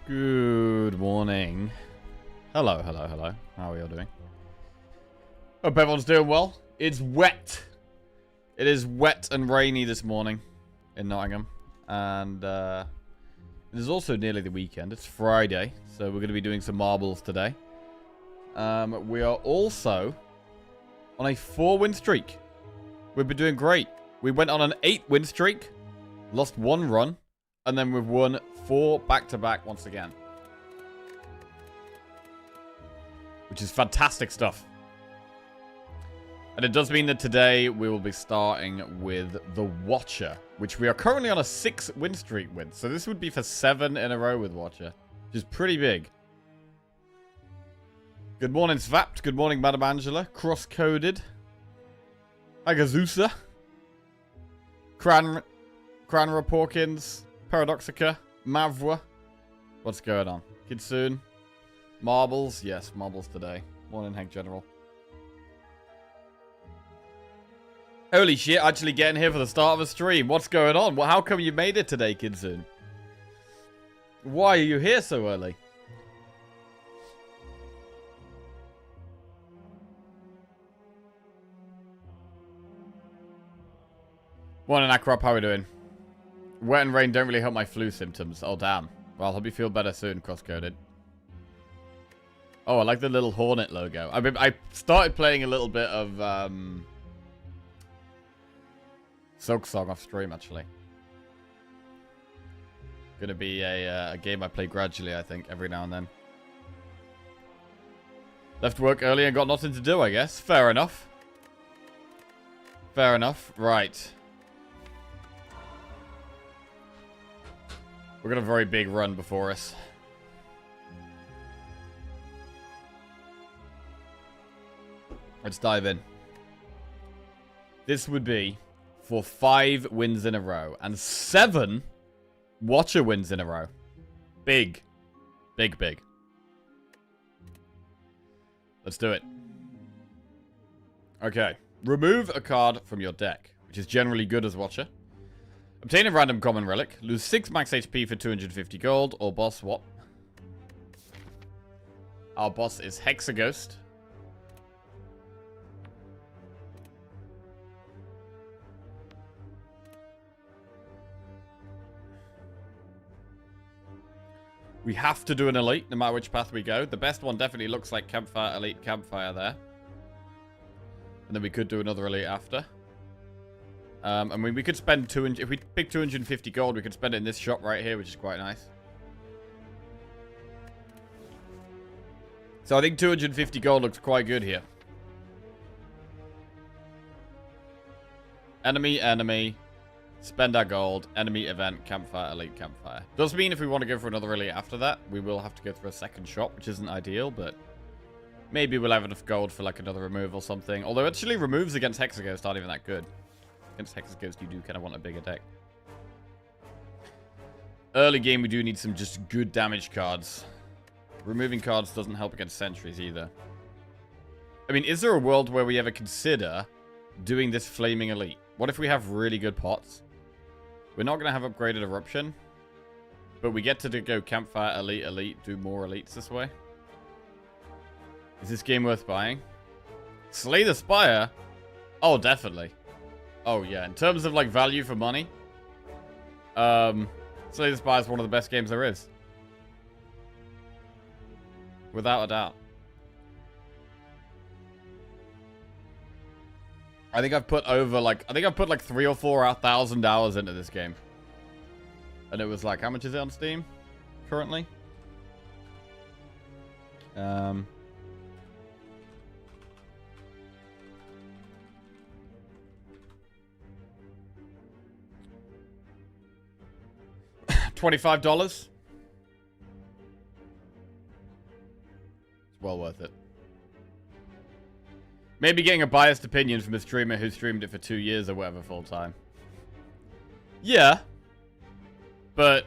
Good morning. Hello. How are you all doing? Hope everyone's doing well. It's wet. It is wet and rainy this morning in Nottingham. And it is also nearly the weekend. It's Friday, so we're going to be doing some marbles today. We are also on a 4-win streak. We've been doing great. We went on an 8-win streak, lost 1 run, and then we've won 4 back-to-back once again. Which is fantastic stuff. And it does mean that today we will be starting with the Watcher, which we are currently on a 6-win streak with. So this would be for 7 in a row with Watcher, which is pretty big. Good morning, Svapt. Good morning, Madam Angela. Cross-coded. Agazusa. Cranra Porkins. Paradoxica. Mavwa. What's going on? Kitsune. Marbles. Yes, marbles today. Morning, Hank General. Holy shit, actually getting here for the start of a stream. What's going on? Well, how come you made it today, Kitsune? Why are you here so early? Morning, Akrop. How are we doing? Wet and rain don't really help my flu symptoms. Oh, damn. Well, I'll hope you feel better soon, cross-coded. Oh, I like the little Hornet logo. I started playing a little bit of Silk Song off stream, actually. Gonna be a game I play gradually, I think, every now and then. Left work early and got nothing to do, I guess. Fair enough. Fair enough. Right. We've got a very big run before us. Let's dive in. This would be for 5 wins in a row and 7 Watcher wins in a row. Big. Big, big. Let's do it. Okay. Remove a card from your deck, which is generally good as Watcher. Obtain a random common relic. Lose 6 max HP for 250 gold. Or boss swap. Our boss is Hexaghost. We have to do an elite, no matter which path we go. The best one definitely looks like Campfire, Elite, Campfire there. And then we could do another elite after. I mean, we could spend 200... If we pick 250 gold, we could spend it in this shop right here, which is quite nice. So I think 250 gold looks quite good here. Enemy. Spend our gold. Enemy event. Campfire. Elite Campfire. Does mean if we want to go for another elite after that, we will have to go through a second shop, which isn't ideal, but maybe we'll have enough gold for like another remove or something. Although actually removes against Hexaghost aren't even that good. Against Hexaghost, you do kind of want a bigger deck. Early game, we do need some just good damage cards. Removing cards doesn't help against sentries either. I mean, is there a world where we ever consider doing this Flaming Elite? What if we have really good pots? We're not going to have upgraded Eruption. But we get to go Campfire, Elite, do more Elites this way. Is this game worth buying? Slay the Spire? Oh, definitely. Oh, yeah. In terms of, like, value for money, Slay the Spire is one of the best games there is. Without a doubt. I think I've put over, like, 3,000 or 4,000 hours into this game. And it was like, how much is it on Steam currently? $25. It's well worth it. Maybe getting a biased opinion from a streamer who streamed it for 2 years or whatever full time. Yeah. But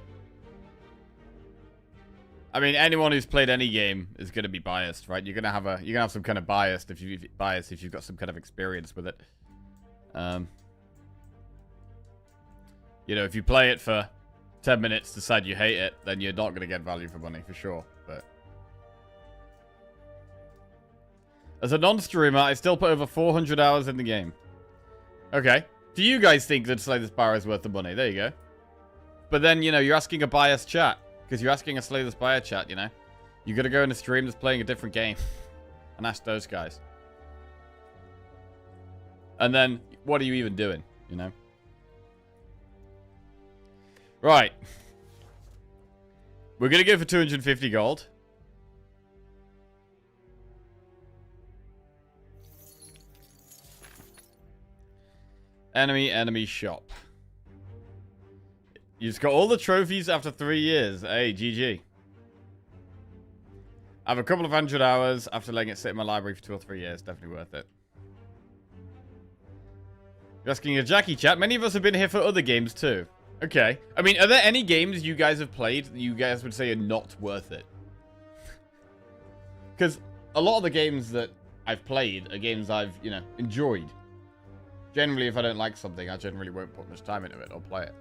I mean, anyone who's played any game is going to be biased, right? You're going to have some kind of bias if you've got some kind of experience with it. You know, if you play it for 10 minutes, decide you hate it, then you're not going to get value for money, for sure. But as a non-streamer, I still put over 400 hours in the game. Okay. Do you guys think that Slay the Spire is worth the money? There you go. But then, you know, you're asking a biased chat. Because you're asking a Slay the Spire chat, you know. You got to go in a stream that's playing a different game. And ask those guys. And then, what are you even doing, you know? Right. We're going to go for 250 gold. Enemy shop. You just got all the trophies after 3 years. Hey, GG. I have a couple of 100 hours after letting it sit in my library for 2 or 3 years. Definitely worth it. You're asking a Jackie chat. Many of us have been here for other games too. Okay. I mean, are there any games you guys have played that you guys would say are not worth it? Because a lot of the games that I've played are games I've, you know, enjoyed. Generally, if I don't like something, I generally won't put much time into it or play it.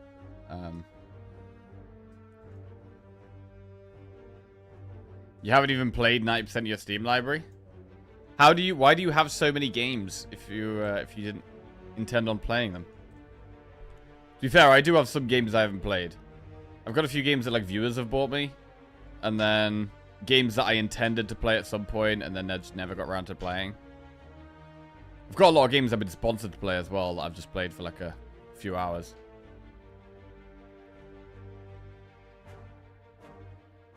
You haven't even played 90% of your Steam library? Why do you have so many games if you didn't intend on playing them? To be fair, I do have some games I haven't played. I've got a few games that like viewers have bought me, and then games that I intended to play at some point, and then I just never got around to playing. I've got a lot of games I've been sponsored to play as well that I've just played for like a few hours.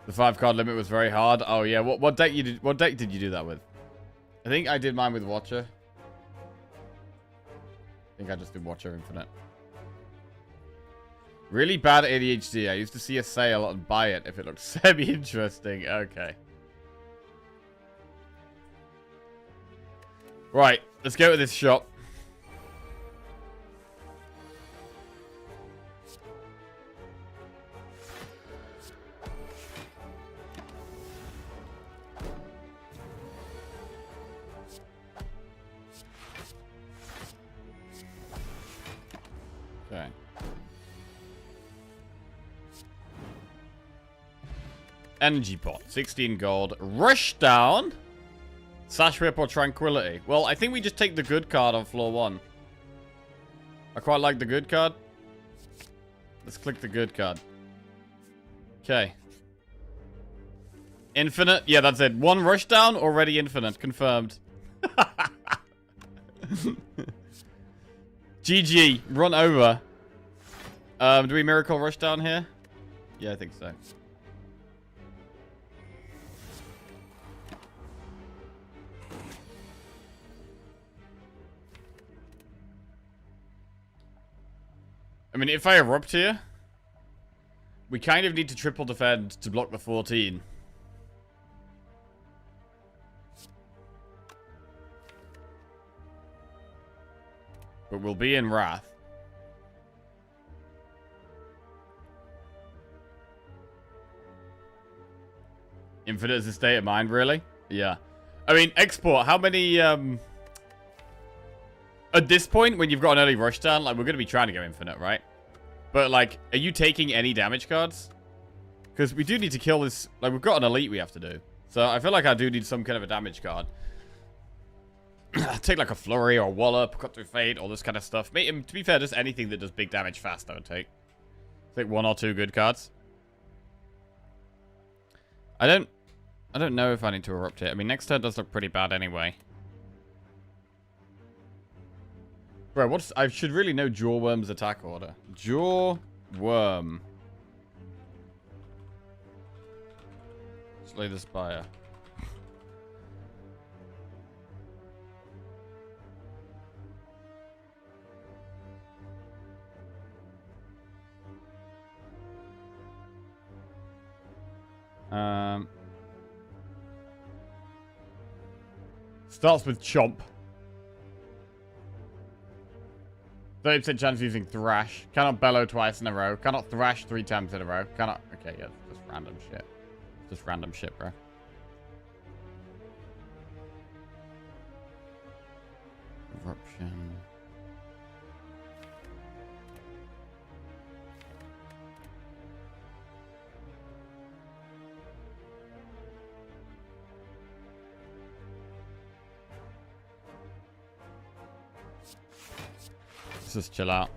The 5-card limit was very hard. Oh yeah, what deck did you do that with? I think I did mine with Watcher. I think I just did Watcher Infinite. Really bad ADHD. I used to see a sale and buy it if it looked semi-interesting. Okay. Right, let's go to this shop. Okay. Energy pot, 16 gold. Rushdown. Sash Whip or Tranquility. Well, I think we just take the good card on floor 1. I quite like the good card. Let's click the good card. Okay. Infinite. Yeah, that's it. 1 Rushdown, already infinite. Confirmed. GG. Run over. Do we Miracle Rushdown here? Yeah, I think so. I mean, if I erupt here, we kind of need to triple defend to block the 14. But we'll be in Wrath. Infinite is a state of mind, really? Yeah. I mean, export, how many, at this point, when you've got an early rushdown, like, we're going to be trying to go infinite, right? But, like, are you taking any damage cards? Because we do need to kill this. Like, we've got an elite we have to do. So, I feel like I do need some kind of a damage card. Take, like, a flurry or wallop, cut through fate, all this kind of stuff. To be fair, just anything that does big damage fast, I would take. Take 1 or 2 good cards. I don't know if I need to erupt it. I mean, next turn does look pretty bad anyway. Bro, I should really know Jawworm's attack order. Jawworm. Slay the Spire. Starts with Chomp. 30% chance of using Thrash. Cannot Bellow twice in a row. Cannot Thrash 3 times in a row. Cannot... Okay, yeah, just random shit. Just random shit, bro. Eruption. Let's just chill out.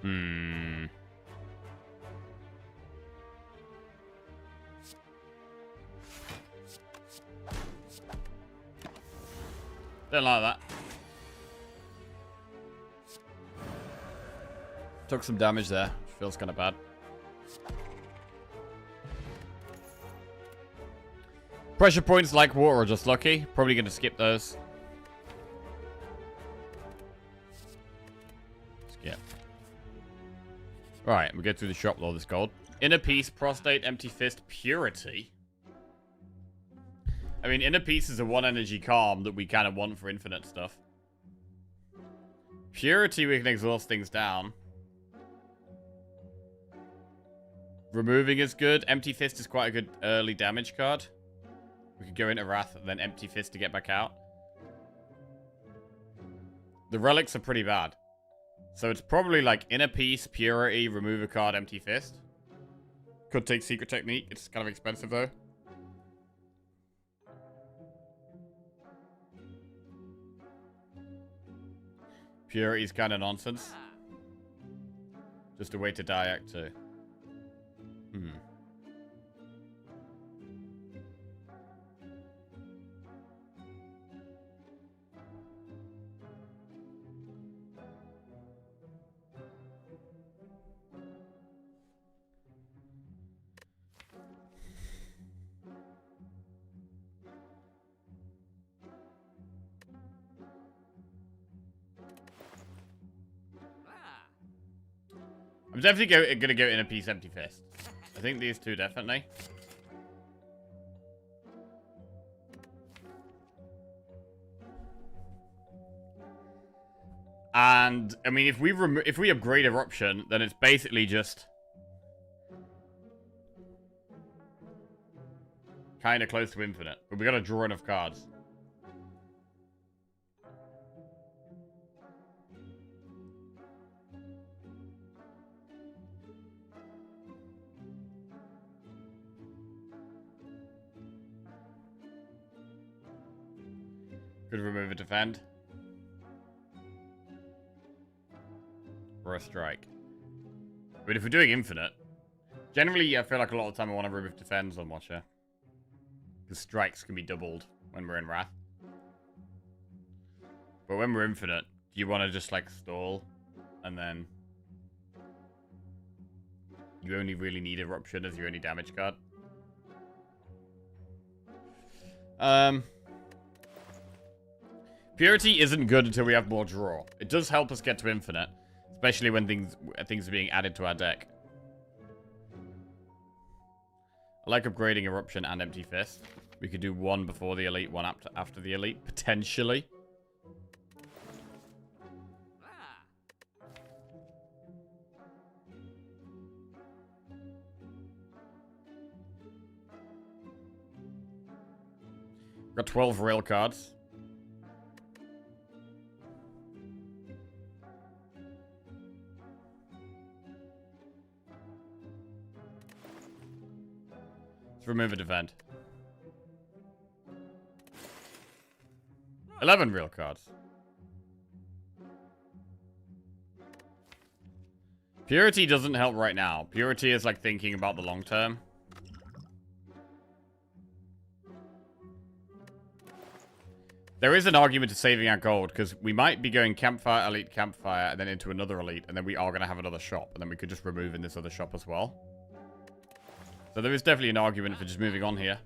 Hmm. Don't like that. Took some damage there. Feels kind of bad. Pressure points like water are just lucky. Probably going to skip those. Skip. Right, we go through the shop with all this gold. Inner Peace, Prostate, Empty Fist, Purity. I mean, Inner Peace is a 1 energy calm that we kind of want for infinite stuff. Purity, we can exhaust things down. Removing is good. Empty Fist is quite a good early damage card. We could go into Wrath and then Empty Fist to get back out. The relics are pretty bad. So it's probably like Inner Peace, Purity, remove a card, Empty Fist. Could take Secret Technique. It's kind of expensive though. Purity's kind of nonsense. Just a way to die act 2. I'm definitely going to go Inner Peace, Empty Fist. I think these two definitely. And I mean, if we upgrade Eruption, then it's basically just kind of close to infinite. But we got to draw enough cards. Could remove a defend. Or a strike. But if we're doing infinite, generally I feel like a lot of the time I want to remove defends on Watcher. Because strikes can be doubled when we're in Wrath. But when we're infinite, do you want to just like stall and then you only really need Eruption as your only damage card? Purity isn't good until we have more draw. It does help us get to infinite, especially when things are being added to our deck. I like upgrading Eruption and Empty Fist. We could do one before the Elite, one after the Elite, potentially. Got 12 rail cards. Let's remove a defend. 11 real cards. Purity doesn't help right now. Purity is like thinking about the long term. There is an argument to saving our gold, because we might be going Campfire, Elite, Campfire, and then into another Elite, and then we are going to have another shop, and then we could just remove in this other shop as well. So there is definitely an argument for just moving on here.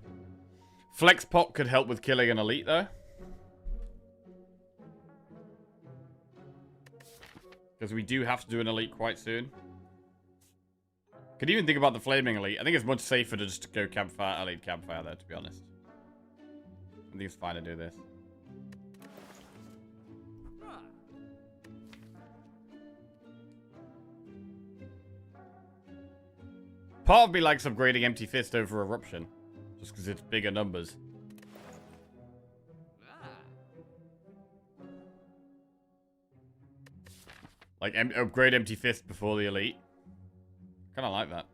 Flex Pot could help with killing an Elite, though. Because we do have to do an Elite quite soon. Could even think about the Flaming Elite. I think it's much safer to just go Campfire, Elite, Campfire, though, to be honest. I think it's fine to do this. Part of me likes upgrading Empty Fist over Eruption. Just because it's bigger numbers. Like, upgrade Empty Fist before the Elite. Kind of like that.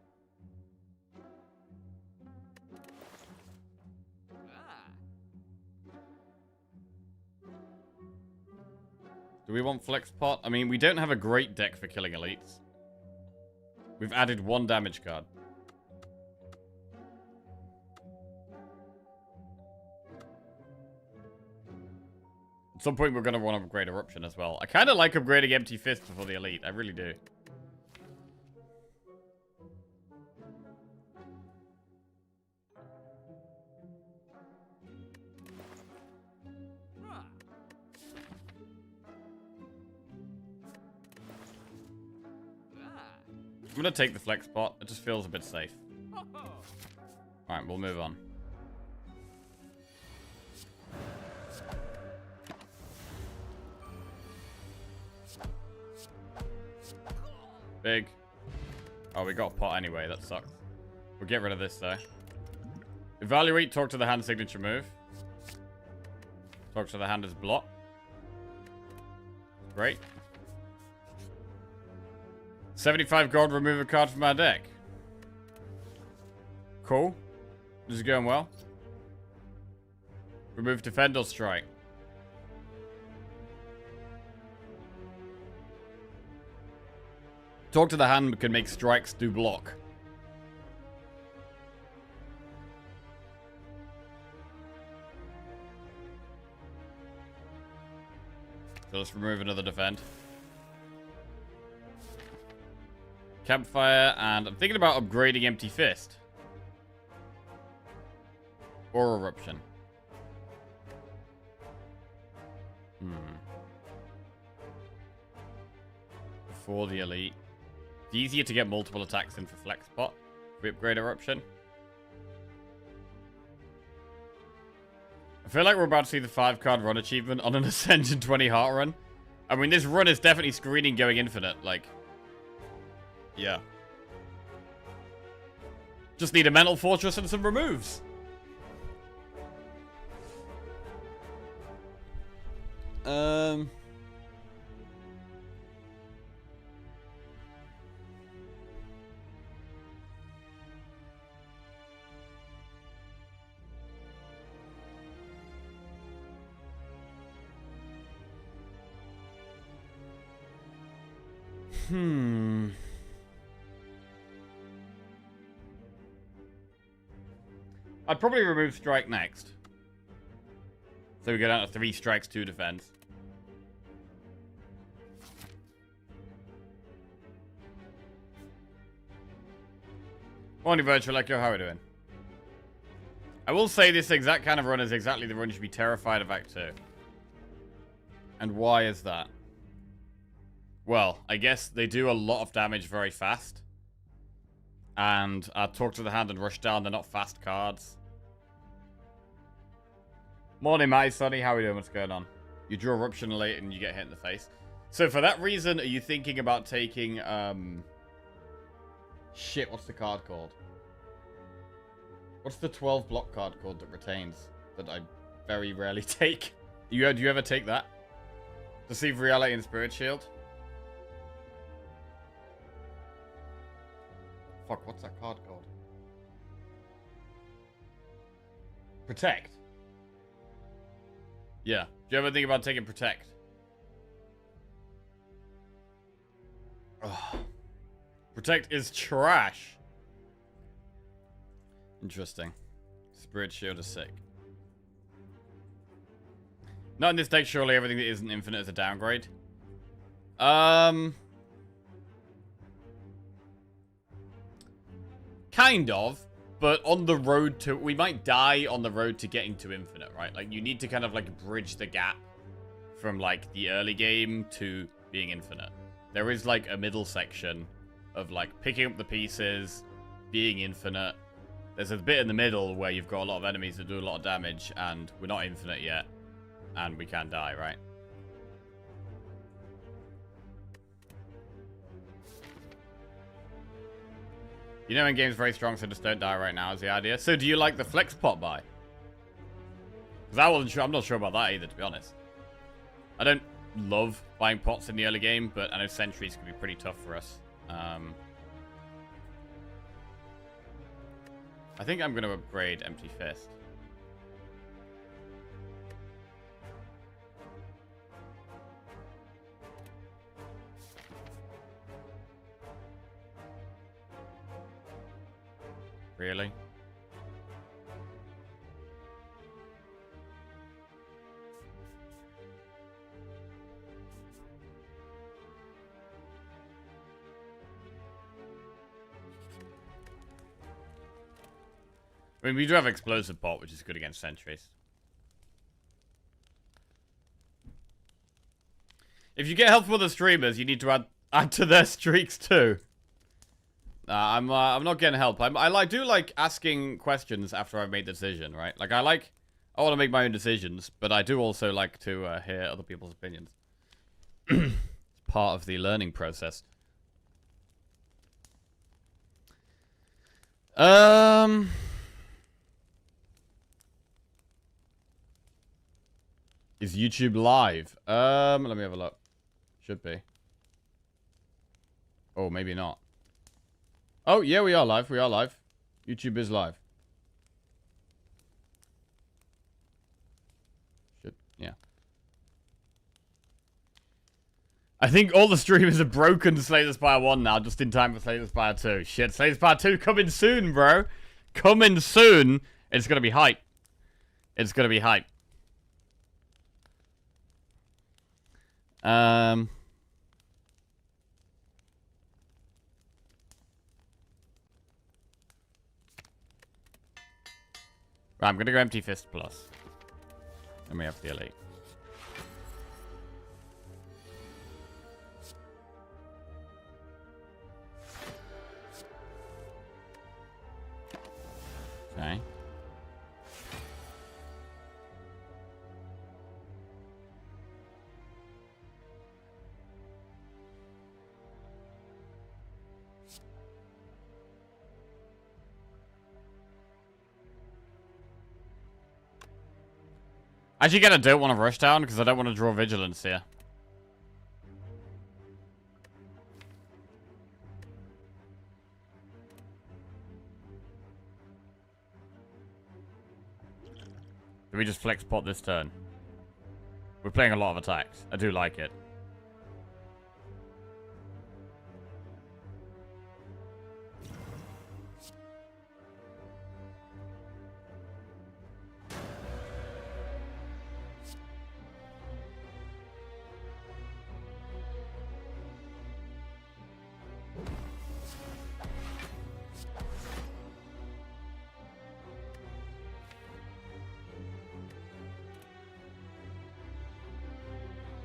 Do we want Flex Pot? I mean, we don't have a great deck for killing elites. We've added 1 damage card. At some point, we're going to want to upgrade Eruption as well. I kind of like upgrading Empty Fist before the Elite. I really do. I'm going to take the Flex Pot. It just feels a bit safe. Alright, we'll move on. Big. Oh, we got a pot anyway. That sucks. We'll get rid of this, though. Evaluate. Talk to the hand signature move. Talk to the hand as block. Great. 75 gold, remove a card from our deck. Cool. This is going well. Remove defend or strike. Talk to the hand can make strikes do block. So let's remove another defend. Campfire, and I'm thinking about upgrading Empty Fist. Or Eruption. Before the Elite. It's easier to get multiple attacks in for Flex Pot if we upgrade Eruption. I feel like we're about to see the 5-card run achievement on an Ascension 20 heart run. I mean, this run is definitely screening going infinite, like... Yeah. Just need a mental fortress and some removes. I'd probably remove strike next. So we go down to 3 strikes, 2 defense. Morning, Virtual Echo. How are we doing? I will say this exact kind of run is exactly the run you should be terrified of Act 2. And why is that? Well, I guess they do a lot of damage very fast. And Talk to the Hand and Rush Down, they're not fast cards. Morning, Matty Sonny. How are we doing? What's going on? You draw Eruption late and you get hit in the face. So for that reason, are you thinking about taking, Shit, what's the card called? What's the 12 block card called that retains? That I very rarely take? Do you ever take that? Deceive Reality and Spirit Shield? Fuck, what's that card called? Protect. Yeah. Do you ever think about taking Protect? Ugh. Protect is trash. Interesting. Spirit Shield is sick. Not in this deck, surely everything that isn't infinite is a downgrade. Kind of, but on the road to... We might die on the road to getting to infinite, right? Like, you need to kind of, like, bridge the gap from, like, the early game to being infinite. There is, like, a middle section of, like, picking up the pieces, being infinite. There's a bit in the middle where you've got a lot of enemies that do a lot of damage, and we're not infinite yet, and we can die, right? You know when game's very strong, so just don't die right now is the idea. So do you like the flex pot buy? Because I wasn't sure. I'm not sure about that either, to be honest. I don't love buying pots in the early game, but I know sentries can be pretty tough for us. I think I'm going to upgrade Empty Fist. Really? I mean, we do have explosive pot, which is good against sentries. If you get help from other streamers, you need to add to their streaks too. I'm not getting help. I do like asking questions after I've made the decision, right? Like I want to make my own decisions, but I do also like to hear other people's opinions. It's part of the learning process. Is YouTube live? Let me have a look. Should be. Oh, maybe not. Oh, yeah, we are live. We are live. YouTube is live. Should, yeah. I think all the streamers are broken to Slay the Spire 1 now, just in time for Slay the Spire 2. Shit, Slay the Spire 2 coming soon, bro. Coming soon. It's gonna be hype. It's gonna be hype. Right, I'm gonna go Empty Fist Plus. And we have the Elite. Okay. Actually, I don't want to rush down because I don't want to draw Vigilance here. Do we just flex pot this turn? We're playing a lot of attacks. I do like it.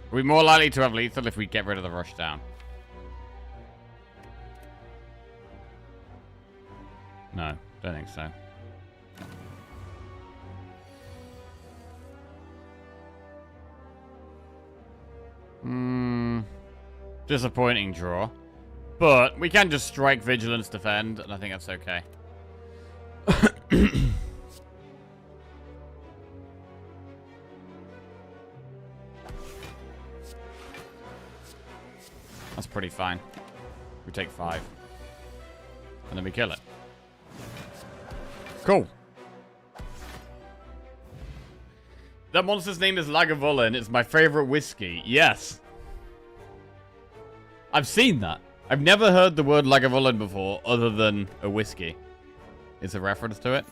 Are we more likely to have lethal if we get rid of the rush down? No, don't think so. Disappointing draw. But we can just strike Vigilance defend, and I think that's okay. That's pretty fine. We take 5. And then we kill it. Cool. That monster's name is Lagavulin. It's my favorite whiskey. Yes. I've seen that. I've never heard the word Lagavulin before other than a whiskey. Is a reference to it?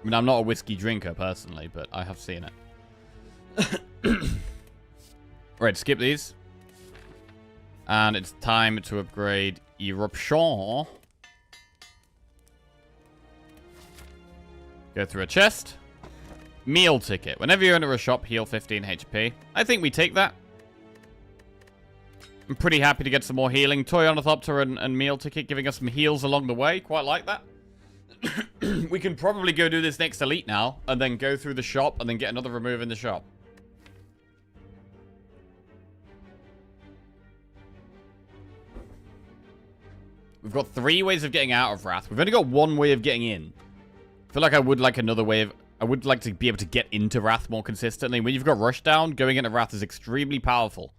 I mean, I'm not a whiskey drinker personally, but I have seen it. Right, skip these. And it's time to upgrade Eruption. Go through a chest. Meal ticket. Whenever you enter a shop, heal 15 HP. I think we take that. I'm pretty happy to get some more healing. Toy Ornithopter and meal ticket giving us some heals along the way. Quite like that. We can probably go do this next elite now. And then go through the shop and then get another remove in the shop. We've got 3 ways of getting out of Wrath. We've only got 1 way of getting in. I feel like I would like another way of... I would like to be able to get into Wrath more consistently. When you've got Rushdown, going into Wrath is extremely powerful.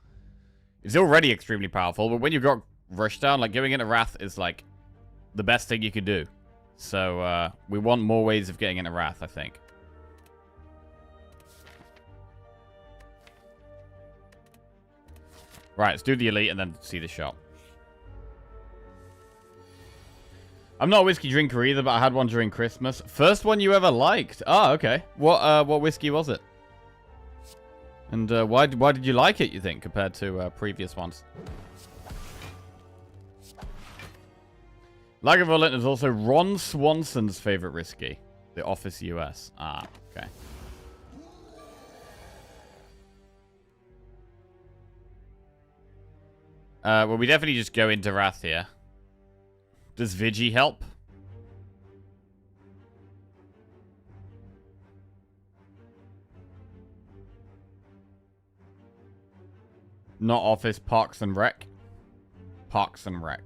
It's already extremely powerful, but when you've got Rushdown, like, going into Wrath is, like, the best thing you can do. So, we want more ways of getting into Wrath, I think. Right, let's do the Elite and then see the shop. I'm not a whiskey drinker either, but I had one during Christmas. First one you ever liked? Oh, okay. What whiskey was it? And why did you like it, you think, compared to previous ones? Lagavulin is also Ron Swanson's favorite whiskey. The Office US. Ah, okay. Well, we definitely just go into Wrath here. Does Vigi help? Not Office, Parks and Rec. Parks and Rec.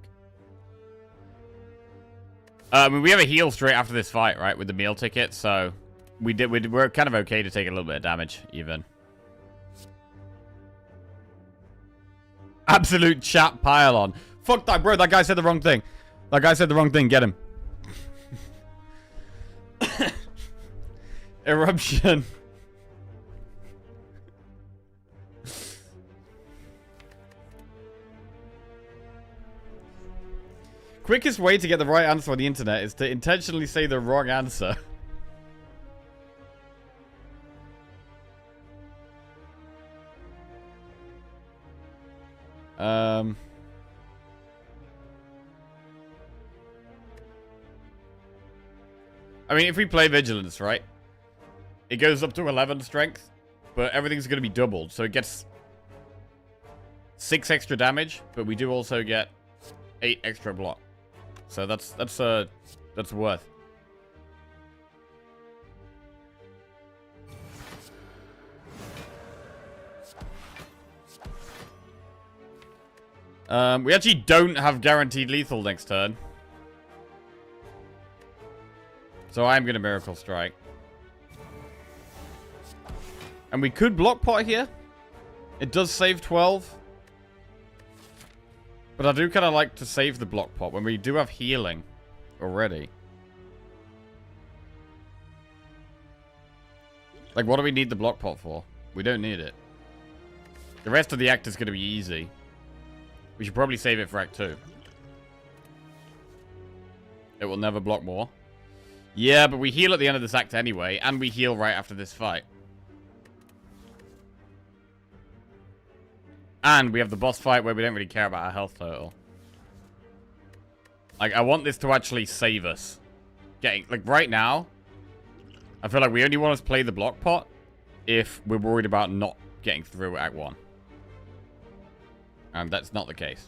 I mean, we have a heal straight after this fight, right? With the meal ticket, so we're kind of okay to take a little bit of damage, even. Absolute chat pile-on. Fuck that, bro. That guy said the wrong thing. That guy said the wrong thing. Get him. Eruption. Quickest way to get the right answer on the internet is to intentionally say the wrong answer. I mean, if we play Vigilance, right? It goes up to 11 strength, but everything's going to be doubled. So it gets 6 extra damage, but we do also get 8 extra block. So that's worth. We actually don't have guaranteed lethal next turn. So I'm going to Miracle Strike. And we could block pot here. It does save 12. But I do kind of like to save the block pot when we do have healing already. Like, what do we need the block pot for? We don't need it. The rest of the act is going to be easy. We should probably save it for Act 2. It will never block more. Yeah, but we heal at the end of this act anyway, and we heal right after this fight. And we have the boss fight where we don't really care about our health total. Like, I want this to actually save us. Like, right now, I feel like we only want to play the block pot if we're worried about not getting through Act 1. And that's not the case.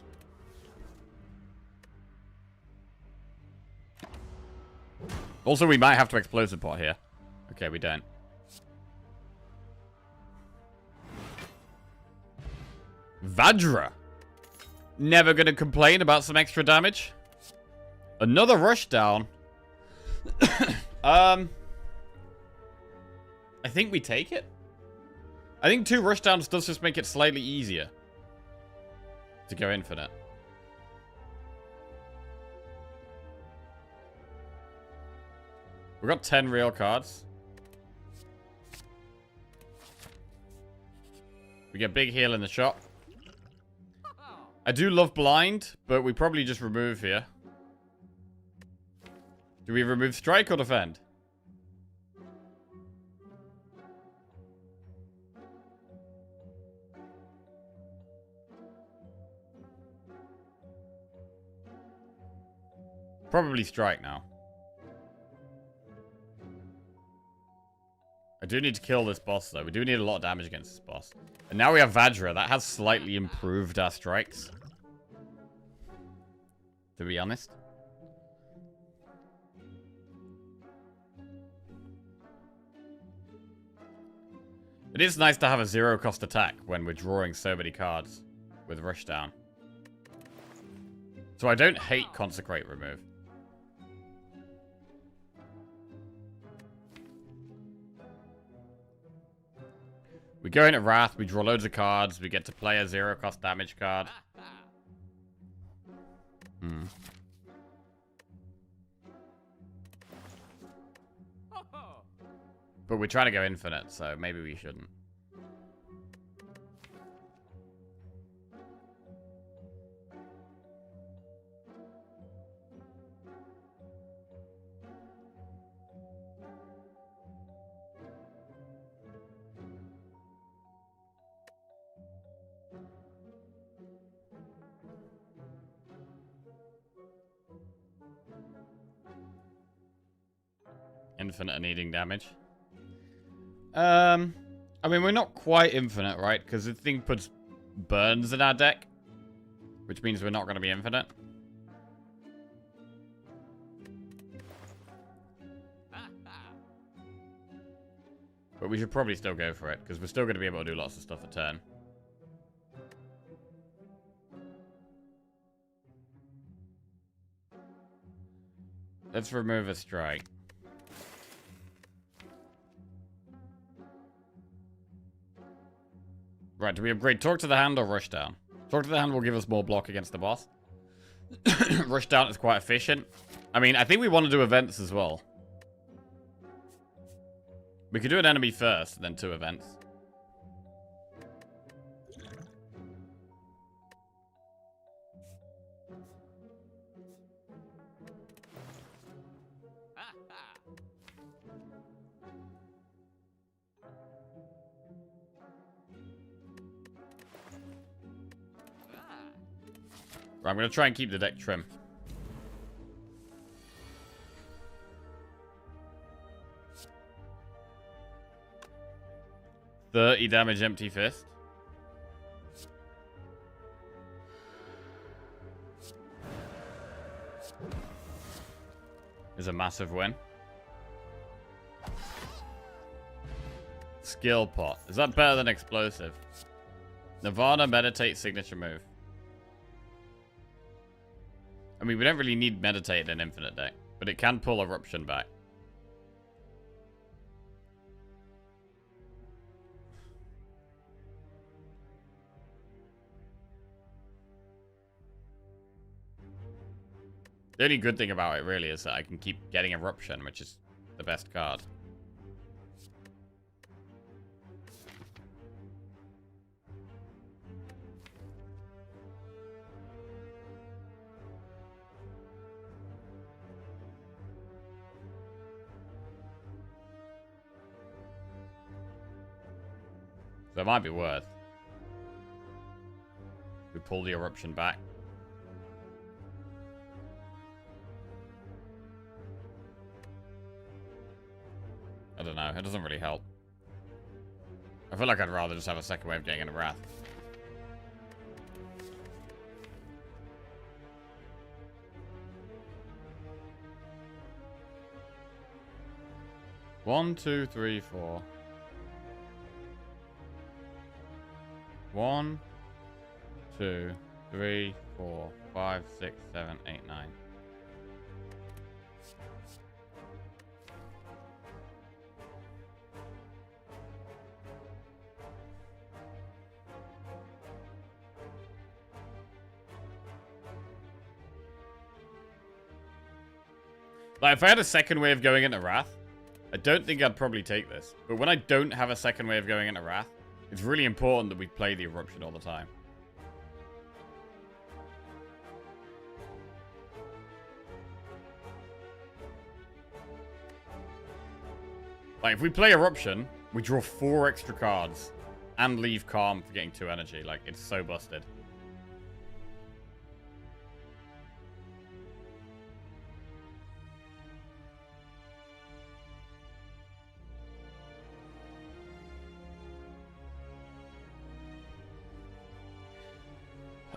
Also, we might have to explosive pot here. Okay, we don't. Vajra. Never gonna complain about some extra damage. Another rush down. I think we take it. I think 2 rush downs does just make it slightly easier to go infinite. We've got 10 real cards. We get big heal in the shop. I do love blind, but we probably just remove here. Do we remove strike or defend? Probably strike now. I do need to kill this boss, though. We do need a lot of damage against this boss. And now we have Vajra. That has slightly improved our strikes. To be honest. It is nice to have a 0-cost attack when we're drawing so many cards with Rushdown. So I don't hate Consecrate remove. We go into Wrath, we draw loads of cards, we get to play a 0-cost damage card. But we're trying to go infinite, so maybe we shouldn't. Infinite and eating damage. I mean, we're not quite infinite, right? Because the thing puts burns in our deck. Which means we're not going to be infinite. But we should probably still go for it, because we're still going to be able to do lots of stuff a turn. Let's remove a strike. Right, do we upgrade Talk to the Hand or Rush Down? Talk to the Hand will give us more block against the boss. Rush Down is quite efficient. I mean, I think we want to do events as well. We could do an enemy first, and then 2 events. Right, I'm going to try and keep the deck trim. $30 damage Empty Fist. Is a massive win. Skill Pot. Is that better than Explosive? Nirvana Meditate signature move. I mean, we don't really need Meditate in an Infinite deck, but it can pull Eruption back. The only good thing about it, really, is that I can keep getting Eruption, which is the best card. So it might be worth. We pull the Eruption back. I don't know. It doesn't really help. I feel like I'd rather just have a second wave getting into Wrath. One, two, three, four. 1, 2, 3, 4, 5, 6, 7, 8, 9. Like, if I had a second wave going into Wrath, I don't think I'd probably take this. But when I don't have a second wave going into Wrath, it's really important that we play the Eruption all the time. Like, if we play Eruption, we draw 4 extra cards and leave Calm for getting 2 energy. Like, it's so busted.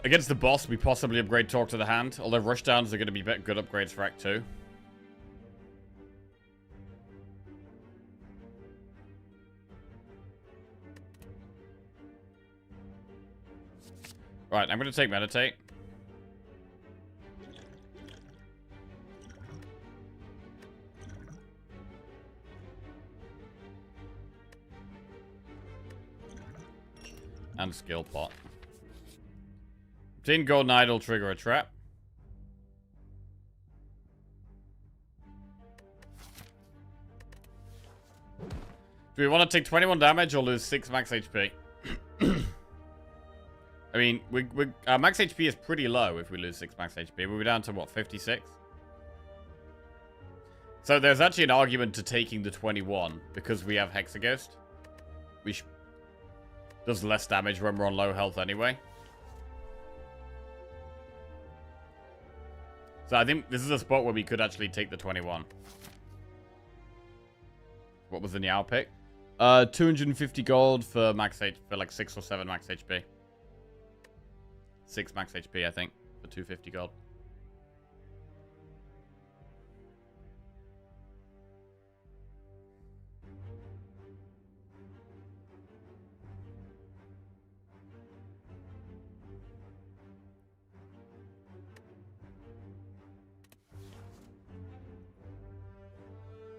Against the boss, we possibly upgrade Talk to the Hand, although Rushdowns are going to be good upgrades for Act 2. Right, I'm going to take Meditate. And Skill Pot. 15 Golden Idol trigger a trap. Do we want to take 21 damage or lose 6 max HP? I mean, our max HP is pretty low if we lose 6 max HP. We're down to, what, 56? So there's actually an argument to taking the 21 because we have Hexaghost. Which does less damage when we're on low health anyway. So I think this is a spot where we could actually take the 21. What was the Niao pick? 250 gold for max H for like 6 or 7 max HP. 6 max HP, I think, for 250 gold.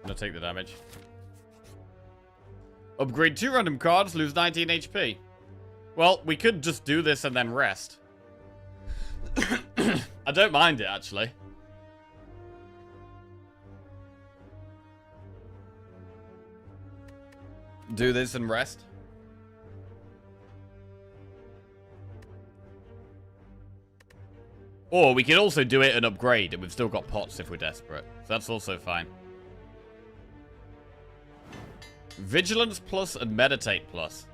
I'm gonna take the damage. Upgrade 2 random cards, lose 19 HP. Well, we could just do this and then rest. I don't mind it, actually. Do this and rest. Or we could also do it and upgrade, and we've still got pots if we're desperate. So that's also fine. Vigilance plus and meditate plus.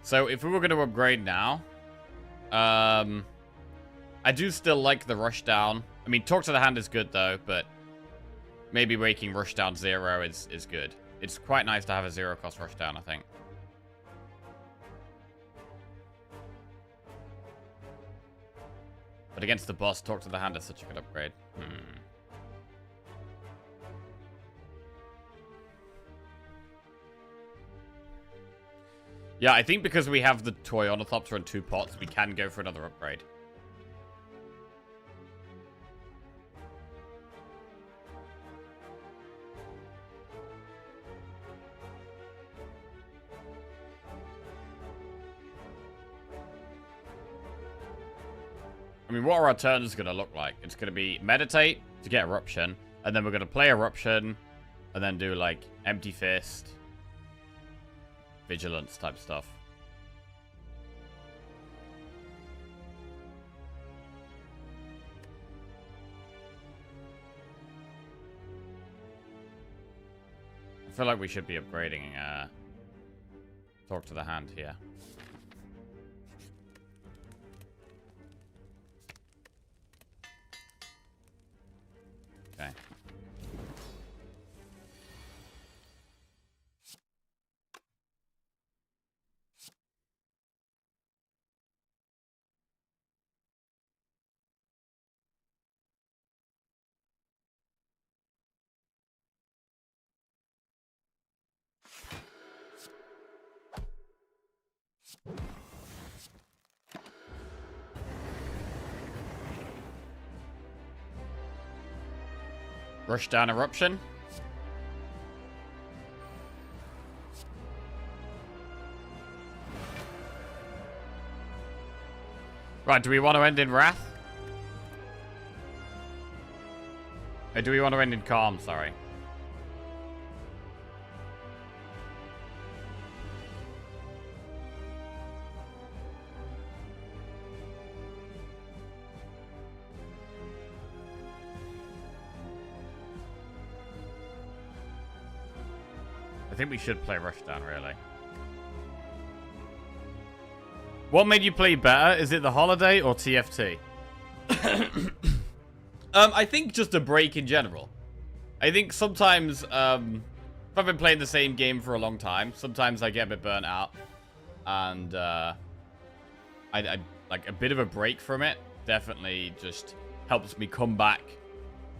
So if we were going to upgrade now, I do still like the rush down. I mean, talk to the hand is good though, but maybe making rush down 0 is good. It's quite nice to have a 0 cost rush down, I think. But against the boss, talk to the hand is such a good upgrade. Yeah, I think because we have the Toy Ornithopter and 2 pots, we can go for another upgrade. I mean, what are our turns going to look like? It's going to be Meditate to get Eruption, and then we're going to play Eruption, and then do, like, Empty Fist, Vigilance type stuff. I feel like we should be upgrading Talk to the Hand here. Okay. Rush down Eruption. Right, do we want to end in Wrath? Or do we want to end in Calm, sorry? I think we should play Rushdown, really. What made you play better? Is it the holiday or TFT? I think just a break in general. I think sometimes, if I've been playing the same game for a long time, sometimes I get a bit burnt out. And, I like a bit of a break from it definitely just helps me come back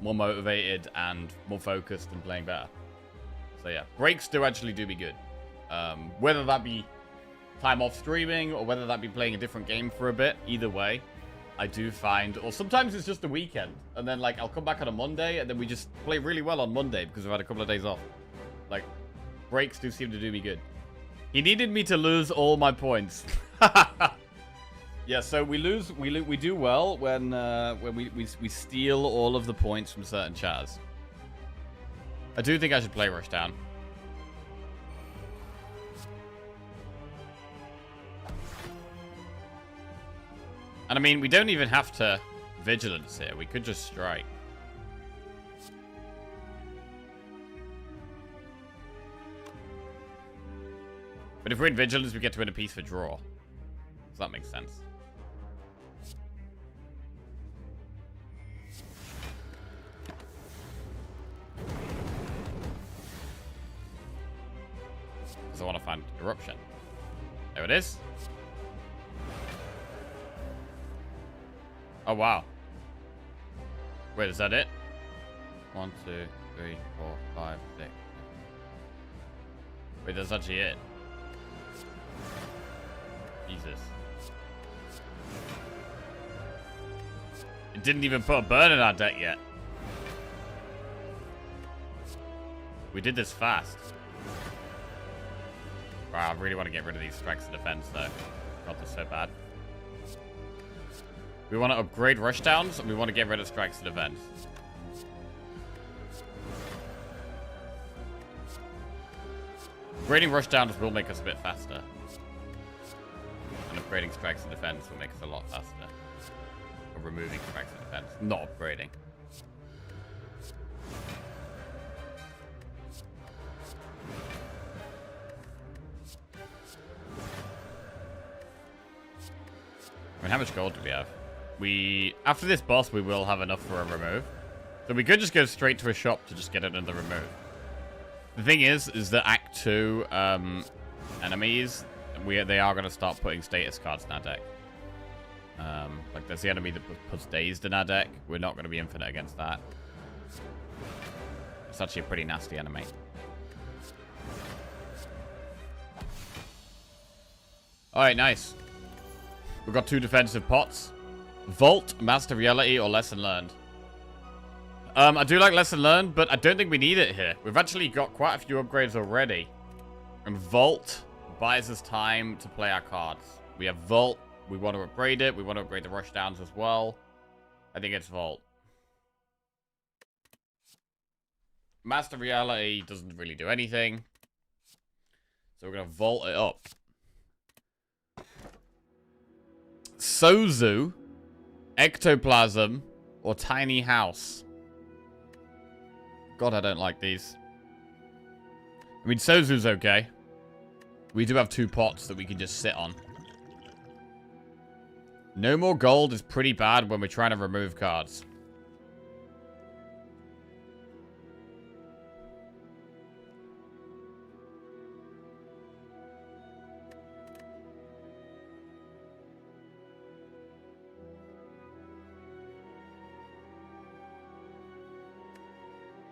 more motivated and more focused and playing better. So yeah, breaks do actually do me good. Whether that be time off streaming or whether that be playing a different game for a bit, either way, I do find, or sometimes it's just the weekend, and then like I'll come back on a Monday and then we just play really well on Monday because we've had a couple of days off. Like, breaks do seem to do me good. He needed me to lose all my points. Yeah, so we do well when we steal all of the points from certain chatters. I do think I should play Rushdown. And I mean, we don't even have to Vigilance here. We could just strike. But if we're in Vigilance, we get to win a piece for draw. Does that make sense? Because I want to find eruption. There it is. Oh, wow. Wait, is that it? 1, 2, 3, 4, 5, 6. Wait, that's actually it. Jesus. It didn't even put a burn in our deck yet. We did this fast. Wow, I really want to get rid of these strikes of defense, though. God, they're so bad. We want to upgrade rushdowns, and we want to get rid of strikes of defense. Upgrading rushdowns will make us a bit faster. And upgrading strikes of defense will make us a lot faster. Or removing strikes of defense, not upgrading. I mean, how much gold do we have? After this boss, we will have enough for a remove. So we could just go straight to a shop to just get another remove. The thing is that Act 2 enemies, they are going to start putting status cards in our deck. Like, there's the enemy that puts dazed in our deck. We're not going to be infinite against that. It's actually a pretty nasty enemy. Alright, nice. We've got 2 defensive pots. Vault, Master Reality, or Lesson Learned. I do like Lesson Learned, but I don't think we need it here. We've actually got quite a few upgrades already. And Vault buys us time to play our cards. We have Vault. We want to upgrade it. We want to upgrade the rushdowns as well. I think it's Vault. Master Reality doesn't really do anything. So we're going to Vault it up. Sozu, Ectoplasm, or Tiny House. God, I don't like these. I mean, Sozu's okay. We do have 2 pots that we can just sit on. No more gold is pretty bad when we're trying to remove cards.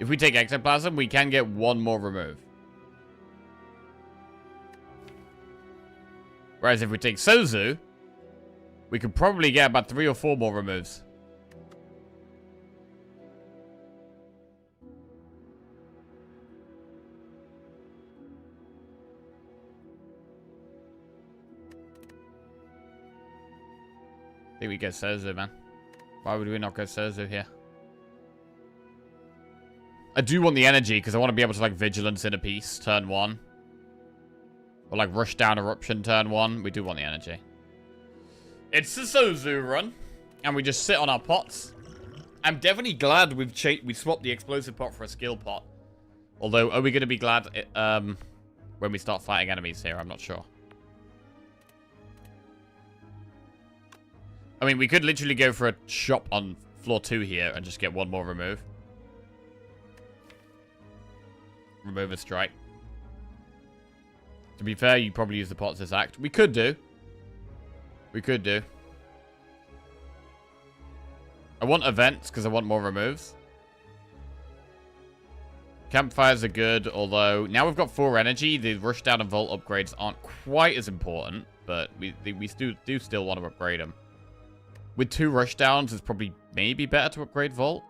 If we take Ectoplasm, we can get 1 more remove. Whereas if we take Sozu, we could probably get about 3 or 4 more removes. I think we go Sozu, man. Why would we not go Sozu here? I do want the energy, because I want to be able to, like, Vigilance in a piece, turn 1. Or, like, Rush Down Eruption, turn 1. We do want the energy. It's the Sozu run. And we just sit on our pots. I'm definitely glad we swapped the Explosive pot for a Skill pot. Although, are we going to be glad when we start fighting enemies here? I'm not sure. I mean, we could literally go for a shop on floor 2 here and just get 1 more remove. Remove a strike. To be fair, you probably use the pots as act. We could do. We could do. I want events because I want more removes. Campfires are good, although now we've got 4 energy. The rushdown and vault upgrades aren't quite as important, but we do still want to upgrade them. With 2 rushdowns, it's probably maybe better to upgrade vault.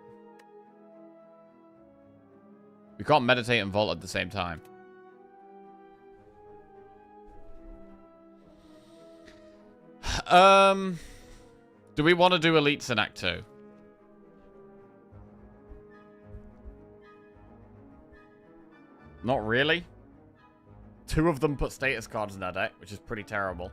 We can't meditate and vault at the same time. Do we want to do elites in Act 2? Not really. 2 of them put status cards in their deck, which is pretty terrible.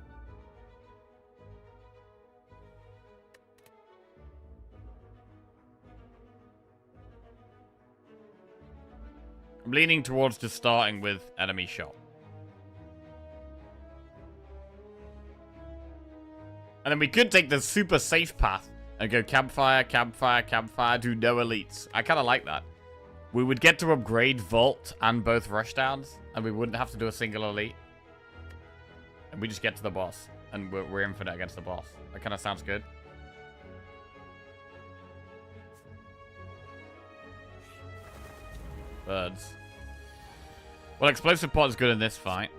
I'm leaning towards just starting with enemy shop. And then we could take the super safe path and go campfire, campfire, campfire, do no elites. I kind of like that. we would get to upgrade Vault and both Rushdowns, and we wouldn't have to do a single elite. And we just get to the boss, and we're infinite against the boss. That kind of sounds good. Birds. Well, Explosive Pot is good in this fight.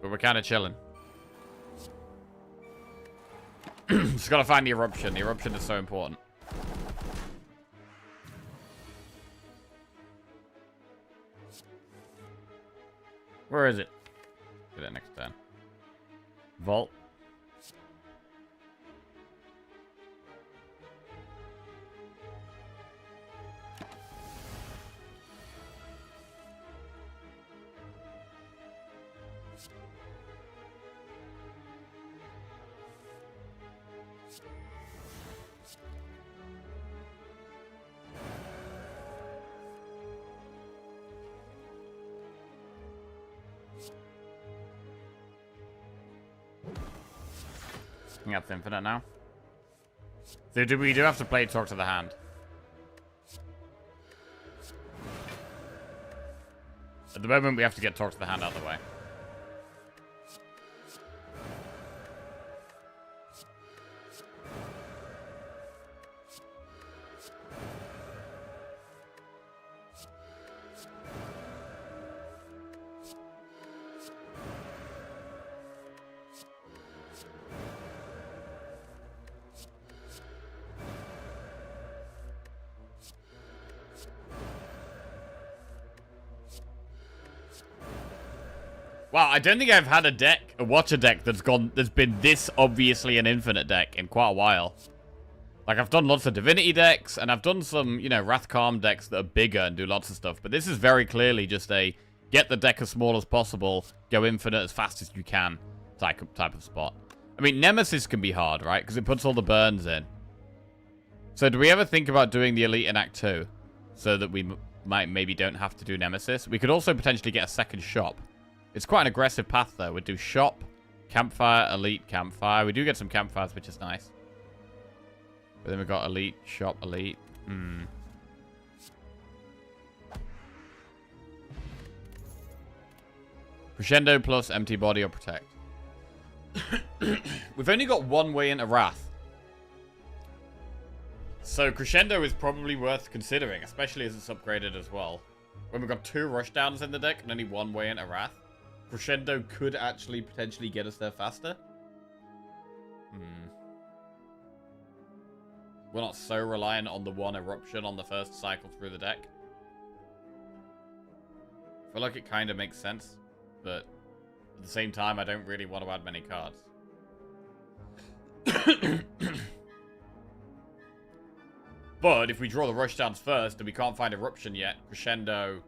But we're kind of chilling. Just gotta find the Eruption. The Eruption is so important. Where is it? Get it next turn. Vault. I think that's infinite now. So we do have to play Talk to the Hand. At the moment, we have to get Talk to the Hand out of the way. Wow, I don't think I've had a watcher deck that's been this obviously an infinite deck in quite a while. Like, I've done lots of Divinity decks, and I've done some, you know, Wrathcalm decks that are bigger and do lots of stuff. But this is very clearly just a get the deck as small as possible, go infinite as fast as you can type of spot. I mean, Nemesis can be hard, right? Because it puts all the burns in. So do we ever think about doing the Elite in Act 2? So that we maybe don't have to do Nemesis? We could also potentially get a second shop. It's quite an aggressive path, though. We'd do Shop, Campfire, Elite, Campfire. We do get some Campfires, which is nice. But then we've got Elite, Shop, Elite. Crescendo plus Empty Body or Protect. We've only got one way into Wrath. So Crescendo is probably worth considering, especially as it's upgraded as well. When we've got 2 Rushdowns in the deck and only one way into Wrath. Crescendo could actually potentially get us there faster. We're not so reliant on the one Eruption on the first cycle through the deck. I feel like it kind of makes sense, but at the same time, I don't really want to add many cards. But if we draw the Rushdowns first and we can't find Eruption yet, Crescendo...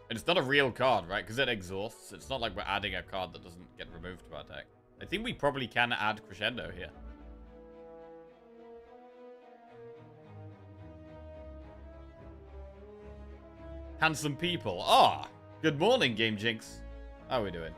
And it's not a real card, right? Because it exhausts. It's not like we're adding a card that doesn't get removed to our deck. I think we probably can add Crescendo here. Handsome people. Ah! Good morning, Game Jinx. How are we doing?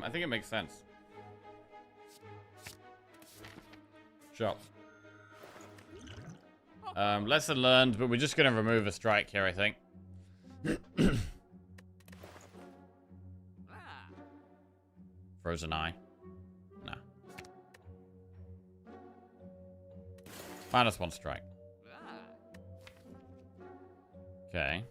I think it makes sense. Shop. Lesson learned, but we're just going to remove a strike here, I think. Frozen Eye. Nah. -1 strike. Okay.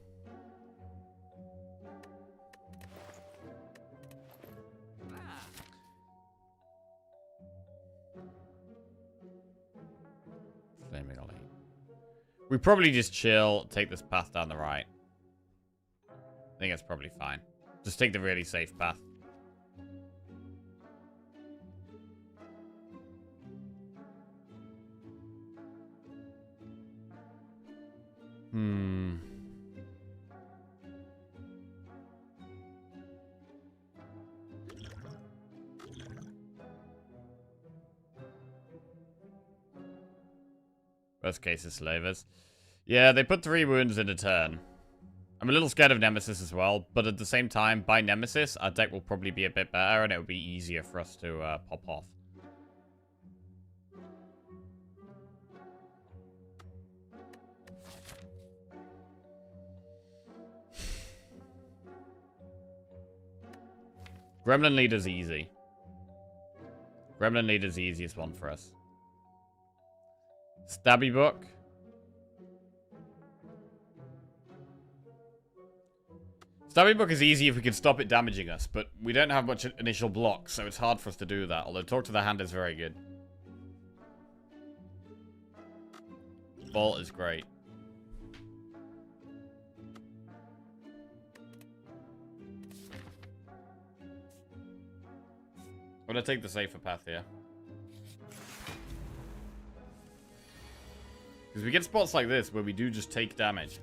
We probably just chill, take this path down the right. I think that's probably fine. Just take the really safe path. Hmm. Worst case is slavers. Yeah, they put 3 wounds in a turn. I'm a little scared of Nemesis as well, but at the same time, by Nemesis, our deck will probably be a bit better, and it will be easier for us to pop off. Gremlin Leader's easy. Gremlin Leader's the easiest one for us. Stabby Book. Stabby Book is easy if we can stop it damaging us, but we don't have much initial block, so it's hard for us to do that, although Talk to the Hand is very good. Bolt is great. I'm gonna take the safer path here. Because we get spots like this where we do just take damage.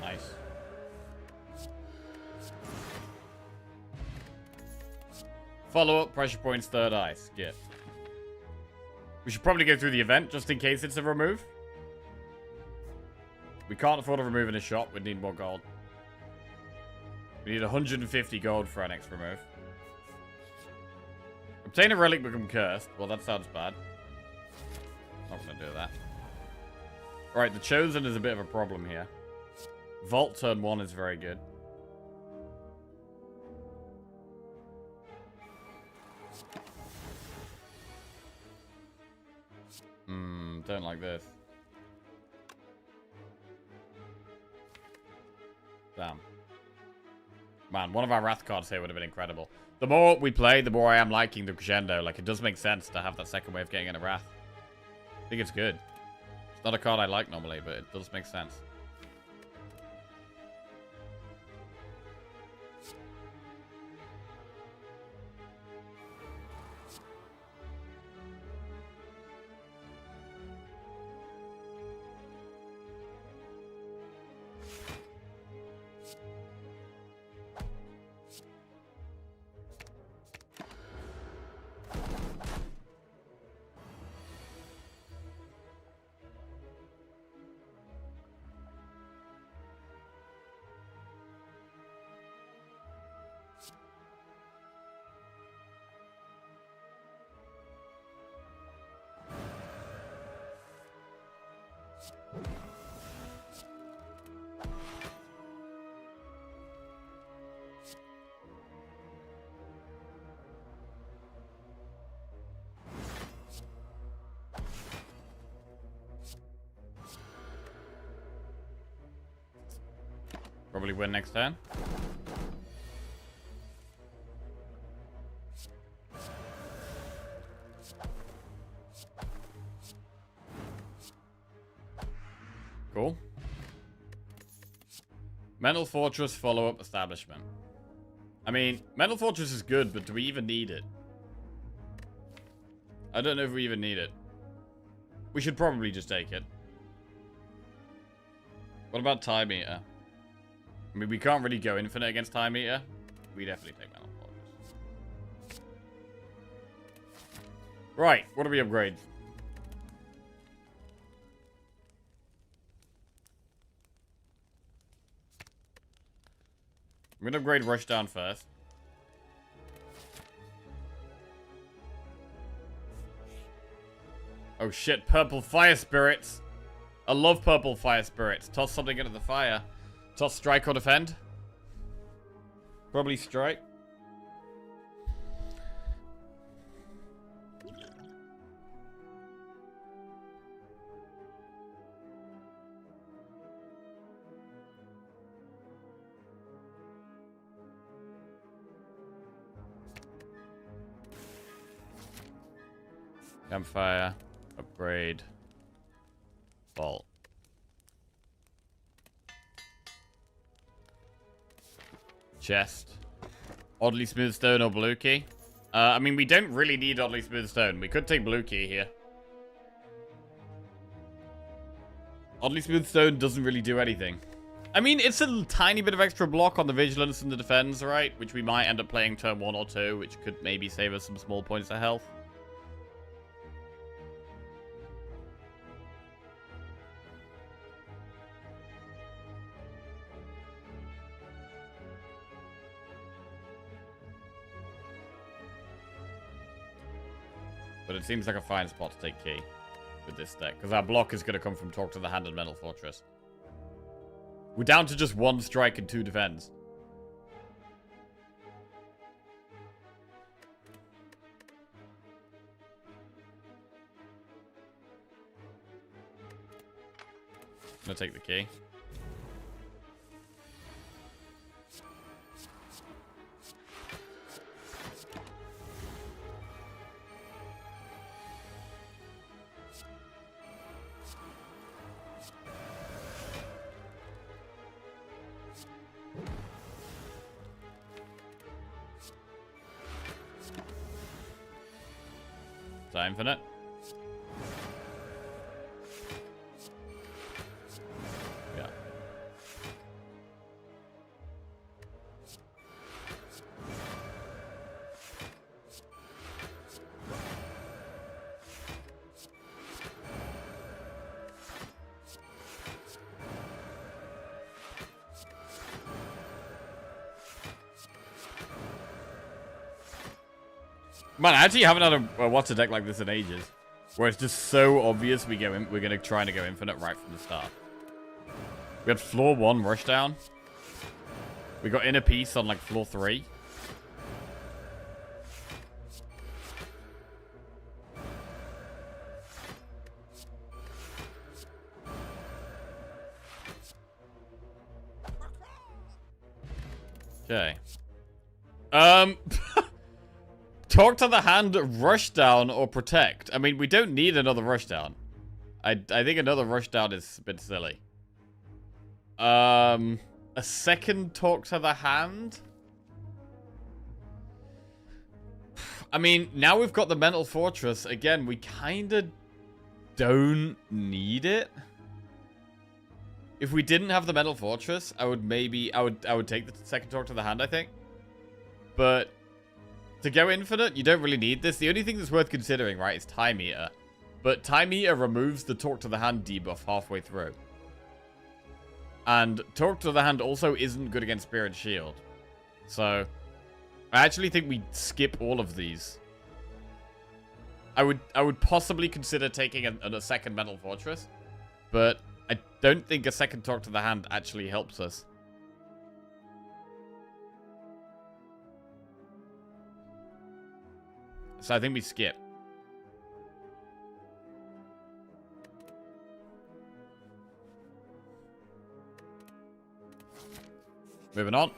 Nice. Follow up, pressure points, third eye. Skip. We should probably go through the event just in case it's a remove. We can't afford a remove in a shot. We need more gold. We need 150 gold for our next remove. Obtain a relic, become cursed. Well, that sounds bad. Not gonna do that. Alright, the Chosen is a bit of a problem here. Vault turn 1 is very good. Don't like this. Damn. Man, one of our Wrath cards here would have been incredible. The more we play, the more I am liking the Crescendo. Like, it does make sense to have that second wave getting in a Wrath. I think it's good. It's not a card I like normally, but it does make sense. Probably win next turn. Cool. Mental Fortress follow-up establishment. I mean, Mental Fortress is good, but do we even need it? I don't know if we even need it. We should probably just take it. What about Time Eater? I mean, we can't really go infinite against Time Eater. We definitely take Mental Fortress. Right, what do we upgrade? I'm gonna upgrade Rushdown first. Oh shit, purple fire spirits. I love purple fire spirits. Toss something into the fire. Toss strike or defend. Probably strike. Campfire. Upgrade. Vault. Chest. Oddly smooth stone or blue key. I mean, we don't really need oddly smooth stone. We could take blue key here. Oddly smooth stone doesn't really do anything. I mean, it's a tiny bit of extra block on the vigilance and the defense, right? Which we might end up playing turn 1 or 2, which could maybe save us some small points of health. But it seems like a fine spot to take key with this deck. Because our block is going to come from Talk to the Hand and Mental Fortress. We're down to just 1 strike and 2 defense. I'm going to take the key. Infinite. Yeah. Man, I actually haven't had a what's a deck like this in ages. Where it's just so obvious we're gonna try to go infinite right from the start. We had floor 1 Rushdown. We got Inner Peace on like floor 3. Okay. Talk to the Hand, Rushdown, or Protect. I mean, we don't need another Rushdown. I think another Rushdown is a bit silly. A second Talk to the Hand? I mean, now we've got the Mental Fortress. Again, we kind of don't need it. If we didn't have the Mental Fortress, I would take the second Talk to the Hand, I think. But to go infinite, you don't really need this. The only thing that's worth considering, right, is Time Eater. But Time Eater removes the Talk to the Hand debuff halfway through. And Talk to the Hand also isn't good against Spirit Shield. So, I actually think we skip all of these. I would possibly consider taking a second Mental Fortress. But I don't think a second Talk to the Hand actually helps us. So I think we skip. Moving on.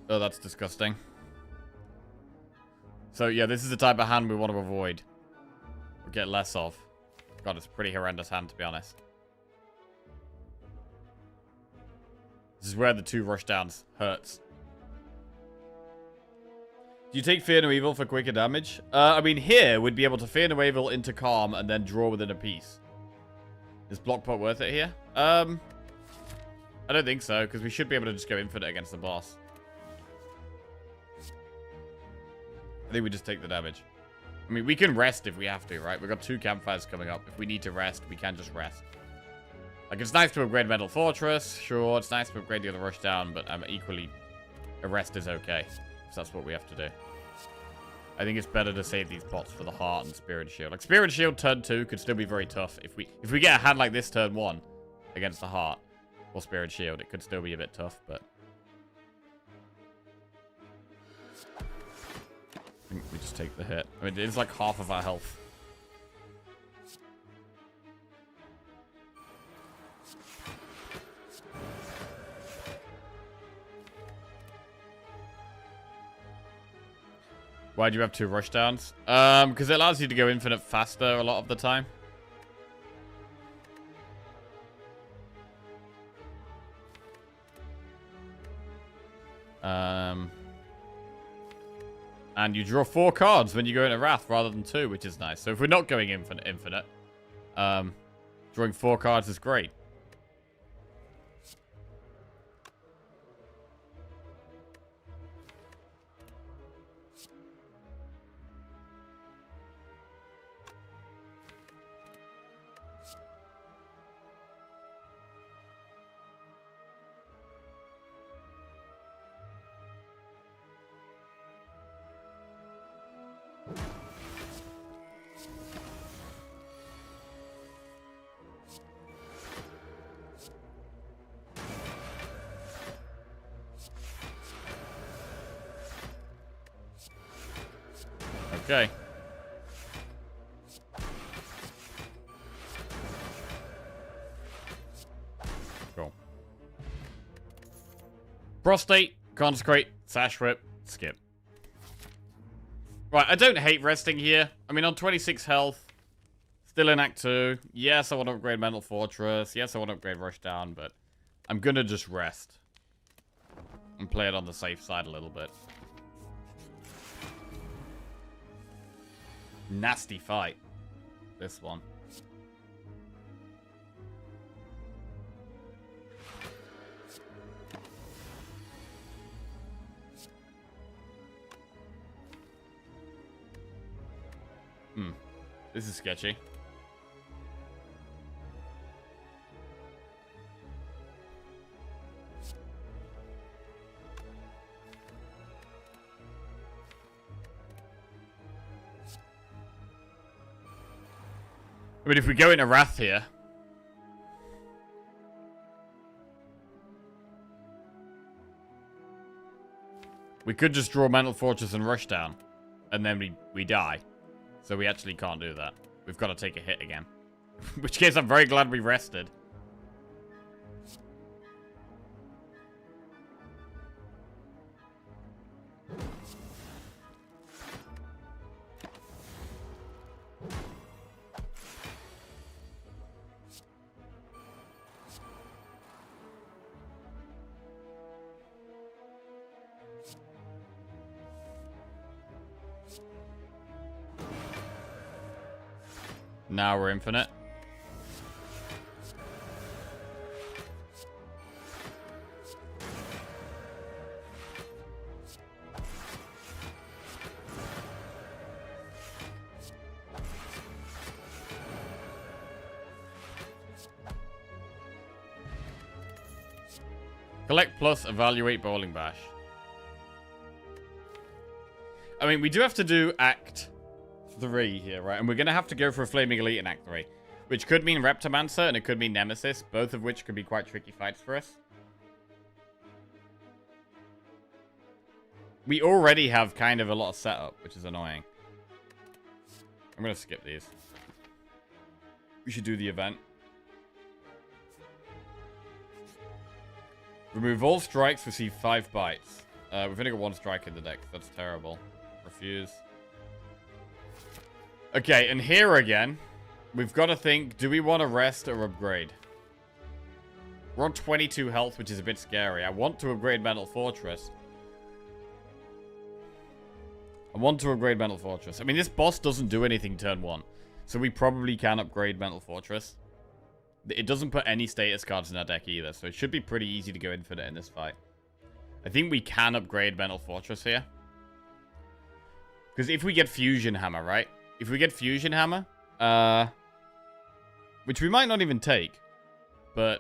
Oh, that's disgusting. So yeah, this is the type of hand we want to avoid. Or get less of. God, it's a pretty horrendous hand, to be honest. This is where the 2 rushdowns hurts. Do you take Fear No Evil for quicker damage? I mean, here, we'd be able to Fear No Evil into Calm and then draw within a piece. Is Block Pot worth it here? I don't think so, because we should be able to just go infinite against the boss. I think we just take the damage. I mean, we can rest if we have to, right? We've got 2 campfires coming up. If we need to rest, we can just rest. Like, it's nice to upgrade Metal Fortress. Sure, it's nice to upgrade the other Rushdown, but equally, Arrest is okay. So that's what we have to do. I think it's better to save these pots for the Heart and Spirit Shield. Like, Spirit Shield turn 2 could still be very tough. If we get a hand like this turn 1 against the Heart or Spirit Shield, it could still be a bit tough, but... I think we just take the hit. I mean, it's like half of our health. Why do you have 2 rushdowns? Because it allows you to go infinite faster a lot of the time. And you draw 4 cards when you go into Wrath rather than 2, which is nice. So if we're not going infinite, drawing 4 cards is great. Okay. Cool. Prostate, Consecrate, Sash Whip, skip. Right, I don't hate resting here. I mean, on 26 health, still in Act 2. Yes, I want to upgrade Mental Fortress. Yes, I want to upgrade Rushdown, but I'm gonna just rest. And play it on the safe side a little bit. Nasty fight. This one. This is sketchy. I mean, if we go into Wrath here... we could just draw Mental Fortress and Rushdown. And then we die. So we actually can't do that. We've got to take a hit again. In which case, I'm very glad we rested. Now we're infinite. Collect plus, evaluate Bowling Bash. I mean, we do have to do Act 3 here, right? And we're going to have to go for a Flaming Elite in Act 3. Which could mean Reptomancer and it could mean Nemesis. Both of which could be quite tricky fights for us. We already have kind of a lot of setup, which is annoying. I'm going to skip these. We should do the event. Remove all strikes, receive 5 bites. We've only got 1 strike in the deck. That's terrible. Refuse. Okay, and here again, we've got to think, do we want to rest or upgrade? We're on 22 health, which is a bit scary. I want to upgrade Mental Fortress. I mean, this boss doesn't do anything turn 1. So we probably can upgrade Mental Fortress. It doesn't put any status cards in our deck either, so it should be pretty easy to go infinite in this fight. I think we can upgrade Mental Fortress here. Because if we get Fusion Hammer, right? If we get Fusion Hammer, which we might not even take. But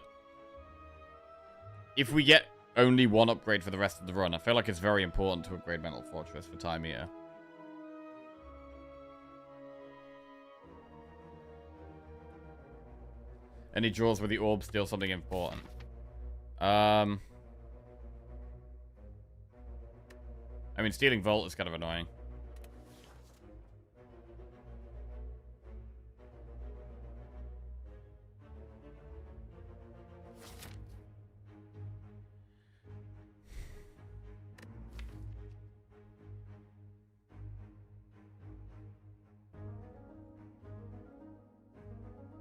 if we get only one upgrade for the rest of the run, I feel like it's very important to upgrade Mental Fortress for Time Eater. Any draws where the orb steals something important? I mean, stealing Vault is kind of annoying.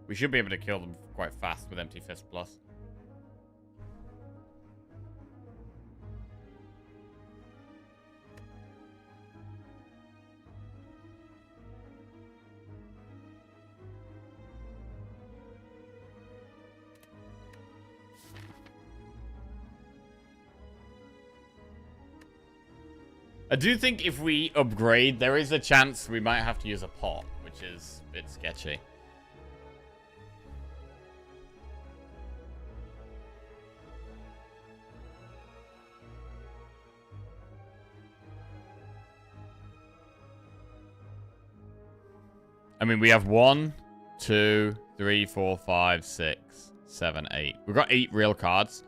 We should be able to kill them quite fast with Empty Fist Plus. I do think if we upgrade, there is a chance we might have to use a pot, which is a bit sketchy. I mean, we have 1, 2, 3, 4, 5, 6, 7, 8. We've got 8 real cards.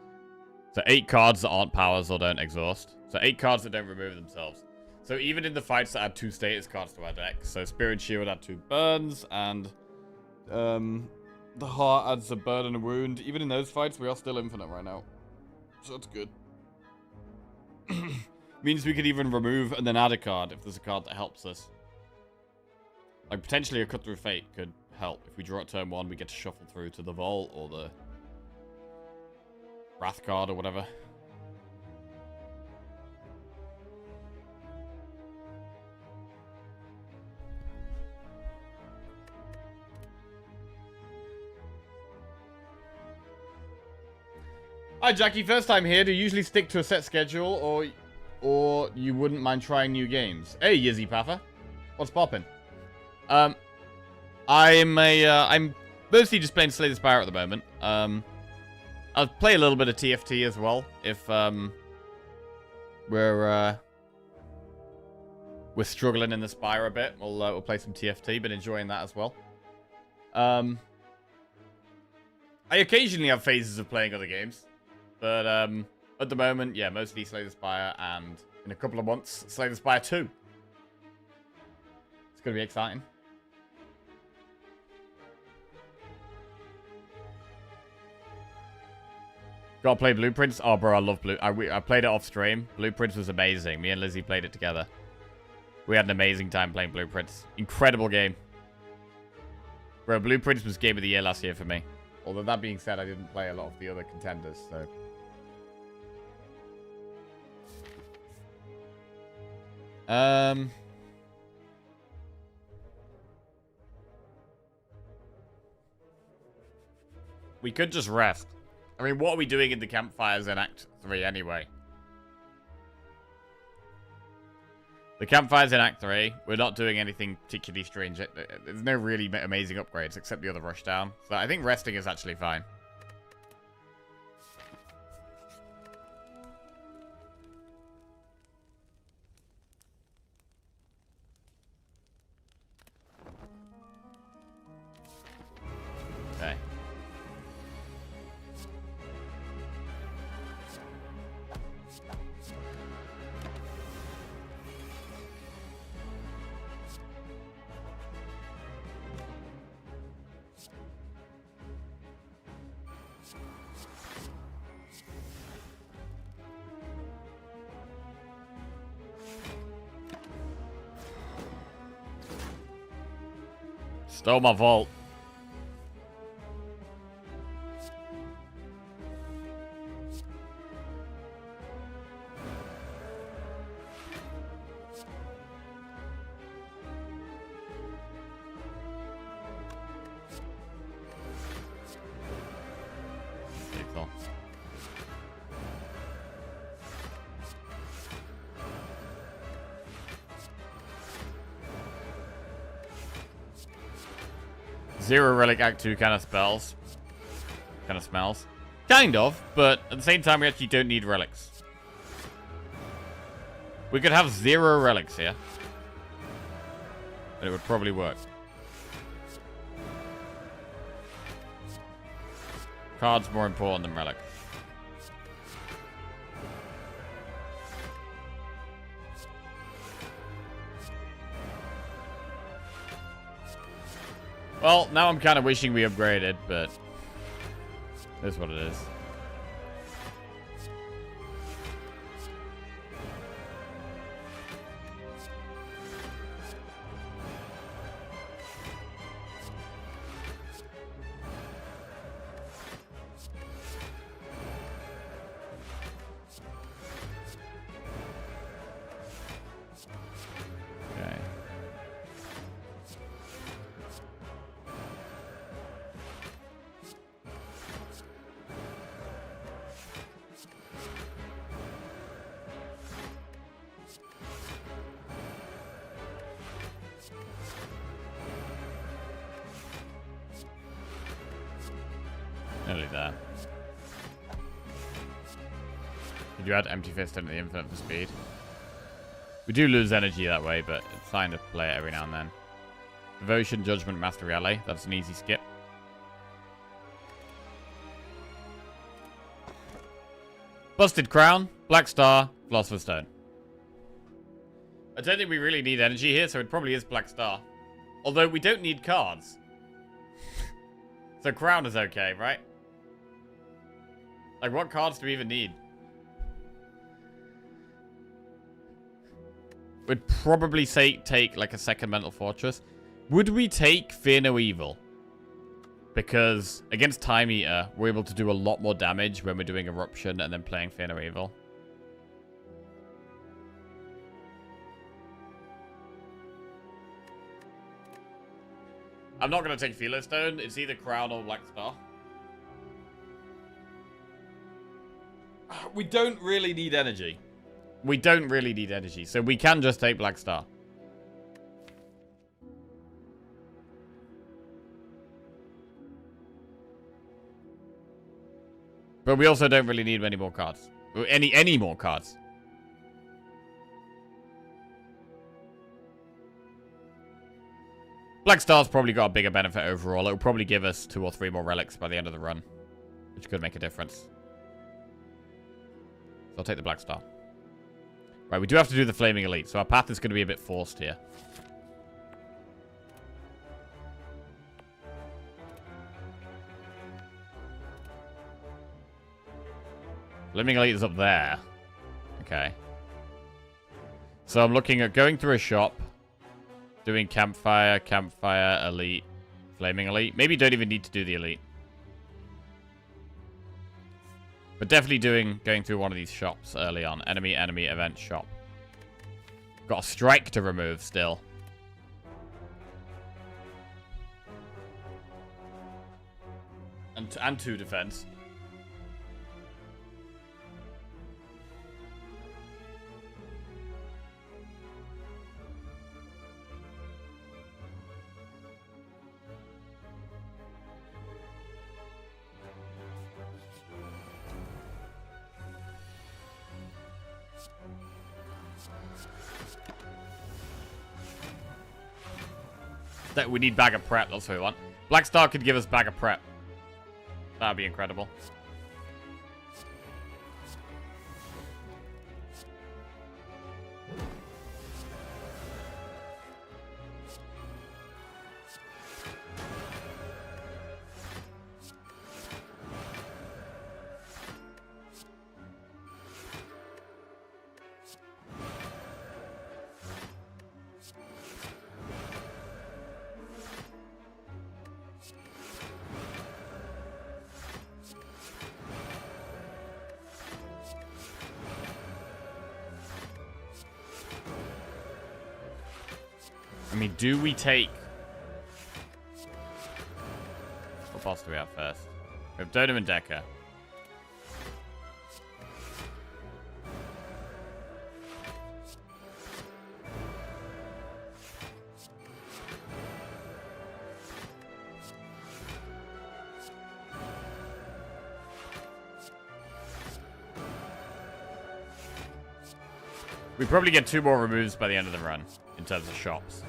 So 8 cards that aren't powers or don't exhaust. So 8 cards that don't remove themselves. So even in the fights that add 2 status cards to our deck. So Spirit Shield add 2 burns, and the Heart adds a burn and a wound. Even in those fights, we are still infinite right now. So that's good. Means we could even remove and then add a card if there's a card that helps us. Like, potentially a Cut Through Fate could help. If we draw at turn 1, we get to shuffle through to the Vault or the Wrath card or whatever. Hi, Jackie. First time here. Do you usually stick to a set schedule, or you wouldn't mind trying new games? Hey, Yizzy Paffer. What's poppin'? I'm mostly just playing Slay the Spire at the moment. I'll play a little bit of TFT as well if we're struggling in the Spire a bit. We'll play some TFT, but enjoying that as well. I occasionally have phases of playing other games, but at the moment, yeah, mostly Slay the Spire, and in a couple of months, Slay the Spire 2. It's gonna be exciting. Gotta play Blueprints? Oh, bro, I love I played it off stream. Blueprints was amazing. Me and Lizzie played it together. We had an amazing time playing Blueprints. Incredible game. Bro, Blueprints was game of the year last year for me. Although that being said, I didn't play a lot of the other contenders, so... We could just rest. I mean, what are we doing in the campfires in Act 3 anyway? The campfires in Act 3, we're not doing anything particularly strange. There's no really amazing upgrades except the other rushdown. So I think resting is actually fine. Okay. Stole my vault. Lethal. Zero Relic Act 2 kind of spells. kind of smells. Kind of, but at the same time, we actually don't need relics. We could have 0 relics here. But it would probably work. Cards more important than relics. Well, now I'm kind of wishing we upgraded, but that's what it is. Nearly there. Did you add Empty Fist into the Infinite for speed? We do lose energy that way, but it's fine to play it every now and then. Devotion, Judgment, Mastery Alley. That's an easy skip. Busted Crown, Black Star, Philosopher's Stone. I don't think we really need energy here, so it probably is Black Star. Although we don't need cards. So Crown is okay, right? Like, what cards do we even need? We'd probably say take, like, a second Mental Fortress. Would we take Fear No Evil? Because against Time Eater, we're able to do a lot more damage when we're doing Eruption and then playing Fear No Evil. I'm not going to take Philo Stone. It's either Crown or Black Star. We don't really need energy. We don't really need energy, so we can just take Black Star. But we also don't really need many more cards. Any more cards. Black Star's probably got a bigger benefit overall. It'll probably give us 2 or 3 more relics by the end of the run, which could make a difference. So I'll take the Black Star. Right, we do have to do the Flaming Elite, so our path is going to be a bit forced here. Flaming Elite is up there. Okay. So I'm looking at going through a shop, doing Campfire, Elite, Flaming Elite. Maybe don't even need to do the Elite. But definitely going through one of these shops early on. Enemy, event, shop. Got a strike to remove still. And 2 defense. That we need bag of prep, that's what we want. Black Star could give us bag of prep. That would be incredible. I mean, do we take... What boss do we have first? We have Donum and Decker. We probably get 2 more removes by the end of the run in terms of shops.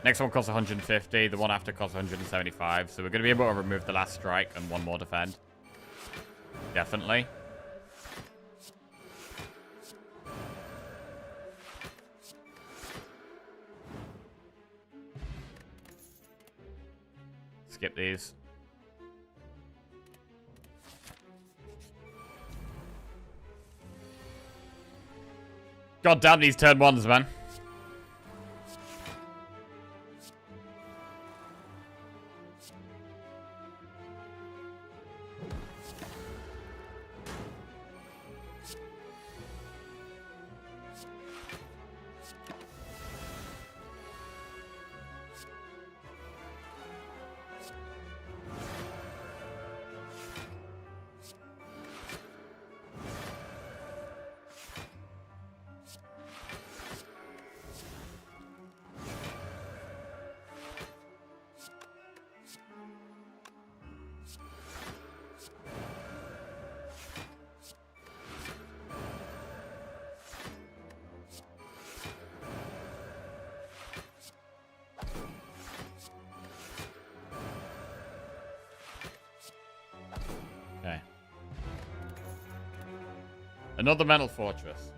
Next one costs 150. The one after costs 175. So we're going to be able to remove the last strike and 1 more defend. Definitely. Skip these. God damn these turn 1s, man. Okay. Another mental fortress.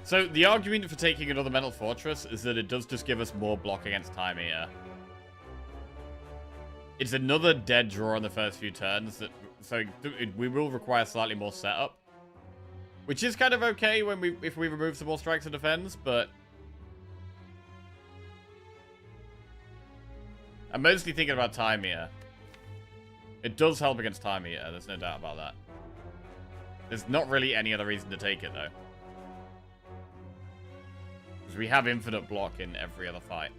So the argument for taking another mental fortress is that it does just give us more block against Time Eater. It's another dead draw in the first few turns, so we will require slightly more setup, which is kind of okay if we remove some more strikes and defends, but I'm mostly thinking about Time Eater. It does help against Time Eater, there's no doubt about that. There's not really any other reason to take it, though. Because we have infinite block in every other fight.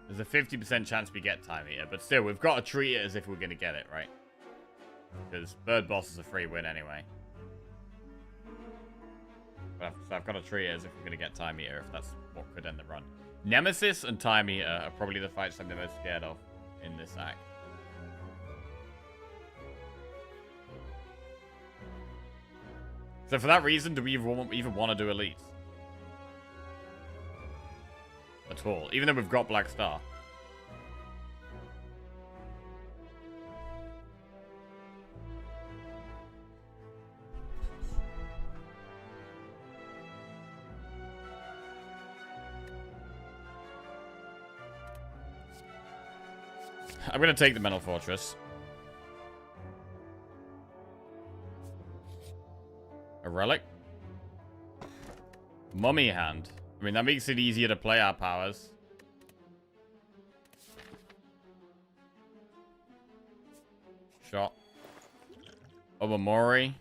There's a 50% chance we get Time Eater, but still, we've got to treat it as if we're going to get it, right? Because Bird Boss is a free win anyway. So I've got to treat it as if we're going to get Time Eater, if that's what could end the run. Nemesis and Time Eater are probably the fights I'm the most scared of in this act. So for that reason, do we even want to do Elites? At all, even though we've got Black Star. I'm gonna take the Mental Fortress. A relic. Mummy Hand. I mean, that makes it easier to play our powers. Shot. Obamori.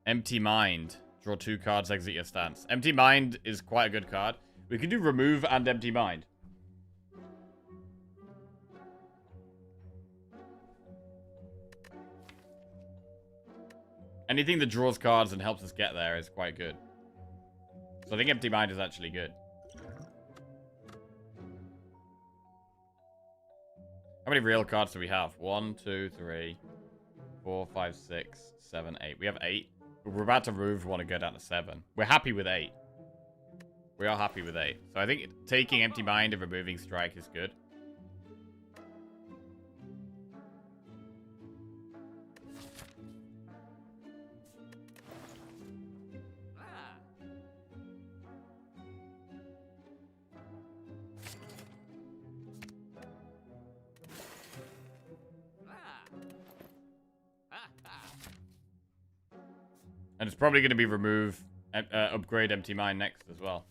Empty Mind. Draw 2 cards, exit your stance. Empty Mind is quite a good card. We can do Remove and Empty Mind. Anything that draws cards and helps us get there is quite good. So I think Empty Mind is actually good. How many real cards do we have? 1, 2, 3, 4, 5, 6, 7, 8. We have 8. But we're about to move. We want to go down to 7. We're happy with 8. We are happy with 8. So I think taking Empty Mind and removing Strike is good. And it's probably going to be remove upgrade empty mine next as well.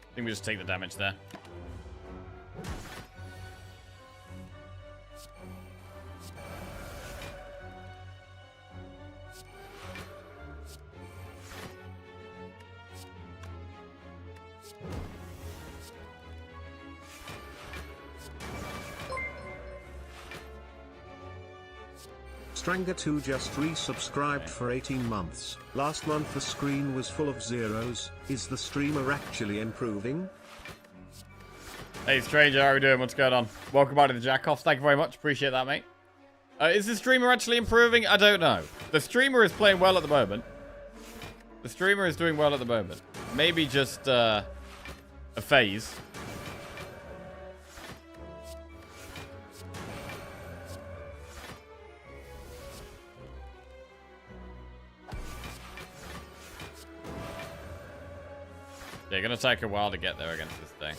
I think we just take the damage there. Stranger2 just resubscribed for 18 months. Last month the screen was full of zeros. Is the streamer actually improving? Hey Stranger, how are we doing? What's going on? Welcome back to the Jackoffs. Thank you very much. Appreciate that, mate. Is the streamer actually improving? I don't know. The streamer is playing well at the moment. The streamer is doing well at the moment. Maybe just a phase. Yeah, gonna take a while to get there against this thing.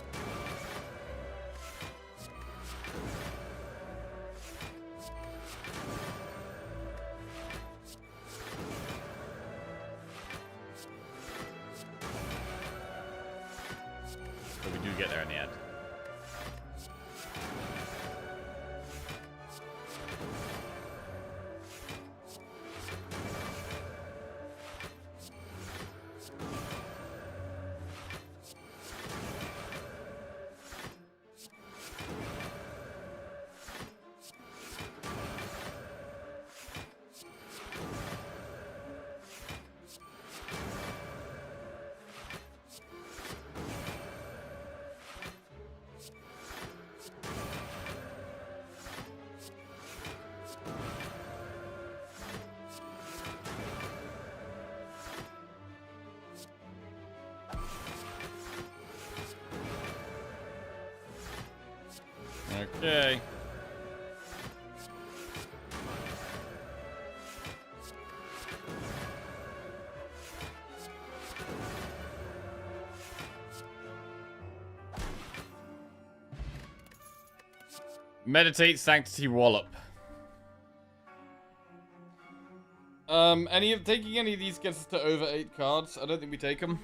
But we do get there in the end. Okay. Meditate Sanctity Wallop. Taking any of these gets us to over 8 cards. I don't think we take them.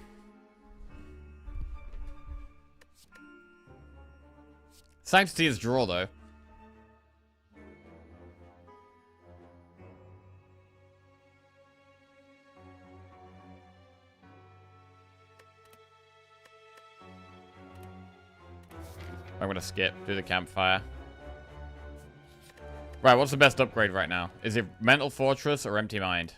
Sanctity is draw, though. I'm gonna skip, do the campfire. Right, what's the best upgrade right now? Is it Mental Fortress or Empty Mind?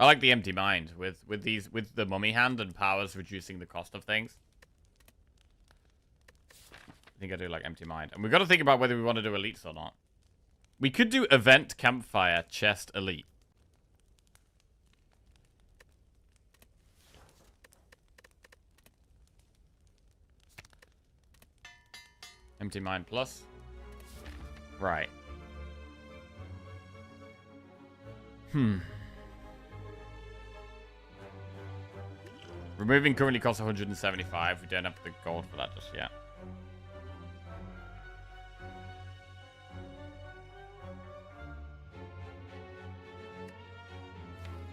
I like the Empty Mind with the Mummy Hand and powers reducing the cost of things. I think I do like Empty Mind. And we've got to think about whether we want to do elites or not. We could do Event, Campfire, Chest, Elite. Empty Mind Plus. Right. Removing currently costs 175. We don't have the gold for that just yet.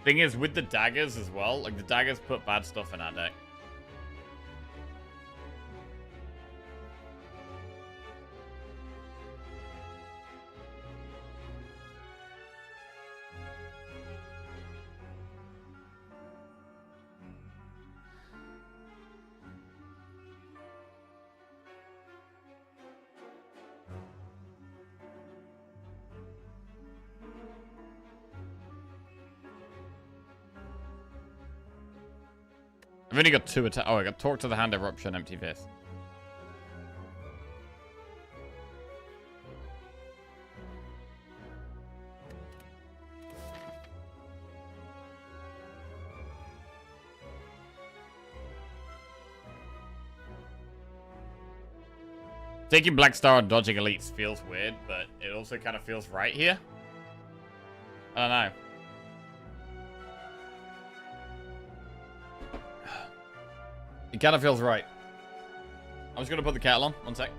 Thing is, with the daggers as well, like the daggers put bad stuff in our deck. I've only got 2 attack. Oh, I got Talk to the Hand, Eruption, Empty Fist. Taking Black Star and dodging elites feels weird, but it also kind of feels right here. I don't know. It kind of feels right. I'm just going to put the kettle on. One sec.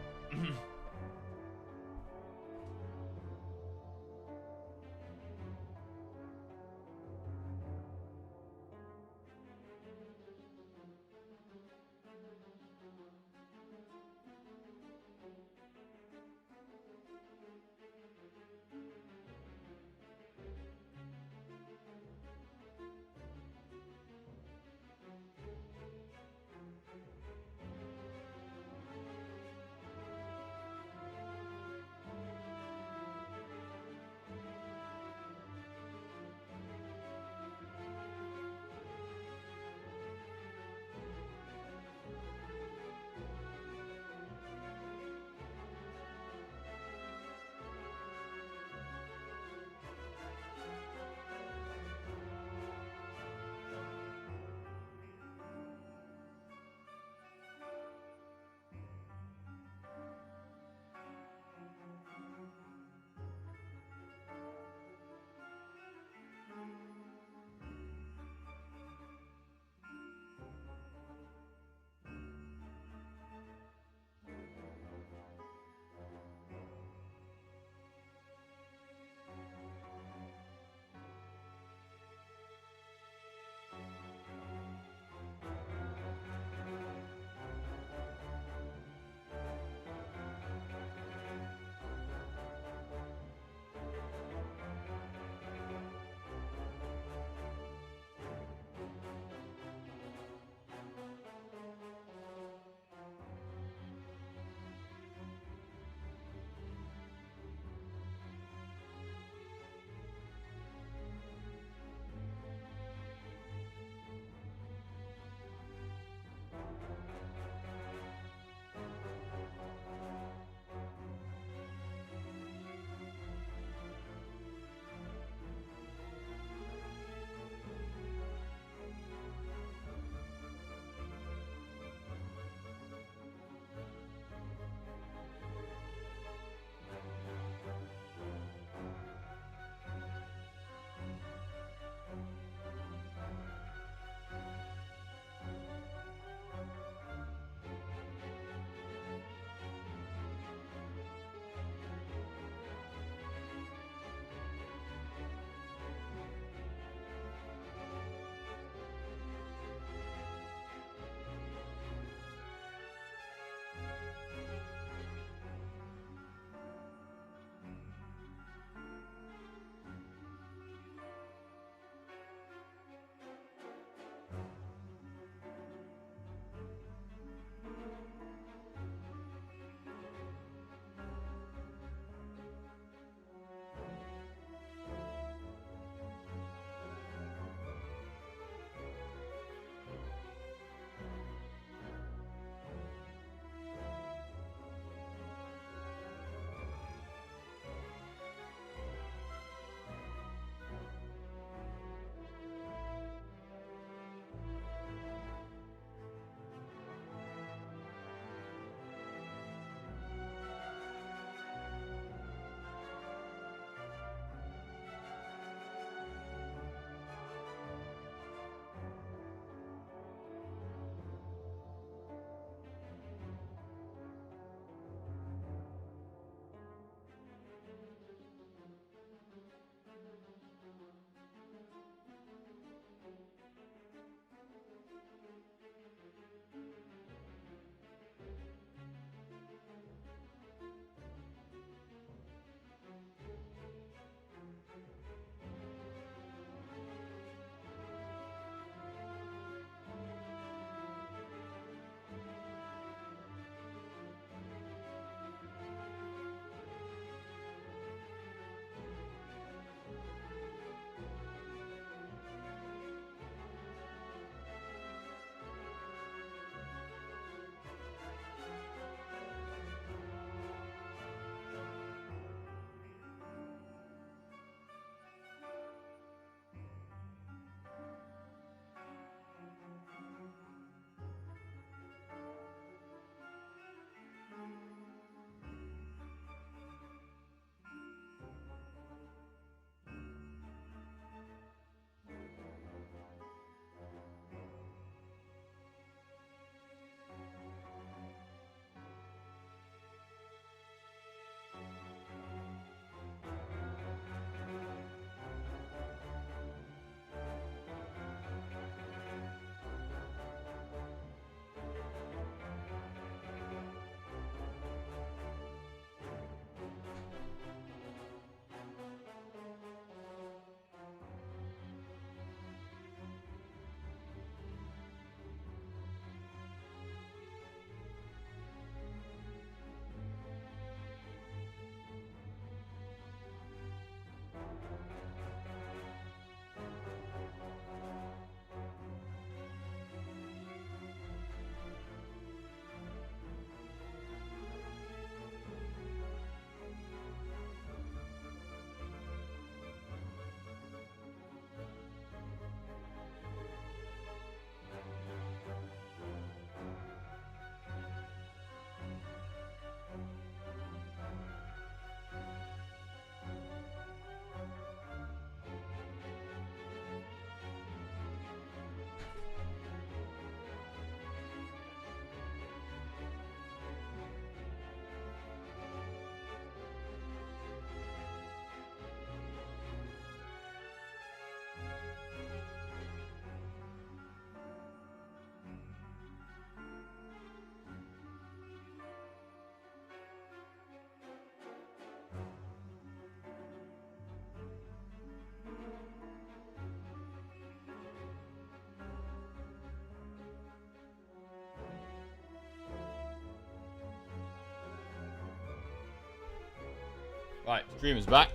Right, stream is back.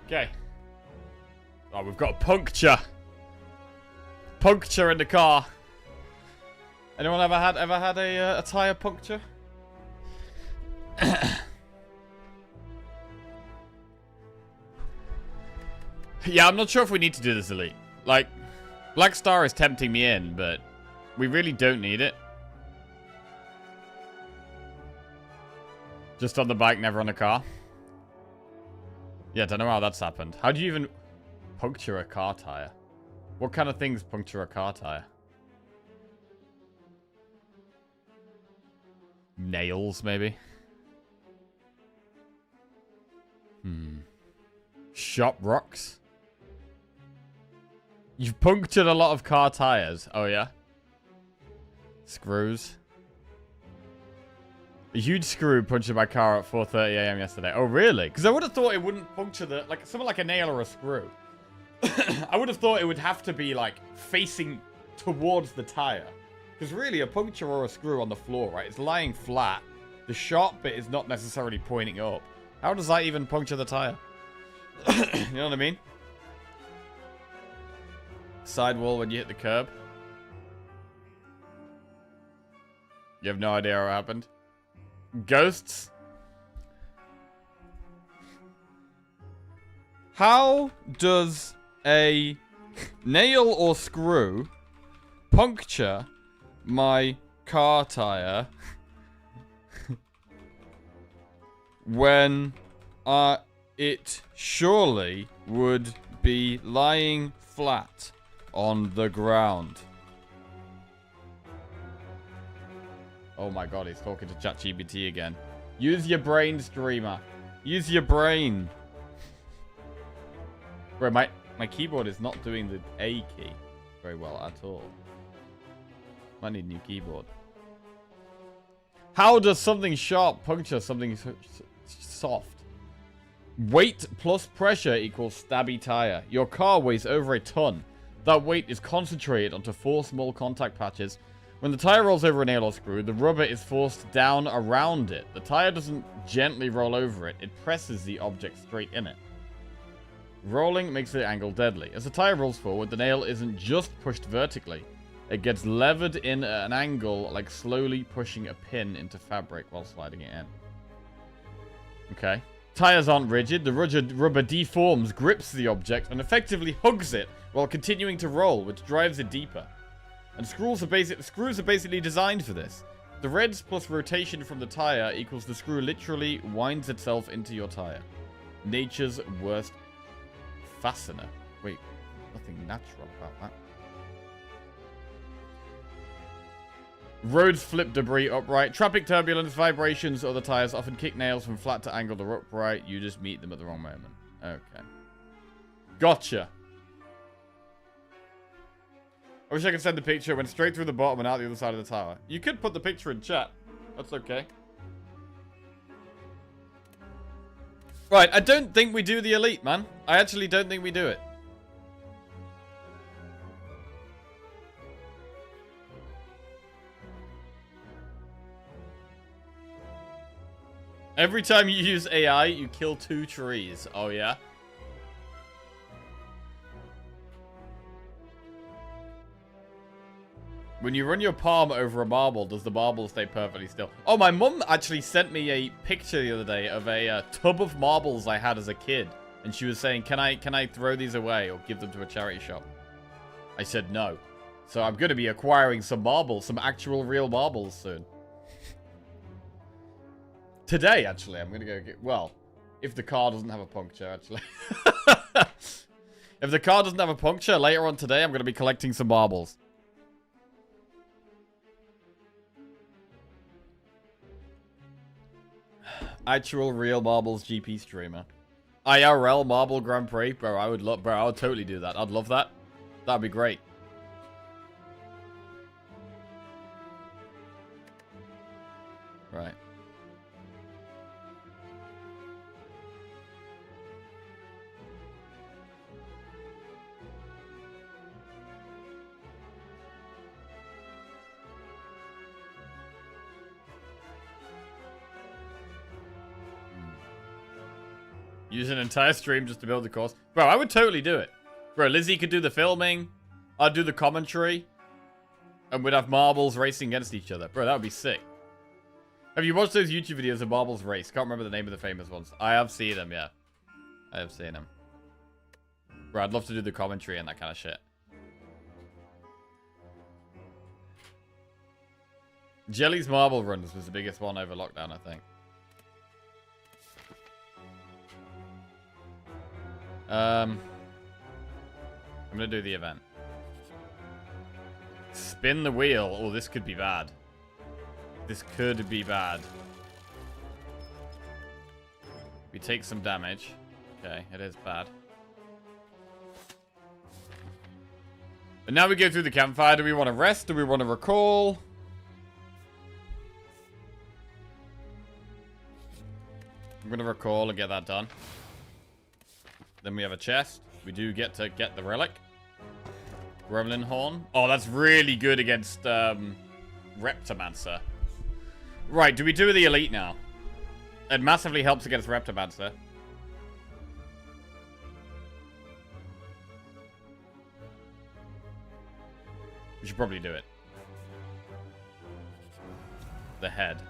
Okay. Oh, we've got a puncture. Puncture in the car. Anyone ever had a tire puncture? Yeah, I'm not sure if we need to do this elite. Like, Black Star is tempting me in, but we really don't need it. Just on the bike, never on the car. Yeah, don't know how that's happened. How do you even puncture a car tire? What kind of things puncture a car tire? Nails, maybe? Shop rocks? You've punctured a lot of car tires. Oh, yeah? Screws. A huge screw punctured my car at 4:30 a.m. yesterday. Oh, really? Because I would have thought it wouldn't puncture the... Like, something like a nail or a screw. I would have thought it would have to be, like, facing towards the tire. Because really, a puncture or a screw on the floor, right? It's lying flat. The sharp bit is not necessarily pointing up. How does that even puncture the tire? You know what I mean? Sidewall when you hit the curb. You have no idea what happened? Ghosts? How does a nail or screw puncture my car tire when it surely would be lying flat on the ground? Oh my god, he's talking to ChatGPT again. Use your brain, streamer. Use your brain. Bro, my keyboard is not doing the A key very well at all. Might need a new keyboard. How does something sharp puncture something soft? Weight plus pressure equals stabby tire. Your car weighs over a ton. That weight is concentrated onto 4 small contact patches. When the tire rolls over a nail or screw, the rubber is forced down around it. The tire doesn't gently roll over it. It presses the object straight in it. Rolling makes the angle deadly. As the tire rolls forward, the nail isn't just pushed vertically. It gets levered in at an angle, like slowly pushing a pin into fabric while sliding it in. Okay. Tires aren't rigid. The rubber deforms, grips the object, and effectively hugs it while continuing to roll, which drives it deeper. And screws are basically designed for this. The reds plus rotation from the tire equals the screw literally winds itself into your tire. Nature's worst fastener. Wait, nothing natural about that. Roads flip debris upright. Traffic turbulence, vibrations, other tires often kick nails from flat to angled or upright. You just meet them at the wrong moment. Okay. Gotcha. I wish I could send the picture. It went straight through the bottom and out the other side of the tower. You could put the picture in chat. That's okay. Right, I don't think we do the elite, man. I actually don't think we do it. Every time you use AI, you kill 2 trees. Oh, yeah? When you run your palm over a marble, does the marble stay perfectly still? Oh, my mum actually sent me a picture the other day of a tub of marbles I had as a kid. And she was saying, can I throw these away or give them to a charity shop? I said no. So I'm going to be acquiring some marbles, some actual real marbles soon. Today, actually, I'm going to go get... Well, if the car doesn't have a puncture, actually. If the car doesn't have a puncture, later on today, I'm going to be collecting some marbles. Actual real marbles GP streamer. IRL Marble Grand Prix. Bro, I would totally do that. I'd love that. That'd be great. Right. Use an entire stream just to build the course. Bro, I would totally do it. Bro, Lizzie could do the filming. I'd do the commentary. And we'd have marbles racing against each other. Bro, that would be sick. Have you watched those YouTube videos of marbles race? Can't remember the name of the famous ones. I have seen them, yeah. I have seen them. Bro, I'd love to do the commentary and that kind of shit. Jelly's marble runs was the biggest one over lockdown, I think. I'm gonna do the event. Spin the wheel. Oh, this could be bad. This could be bad. We take some damage. Okay, it is bad. And now we go through the campfire. Do we want to rest? Do we want to recall? I'm going to recall and get that done. Then we have a chest. We do get to get the relic. Gremlin Horn. Oh, that's really good against Reptomancer. Right, do we do the elite now? It massively helps against Reptomancer. We should probably do it. The head.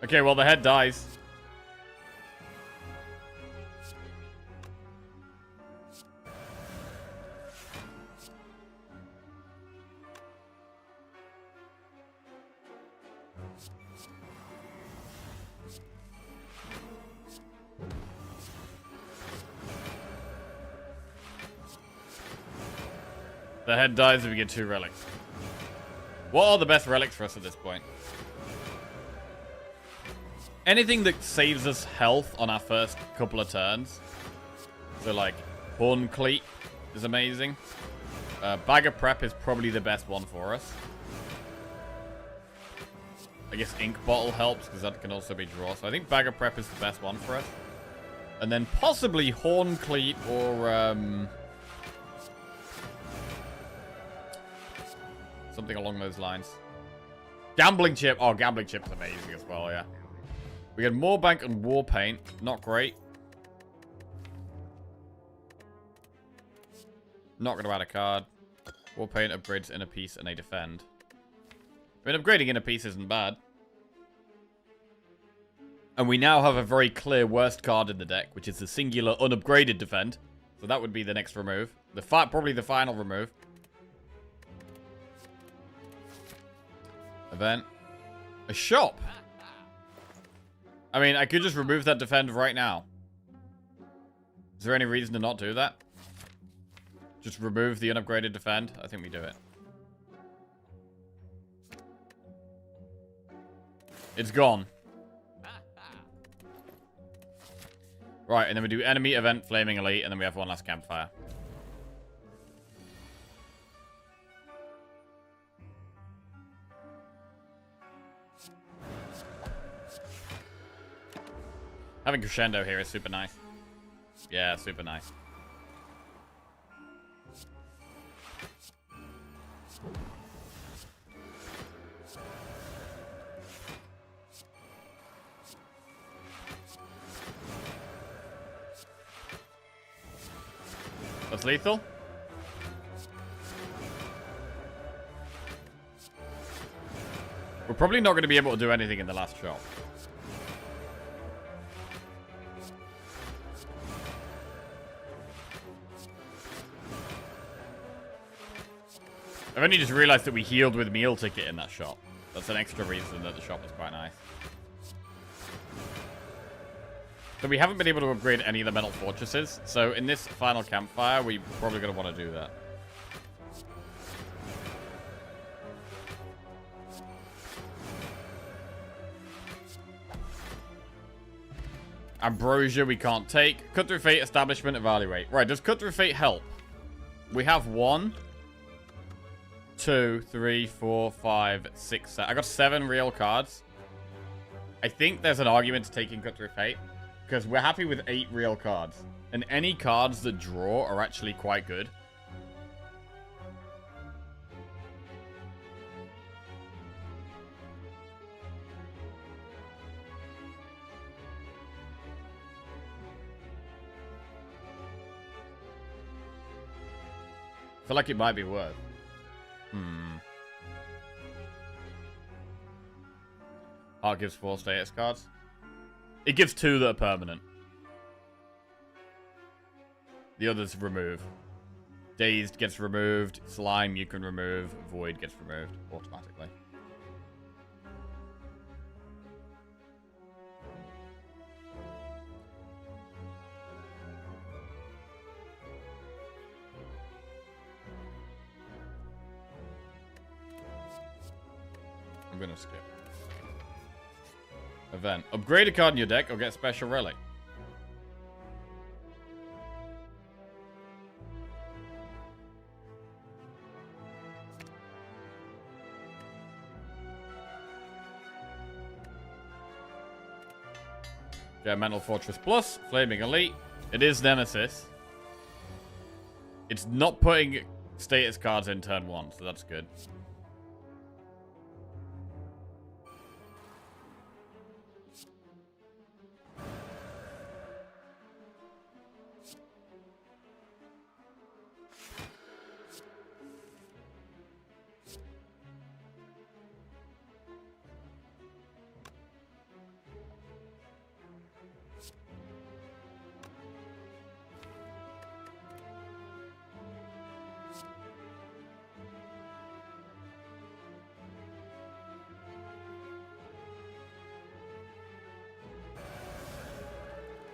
Okay, well, the head dies. The head dies if we get 2 relics. What are the best relics for us at this point? Anything that saves us health on our first couple of turns. So, like, Horn Cleat is amazing. Bag of Prep is probably the best one for us. I guess Ink Bottle helps, because that can also be draw. So I think Bag of Prep is the best one for us. And then possibly Horn Cleat or... something along those lines. Gambling Chip. Oh, Gambling Chip's amazing as well, yeah. We get more bank and war paint. Not great. Not going to add a card. War paint upgrades inner piece and they defend. I mean, upgrading inner piece isn't bad. And we now have a very clear worst card in the deck, which is the singular unupgraded defend. So that would be the next remove. Probably the final remove. Event. A shop. I mean, I could just remove that defend right now. Is there any reason to not do that? Just remove the unupgraded defend? I think we do it. It's gone. Right, and then we do enemy, event, flaming elite, and then we have one last campfire. Having Crescendo here is super nice. Yeah, super nice. That's lethal. We're probably not going to be able to do anything in the last shot. I've only just realized that we healed with meal ticket in that shop. That's an extra reason that the shop is quite nice. So we haven't been able to upgrade any of the metal fortresses. So in this final campfire, we're probably going to want to do that. Ambrosia we can't take. Cut through fate, establishment, evaluate. Right, does cut through fate help? We have one. 2, 3, 4, 5, 6, 7. I got 7 real cards. I think there's an argument to taking Cut Through Fate, because we're happy with 8 real cards. And any cards that draw are actually quite good. I feel like it might be worth. Heart gives 4 status cards. It gives 2 that are permanent. The others remove. Dazed gets removed. Slime you can remove. Void gets removed automatically. I'm gonna skip. Event. Upgrade a card in your deck or get special relic. Get Mental Fortress Plus, Flaming Elite. It is Nemesis. It's not putting status cards in turn 1, so that's good.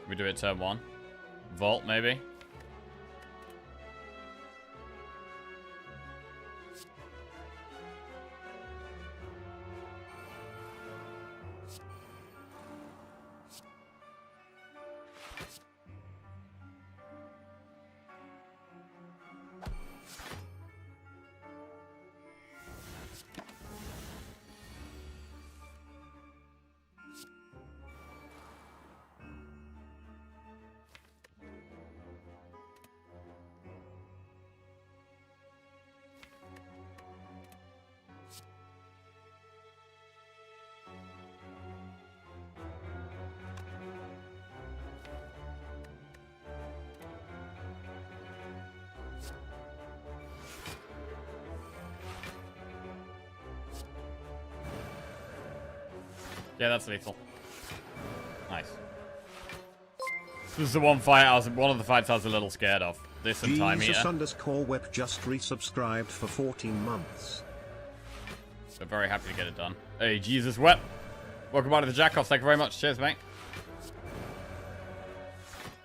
We do it turn 1. Vault, maybe. Yeah, that's lethal. Nice. This is the one fight one of the fights I was a little scared of. This and Time Eater. Jesus_Web just resubscribed for 14 months. So very happy to get it done. Hey, Jesus Web. Welcome back to the Jackoffs. Thank you very much. Cheers, mate.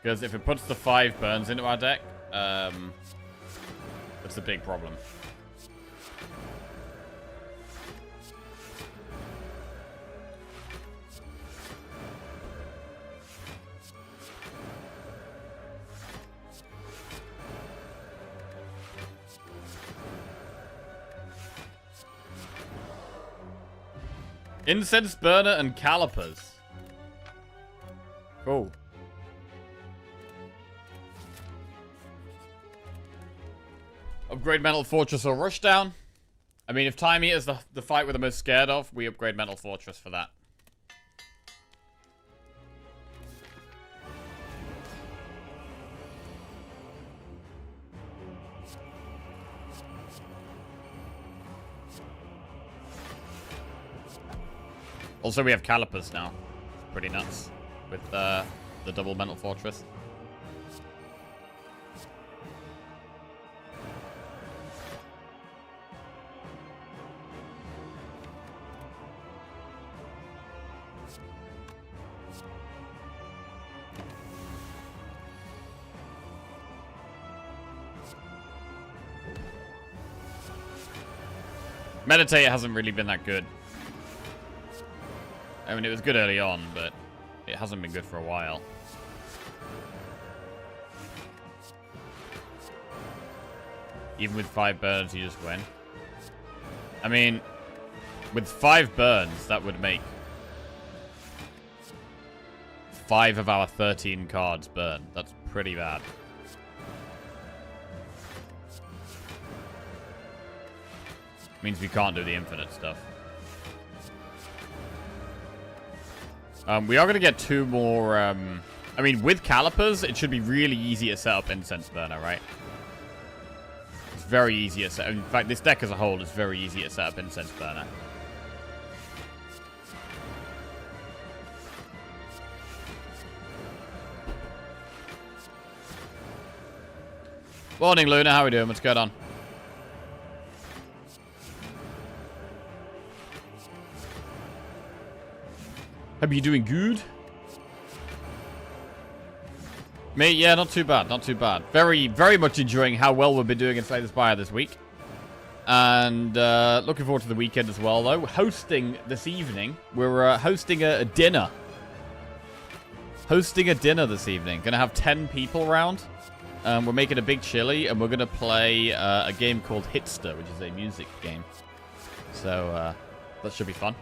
Because if it puts the 5 burns into our deck, that's a big problem. Incense burner and calipers. Cool. Upgrade Mental Fortress or Rushdown. I mean, if Time Eater is the fight we're the most scared of, we upgrade Mental Fortress for that. Also, we have calipers now. Pretty nuts. With the double Mental Fortress. Meditate hasn't really been that good. I mean, it was good early on, but it hasn't been good for a while. Even with 5 burns, you just win. I mean, with 5 burns, that would make 5 of our 13 cards burn. That's pretty bad. Means we can't do the infinite stuff. We are going to get 2 more... I mean, with calipers, it should be really easy to set up Incense Burner, right? It's very easy to set... In fact, this deck as a whole is very easy to set up Incense Burner. Morning, Luna. How are we doing? What's going on? Hope you're doing good. Mate, yeah, not too bad. Not too bad. Very, very much enjoying how well we've been doing inside the Spire this week. And looking forward to the weekend as well, though. Hosting this evening. We're hosting a dinner. Hosting a dinner this evening. Gonna have 10 people around. We're making a big chili, and we're going to play a game called Hitster, which is a music game. So, that should be fun.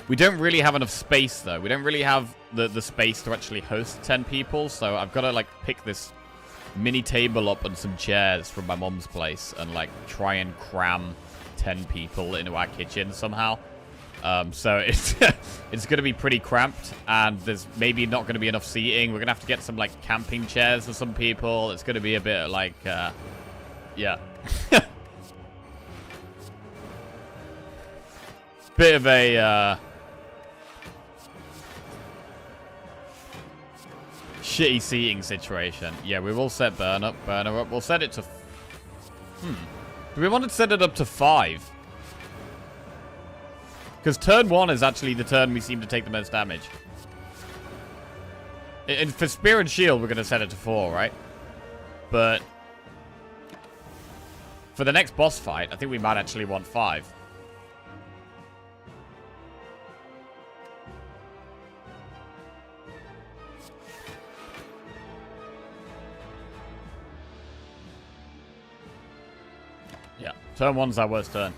We don't really have enough space, though. We don't really have the space to actually host 10 people, so I've got to, like, pick this mini table up and some chairs from my mom's place and, like, try and cram 10 people into our kitchen somehow. So it's it's going to be pretty cramped, and there's maybe not going to be enough seating. We're going to have to get some, like, camping chairs for some people. It's going to be a bit, like, yeah. Bit of a, shitty seating situation. Yeah, we will set burner up. We'll set it to... Do we want to set it up to 5? Because turn 1 is actually the turn we seem to take the most damage. And for Spear and Shield, we're going to set it to 4, right? But for the next boss fight, I think we might actually want 5. Yeah, turn 1's our worst turn.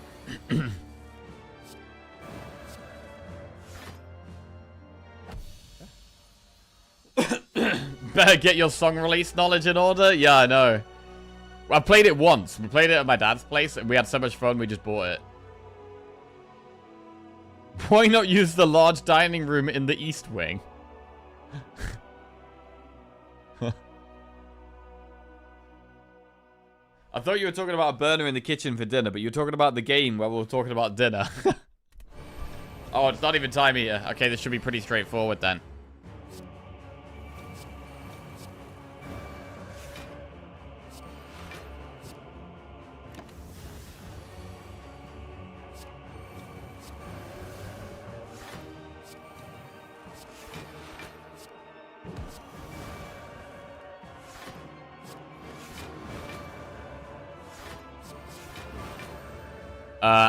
Better get your song release knowledge in order. Yeah, I know. I played it once. We played it at my dad's place, and we had so much fun, we just bought it. Why not use the large dining room in the East Wing? I thought you were talking about a burner in the kitchen for dinner, but you're talking about the game where we were talking about dinner. Oh, it's not even time eater. Okay, this should be pretty straightforward then.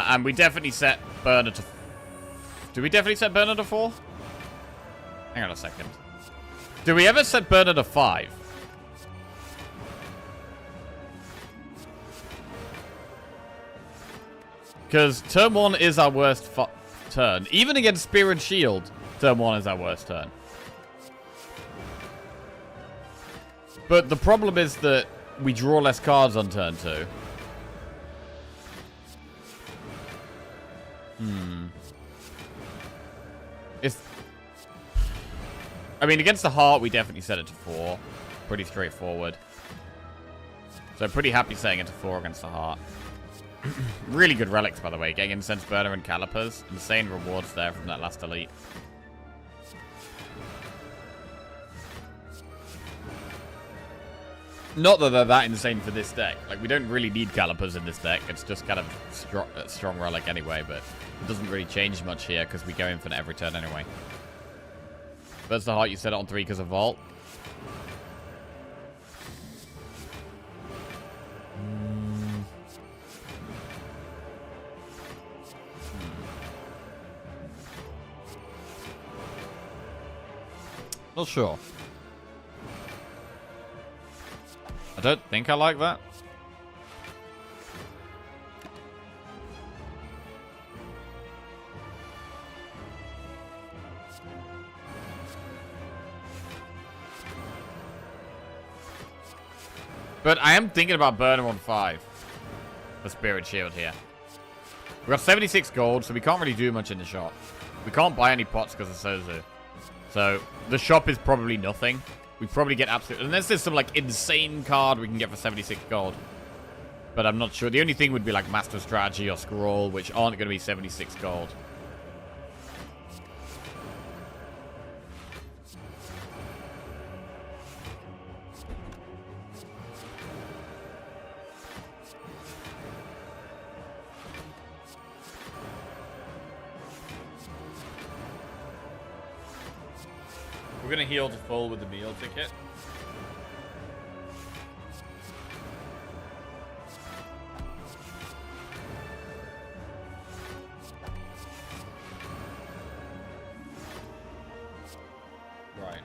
And we definitely set burner to... Do we definitely set burner to 4? Hang on a second. Do we ever set burner to 5? Because turn 1 is our worst turn. Even against Spear and Shield, turn 1 is our worst turn. But the problem is that we draw less cards on turn 2. I mean, against the heart, we definitely set it to 4. Pretty straightforward. So I'm pretty happy setting it to 4 against the heart. Really good relics, by the way. Getting Incense Burner and Calipers. Insane rewards there from that last elite. Not that they're that insane for this deck. Like, we don't really need Calipers in this deck. It's just kind of strong relic anyway, but it doesn't really change much here because we go infinite every turn anyway. That's the heart, you set it on 3 because of Vault. Not sure. I don't think I like that. But I am thinking about burner on 5 for Spirit Shield here. We've got 76 gold, so we can't really do much in the shop. We can't buy any pots because of Sozu. So the shop is probably nothing. We probably get absolutely... Unless there's some, like, insane card we can get for 76 gold. But I'm not sure. The only thing would be, like, Master Strategy or Scroll, which aren't going to be 76 gold. We're going to heal to full with the meal ticket. Right.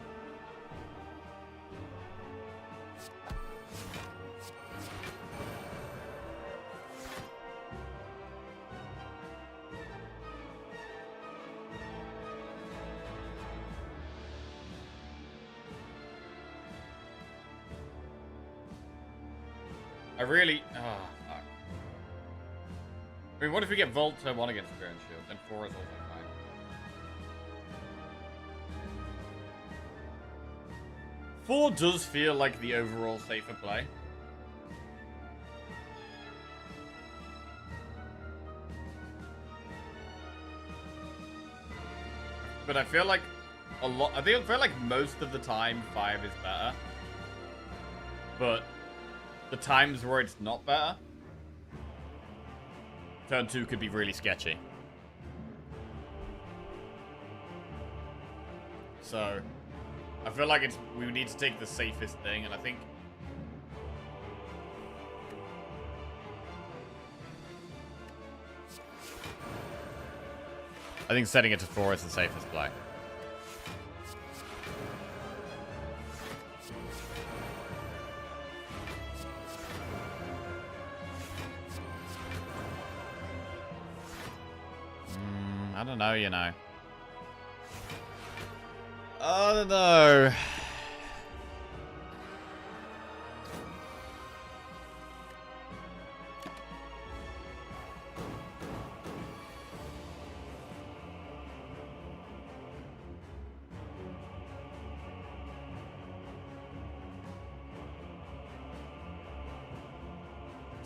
I really... Oh, fuck. I mean, what if we get Volt turn 1 against Dragon Shield? Then 4 is also fine. Four does feel like the overall safer play. But I feel like a lot... I feel like most of the time 5 is better. But... the times where it's not better, turn 2 could be really sketchy. So, I feel like we need to take the safest thing, and I think... setting it to 4 is the safest play. I don't know, you know. I don't know.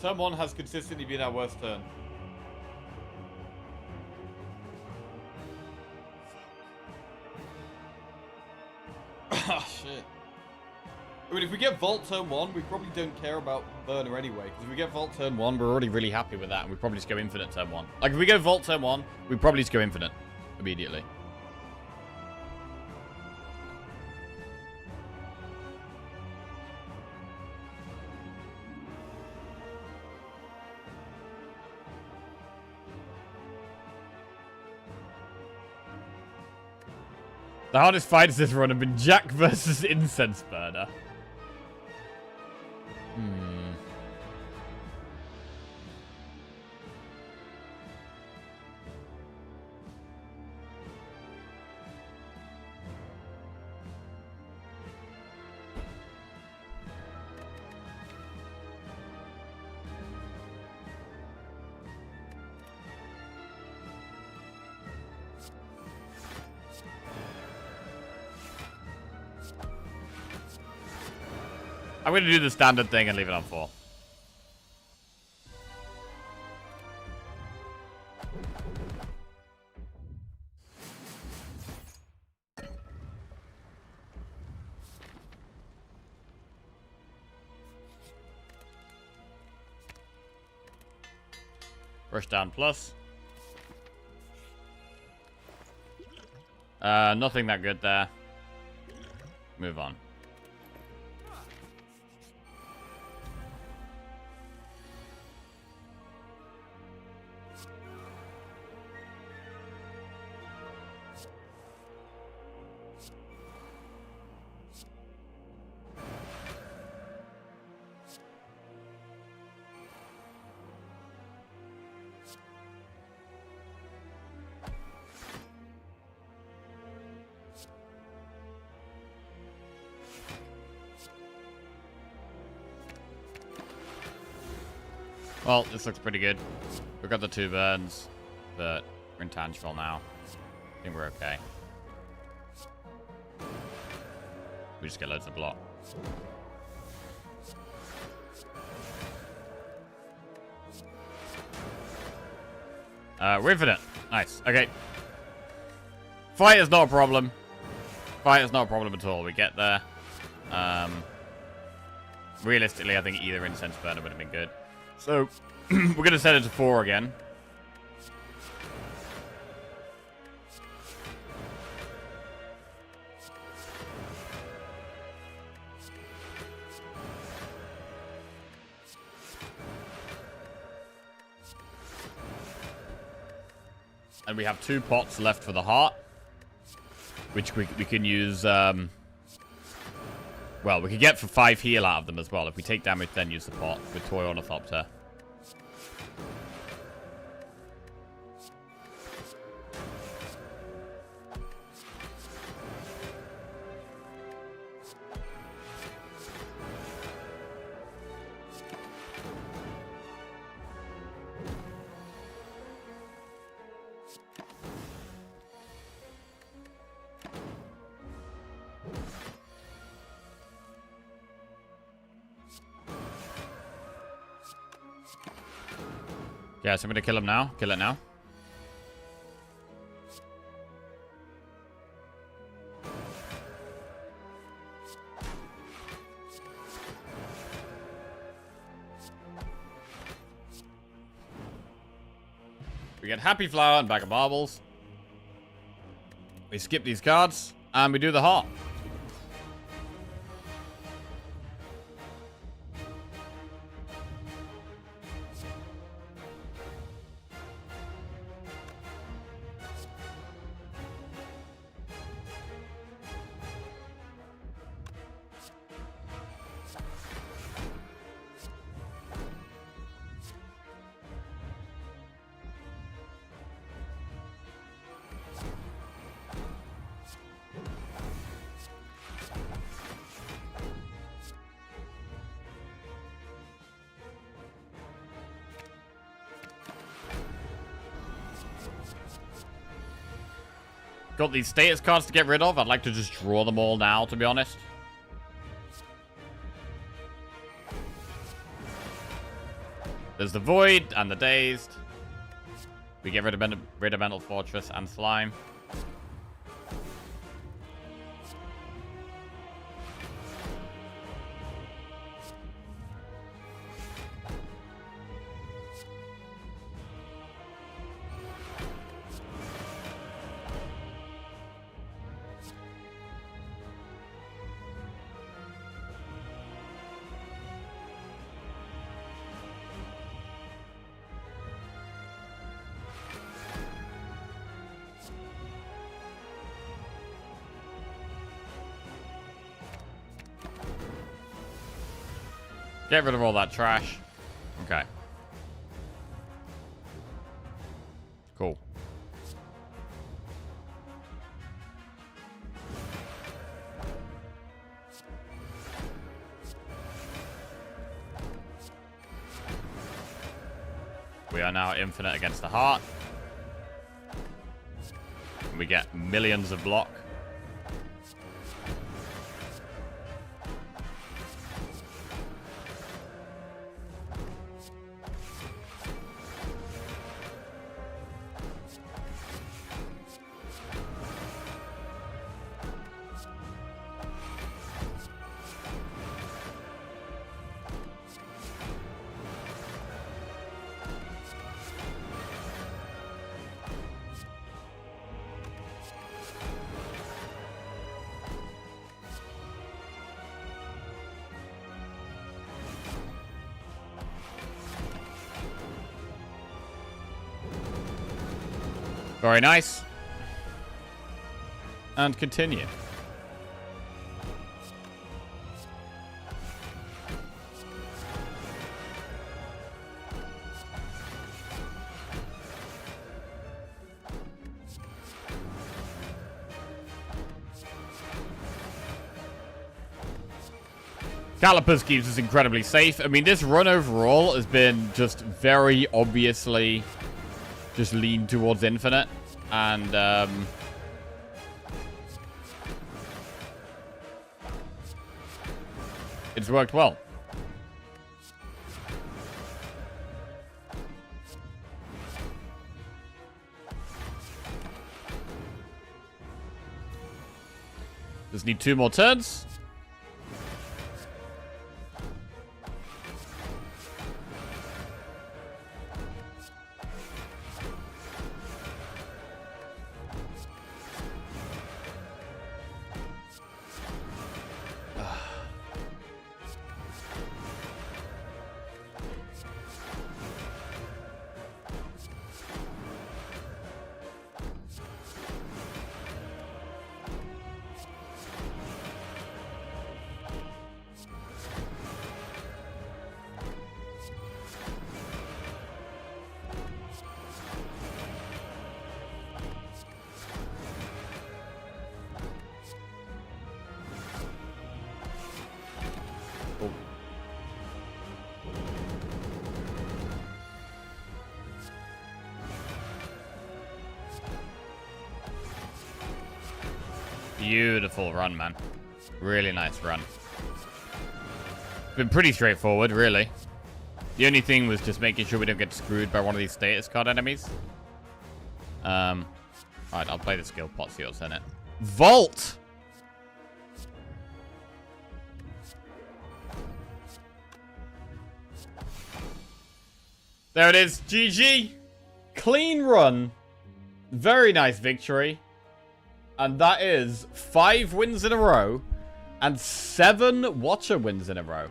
Turn 1 has consistently been our worst turn. Ah, shit. I mean, if we get Vault turn 1, we probably don't care about Burner anyway. Because if we get Vault turn 1, we're already really happy with that. And we probably just go Infinite turn 1. Like, if we go Vault turn 1, we probably just go Infinite immediately. The hardest fights this run have been Jack versus Incense Burner. I'm going to do the standard thing and leave it on 4. Rush down plus. Nothing that good there. Move on. Well, this looks pretty good. We've got the 2 burns, but we're intangible now. I think we're okay. We just get loads of block. We're infinite. Nice. Okay. Fight is not a problem. Fight is not a problem at all. We get there. Realistically, I think either incense burner would have been good. So, we're going to set it to 4 again. And we have 2 pots left for the heart, which we can use, well, we could get for 5 heal out of them as well. If we take damage, then use the pot with Toy Ornithopter. Yeah, so I'm gonna kill him now. Kill it now. We get Happy Flower and Bag of Marbles. We skip these cards, and we do the heart. Got these status cards to get rid of. I'd like to just draw them all now, to be honest. There's the Void and the Dazed. We get rid of Mental Fortress and Slime. Get rid of all that trash. Okay. Cool. We are now infinite against the heart. We get millions of block. Very nice. And continue. Calipers keeps us incredibly safe. I mean, this run overall has been just very obviously just lean towards infinite. And, it's worked well. Just need 2 more turns. Beautiful run, man. Really nice run. Been pretty straightforward, really. The only thing was just making sure we don't get screwed by one of these status card enemies. Alright, I'll play the skill pot, see what's in it. Vault! There it is. GG. Clean run. Very nice victory. And that is 5 wins in a row and 7 Watcher wins in a row.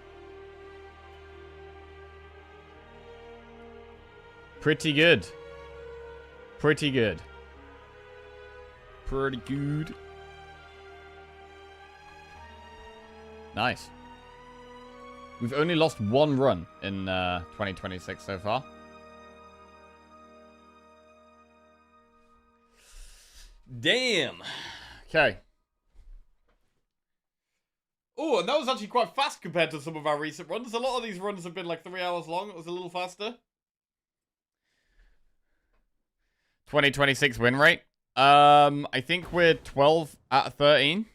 Pretty good. Pretty good. Pretty good. Nice. We've only lost 1 run in 2026 so far. Damn. Okay. Oh, and that was actually quite fast compared to some of our recent runs. A lot of these runs have been like 3 hours long. It was a little faster. 2026 win rate. I think we're 12 out of 13.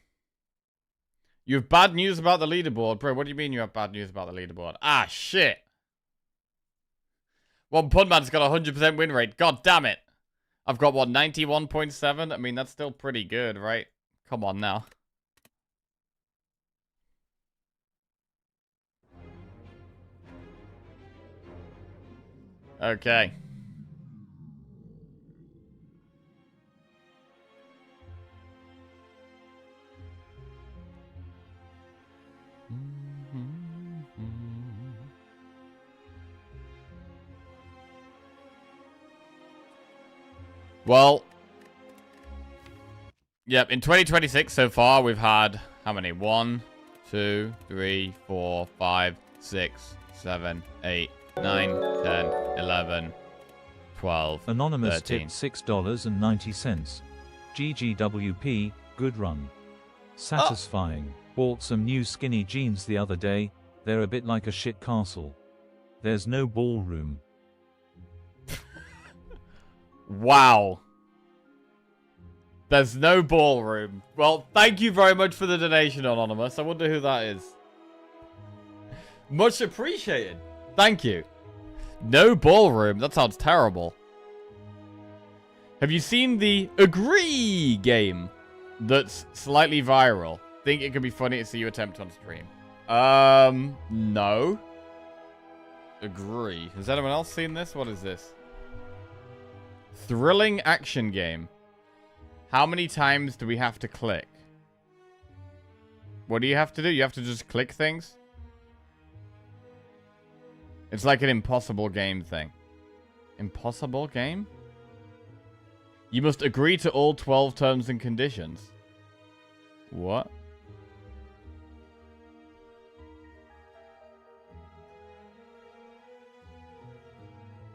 You have bad news about the leaderboard. Bro, what do you mean you have bad news about the leaderboard? Ah, shit. One Punman's got a 100% win rate. God damn it. I've got, what, 91.7? I mean, that's still pretty good, right? Come on now. Okay. Well, yep, in 2026 so far, we've had how many? 1, 2, 3, 4, 5, 6, 7, 8, 9, 10, 11, 12, Anonymous 13. tipped $6.90. GGWP, good run. Satisfying. Bought some new skinny jeans the other day. They're a bit like a shit castle. There's no ballroom. Wow. There's no ballroom. Well, thank you very much for the donation, Anonymous. I wonder who that is. Much appreciated. Thank you. No ballroom. That sounds terrible. Have you seen the Agree game that's slightly viral? Think it could be funny to see you attempt on stream. No. Agree. Has anyone else seen this? What is this? Thrilling action game. How many times do we have to click? What do you have to do? You have to just click things? It's like an impossible game thing. Impossible game? You must agree to all 12 terms and conditions. What?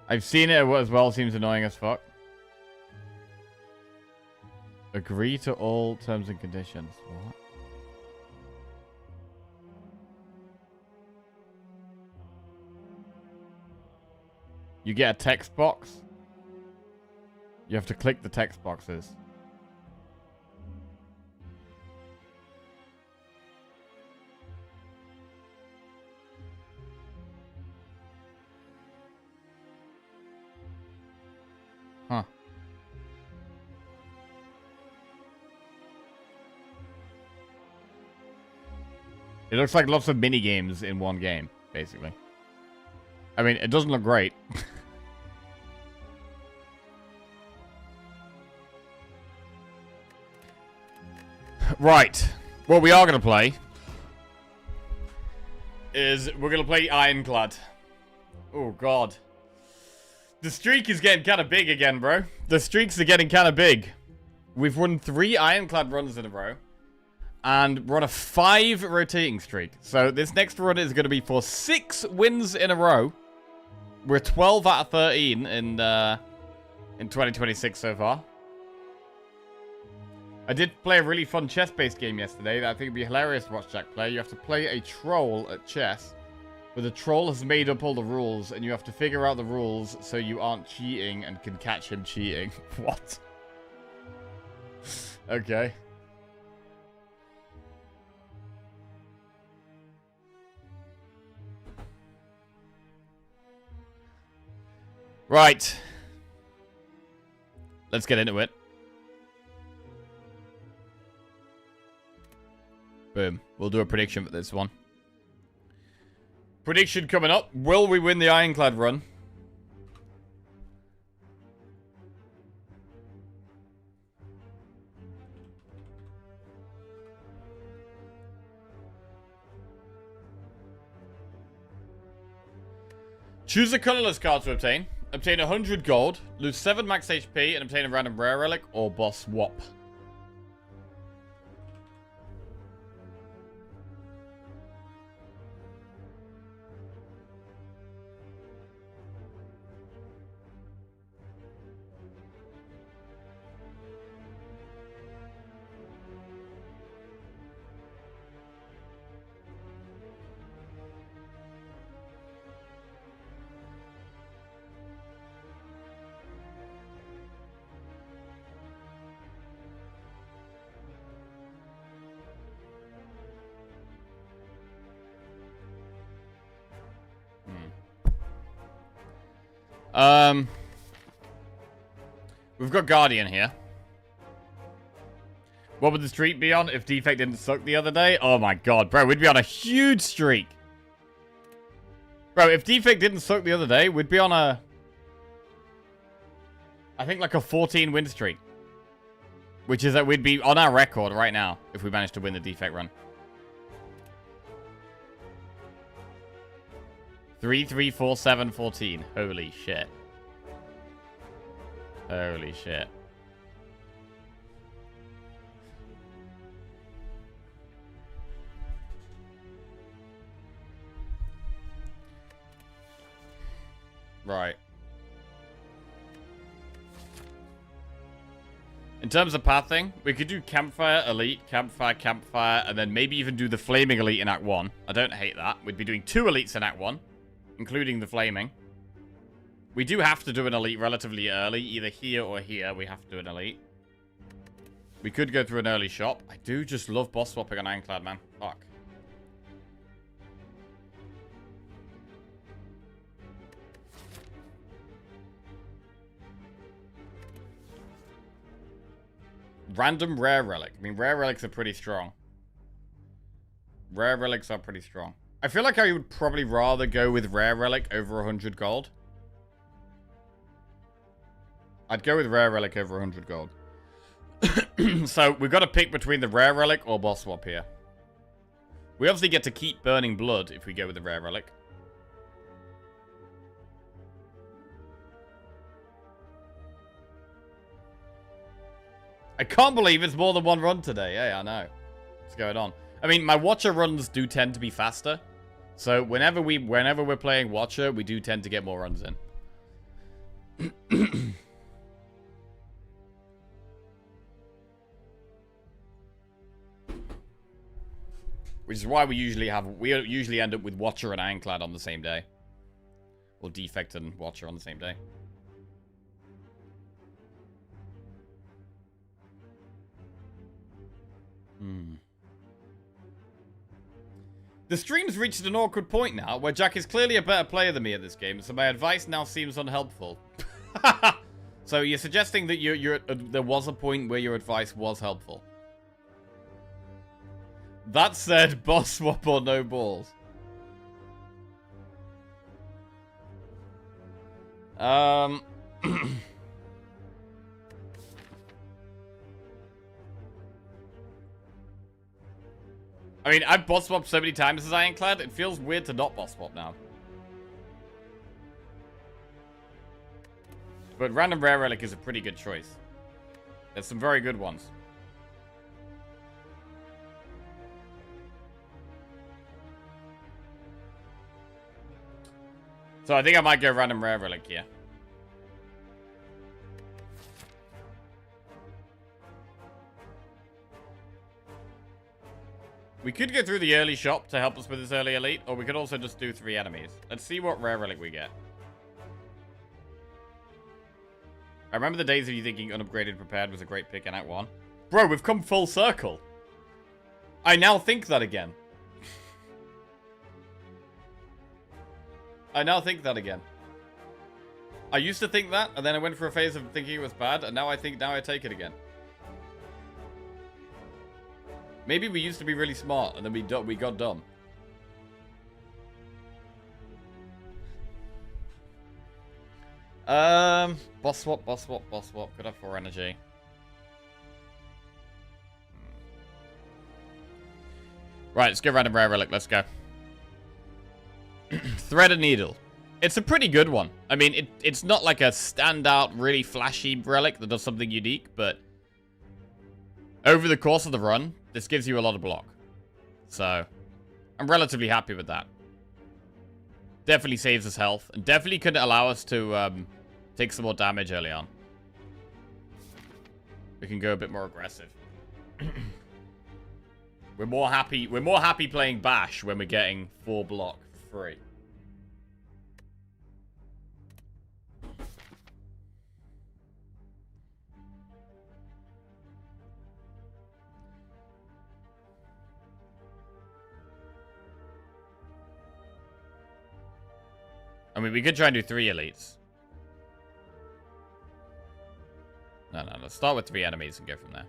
I've seen it as well. Seems annoying as fuck. Agree to all terms and conditions. What? You get a text box. You have to click the text boxes. Huh. It looks like lots of mini games in one game, basically. I mean, it doesn't look great. Right. What we are going to play is we're going to play Ironclad. Oh, God. The streak is getting kind of big again, bro. The streaks are getting kind of big. We've run 3 Ironclad runs in a row. And we're on a 5 rotating streak. So this next run is going to be for 6 wins in a row. We're 12 out of 13 in 2026 so far. I did play a really fun chess-based game yesterday that I think would be hilarious to watch Jack play. You have to play a troll at chess, where the troll has made up all the rules, and you have to figure out the rules so you aren't cheating and can catch him cheating. What? Okay. Right. Let's get into it. Boom. We'll do a prediction for this one. Prediction coming up. Will we win the Ironclad run? Choose a colorless card to obtain. Obtain 100 gold, lose 7 max HP, and obtain a random rare relic or boss swap. We've got Guardian here. What would the streak be on if Defect didn't suck the other day? Oh my god, bro, we'd be on a huge streak. Bro, if Defect didn't suck the other day, we'd be on a... I think like a 14 win streak. Which is that we'd be on our record right now if we managed to win the Defect run. 3, 3, 4, 7, 14. Holy shit. Holy shit. Right. In terms of pathing, we could do Campfire, Elite, Campfire, Campfire, and then maybe even do the Flaming Elite in Act 1. I don't hate that. We'd be doing 2 Elites in Act 1, including the Flaming. We do have to do an Elite relatively early. Either here or here, we have to do an Elite. We could go through an early shop. I do just love boss swapping on Ironclad, man. Fuck. Random rare relic. I mean, rare relics are pretty strong. Rare relics are pretty strong. I feel like I would probably rather go with rare relic over 100 gold. I'd go with rare relic over 100 gold. So, we've got to pick between the rare relic or boss swap here. We obviously get to keep burning blood if we go with the rare relic. I can't believe it's more than one run today. Yeah, I know. What's going on? I mean, my Watcher runs do tend to be faster. So, whenever we're playing Watcher, we do tend to get more runs in. Which is why we usually end up with Watcher and Ironclad on the same day. Or Defect and Watcher on the same day. The stream's reached an awkward point now, where Jack is clearly a better player than me at this game, so my advice now seems unhelpful. So you're suggesting that there was a point where your advice was helpful. That said, boss swap or no balls. I mean, I've boss swapped so many times as Ironclad, it feels weird to not boss swap now. But Random Rare Relic is a pretty good choice. There's some very good ones. So I think I might go Random Rare Relic here. We could go through the early shop to help us with this early elite, or we could also just do 3 enemies. Let's see what Rare Relic we get. I remember the days of you thinking unupgraded prepared was a great pick in Act 1. Bro, we've come full circle. I now think that again. I now think that again. I used to think that, and then I went for a phase of thinking it was bad, and now I take it again. Maybe we used to be really smart, and then we got dumb. Boss swap, boss swap, boss swap. Could have 4 energy. Right, let's go Random Rare Relic. Let's go. Threaded Needle. It's a pretty good one. I mean, it's not like a standout, really flashy relic that does something unique, but over the course of the run, this gives you a lot of block. So, I'm relatively happy with that. Definitely saves us health, and definitely could allow us to take some more damage early on. We can go a bit more aggressive. We're more happy playing Bash when we're getting 4 block for free. I mean, we could try and do 3 elites. No, let's start with 3 enemies and go from there.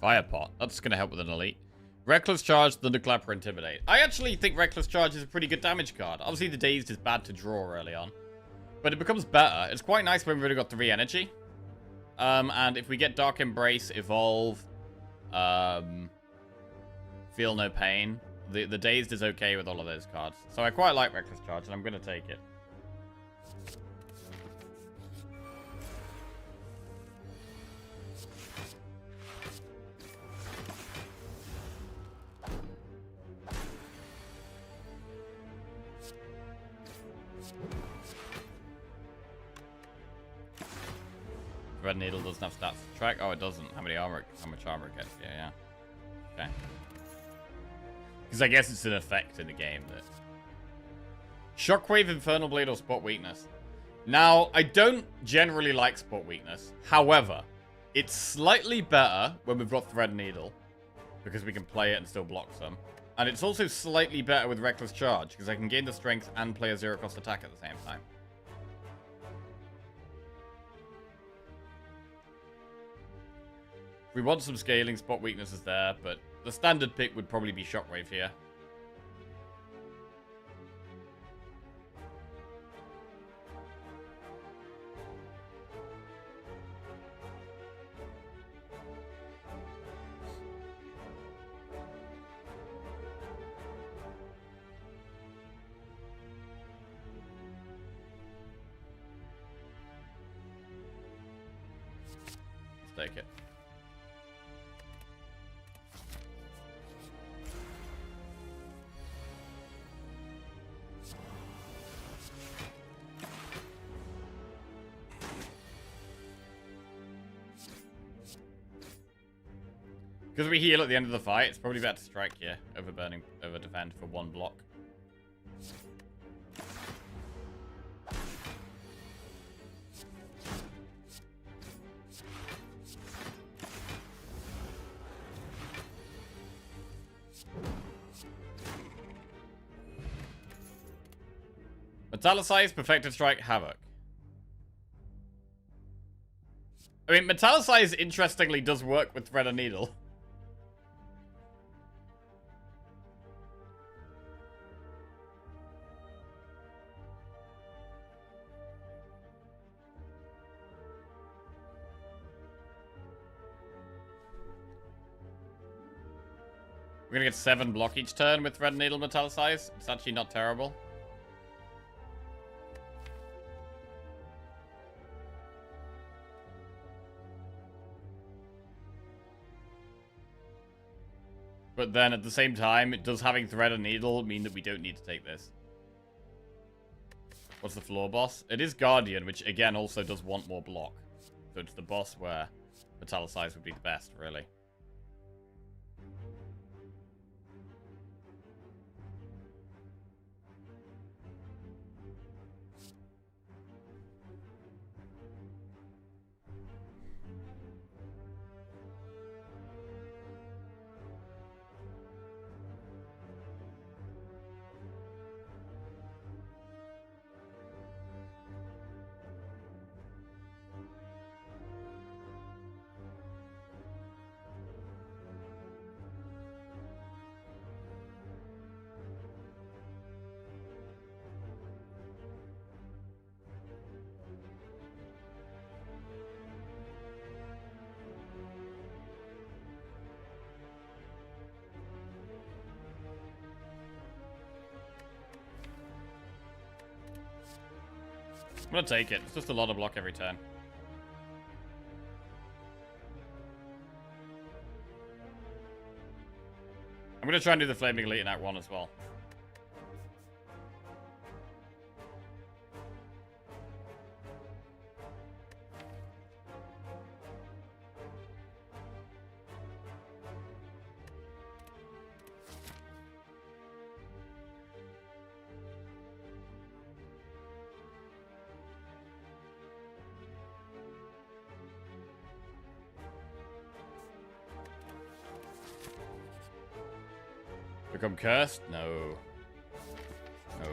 Fire Pot. That's going to help with an elite. Reckless Charge, Thunderclap, or Intimidate. I actually think Reckless Charge is a pretty good damage card. Obviously, the Dazed is bad to draw early on. But it becomes better. It's quite nice when we've already got 3 energy. And if we get Dark Embrace, Evolve, Feel No Pain, the Dazed is okay with all of those cards. So I quite like Reckless Charge, and I'm going to take it. Red Needle doesn't have stats to track. Oh, it doesn't. How much armor it gets? Yeah. Okay. Because I guess it's an effect in the game that... Shockwave, Infernal Blade, or Spot Weakness. Now, I don't generally like Spot Weakness. However, it's slightly better when we've got Thread Needle, because we can play it and still block some. And it's also slightly better with Reckless Charge, because I can gain the strength and play a zero-cost attack at the same time. We want some scaling, Spot Weakness is there, but the standard pick would probably be Shockwave here. take it. Because we heal at the end of the fight, it's probably better to strike here over defend for one block. Metallicize, Perfected Strike, Havoc. I mean, Metallicize interestingly does work with Thread and Needle. We're gonna get 7 block each turn with Thread and Needle Metallicize. It's actually not terrible. But then at the same time, does having Thread and Needle mean that we don't need to take this? What's the floor boss? It is Guardian, which again also does want more block. So it's the boss where Metallicize would be the best, really. I'm gonna take it. It's just a lot of block every turn. I'm gonna try and do the Flaming Elite in Act 1 as well. Become cursed? No. No.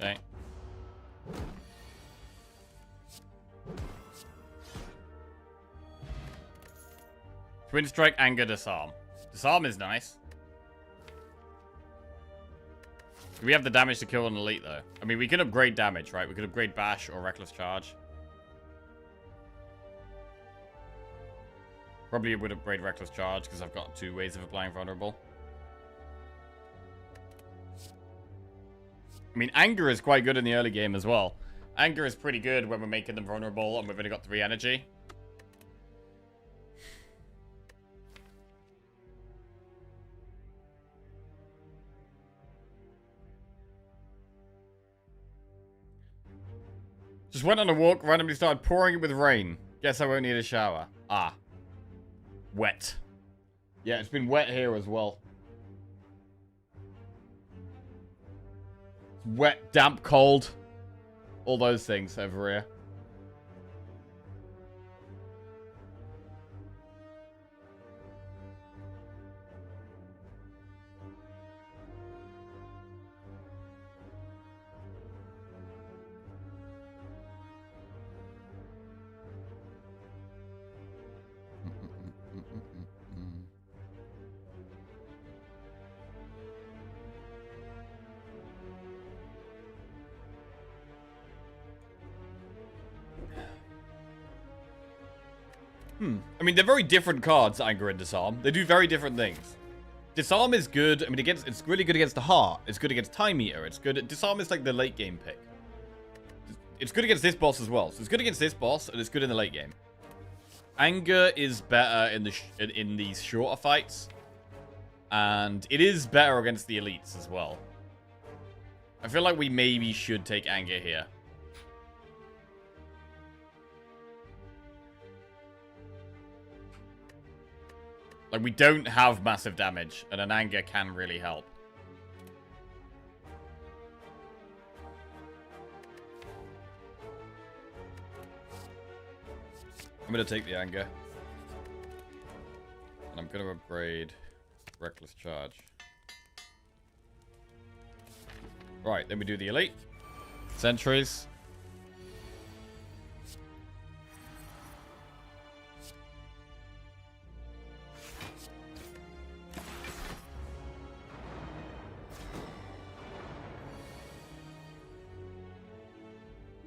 Okay. Twin Strike, Anger, Disarm. Disarm is nice. We have the damage to kill an elite, though. I mean, we can upgrade damage, right? We could upgrade Bash or Reckless Charge. Probably would upgrade Reckless Charge, because I've got 2 ways of applying Vulnerable. I mean, Anger is quite good in the early game as well. Anger is pretty good when we're making them vulnerable and we've only got 3 energy. Just went on a walk, randomly started pouring it with rain. Guess I won't need a shower. Ah. Wet. Yeah, it's been wet here as well. Wet, damp, cold. All those things over here. I mean, they're very different cards, Anger and Disarm. They do very different things. Disarm is good. I mean, it's really good against the Heart. It's good against Time Eater. It's good. Disarm is like the late game pick. It's good against this boss as well. So it's good against this boss, and it's good in the late game. Anger is better in these shorter fights. And it is better against the elites as well. I feel like we maybe should take Anger here. Like, we don't have massive damage, and an Anger can really help. I'm going to take the Anger. And I'm going to upgrade Reckless Charge. Right, then we do the Elite. Sentries.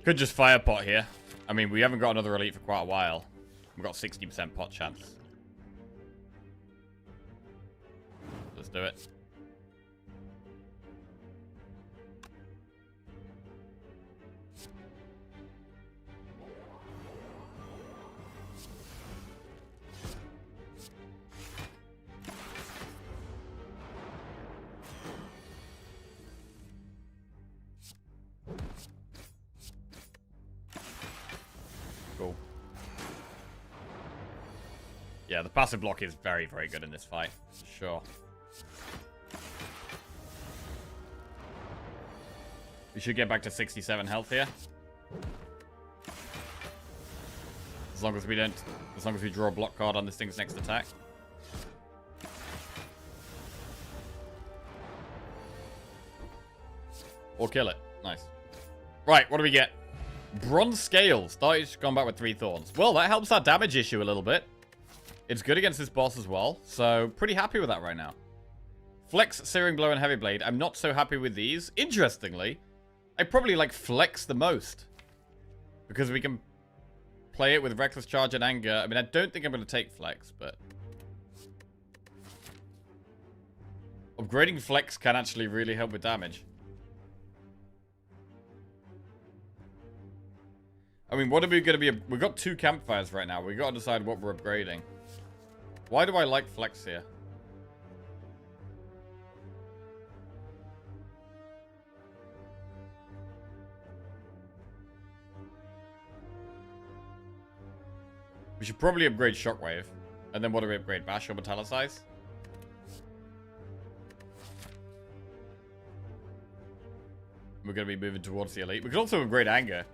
Could just fire pot here. I mean, we haven't got another elite for quite a while. We've got 60% pot chance. Let's do it. Cool. Yeah, the passive block is very, very good in this fight. For sure. We should get back to 67 health here. As long as we don't... As long as we draw a block card on this thing's next attack. Or kill it. Nice. Right, what do we get? Bronze Scales. Started combat with 3 thorns. Well, that helps our damage issue a little bit. It's good against this boss as well. So, pretty happy with that right now. Flex, Searing Blow, and Heavy Blade. I'm not so happy with these. Interestingly, I probably like Flex the most. Because we can play it with Reckless Charge and Anger. I mean, I don't think I'm going to take Flex, but... Upgrading Flex can actually really help with damage. I mean, what are we going to be... We've got 2 campfires right now. We've got to decide what we're upgrading. Why do I like Flex here? We should probably upgrade Shockwave. And then what do we upgrade? Bash or Metallicize? We're going to be moving towards the Elite. We could also upgrade Anger.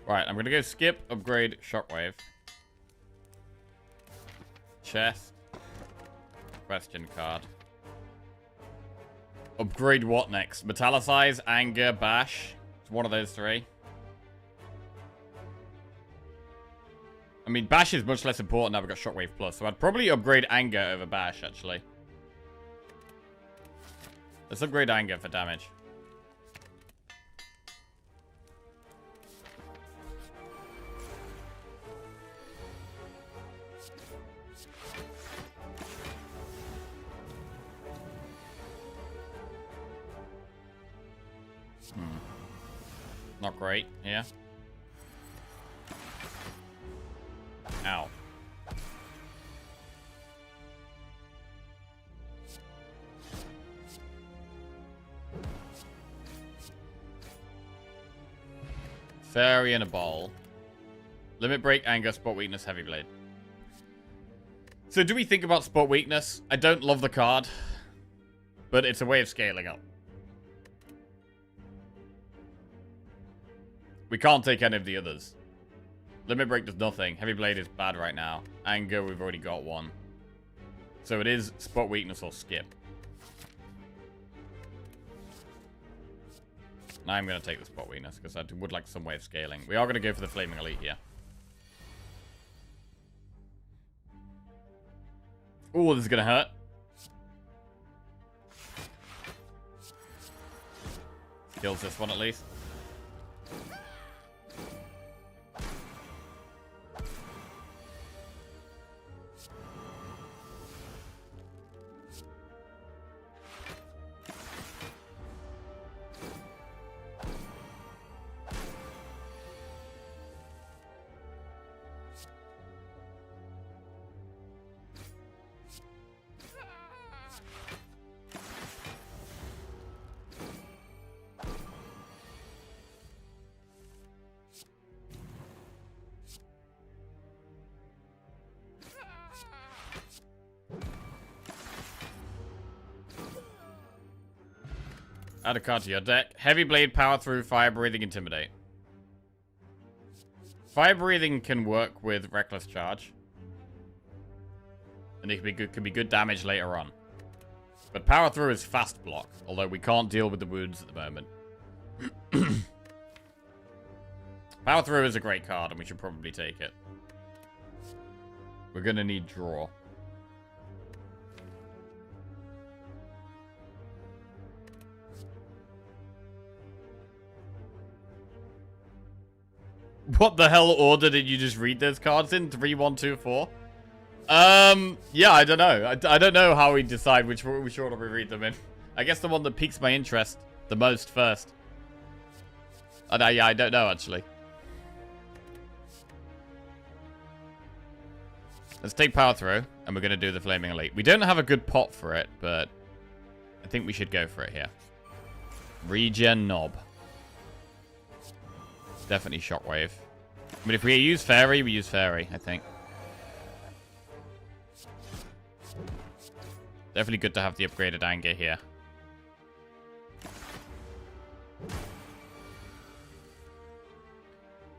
Right, I'm gonna go skip, upgrade, Shockwave. Chest. Question card. Upgrade what next? Metallicize, Anger, Bash. It's one of those 3. I mean, Bash is much less important now we've got Shockwave Plus, so I'd probably upgrade Anger over Bash, actually. Let's upgrade Anger for damage. Not great, yeah. Ow. Fairy in a bowl. Limit break, anger, spot weakness, heavy blade. So do we think about spot weakness? I don't love the card, but it's a way of scaling up. We can't take any of the others. Limit break does nothing. Heavy blade is bad right now. Anger, we've already got one. So it is spot weakness or skip. I'm going to take the spot weakness because I would like some way of scaling. We are going to go for the Flaming Elite here. Oh, this is going to hurt. Kills this one at least. Add a card to your deck. Heavy Blade, Power Through, Fire Breathing, Intimidate. Fire Breathing can work with Reckless Charge. And it can be good damage later on. But Power Through is fast block, although we can't deal with the wounds at the moment. Power Through is a great card, and we should probably take it. We're going to need draw. What the hell order did you just read those cards in? 3, 1, 2, 4? Yeah, I don't know. I don't know how we decide which order we read them in. I guess the one that piques my interest the most first. Yeah, I don't know, actually. Let's take Power Through, and we're going to do the Flaming Elite. We don't have a good pot for it, but I think we should go for it here. Regen Knob. Definitely Shockwave. I mean, if we use Fairy, we use Fairy, I think. Definitely good to have the upgraded Anger here.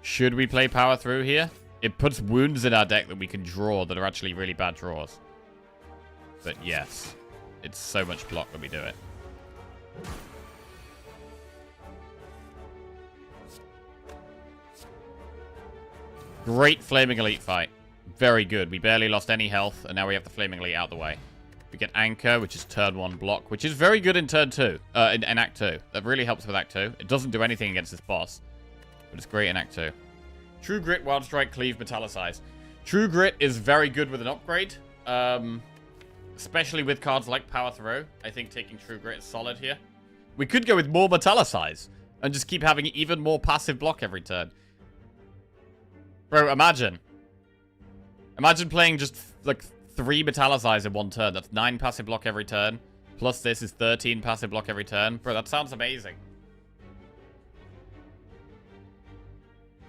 Should we play Power Through here? It puts wounds in our deck that we can draw that are actually really bad draws. But yes, it's so much block that we do it. Great Flaming Elite fight. Very good. We barely lost any health, and now we have the Flaming Elite out of the way. We get Anchor, which is turn 1 block, which is very good in turn 2. In Act 2. That really helps with Act 2. It doesn't do anything against this boss, but it's great in Act 2. True Grit, Wild Strike, Cleave, Metallicize. True Grit is very good with an upgrade. Especially with cards like Power Through. I think taking True Grit is solid here. We could go with more Metallicize and just keep having even more passive block every turn. Bro, imagine. Imagine playing just, like, 3 Metallicize in one turn. That's 9 passive block every turn. Plus this is 13 passive block every turn. Bro, that sounds amazing.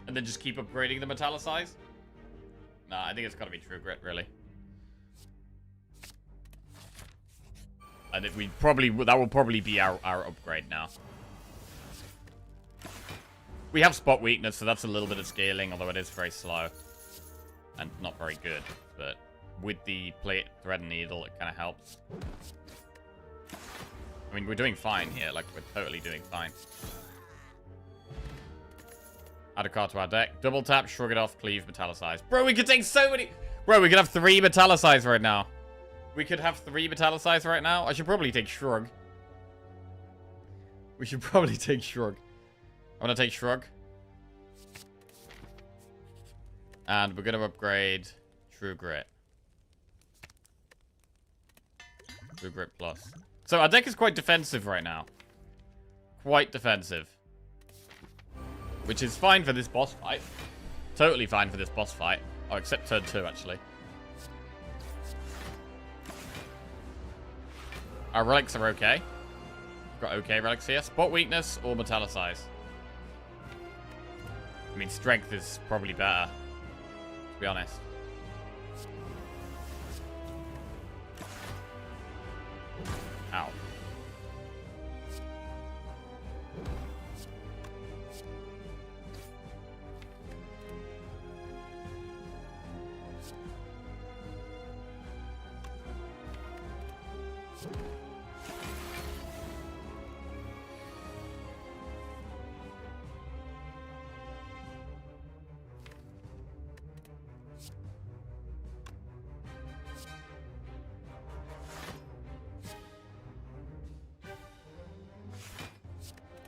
And then just keep upgrading the Metallicize? Nah, I think it's gotta be True Grit, really. And if we probably... that will probably be our upgrade now. We have Spot Weakness, so that's a little bit of scaling, although it is very slow. And not very good, but with the Plate, Thread, and Needle, it kind of helps. I mean, we're doing fine here, like, we're totally doing fine. Add a card to our deck. Double tap, shrug it off, cleave, Metallicize. Bro, we could take so many... Bro, we could have 3 Metallicize right now. We could have 3 Metallicize right now. I should probably take Shrug. We should probably take Shrug. I'm going to take Shrug. And we're going to upgrade True Grit. True Grit Plus. So our deck is quite defensive right now. Quite defensive. Which is fine for this boss fight. Totally fine for this boss fight. Oh, except turn 2, actually. Our relics are okay. We've got okay relics here. Spot weakness or metallicize. I mean, strength is probably better, to be honest. Ow.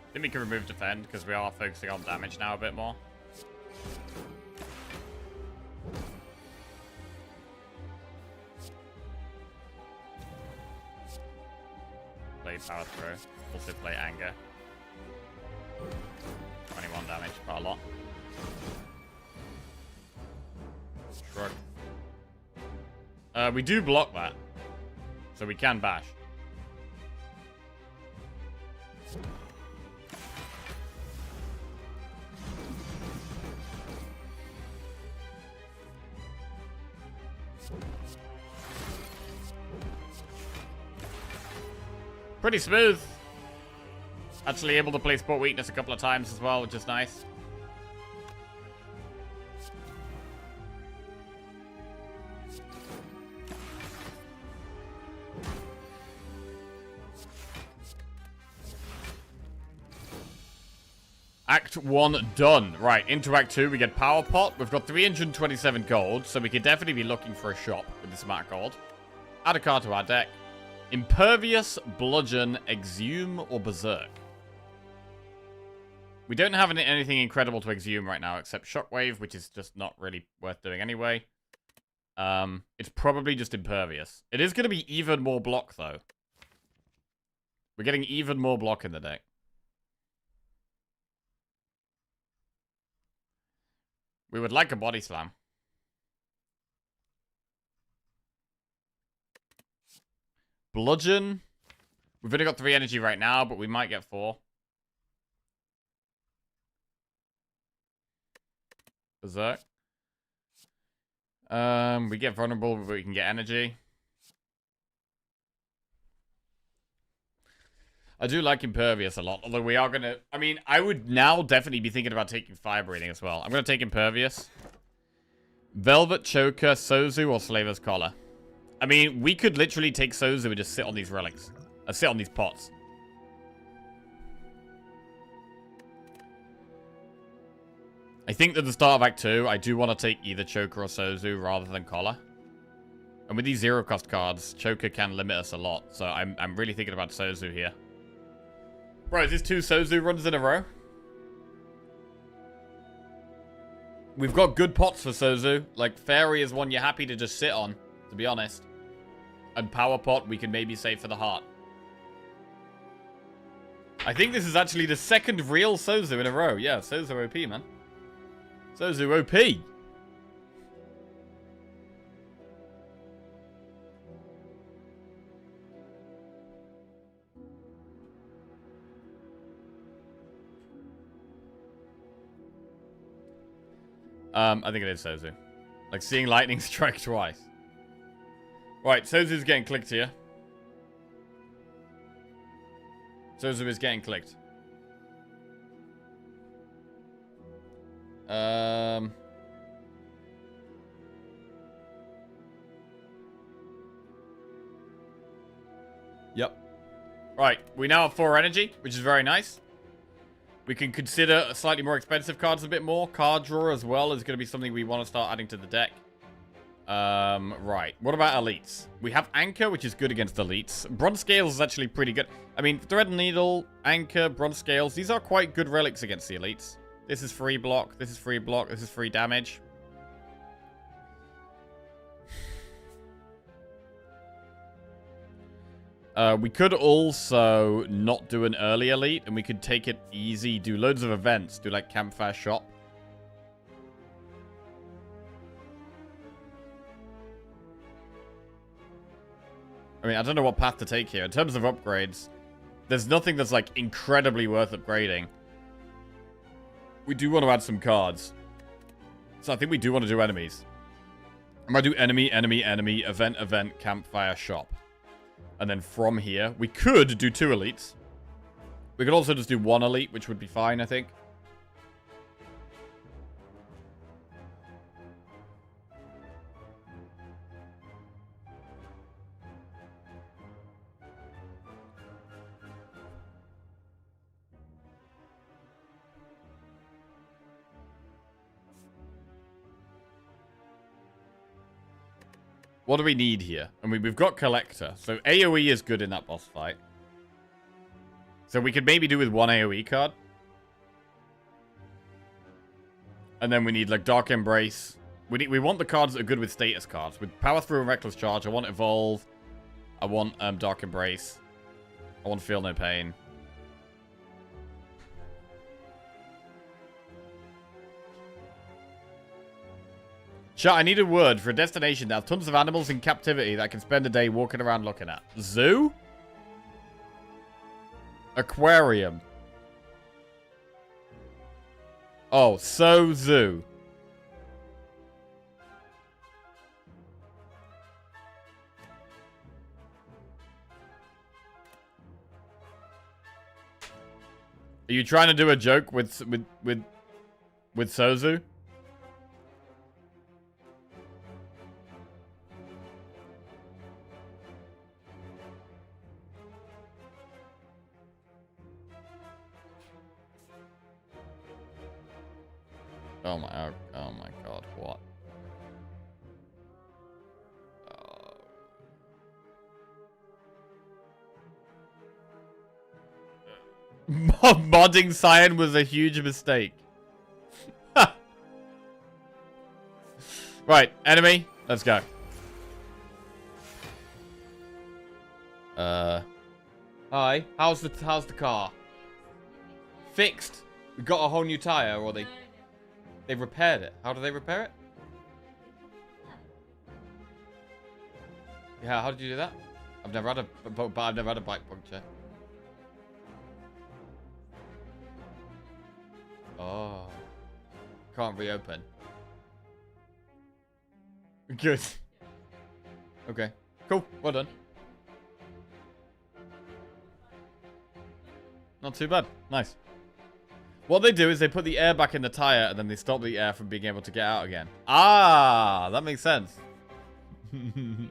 I think we can remove defend because we are focusing on damage now a bit more. Play power through. Also play anger. 21 damage, quite a lot. Shrug. We do block that. So we can bash. Pretty smooth. Actually able to play spot weakness a couple of times as well, which is nice. Act 1 done. Right, into Act 2 we get Power Pot. We've got 327 gold, so we could definitely be looking for a shop with this amount of gold. Add a card to our deck. Impervious, Bludgeon, Exhume, or Berserk. We don't have anything incredible to Exhume right now, except Shockwave, which is just not really worth doing anyway. It's probably just Impervious. It is going to be even more block, though. We're getting even more block in the deck. We would like a Body Slam. Bludgeon. We've only got 3 energy right now, but we might get 4. Berserk. We get vulnerable, but we can get energy. I do like Impervious a lot, although we are going to... I mean, I would now definitely be thinking about taking Fire Breathing as well. I'm going to take Impervious. Velvet Choker, Sozu, or Slaver's Collar. I mean, we could literally take Sozu and just sit on these relics. Sit on these pots. I think at the start of Act 2, I do want to take either Choker or Sozu rather than Collar. And with these zero-cost cards, Choker can limit us a lot. So I'm really thinking about Sozu here. Bro, is this 2 Sozu runs in a row? We've got good pots for Sozu. Like, Fairy is one you're happy to just sit on, to be honest. And Power Pot, we can maybe save for the heart. I think this is actually the second real Sozu in a row. Yeah, Sozu OP, man. Sozu OP. I think it is Sozu. Like seeing lightning strike twice. Right, Sozu's getting clicked here. Sozu is getting clicked. Yep. Right, we now have 4 energy, which is very nice. We can consider slightly more expensive cards a bit more. Card draw as well is going to be something we want to start adding to the deck. Right. What about elites? We have Anchor, which is good against elites. Bronze Scales is actually pretty good. I mean, Thread Needle, Anchor, Bronze Scales, these are quite good relics against the elites. This is free block. This is free block. This is free damage. We could also not do an early elite, and we could take it easy, do loads of events, do like Campfire Shop. mean, I don't know what path to take here. In terms of upgrades, there's nothing that's, like, incredibly worth upgrading. We do want to add some cards. So I think we do want to do enemies. I might do enemy, enemy, enemy, event, event, campfire, shop. And then from here, we could do 2 elites. We could also just do 1 elite, which would be fine, I think. What do we need here? I mean, we've got Collector. So AoE is good in that boss fight. So we could maybe do with 1 AoE card. And then we need, like, Dark Embrace. We want the cards that are good with status cards. With Power Through and Reckless Charge, I want Evolve. I want Dark Embrace. I want Feel No Pain. Chat, I need a word for a destination that has tons of animals in captivity that I can spend a day walking around looking at. Zoo? Aquarium. Oh, so zoo. Are you trying to do a joke with Sozu? Oh my god, what? Modding Cyan was a huge mistake. Right, enemy, let's go. Hi, how's the car? Fixed. We got a whole new tire, or they repaired it. How do they repair it? Yeah, how did you do that? I've never had a bike puncture. Oh. Can't reopen. Good. Okay. Cool. Well done. Not too bad. Nice. What they do is they put the air back in the tire and then they stop the air from being able to get out again. Ah, that makes sense. Do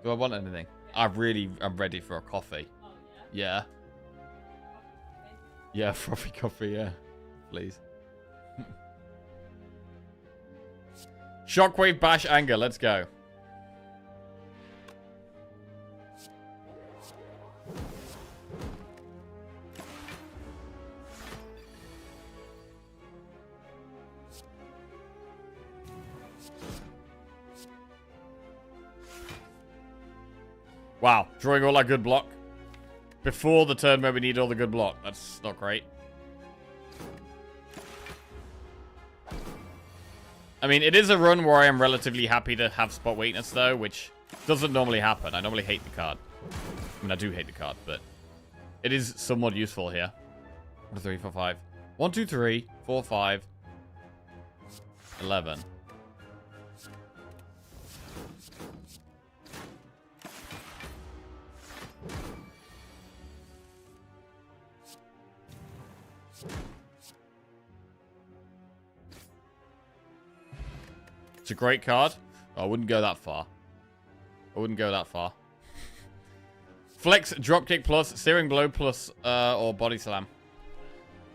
I want anything? I'm ready for a coffee. Yeah. Yeah, frothy coffee, yeah. Please. Shockwave, bash, anger. Let's go. Wow, drawing all that good block. Before the turn where we need all the good block. That's not great. I mean, it is a run where I am relatively happy to have spot weakness, though, which doesn't normally happen. I normally hate the card. I mean, I do hate the card, but it is somewhat useful here. 1, 2, 3, 4, 5. 1, 2, 3, 4, 5. 11. It's a great card. Oh, I wouldn't go that far. I wouldn't go that far. Flex, dropkick plus, searing blow plus, or body slam.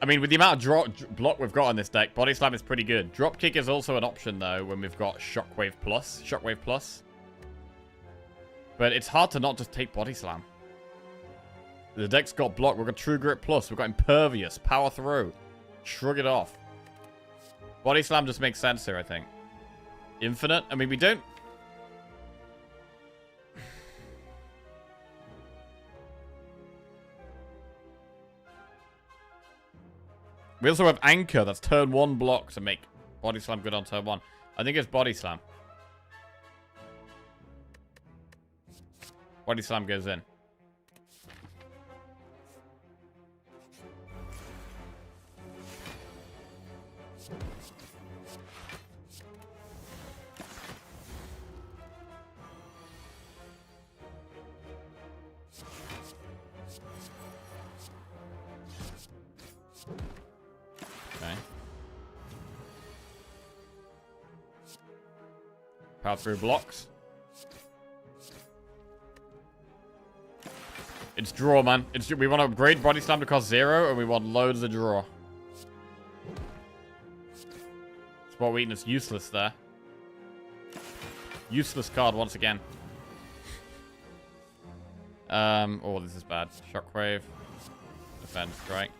I mean, with the amount of block we've got on this deck, body slam is pretty good. Dropkick is also an option, though, when we've got shockwave plus. Shockwave plus. But it's hard to not just take body slam. The deck's got block. We've got true grit plus. We've got impervious, power through. Shrug it off. Body slam just makes sense here, I think. Infinite? I mean, we don't... We also have Anchor. That's turn 1 block to make Body Slam good on turn 1. I think it's Body Slam. Body slam goes in. Okay. Power through blocks. It's draw, man. We want to upgrade body slam to cost 0, and we want loads of draw. Spot weakness useless there. Useless card once again. Oh, this is bad. Shockwave. Defend strike.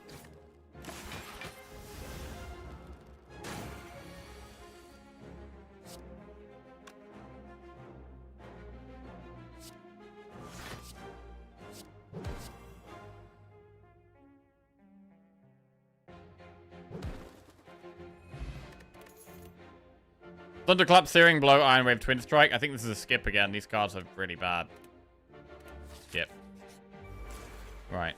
Thunderclap, Searing Blow, Iron Wave, Twin Strike. I think this is a skip again. These cards are really bad. Skip. Right.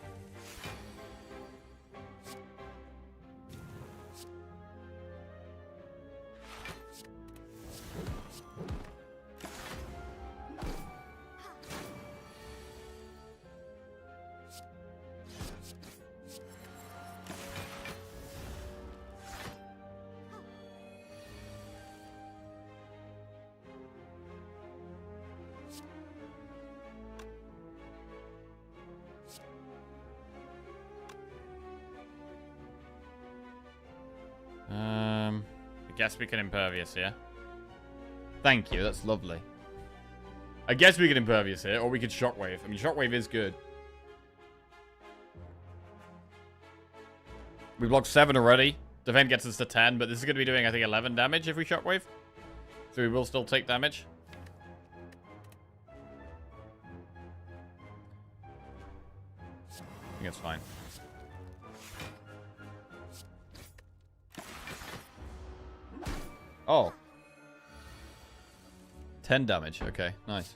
I guess we can Impervious here. Thank you, that's lovely. I guess we could Impervious here, or we could Shockwave. I mean, Shockwave is good. We blocked 7 already. Defend gets us to 10, but this is going to be doing, I think, 11 damage if we Shockwave. So we will still take damage. I think it's fine. Oh. 10 damage. Okay, nice.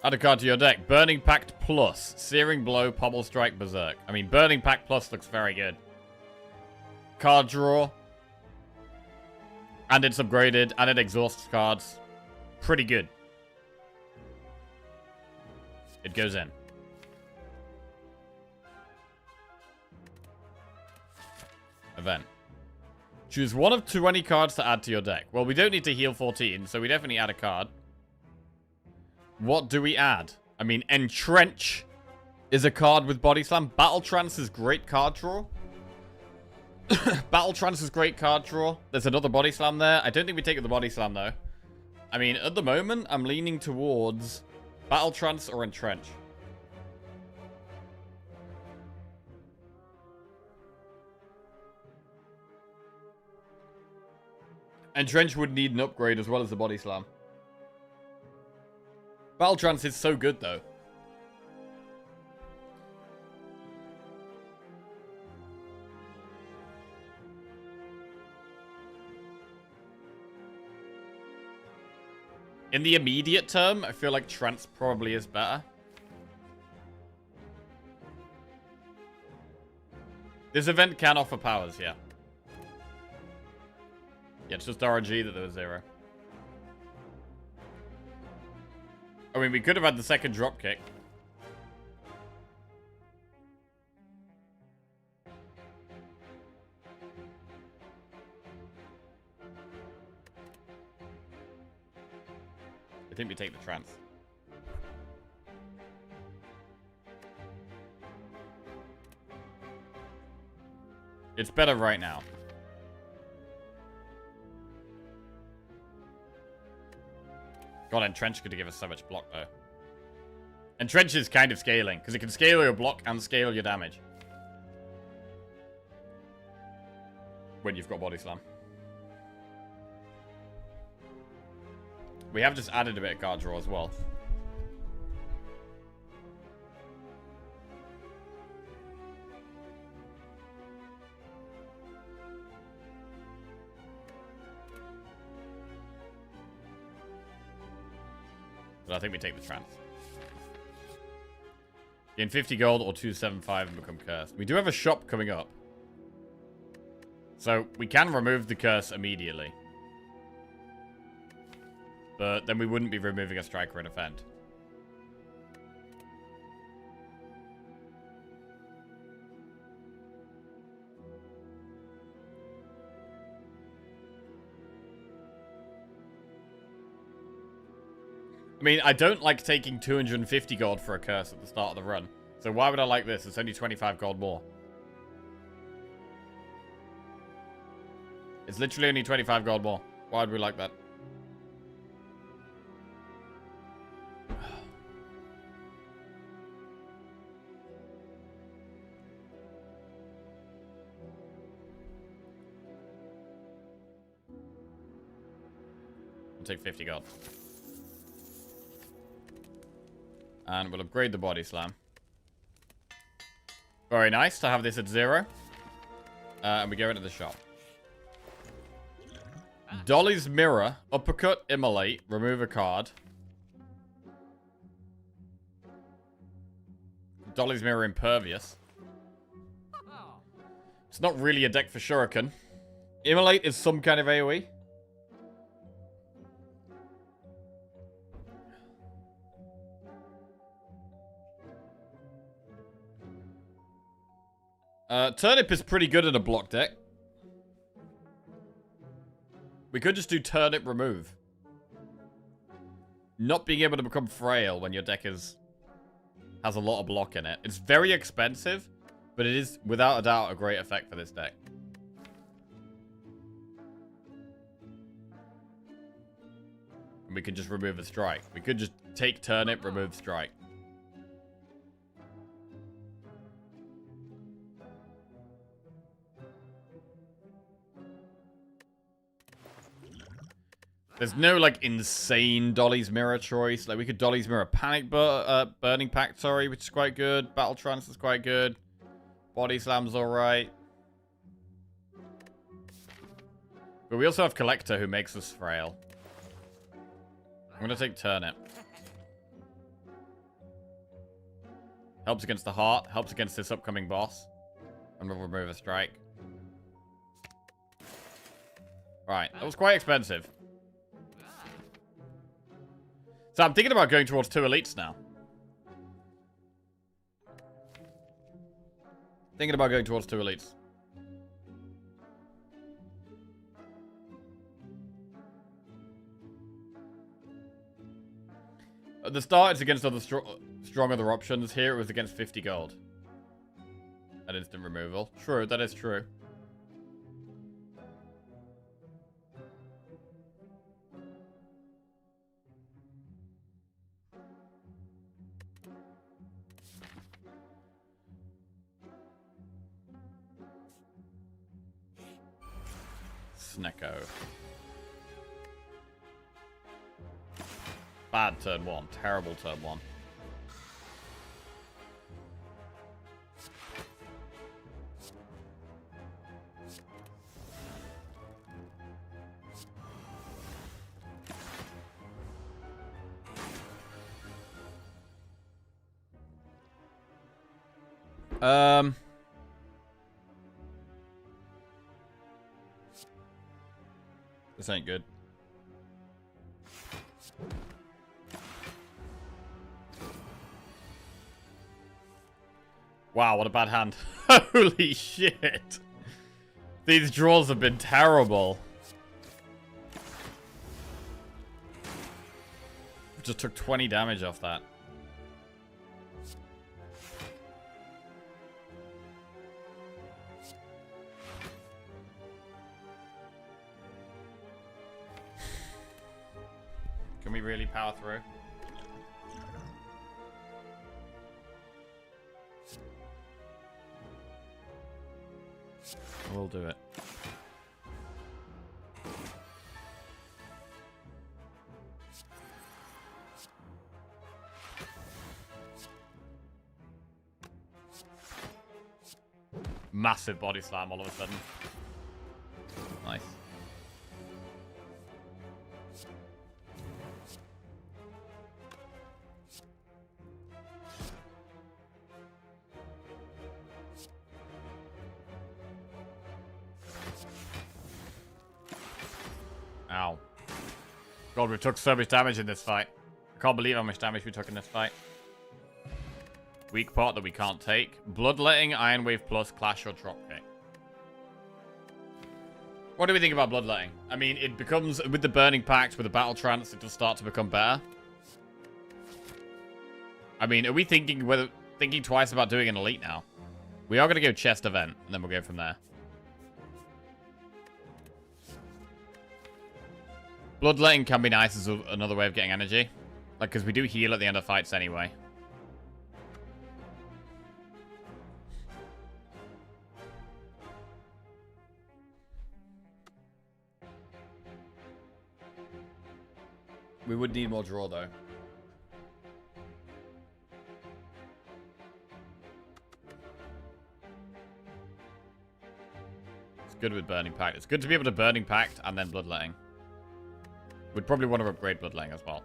Add a card to your deck. Burning Pact Plus. Searing Blow, Pommel Strike, Berserk. I mean, Burning Pact Plus looks very good. Card draw. And it's upgraded. And it exhausts cards. Pretty good. It goes in. Event. Choose one of 20 cards to add to your deck. Well, we don't need to heal 14, so we definitely add a card. What do we add? I mean, Entrench is a card with Body Slam. Battle Trance is great card draw. Battle Trance is great card draw. There's another Body Slam there. I don't think we take the Body Slam, though. I mean, at the moment, I'm leaning towards Battle Trance or Entrench. Entrench would need an upgrade as well as the Body Slam. Battle Trance is so good, though. In the immediate term, I feel like Trance probably is better. This event can offer powers, yeah. Yeah, it's just RNG that there was 0. I mean, we could have had the second dropkick. I think we take the trance. It's better right now. God, Entrench could give us so much block, though. Entrench is kind of scaling, because it can scale your block and scale your damage. when you've got body slam. We have just added a bit of card draw as well. But I think we take the trance. Gain 50 gold or 275 and become cursed. We do have a shop coming up. So we can remove the curse immediately. But then we wouldn't be removing a striker and offend. I mean, I don't like taking 250 gold for a curse at the start of the run. So why would I like this? It's only 25 gold more. It's literally only 25 gold more. Why would we like that? I'll take 50 gold. And we'll upgrade the body slam. Very nice to have this at 0. And we go into the shop. Dolly's Mirror. Uppercut, Immolate. Remove a card. Dolly's Mirror Impervious. It's not really a deck for Shuriken. Immolate is some kind of AoE. Turnip is pretty good in a block deck. We could just do Turnip Remove. Not being able to become frail when your deck has a lot of block in it. It's very expensive, but it is, without a doubt, a great effect for this deck. And we could just remove a strike. We could just take Turnip, remove strike. There's no, like, insane Dolly's Mirror choice. Like, we could Dolly's Mirror Burning Pact, sorry, which is quite good. Battle Trance is quite good. Body Slam's alright. But we also have Collector, who makes us frail. I'm gonna take Turnip. Helps against the heart. Helps against this upcoming boss. And we'll remove a strike. Right, that was quite expensive. So I'm thinking about going towards 2 elites now. Thinking about going towards 2 elites. At the start, it's against other strong other options. Here, it was against 50 gold. At instant removal. True, that is true. Snecko. Bad turn 1. Terrible turn 1. This ain't good. Wow, what a bad hand. Holy shit. These draws have been terrible. Just took 20 damage off that. Can we really power through? We'll do it. massive body slam all of a sudden. Nice. Ow. God, we took so much damage in this fight. I can't believe how much damage we took in this fight. Weak part that we can't take. Bloodletting, Iron Wave Plus, Clash, or Dropkick. What do we think about Bloodletting? I mean, it becomes, with the Burning Pact, with the Battle Trance, it does start to become better. I mean, are we thinking twice about doing an Elite now? We are going to go Chest Event, and then we'll go from there. Bloodletting can be nice as another way of getting energy. Like, because we do heal at the end of fights anyway. We would need more draw, though. It's good with Burning Pact. It's good to be able to Burning Pact and then Bloodletting. We'd probably want to upgrade Bloodletting as well.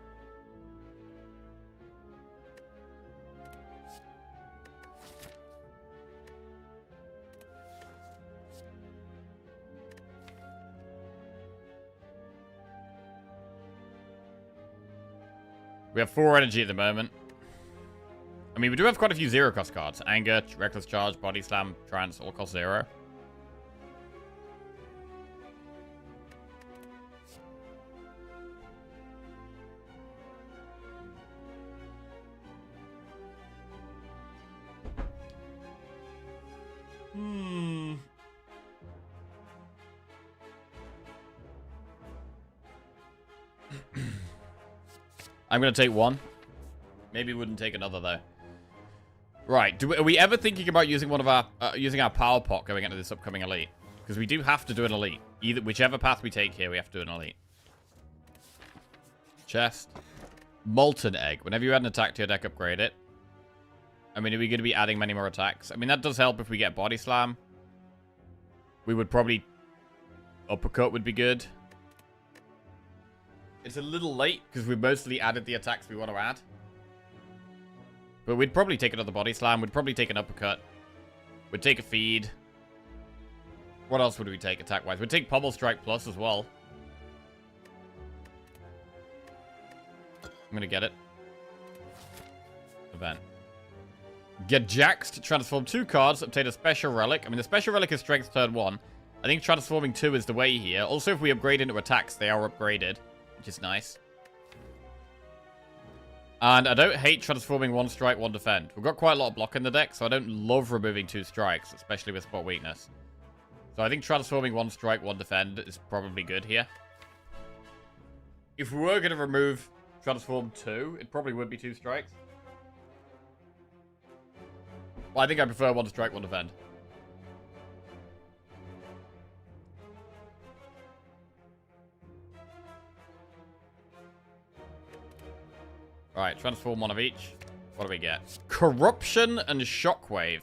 We have 4 energy at the moment. I mean, we do have quite a few 0-cost cards. Anger, Reckless Charge, Body Slam, Trance, all cost 0. I'm going to take one. Maybe wouldn't take another, though. Right. Are we ever thinking about using one of our using our power pot going into this upcoming elite? Because we do have to do an elite. Whichever path we take here, we have to do an elite. Chest. Molten Egg. Whenever you add an attack to your deck, upgrade it. I mean, are we going to be adding many more attacks? I mean, that does help if we get Body Slam. We would probably... Uppercut would be good. It's a little late, because we mostly added the attacks we want to add. But we'd probably take another Body Slam. We'd probably take an Uppercut. We'd take a Feed. What else would we take attack-wise? We'd take Pummel Strike Plus as well. I'm going to get it. Event. Get Jaxed, transform 2 cards, obtain a special relic. I mean, the special relic is strength turn 1. I think transforming 2 is the way here. Also, if we upgrade into attacks, they are upgraded, which is nice. And I don't hate transforming 1 strike, 1 defend. We've got quite a lot of block in the deck, so I don't love removing 2 strikes, especially with spot weakness. So I think transforming 1 strike, 1 defend is probably good here. If we were going to remove transform 2, it probably would be 2 strikes. Well, I think I prefer 1 strike, 1 defend. Alright, transform 1 of each. What do we get? Corruption and Shockwave.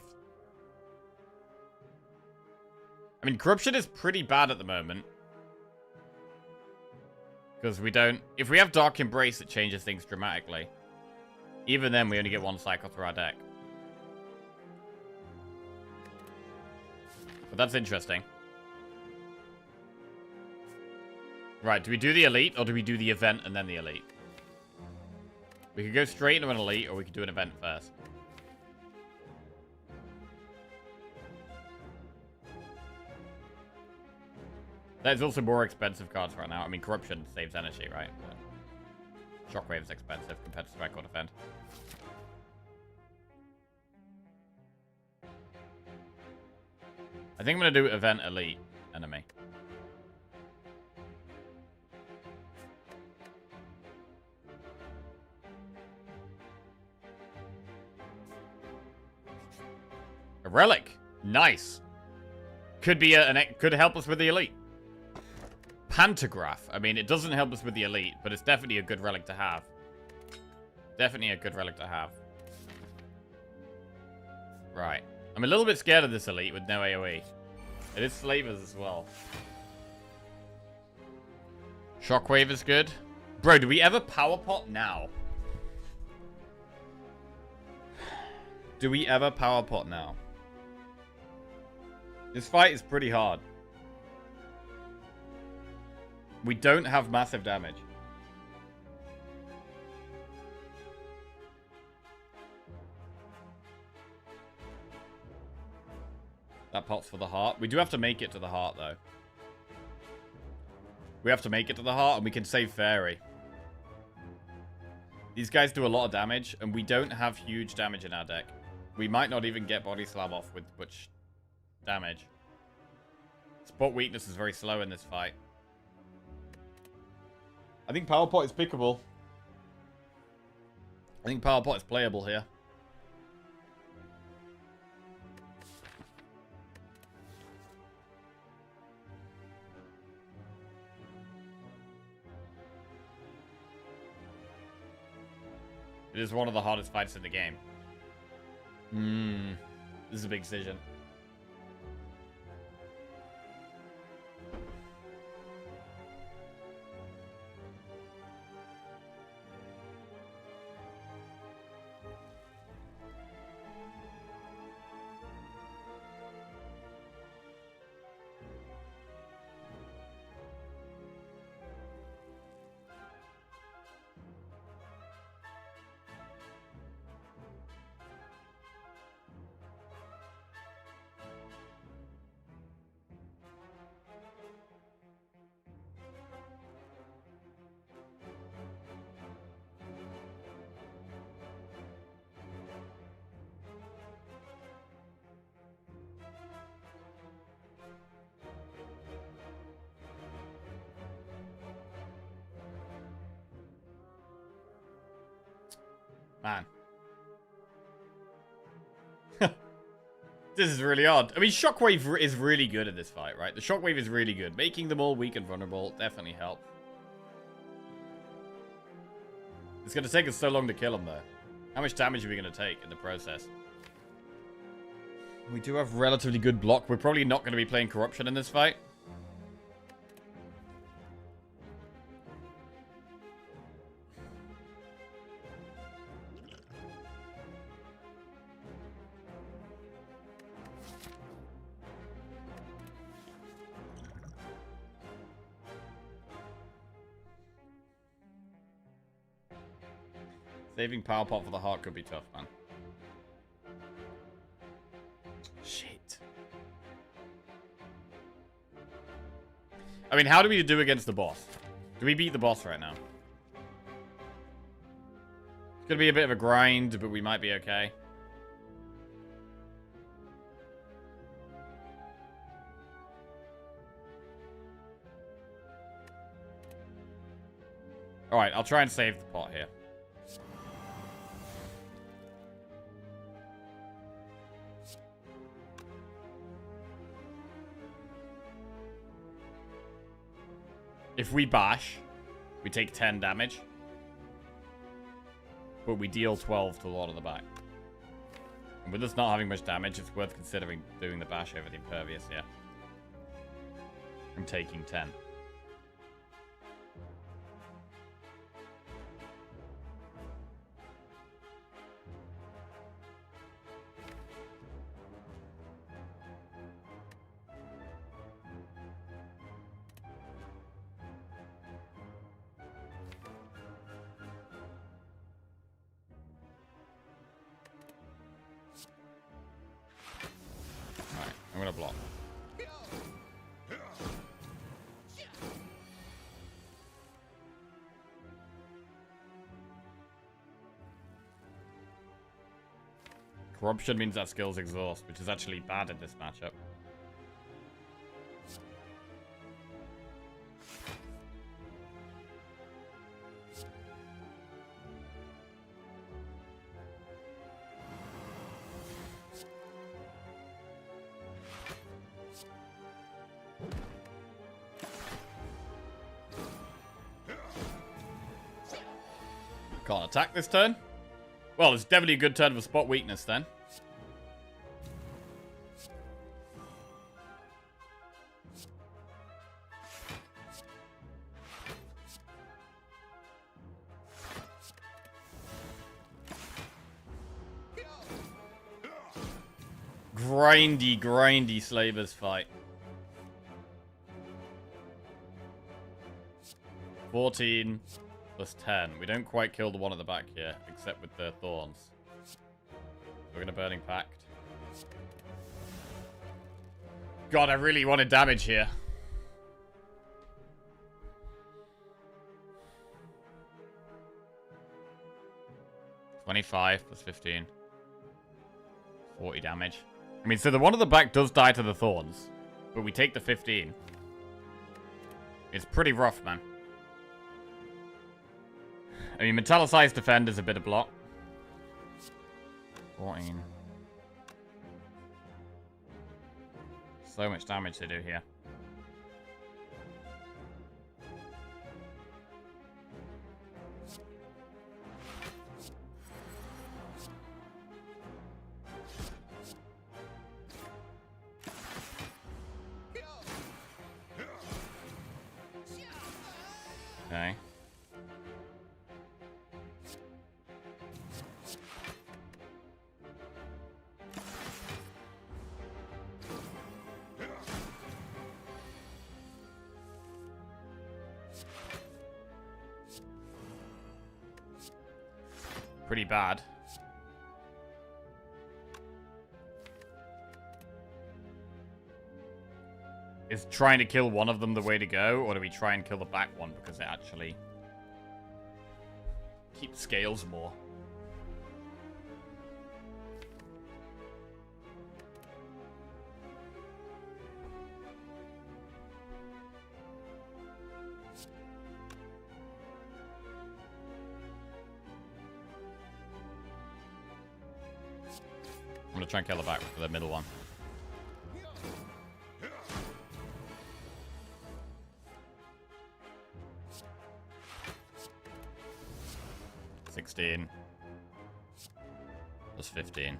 I mean, Corruption is pretty bad at the moment. Because we don't... If we have Dark Embrace, it changes things dramatically. Even then, we only get 1 cycle through our deck. But that's interesting. Right, do we do the Elite, or do we do the event and then the Elite? We could go straight into an elite, or we could do an event first. There's also more expensive cards right now. I mean, Corruption saves energy, right? But Shockwave is expensive compared to Strike or Defend. I think I'm going to do Event Elite Enemy. A relic. Nice. Could be could help us with the elite. Pantograph. I mean, it doesn't help us with the elite, but it's definitely a good relic to have. Definitely a good relic to have. Right. I'm a little bit scared of this elite with no AoE. It is slavers as well. Shockwave is good. Bro, do we ever power pot now? Do we ever power pot now? This fight is pretty hard. We don't have massive damage. That pot's for the heart. We do have to make it to the heart, though. We have to make it to the heart, and we can save Fairy. These guys do a lot of damage, and we don't have huge damage in our deck. We might not even get Body Slam off with much damage. Spot weakness is very slow in this fight. I think Power Pot is pickable. I think Power Pot is playable here. It is one of the hardest fights in the game. This is a big decision. Man. This is really odd. I mean, Shockwave is really good in this fight, right? The Shockwave is really good. Making them all weak and vulnerable definitely helps. It's going to take us so long to kill them, though. How much damage are we going to take in the process? We do have relatively good block. We're probably not going to be playing Corruption in this fight. Saving Power Pot for the heart could be tough, man. Shit. I mean, how do we do against the boss? Do we beat the boss right now? It's gonna be a bit of a grind, but we might be okay. Alright, I'll try and save the pot here. If we bash, we take 10 damage. But we deal 12 to a lot of the back. And with us not having much damage, it's worth considering doing the bash over the Impervious here. I'm taking 10. I'm gonna block. Corruption means that skill's exhaust, which is actually bad in this matchup. Can't attack this turn. Well, it's definitely a good turn for spot weakness then. grindy slavers fight. 14 plus 10. We don't quite kill the one at the back here, except with the thorns. We're gonna Burning Pact. God, I really wanted damage here. $25 plus 15. 40 damage. I mean, so the one at the back does die to the thorns, but we take the 15. It's pretty rough, man. I mean, Metallicized Defend is a bit of block. 14. So much damage to do here. Okay. Pretty bad. Is trying to kill one of them the way to go, or do we try and kill the back one because it actually keeps scales more? I'm gonna try and kill the back for the middle one. $16 plus 15.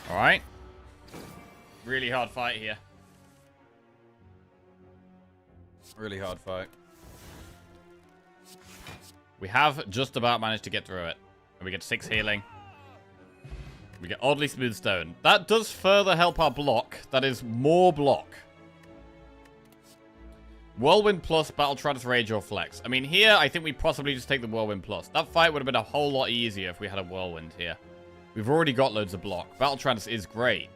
All right. Really hard fight here. Really hard fight. We have just about managed to get through it. And we get 6 healing. We get Oddly Smooth Stone. That does further help our block. That is more block. Whirlwind plus Battle Trance Rage or Flex. I mean, here, I think we possibly just take the Whirlwind plus. That fight would have been a whole lot easier if we had a Whirlwind here. We've already got loads of block. Battle Trance is great.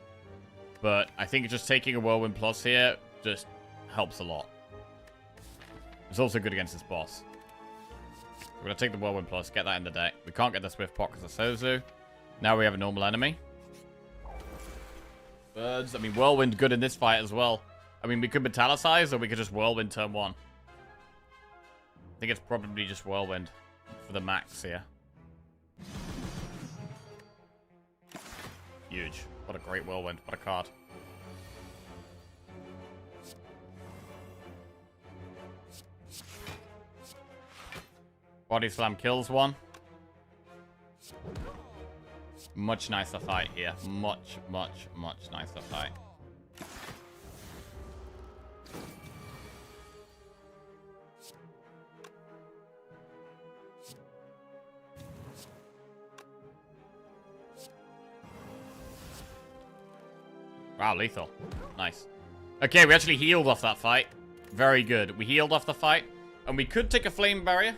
But I think just taking a Whirlwind plus here just helps a lot. It's also good against this boss. We're going to take the Whirlwind plus, get that in the deck. We can't get the Swift Pot because of Sozu. Now we have a normal enemy. Birds. I mean, Whirlwind good in this fight as well. I mean, we could Metallicize or we could just Whirlwind turn 1. I think it's probably just Whirlwind for the max here. Huge. What a great Whirlwind. What a card. Body Slam kills one. Much nicer fight here. Much nicer fight. Wow, lethal. Nice. Okay, we actually healed off that fight. Very good. We healed off the fight. And we could take a Flame Barrier.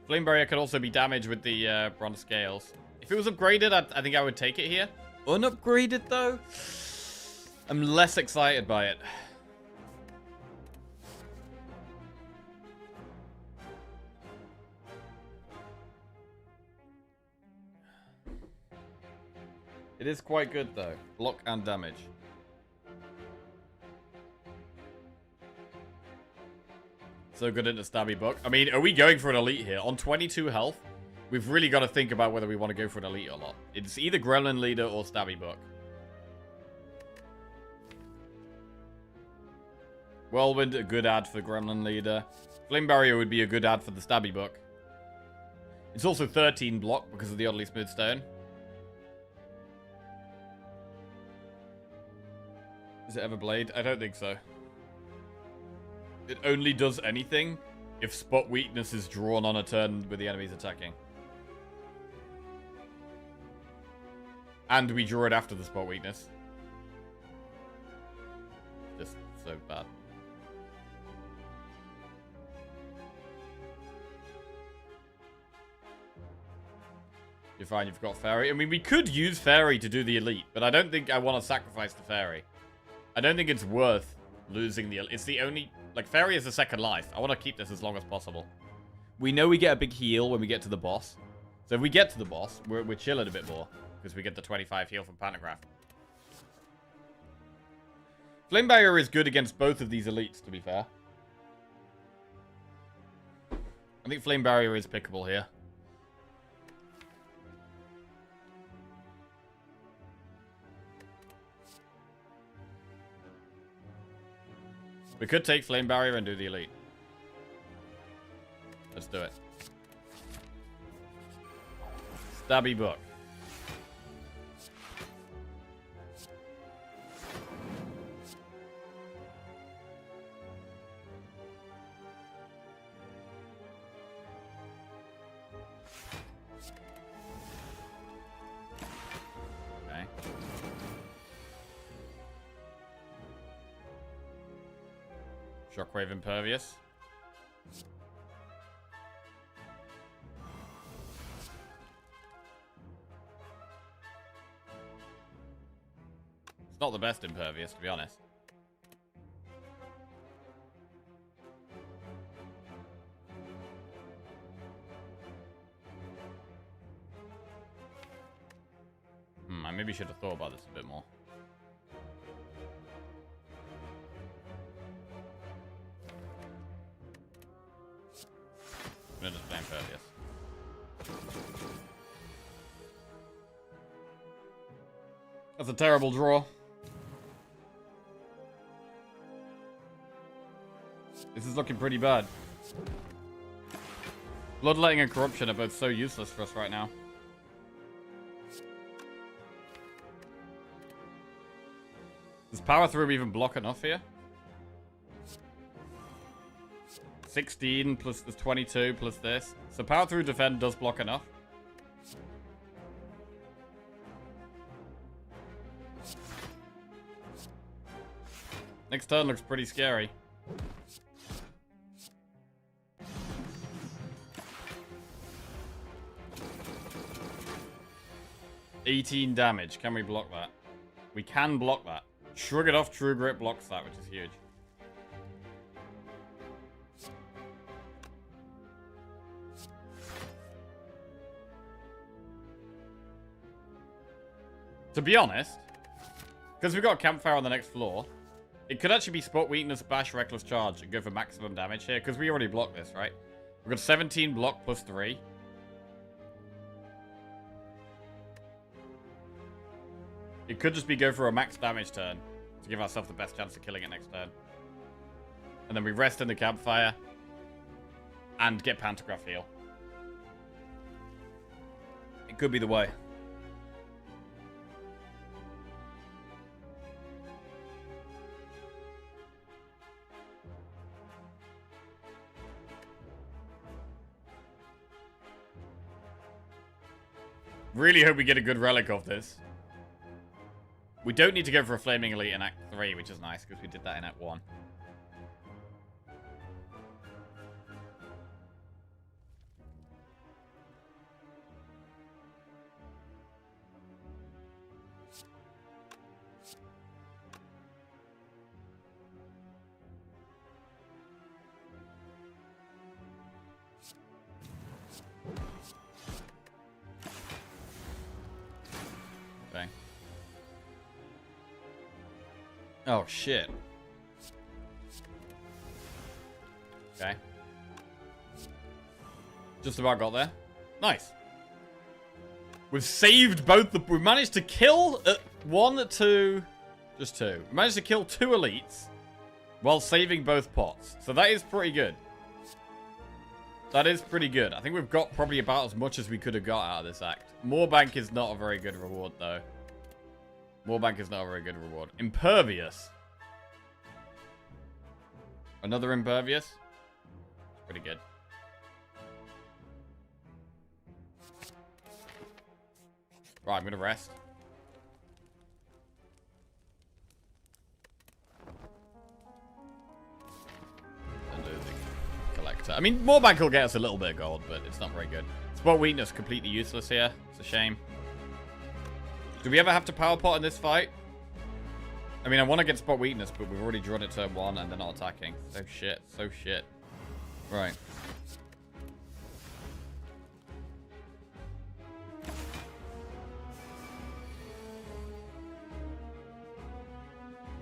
Flame Barrier could also be damaged with the Bronze Scales. If it was upgraded, I think I would take it here. Unupgraded, though? I'm less excited by it. It is quite good, though. Block and damage. So good into Stabby Book. I mean, are we going for an elite here? On 22 health, we've really got to think about whether we want to go for an elite or not. It's either Gremlin Leader or Stabby Book. Whirlwind, a good ad for Gremlin Leader. Flame Barrier would be a good ad for the Stabby Book. It's also 13 block because of the Oddly Smooth Stone. Is it ever Blade? I don't think so. It only does anything if spot weakness is drawn on a turn with the enemies attacking. And we draw it after the spot weakness. Just so bad. You're fine, you've got Fairy. I mean, we could use Fairy to do the elite, but I don't think I want to sacrifice the Fairy. I don't think it's worth losing the elite. It's the only... Like, Fairy is the second life. I want to keep this as long as possible. We know we get a big heal when we get to the boss. So if we get to the boss, we're chilling a bit more. Because we get the 25 heal from Pantograph. Flame Barrier is good against both of these elites, to be fair. I think Flame Barrier is pickable here. We could take Flame Barrier and do the elite. Let's do it. Stabby Book. Okay. Shockwave Impervious. It's not the best Impervious, to be honest. I maybe should have thought about this a bit more. I'm gonna just play Impervious. That's a terrible draw. This is looking pretty bad. Bloodletting and Corruption are both so useless for us right now. Does Power Through even block enough here? 16 plus the 22 plus this. So Power Through Defend does block enough. Next turn looks pretty scary. $18 damage. Can we block that? We can block that. Shrug It Off, True Grit blocks that, which is huge. To be honest, because we've got a Campfire on the next floor, it could actually be Spot Weakness, Bash, Reckless Charge, and go for maximum damage here, because we already blocked this, right? We've got 17 block plus 3. It could just be go for a max damage turn to give ourselves the best chance of killing it next turn. And then we rest in the Campfire and get Pantograph heal. It could be the way. Really hope we get a good relic of this. We don't need to go for a Flaming Elite in Act 3, which is nice, because we did that in Act 1. Okay. Oh, shit. Okay. Just about got there. Nice. We've saved both the... We managed to kill just two. We managed to kill 2 elites while saving both pots. So that is pretty good. That is pretty good. I think we've got probably about as much as we could have got out of this act. Moorbank is not a very good reward, though. Moorbank is not a very good reward. Impervious. Another impervious. Pretty good. Right, I'm gonna rest. And do the collector. I mean, more bank will get us a little bit of gold, but it's not very good. Spot weakness completely useless here. It's a shame. Do we ever have to power pot in this fight? I mean, I want to get spot weakness, but we've already drawn it turn 1 and they're not attacking. So shit. So shit. Right.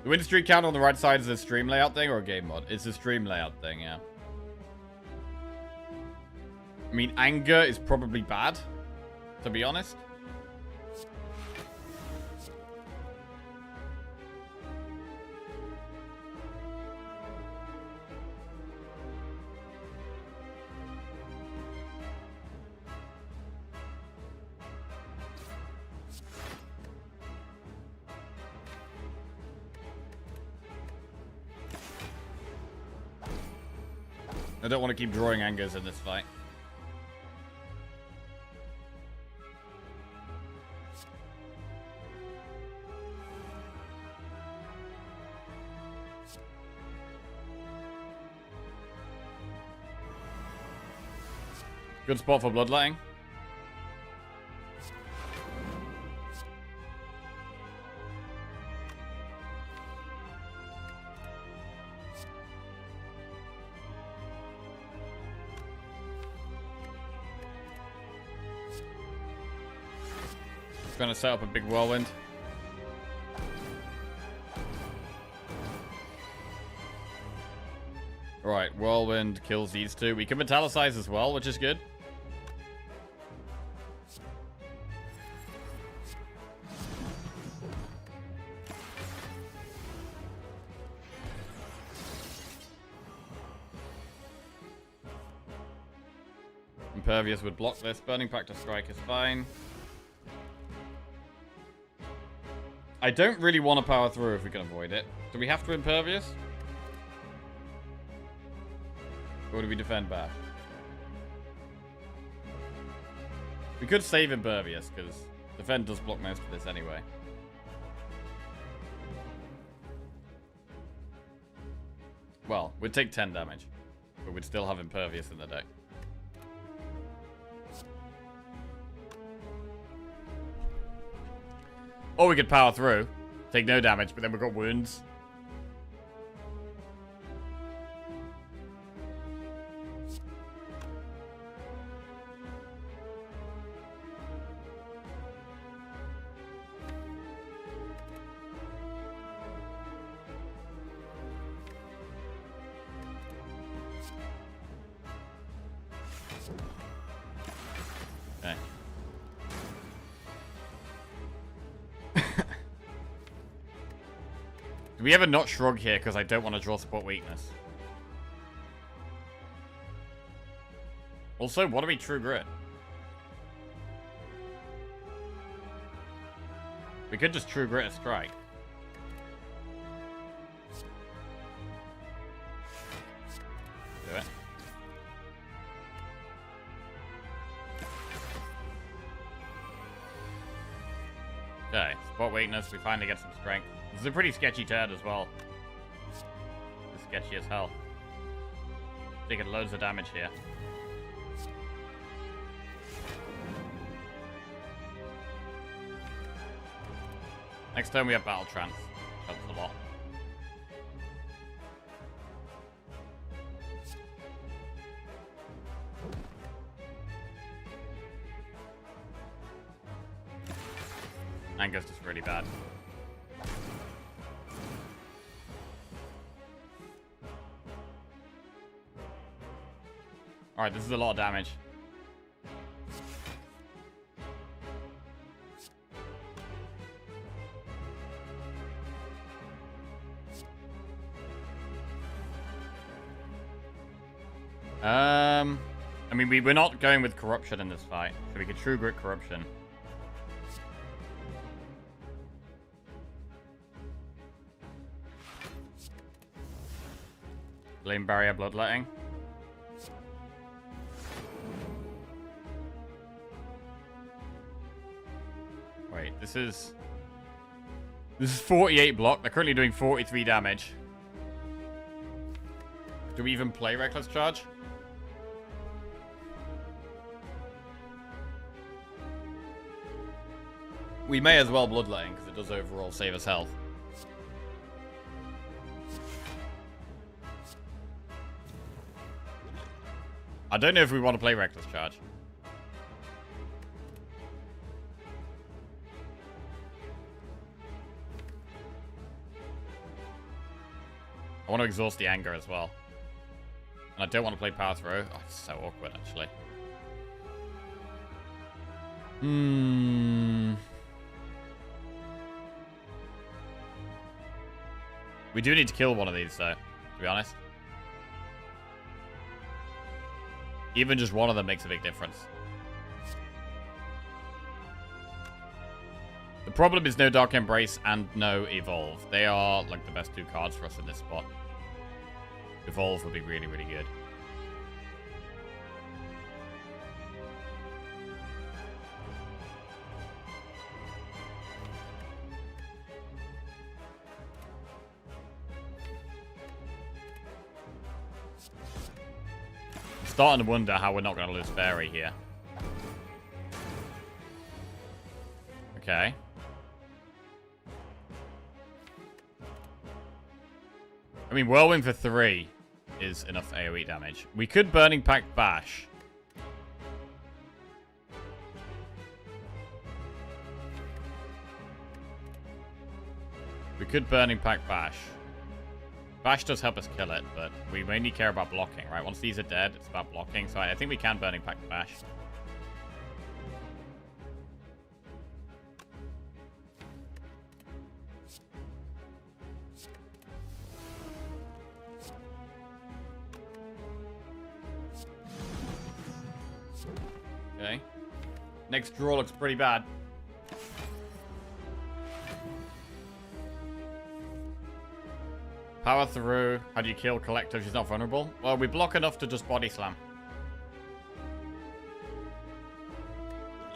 The win streak count on the right side is a stream layout thing or a game mod? It's a stream layout thing, yeah. I mean, anger is probably bad, to be honest. I don't want to keep drawing angers in this fight. Good spot for bloodletting. Trying to set up a big whirlwind. Right, whirlwind kills these two. We can metallicize as well, which is good. Impervious would block this. Burning Pact to strike is fine. I don't really want to power through if we can avoid it. Do we have to impervious? Or do we defend back? We could save impervious, because defend does block most of this anyway. Well, we'd take 10 damage, but we'd still have impervious in the deck. Or we could power through, take no damage, but then we've got wounds. Okay. Do we ever not shrug here because I don't want to draw support weakness? Also, what do we true grit? We could just true grit a strike. Do it. Okay, spot weakness, we finally get some strength. This is a pretty sketchy turn as well. It's sketchy as hell. Taking loads of damage here. Next turn we have Battle Trance. Helps a lot. Anger's just really bad. Alright, this is a lot of damage. I mean, we're not going with corruption in this fight, so we could true grit corruption. Flame barrier, bloodletting. Wait, this is 48 block. They're currently doing 43 damage. Do we even play Reckless Charge? We may as well bloodletting because it does overall save us health. I don't know if we want to play Reckless Charge. I want to exhaust the anger as well. And I don't want to play Power Throw. Oh, it's so awkward, actually. We do need to kill one of these, though, to be honest. Even just one of them makes a big difference. The problem is no Dark Embrace and no Evolve. They are, like, the best two cards for us in this spot. Evolve would be really, really good. I'm starting to wonder how we're not going to lose Fairy here. Okay. I mean, Whirlwind for 3 is enough AoE damage. We could Burning Pact Bash. We could Burning Pact Bash. Bash does help us kill it, but we mainly care about blocking, right? Once these are dead, it's about blocking. So I think we can Burning Pact Bash. Okay. Next draw looks pretty bad. Power through. How do you kill Collective? She's not vulnerable. Well, we block enough to just body slam.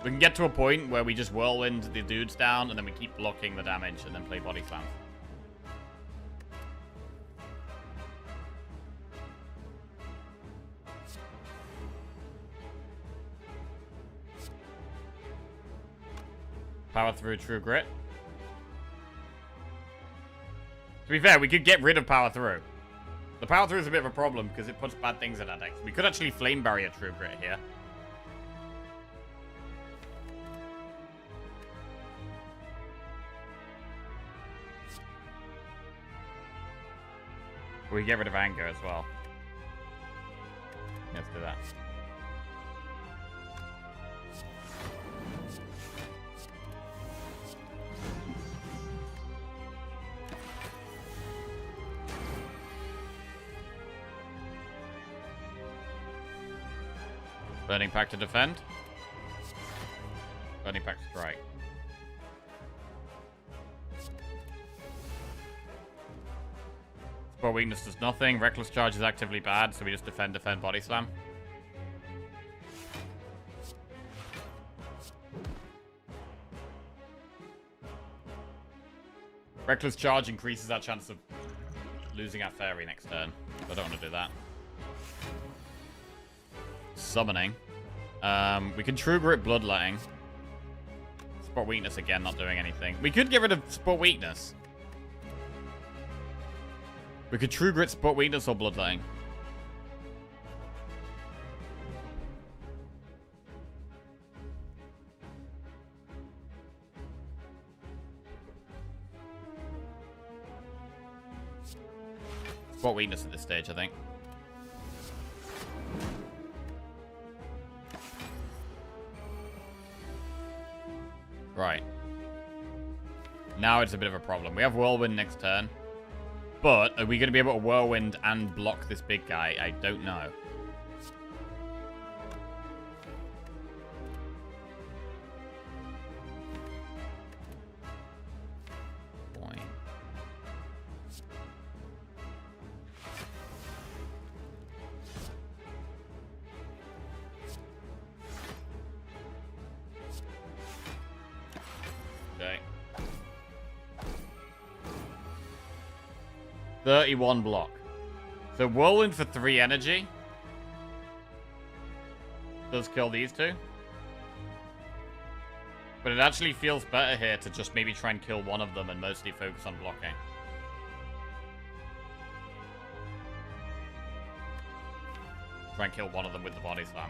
We can get to a point where we just whirlwind the dudes down, and then we keep blocking the damage, and then play body slam. Power through True Grit. To be fair, we could get rid of Power Through. The Power Through is a bit of a problem because it puts bad things in our decks. We could actually Flame Barrier True Grit here. We get rid of Anger as well. Let's do that. Burning Pact to defend. Burning Pact to strike. Spore Weakness does nothing. Reckless Charge is actively bad, so we just defend, body slam. Reckless Charge increases our chance of losing our Fairy next turn. So I don't want to do that. Summoning. We can True Grit Bloodletting. Spot Weakness again, not doing anything. We could get rid of Spot Weakness. We could True Grit Spot Weakness or Bloodletting. Spot Weakness at this stage, I think. Right. Now it's a bit of a problem. We have Whirlwind next turn. But are we going to be able to Whirlwind and block this big guy? I don't know. 31 block. So Whirlwind for 3 energy. Does kill these two. But it actually feels better here to just maybe try and kill one of them and mostly focus on blocking. Try and kill one of them with the body slam.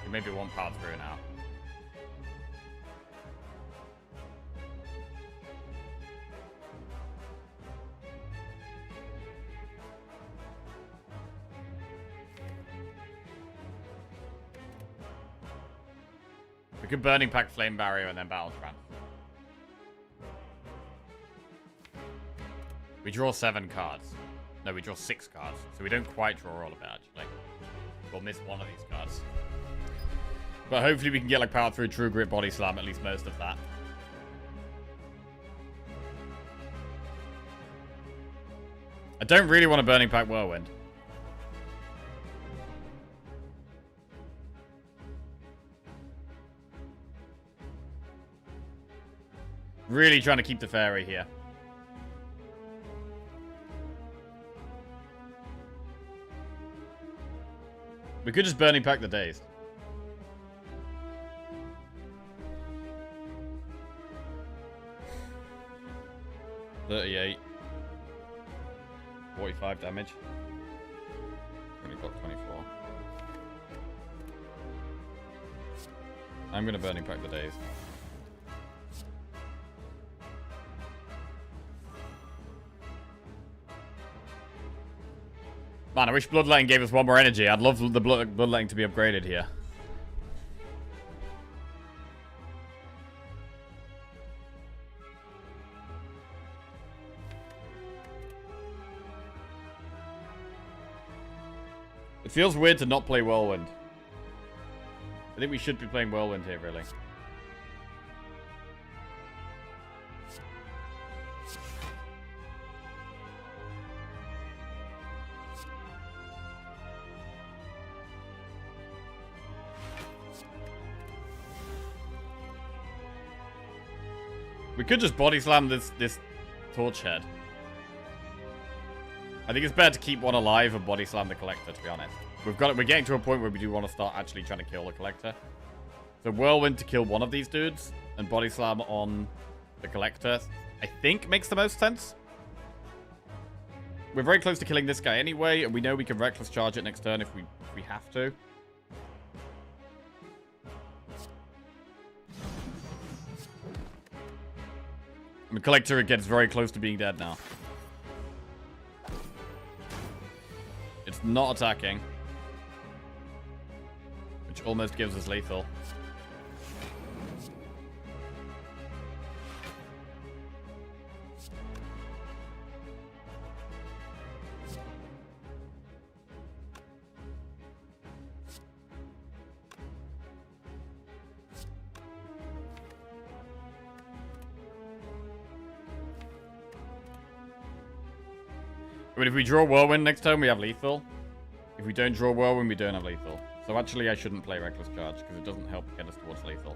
We maybe one part through now. We could Burning Pack Flame Barrier and then Battle Trance. We draw 7 cards. No, we draw 6 cards. So we don't quite draw all of it, actually. We'll miss one of these cards. But hopefully we can get like Power Through, True Grit, Body Slam, at least most of that. I don't really want a Burning Pack Whirlwind. Really trying to keep the fairy here. We could just Burning Pack the Dazed. $38. 45 damage. Only got 24. I'm gonna Burning Pack the Dazed. Man, I wish Bloodletting gave us one more energy. I'd love the Bloodletting to be upgraded here. It feels weird to not play Whirlwind. I think we should be playing Whirlwind here, really. We could just body slam this torch head. I think it's better to keep one alive and body slam the collector, to be honest. We're getting to a point where we do want to start actually trying to kill the collector. So Whirlwind to kill one of these dudes and body slam on the collector, I think makes the most sense. We're very close to killing this guy anyway, and we know we can reckless charge it next turn if we have to. The collector gets very close to being dead now. It's not attacking. Which almost gives us lethal. I mean, if we draw Whirlwind next turn, we have lethal. If we don't draw Whirlwind, we don't have lethal. So actually, I shouldn't play Reckless Charge, because it doesn't help get us towards lethal.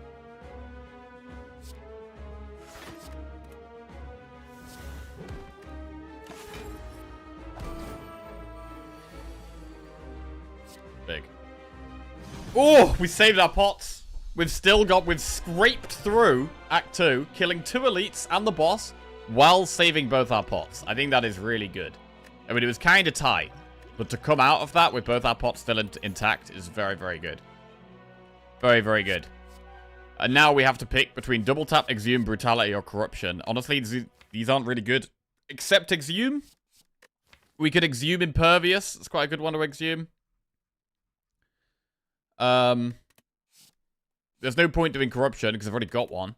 Big. Oh, we saved our pots. We've scraped through Act 2, killing 2 elites and the boss, while saving both our pots. I think that is really good. I mean, it was kind of tight, but to come out of that with both our pots still intact is very, very good. Very, very good. And now we have to pick between Double Tap, Exhume, Brutality, or Corruption. Honestly, these aren't really good. Except Exhume. We could Exhume Impervious. It's quite a good one to Exhume. There's no point doing Corruption, because I've already got one.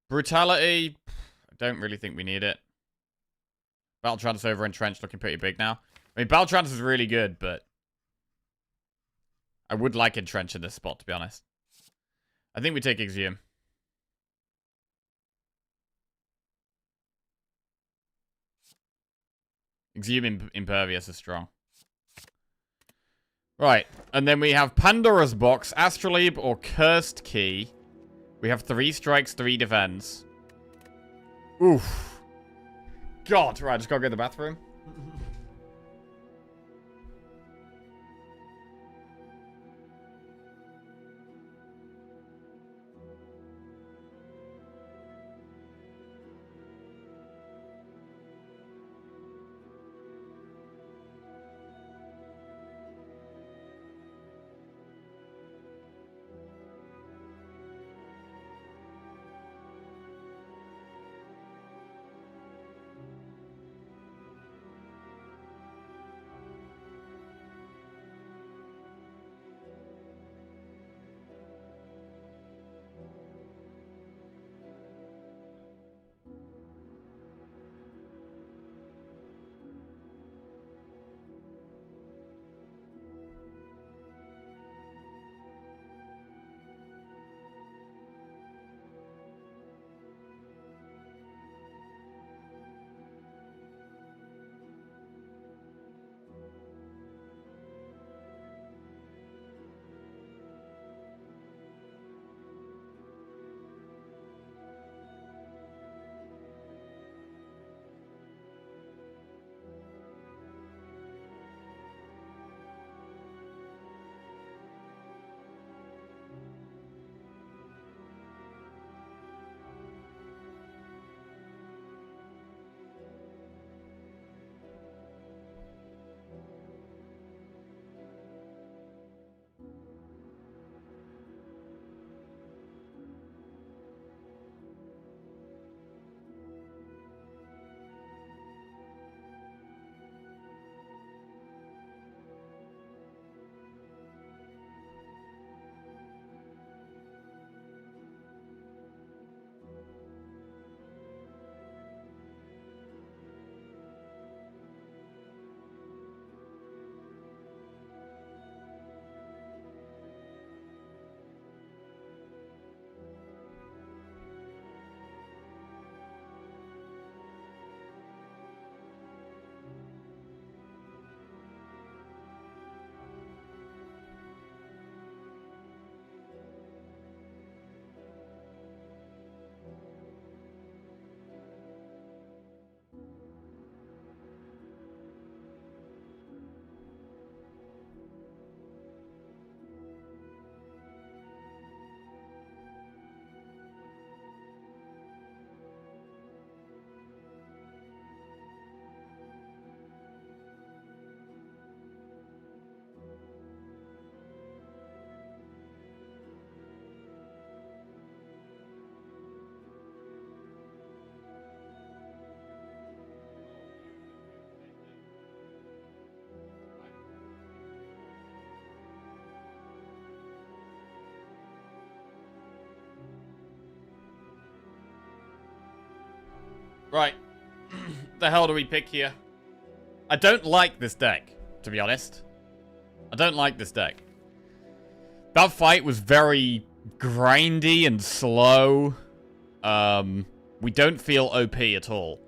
Brutality, I don't really think we need it. Battle Trance over Entrenched looking pretty big now. I mean, Battle Trance is really good, but I would like Entrench in this spot, to be honest. I think we take Exhume. Exhume Impervious is strong. Right, and then we have Pandora's Box, Astrolabe, or Cursed Key. We have 3 strikes, 3 defense. Oof. God, right, just gotta go to the bathroom. Right. The hell do we pick here? I don't like this deck, to be honest. I don't like this deck. That fight was very grindy and slow. We don't feel OP at all.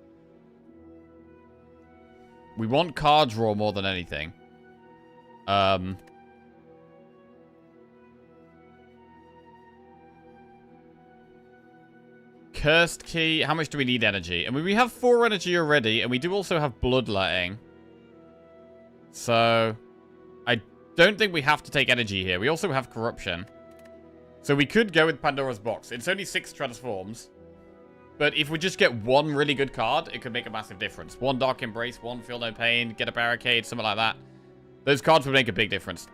We want card draw more than anything. Cursed Key. How much do we need energy? I mean, we have 4 energy already, and we do also have Bloodletting. So, I don't think we have to take energy here. We also have Corruption. So we could go with Pandora's Box. It's only 6 transforms. But if we just get one really good card, it could make a massive difference. 1 Dark Embrace, 1 Feel No Pain, get a Barricade, something like that. Those cards would make a big difference.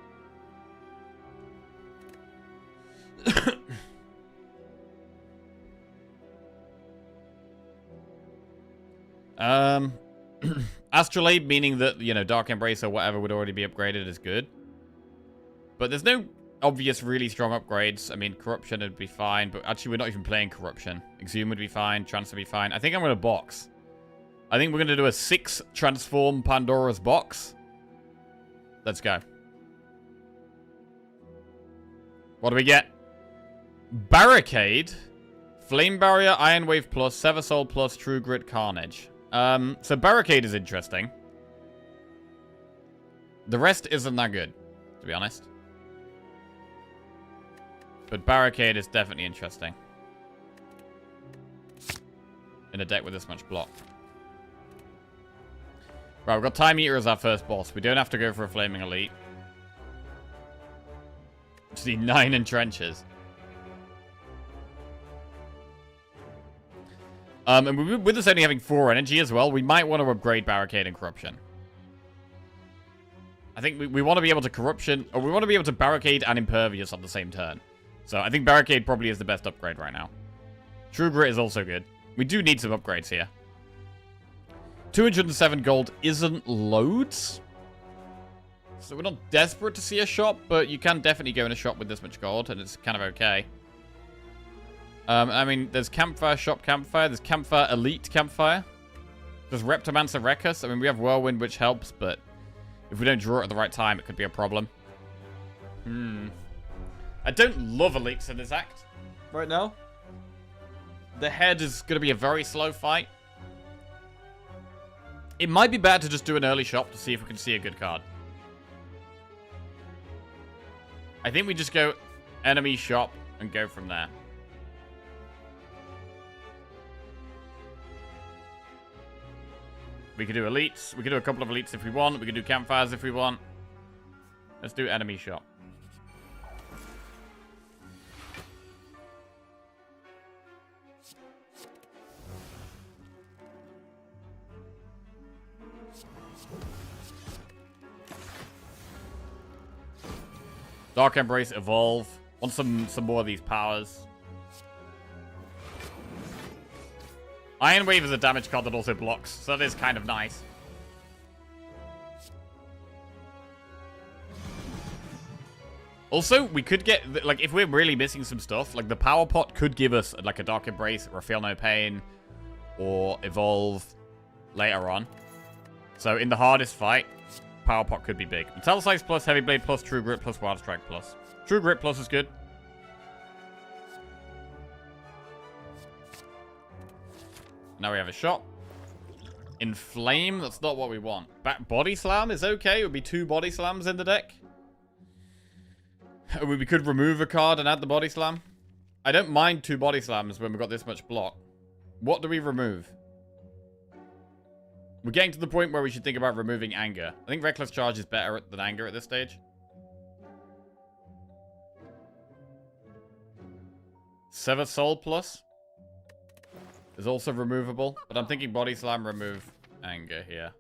Astrolabe, meaning that, you know, Dark Embrace or whatever would already be upgraded, is good. But there's no obvious really strong upgrades. I mean, Corruption would be fine, but actually we're not even playing Corruption. Exhume would be fine, Trance would be fine. I think I'm going to box. I think we're going to do a 6 transform Pandora's Box. Let's go. What do we get? Barricade, Flame Barrier, Iron Wave Plus, Sever Soul Plus, True Grit, Carnage. So Barricade is interesting. The rest isn't that good, to be honest. But Barricade is definitely interesting. In a deck with this much block. Right, we've got Time Eater as our first boss. We don't have to go for a Flaming Elite. Just need 9 entrenches. And with us only having 4 energy as well, we might want to upgrade Barricade and Corruption. I think we want to be able to Corruption, or we want to be able to Barricade and Impervious on the same turn. So I think Barricade probably is the best upgrade right now. True Grit is also good. We do need some upgrades here. 207 gold isn't loads. So we're not desperate to see a shop, but you can definitely go in a shop with this much gold, and it's kind of okay. I mean, there's Campfire, Shop Campfire. There's Campfire, Elite Campfire. There's Reptomancer Wreckus. I mean, we have Whirlwind, which helps, but if we don't draw it at the right time, it could be a problem. I don't love Elites in this act right now. The head is going to be a very slow fight. It might be better to just do an early shop to see if we can see a good card. I think we just go enemy shop and go from there. We could do elites. We could do a couple of elites if we want. We could do campfires if we want. Let's do enemy shop. Dark Embrace, evolve. Want some more of these powers. Iron Wave is a damage card that also blocks, so that is kind of nice. Also, we could get, like, if we're really missing some stuff, like, the Power Pot could give us, like, a Dark Embrace, or a Feel No Pain, or Evolve later on. So, in the hardest fight, Power Pot could be big. Metallicize plus, Heavy Blade plus, True Grit plus, Wild Strike plus. True Grit plus is good. Now we have a shot. Inflame, that's not what we want. Body Slam is okay. It would be 2 Body Slams in the deck. We could remove a card and add the Body Slam. I don't mind 2 Body Slams when we've got this much block. What do we remove? We're getting to the point where we should think about removing Anger. I think Reckless Charge is better than Anger at this stage. Sever Soul plus is also removable, but I'm thinking Body Slam, remove Anger here.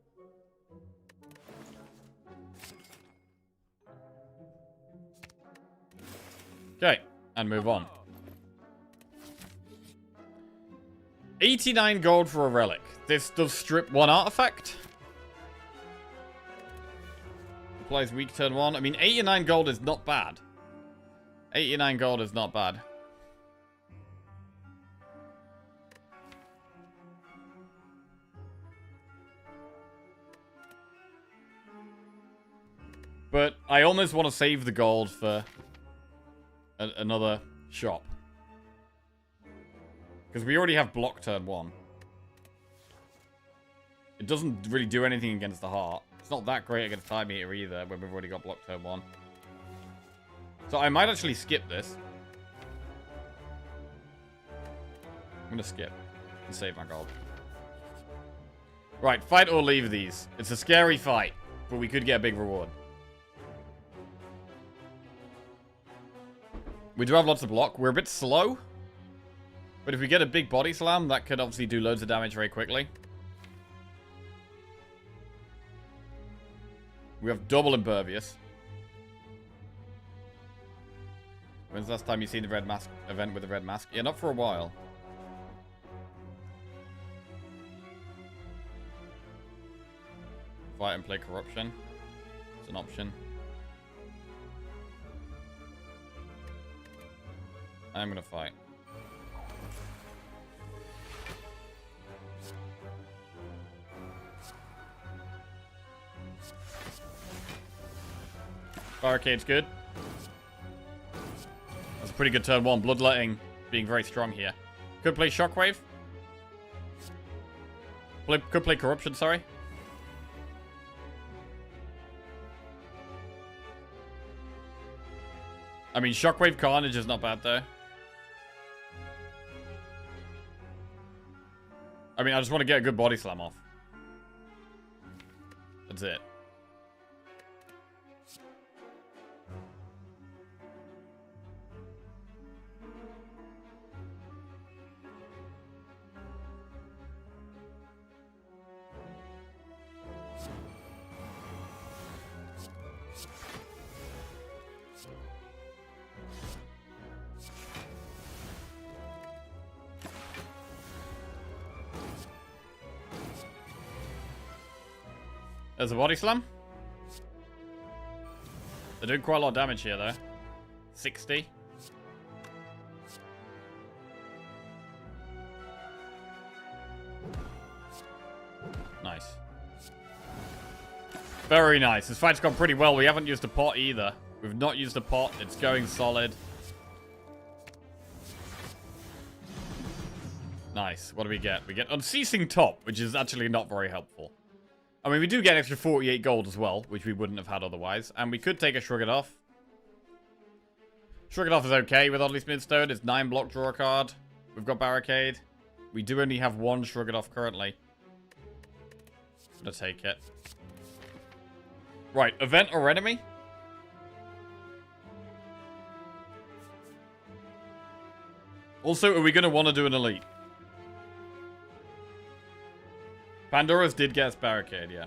Okay, and move on. 89 gold for a relic. This does strip 1 artifact. Applies weak turn 1. I mean, 89 gold is not bad. 89 gold is not bad. But I almost want to save the gold for another shop. Because we already have block turn 1. It doesn't really do anything against the heart. It's not that great against Time Eater either, when we've already got block turn 1. So I might actually skip this. I'm going to skip and save my gold. Right, fight or leave these. It's a scary fight, but we could get a big reward. We do have lots of block. We're a bit slow. But if we get a big Body Slam, that could obviously do loads of damage very quickly. We have double Impervious. When's the last time you've seen the Red Mask event with the Red Mask? Yeah, not for a while. Fight and play Corruption. It's an option. I'm gonna fight. Barricade's good. That's a pretty good turn 1. Bloodletting being very strong here. Could play Shockwave. Could play Corruption, sorry. I mean, Shockwave Carnage is not bad, though. I mean, I just want to get a good body slam off. That's it. There's a body slam. They're doing quite a lot of damage here, though. 60. Nice. Very nice. This fight's gone pretty well. We haven't used a pot either. We've not used a pot. It's going solid. Nice. What do we get? We get Unceasing Top, which is actually not very helpful. I mean, we do get an extra 48 gold as well, which we wouldn't have had otherwise. And we could take a Shrug It Off. Shrug It Off is okay with Oddly Smidstone. It's 9 block, draw a card. We've got Barricade. We do only have one Shrug It Off currently. I'm gonna take it. Right, event or enemy? Also, are we going to want to do an elite? Pandora's did get us Barricade, yeah.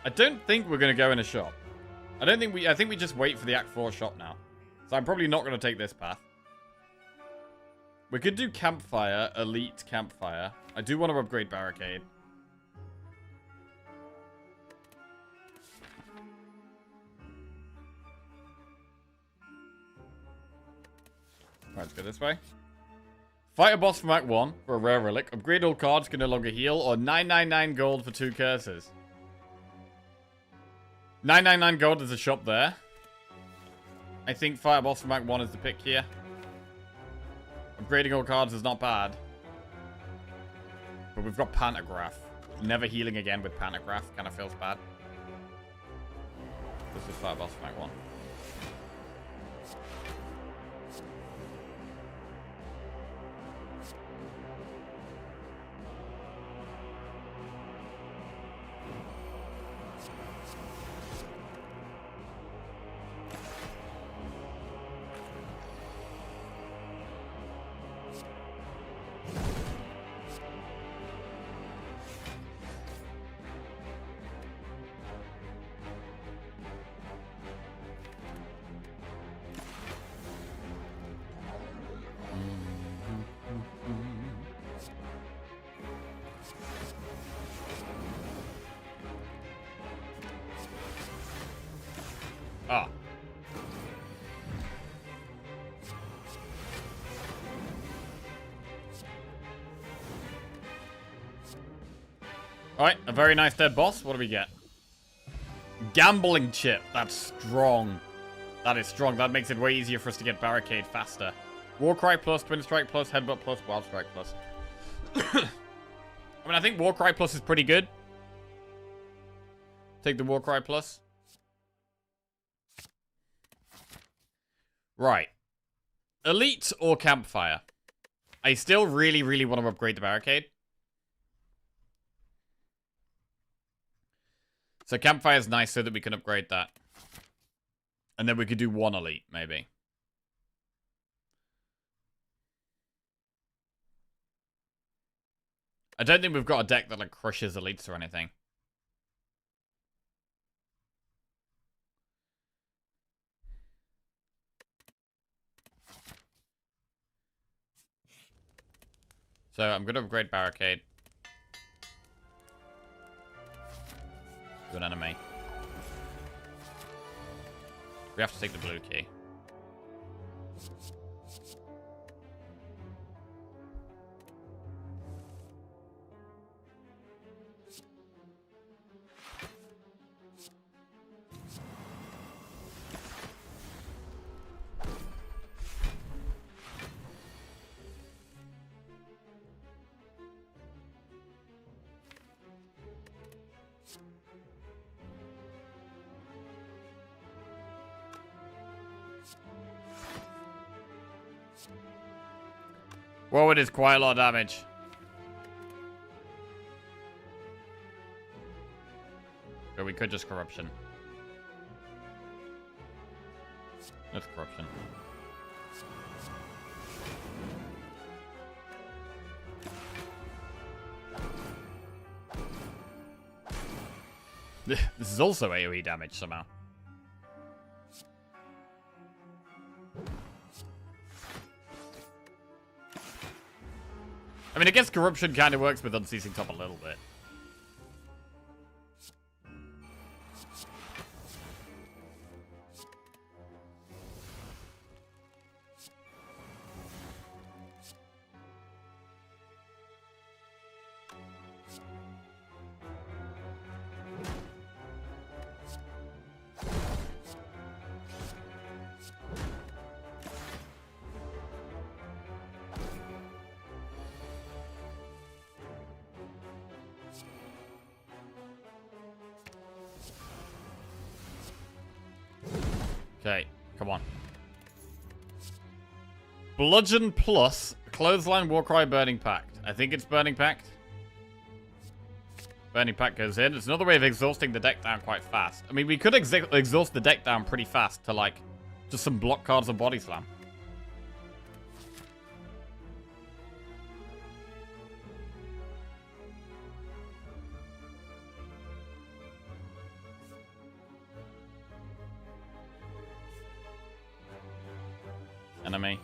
I don't think we're going to go in a shop. I think we just wait for the Act 4 shop now. So I'm probably not going to take this path. We could do Campfire, Elite Campfire. I do want to upgrade Barricade. Right, let's go this way. Fight a boss from Act 1 for a rare relic. Upgrade all cards can no longer heal. Or 999 gold for 2 curses. 999 gold is a shop there. I think Fire Boss from Act 1 is the pick here. Upgrading all cards is not bad. But we've got Pantograph. Never healing again with Pantograph. Kind of feels bad. This is Fire Boss from Act 1. Ah. Alright, a very nice dead boss. What do we get? Gambling chip. That's strong. That is strong. That makes it way easier for us to get Barricade faster. Warcry plus, Twin Strike plus, Headbutt plus, Wild Strike plus. I mean, I think Warcry plus is pretty good. Take the Warcry plus. Right. Elite or Campfire? I still really, really want to upgrade the Barricade. So Campfire is nice so that we can upgrade that. And then we could do one Elite, maybe. I don't think we've got a deck that like crushes Elites or anything. So I'm going to upgrade Barricade. To an enemy. We have to take the blue key. Whoa, it is quite a lot of damage. But we could just corruption. That's corruption. This is also AoE damage somehow. I mean, I guess corruption kind of works with unceasing top a little bit. Okay, come on. Bludgeon plus Clothesline, Warcry, Burning Pact. I think it's Burning Pact. Burning Pact goes in. It's another way of exhausting the deck down quite fast. I mean, we could exhaust the deck down pretty fast to, like, just some block cards of Body Slam. Enemy.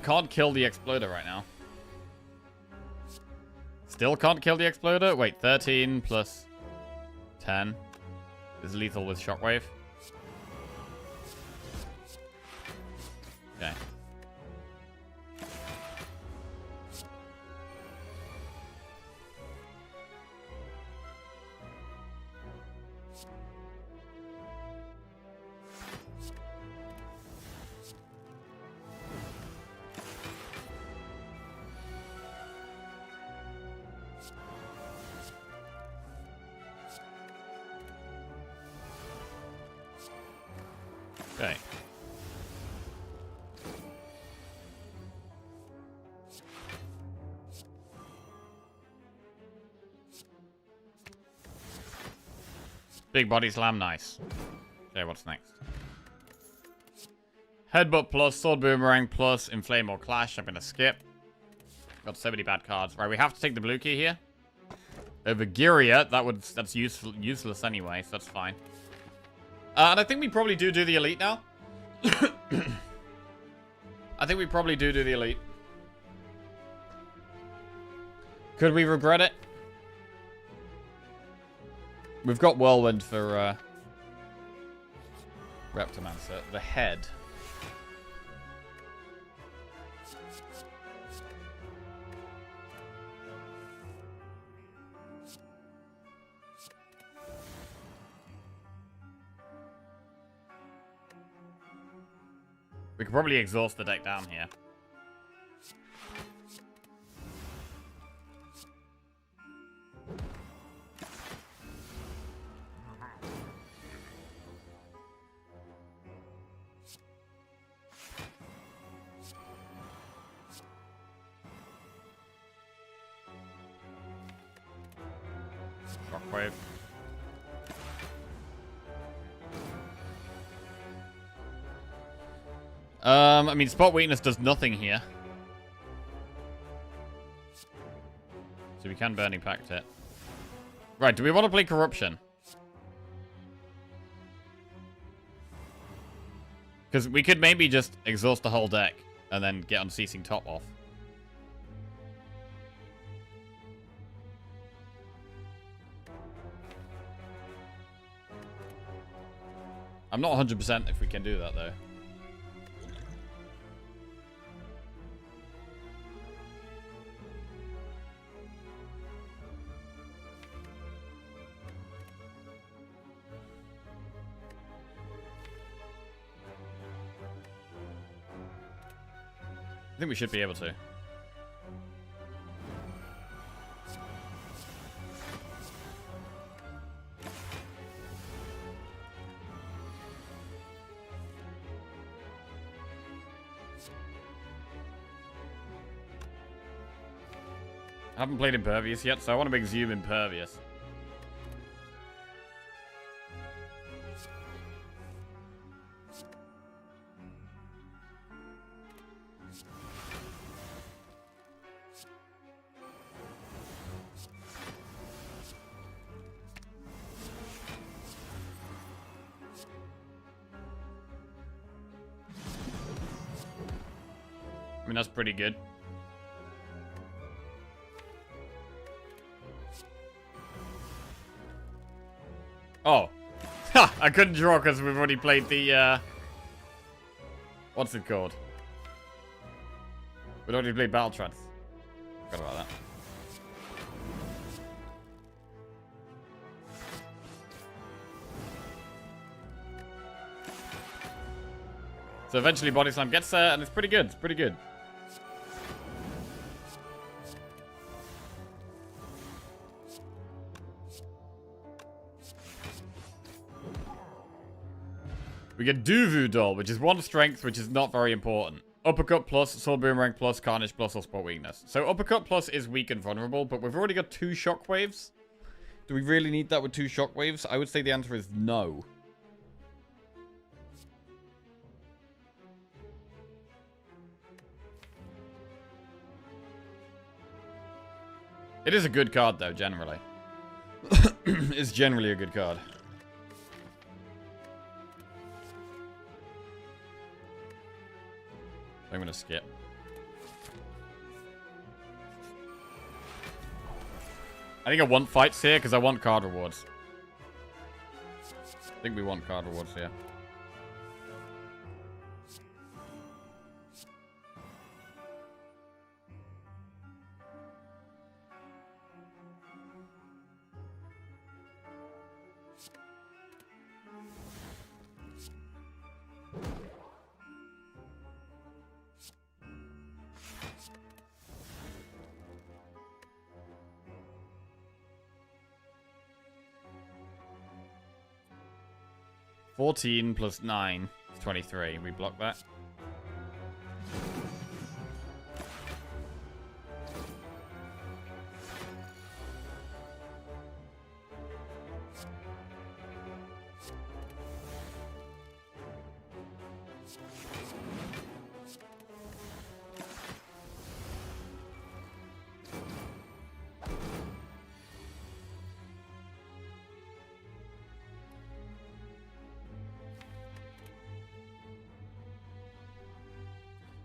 Can't kill the Exploder right now. Still can't kill the Exploder? Wait, 13 plus 10 is lethal with Shockwave. Okay. Okay. Big Body Slam, nice. Okay, what's next? Headbutt plus, Sword Boomerang plus, Inflame or Clash. I'm gonna skip. Got so many bad cards. Right, we have to take the blue key here. Over Giria, that's useless anyway, so that's fine. And I think we probably do the elite now. I think we probably do the elite. Could we regret it? We've got Whirlwind for Reptomancer. The head. We could probably exhaust the deck down here. Shockwave. I mean, Spot Weakness does nothing here. So we can Burning Pact it. Right, do we want to play Corruption? Because we could maybe just exhaust the whole deck and then get Unceasing Top off. I'm not 100% if we can do that, though. I think we should be able to. I haven't played Impervious yet, so I want to make Zoom Impervious. I mean, that's pretty good. Oh. Ha! I couldn't draw because we've already played the, what's it called? We'd already played Battle Trance. Forgot about that. So eventually Body Slam gets there, and it's pretty good. It's pretty good. We get Duvu Doll, which is 1 strength, which is not very important. Uppercut plus, Sword Boomerang plus, Carnage plus, or Spot Weakness. So Uppercut plus is weak and vulnerable, but we've already got 2 Shockwaves. Do we really need that with 2 Shockwaves? I would say the answer is no. It is a good card, though, generally. It's generally a good card. I'm gonna skip. I think I want fights here because I want card rewards. I think we want card rewards here. $14 plus 9 is 23. We block that.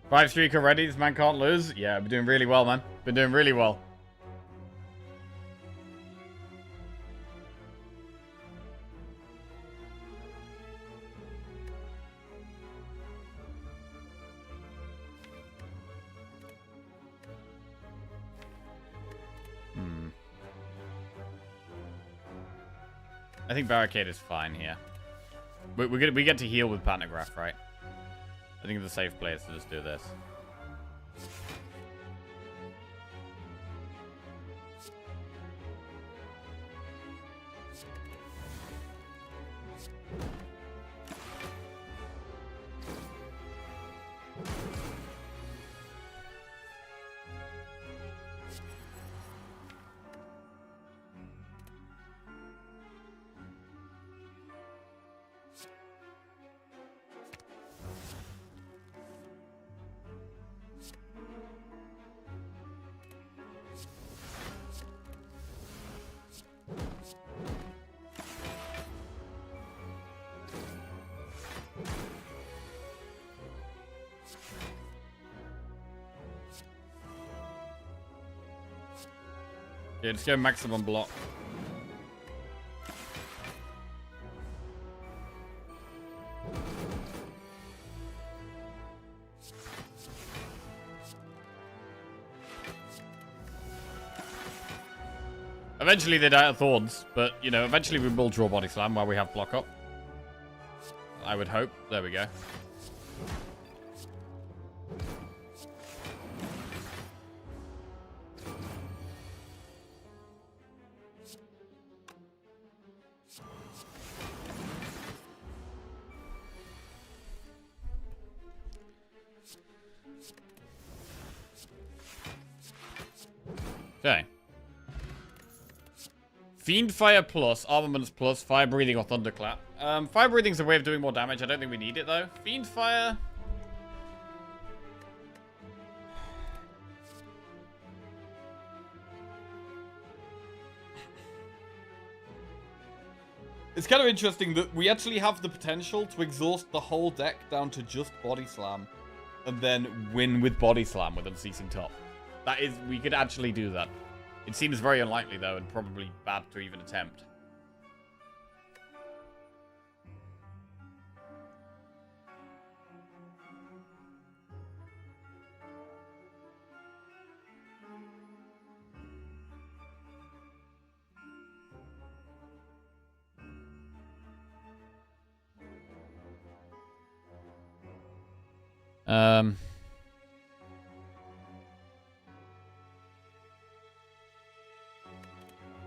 Five streak already. This man can't lose. Yeah, been doing really well, man. Been doing really well. I think Barricade is fine here. We get to heal with Pantograph, right? I think the safe play is to just do this. Yeah, just go maximum block. Eventually they die of thorns, but, you know, eventually we will draw Body Slam while we have block up. I would hope. There we go. Okay. Fiend Fire plus, Armaments plus, Fire Breathing or Thunderclap. Fire Breathing is a way of doing more damage. I don't think we need it, though. Fiend Fire... It's kind of interesting that we actually have the potential to exhaust the whole deck down to just Body Slam. And then win with Body Slam with Unceasing Top. That is... We could actually do that. It seems very unlikely, though, and probably bad to even attempt.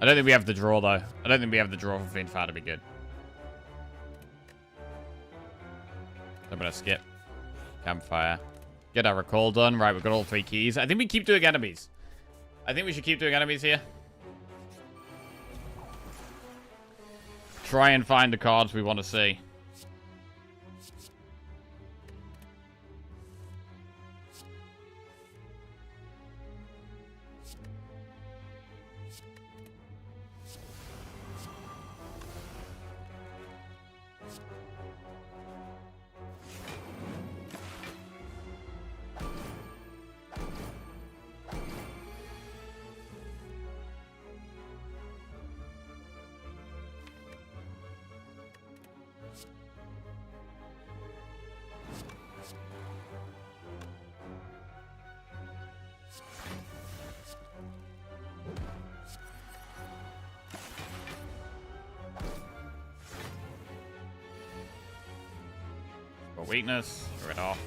I don't think we have the draw, though. I don't think we have the draw for Fiend Fire to be good. I'm gonna skip. Campfire. Get our recall done. Right, we've got all 3 keys. I think we keep doing enemies. I think we should keep doing enemies here. Try and find the cards we want to see. Weakness, throw it off.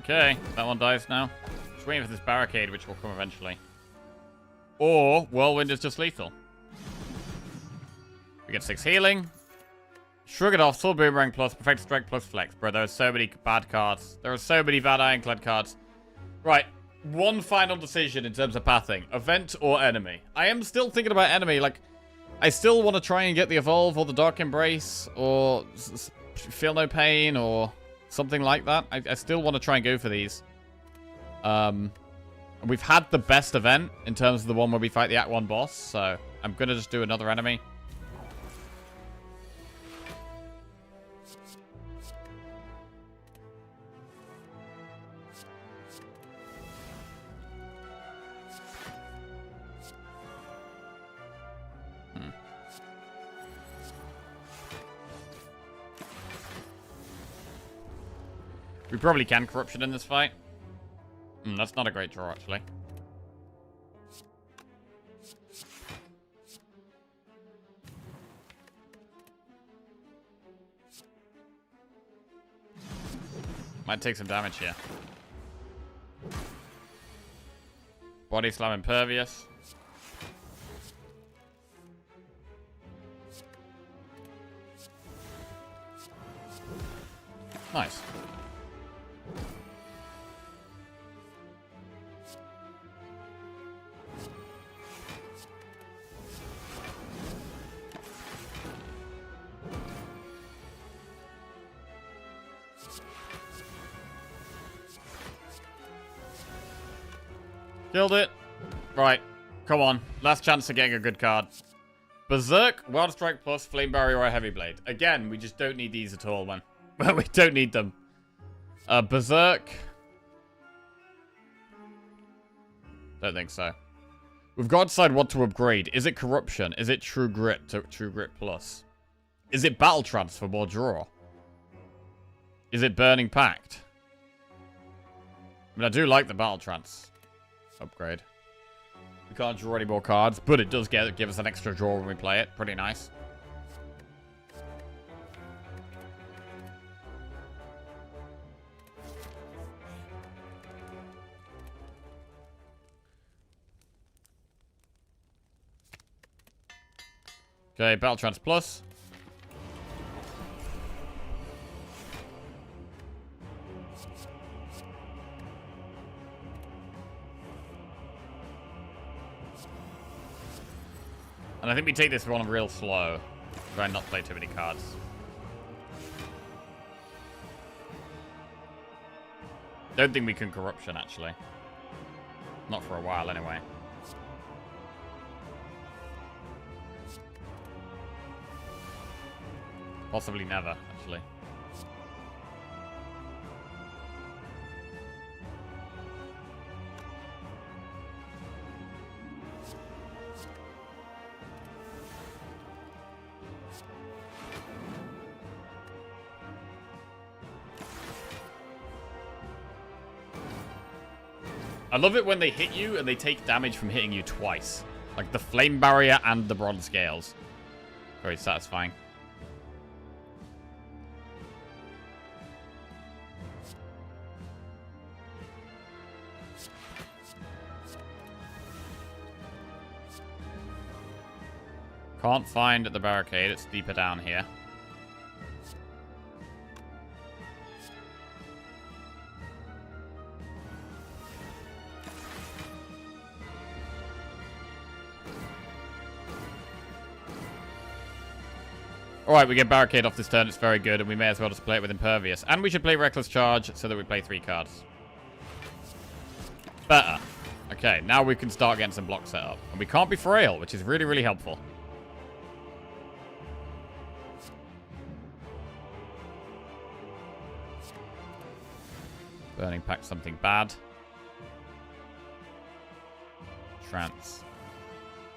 Okay, that one dies now. Just waiting for this barricade, which will come eventually. Or Whirlwind is just lethal. We get 6 healing. Shrug it off, Soul Boomerang plus, Perfect Strike plus Flex. Bro, there are so many bad cards. There are so many bad Ironclad cards. Right. One final decision in terms of pathing. Event or enemy. I am still thinking about enemy. Like, I still want to try and get the Evolve or the Dark Embrace or Feel No Pain or something like that. I still want to try and go for these. We've had the best event in terms of the one where we fight the Act 1 boss. So I'm going to just do another enemy. We probably can Corruption in this fight. That's not a great draw, actually. Might take some damage here. Body Slam Impervious. Nice. Killed it. Right. Come on. Last chance of getting a good card. Berserk, Wild Strike plus, Flame Barrier, or a Heavy Blade. Again, we just don't need these at all, man. We don't need them. Berserk. Don't think so. We've got to decide what to upgrade. Is it Corruption? Is it True Grit to True Grit plus? Is it Battle Trance for more draw? Is it Burning Pact? I mean, I do like the Battle Trance upgrade. We can't draw any more cards, but it does give us an extra draw when we play it. Pretty nice. Okay, Battle Trance Plus. And I think we take this one real slow. Try and not play too many cards. Don't think we can Corruption, actually. Not for a while, anyway. Possibly never, actually. I love it when they hit you and they take damage from hitting you twice. Like the Flame Barrier and the Bronze Scales. Very satisfying. Can't find the barricade. It's deeper down here. Alright, we get Barricade off this turn. It's very good, and we may as well just play it with Impervious. And we should play Reckless Charge so that we play 3 cards. Better. Okay, now we can start getting some blocks set up. And we can't be frail, which is really, really helpful. Burning Pact something bad. Trance.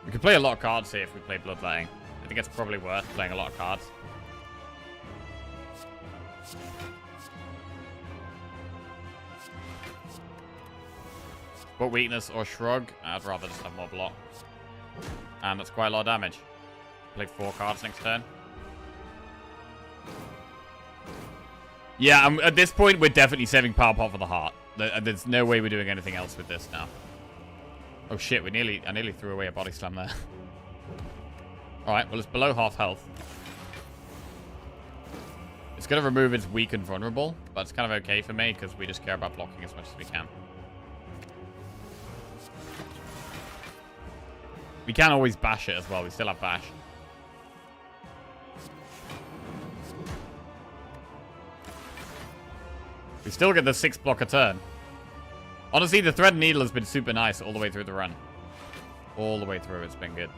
We could play a lot of cards here if we play Bloodletting. I think it's probably worth playing a lot of cards. But Weakness or Shrug? I'd rather just have more block. And that's quite a lot of damage. Play 4 cards next turn. Yeah, at this point, we're definitely saving Power Pot for the heart. There's no way we're doing anything else with this now. Oh shit, I nearly threw away a Body Slam there. Alright, well it's below half health. It's going to remove its weak and vulnerable, but it's kind of okay for me because we just care about blocking as much as we can. We can always bash it as well. We still have bash. We still get the 6 block a turn. Honestly, the Thread Needle has been super nice all the way through the run. All the way through, it's been good.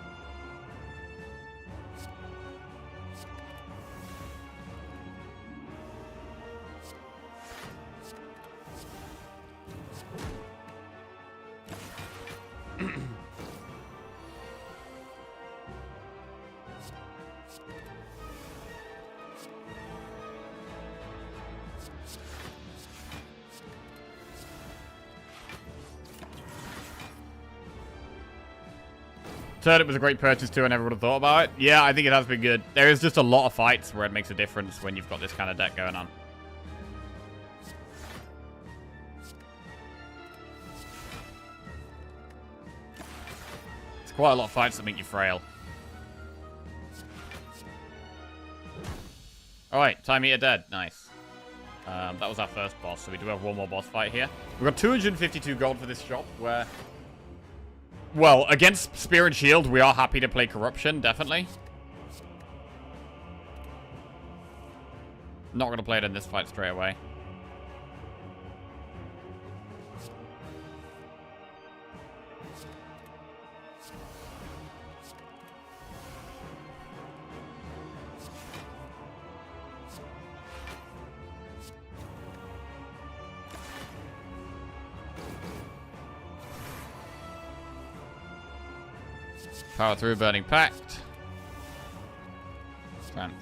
Turnip was a great purchase too. I never would have thought about it. Yeah, I think it has been good. There is just a lot of fights where it makes a difference when you've got this kind of deck going on. It's quite a lot of fights that make you frail. Alright, Time Eater dead. Nice. That was our first boss, so we do have one more boss fight here. We've got 252 gold for this shop, where... Well, against Spear and Shield, we are happy to play Corruption, definitely. Not going to play it in this fight straight away. Power through Burning Pact. Strength.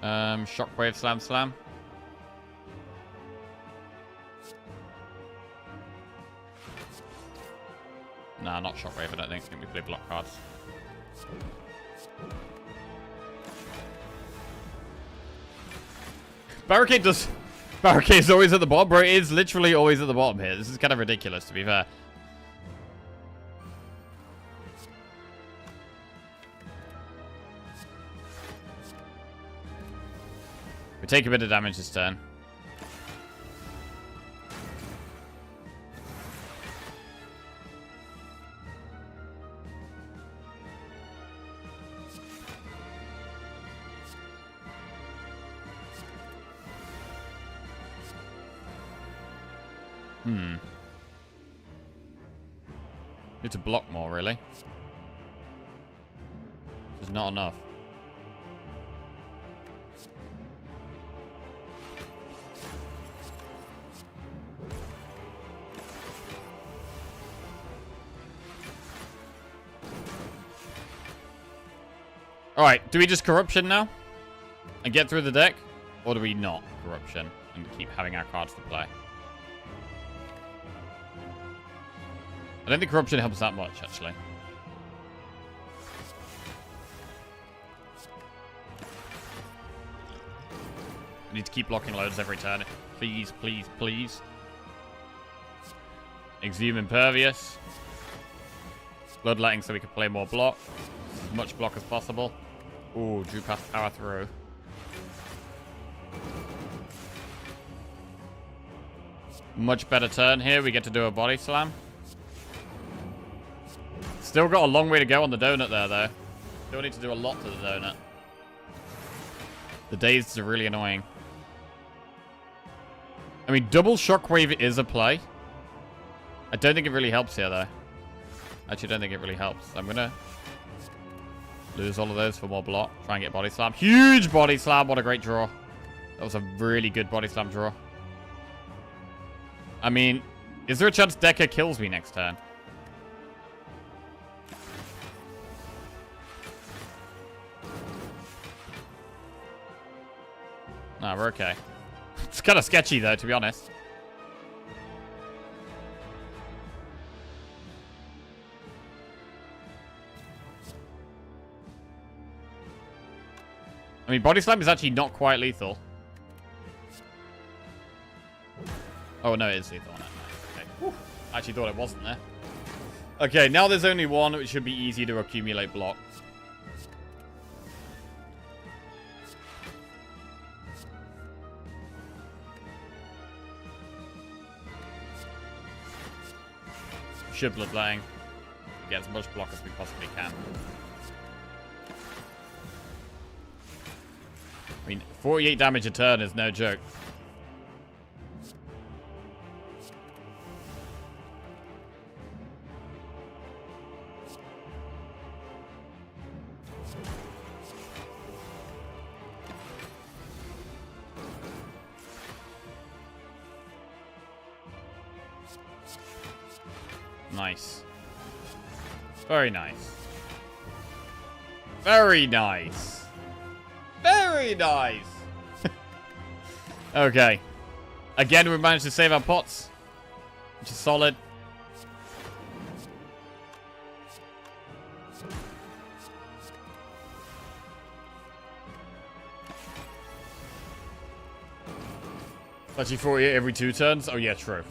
Shockwave Slam Slam. Nah, not Shockwave, I don't think. I think we play block cards. Barricade does... Barricade's always at the bottom, bro. It is literally always at the bottom here. This is kind of ridiculous, to be fair. We take a bit of damage this turn. Need to block more, really. There's not enough. Alright, do we just Corruption now? And get through the deck? Or do we not Corruption and keep having our cards to play? I don't think Corruption helps that much, actually. I need to keep blocking loads every turn. Please, please, please. Exhume Impervious. Bloodletting so we can play more block. As much block as possible. Ooh, Drew Path Power Through. Much better turn here. We get to do a Body Slam. Still got a long way to go on the donut there, though. Still need to do a lot to the donut. The dazes are really annoying. I mean, double Shockwave is a play. I don't think it really helps here, though. Actually, I don't think it really helps. I'm going to lose all of those for more block. Try and get Body Slam. Huge Body Slam. What a great draw. That was a really good Body Slam draw. I mean, is there a chance Decker kills me next turn? No, we're okay. It's kind of sketchy, though, to be honest. I mean, Body Slam is actually not quite lethal. Oh, no, it is lethal. No, okay. Whew. I actually thought it wasn't there. Okay, now there's only one, which should be easy to accumulate block. Should Bloodletting. Get as much block as we possibly can. I mean, 48 damage a turn is no joke. Nice. Very nice. Very nice. Very nice. Okay. Again, we managed to save our pots, which is solid. Actually, 48 every 2 turns? Oh, yeah, true.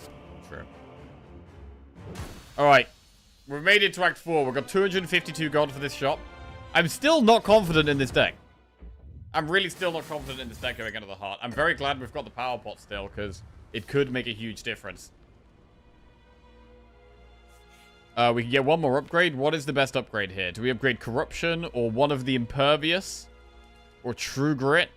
True. Alright. We've made it to Act 4. We've got 252 gold for this shop. I'm still not confident in this deck. I'm really still not confident in this deck going into the heart. I'm very glad we've got the power pot still, because it could make a huge difference. We can get one more upgrade. What is the best upgrade here? Do we upgrade Corruption, or one of the Impervious? Or True Grit?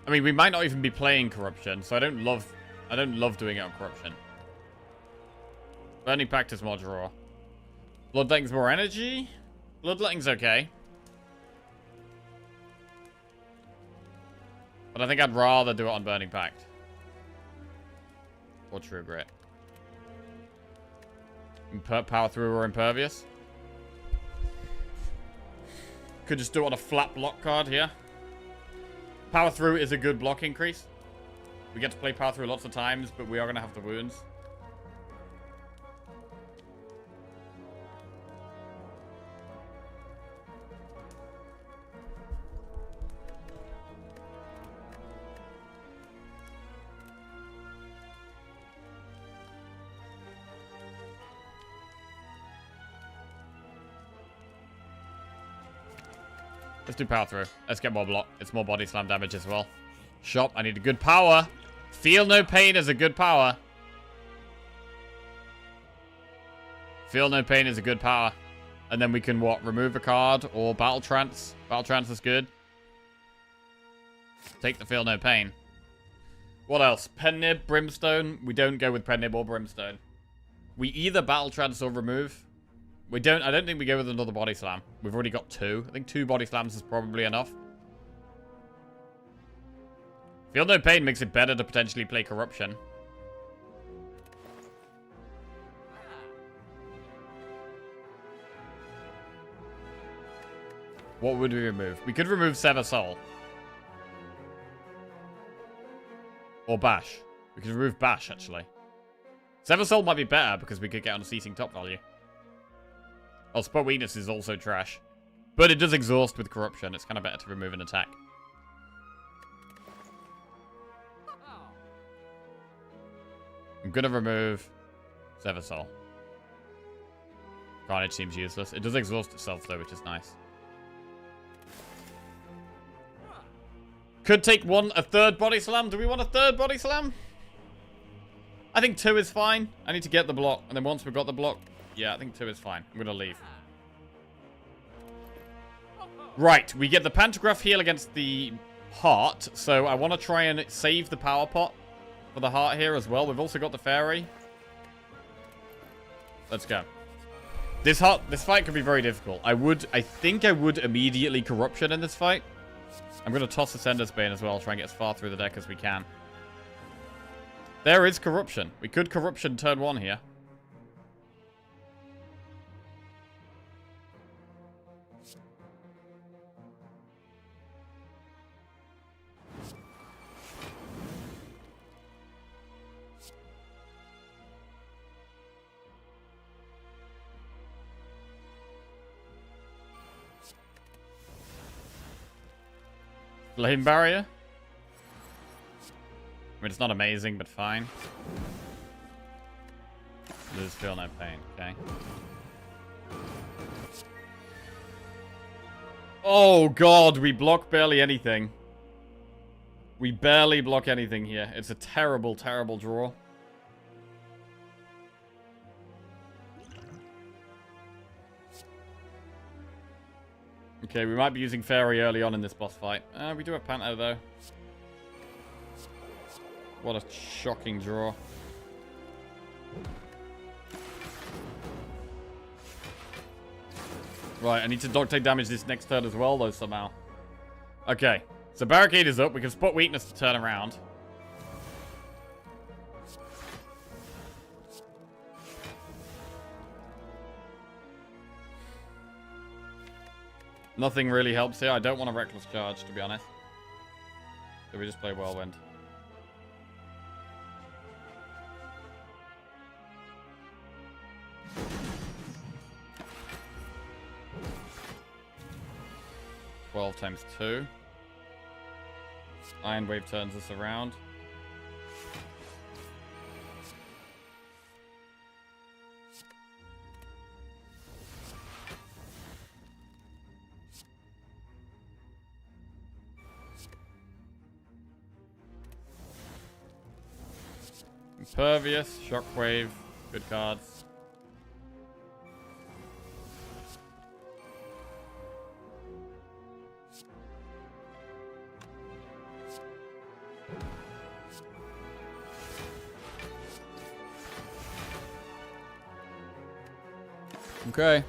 I mean, we might not even be playing Corruption, so I don't love doing it on Corruption. Burning Pact is more draw. Bloodletting's more energy? Bloodletting's okay. But I think I'd rather do it on Burning Pact. Or True Grit. Power Through or Impervious? could just do it on a flat block card here. Power through is a good block increase. We get to play power through lots of times, but we are going to have the wounds. Let's do power through. Let's get more block. It's more body slam damage as well. Shop. I need a good power. Feel no pain is a good power. Feel no pain is a good power. And then we can, what? Remove a card or battle trance. Battle trance is good. Take the feel no pain. What else? Pen nib, brimstone. We don't go with pen nib or brimstone. We either battle trance or remove. I don't think we go with another body slam. We've already got 2. I think 2 body slams is probably enough. Feel no pain makes it better to potentially play corruption. What would we remove? We could remove Sever Soul. Or Bash. We could remove Bash, actually. Sever Soul might be better because we could get on a ceasing top value. Oh, Spot Weakness is also trash. But it does exhaust with Corruption. It's kind of better to remove an attack. I'm going to remove Sever Soul. Carnage seems useless. It does exhaust itself, though, which is nice. Could take a third body slam. Do we want a third body slam? I think 2 is fine. I need to get the block. And then once we've got the block... Yeah, I think 2 is fine. I'm going to leave. Right, we get the Pantograph heal against the heart. So I want to try and save the power pot for the heart here as well. We've also got the fairy. Let's go. This fight could be very difficult. I think I would immediately Corruption in this fight. I'm going to toss the Sender's Bane as well. Try and get as far through the deck as we can. There is Corruption. We could Corruption turn 1 here. Flame Barrier. I mean, it's not amazing, but fine. Lose feel no pain, okay. Oh god, we block barely anything. We barely block anything here. It's a terrible, terrible draw. Okay, we might be using Fairy early on in this boss fight. We do have Panto, though. What a shocking draw. Right, I need to dog take damage this next turn as well, though, somehow. Okay, so Barricade is up. We can Spot Weakness to turn around. Nothing really helps here. I don't want a Reckless Charge, to be honest. So we just play Whirlwind. Times 2. Iron Wave turns us around. Impervious, Shockwave, good cards. Okay.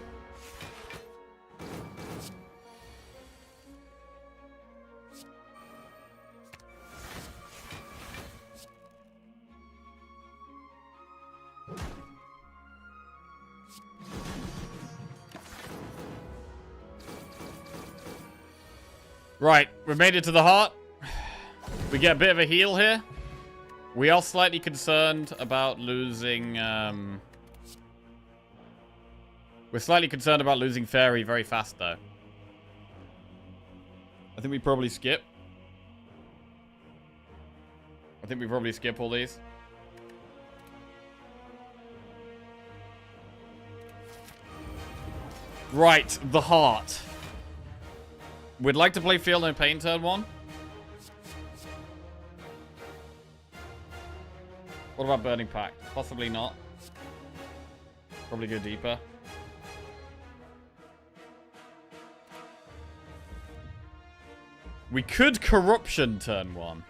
Right, we made it to the heart. We get a bit of a heal here. We are slightly concerned about losing... We're slightly concerned about losing Fairy very fast, though. I think we probably skip. I think we probably skip all these. Right, the heart. We'd like to play Feel No Pain turn 1. What about Burning Pact? Possibly not. Probably go deeper. We could Corruption turn 1.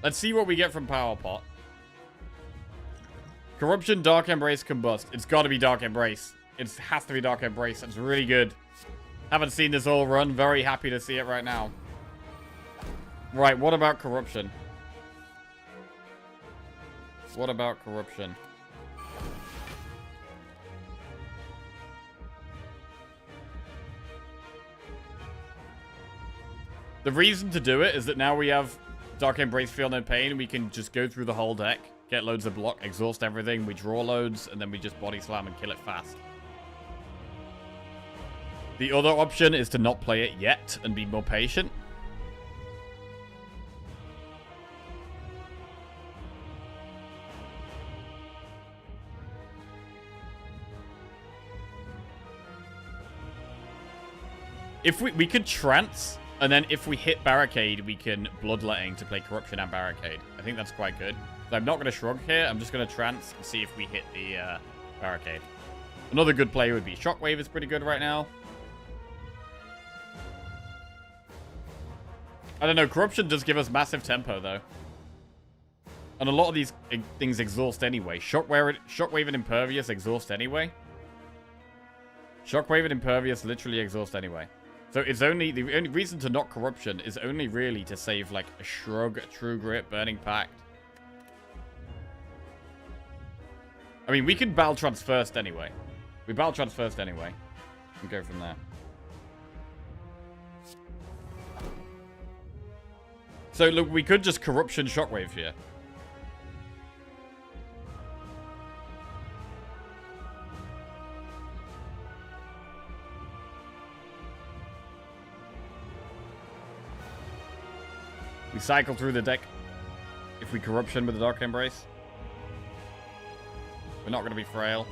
Let's see what we get from Power Pot. Corruption, Dark Embrace, Combust. It's got to be Dark Embrace. It has to be Dark Embrace. That's really good. Haven't seen this all run. Very happy to see it right now. Right, what about Corruption? What about Corruption? The reason to do it is that now we have Dark Embrace, Feel No Pain. We can just go through the whole deck, get loads of block, exhaust everything. We draw loads, and then we just body slam and kill it fast. The other option is to not play it yet and be more patient. If we could trance, and then if we hit Barricade, we can Bloodletting to play Corruption and Barricade. I think that's quite good. So I'm not going to Shrug here. I'm just going to trance and see if we hit the Barricade. Another good play would be Shockwave is pretty good right now. I don't know. Corruption does give us massive tempo, though. And a lot of these things exhaust anyway. Shockwave and Impervious exhaust anyway. Shockwave and Impervious literally exhaust anyway. So it's only... The only reason to not Corruption is only really to save, like, a Shrug, a True Grit, Burning Pact. I mean, we can Battle Trance first anyway. We Battle Trance first anyway. And go from there. So, look, we could just Corruption Shockwave here. We cycle through the deck if we Corruption with the Dark Embrace. We're not going to be frail.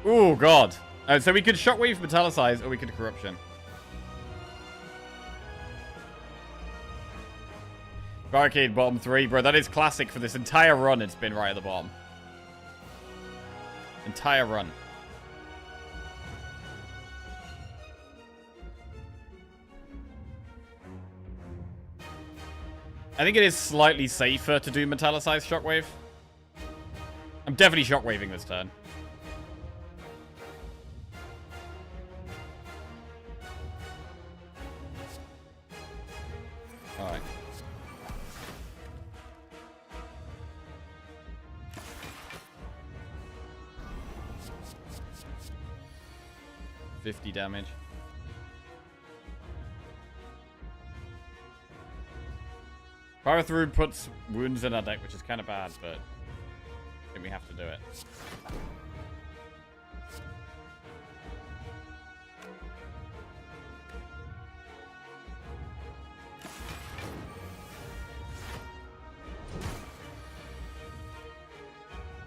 Oh, God. So we could Shockwave, Metallicize, or we could Corruption. Barricade bottom 3. Bro, that is classic for this entire run. It's been right at the bottom. Entire run. I think it is slightly safer to do Metallicize Shockwave. I'm definitely Shockwaving this turn. Alright. $50 damage. Power Through puts wounds in our deck, which is kind of bad, but I think we have to do it.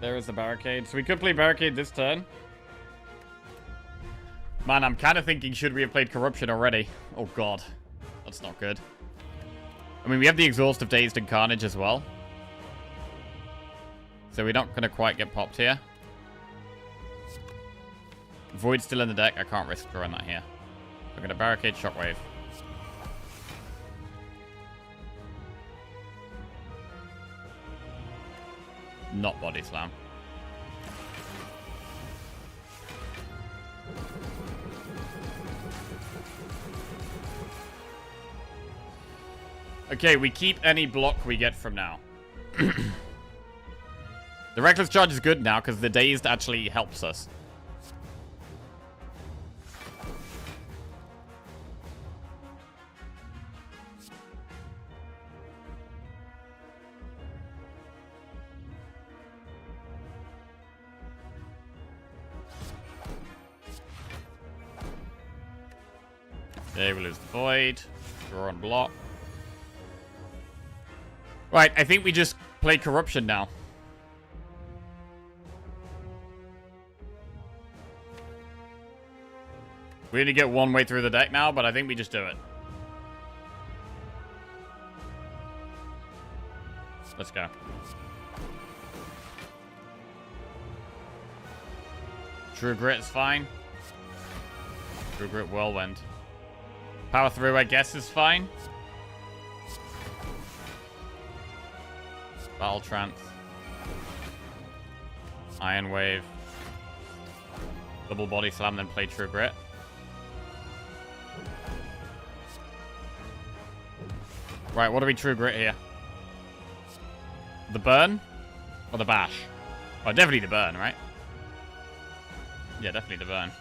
There is the Barricade. So we could play Barricade this turn. Man, I'm kind of thinking, should we have played Corruption already? Oh, God. That's not good. I mean, we have the Exhaust of Dazed and Carnage as well. So we're not going to quite get popped here. Void's still in the deck. I can't risk throwing that here. I'm going to Barricade Shockwave. Not Body Slam. Okay, we keep any block we get from now. The Reckless Charge is good now because the Dazed actually helps us. Okay, we lose the Void. Draw on block. Right, I think we just play Corruption now. We only get one way through the deck now, but I think we just do it. Let's go. True Grit's fine. True Grit Whirlwind. Power through, I guess, is fine. Battle Trance. Iron Wave. Double Body Slam, then play True Grit. Right, what do we True Grit here? The Burn? Or the Bash? Oh, definitely the Burn, right? Yeah, definitely the Burn.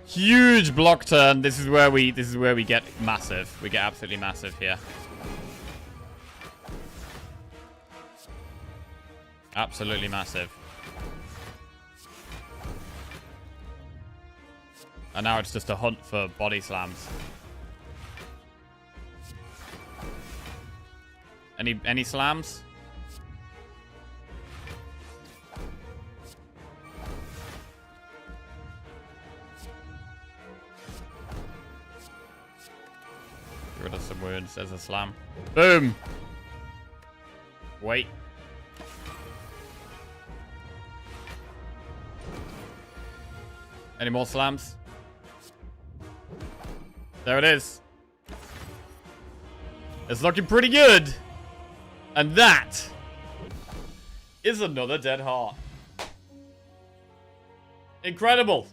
Huge block turn. This is where we get massive. We get absolutely massive here. Absolutely massive. And now it's just a hunt for body slams. Any slams? Get rid of some wounds. There's a slam. Boom! Wait. Any more slams? There it is. It's looking pretty good. And that is another dead heart. Incredible.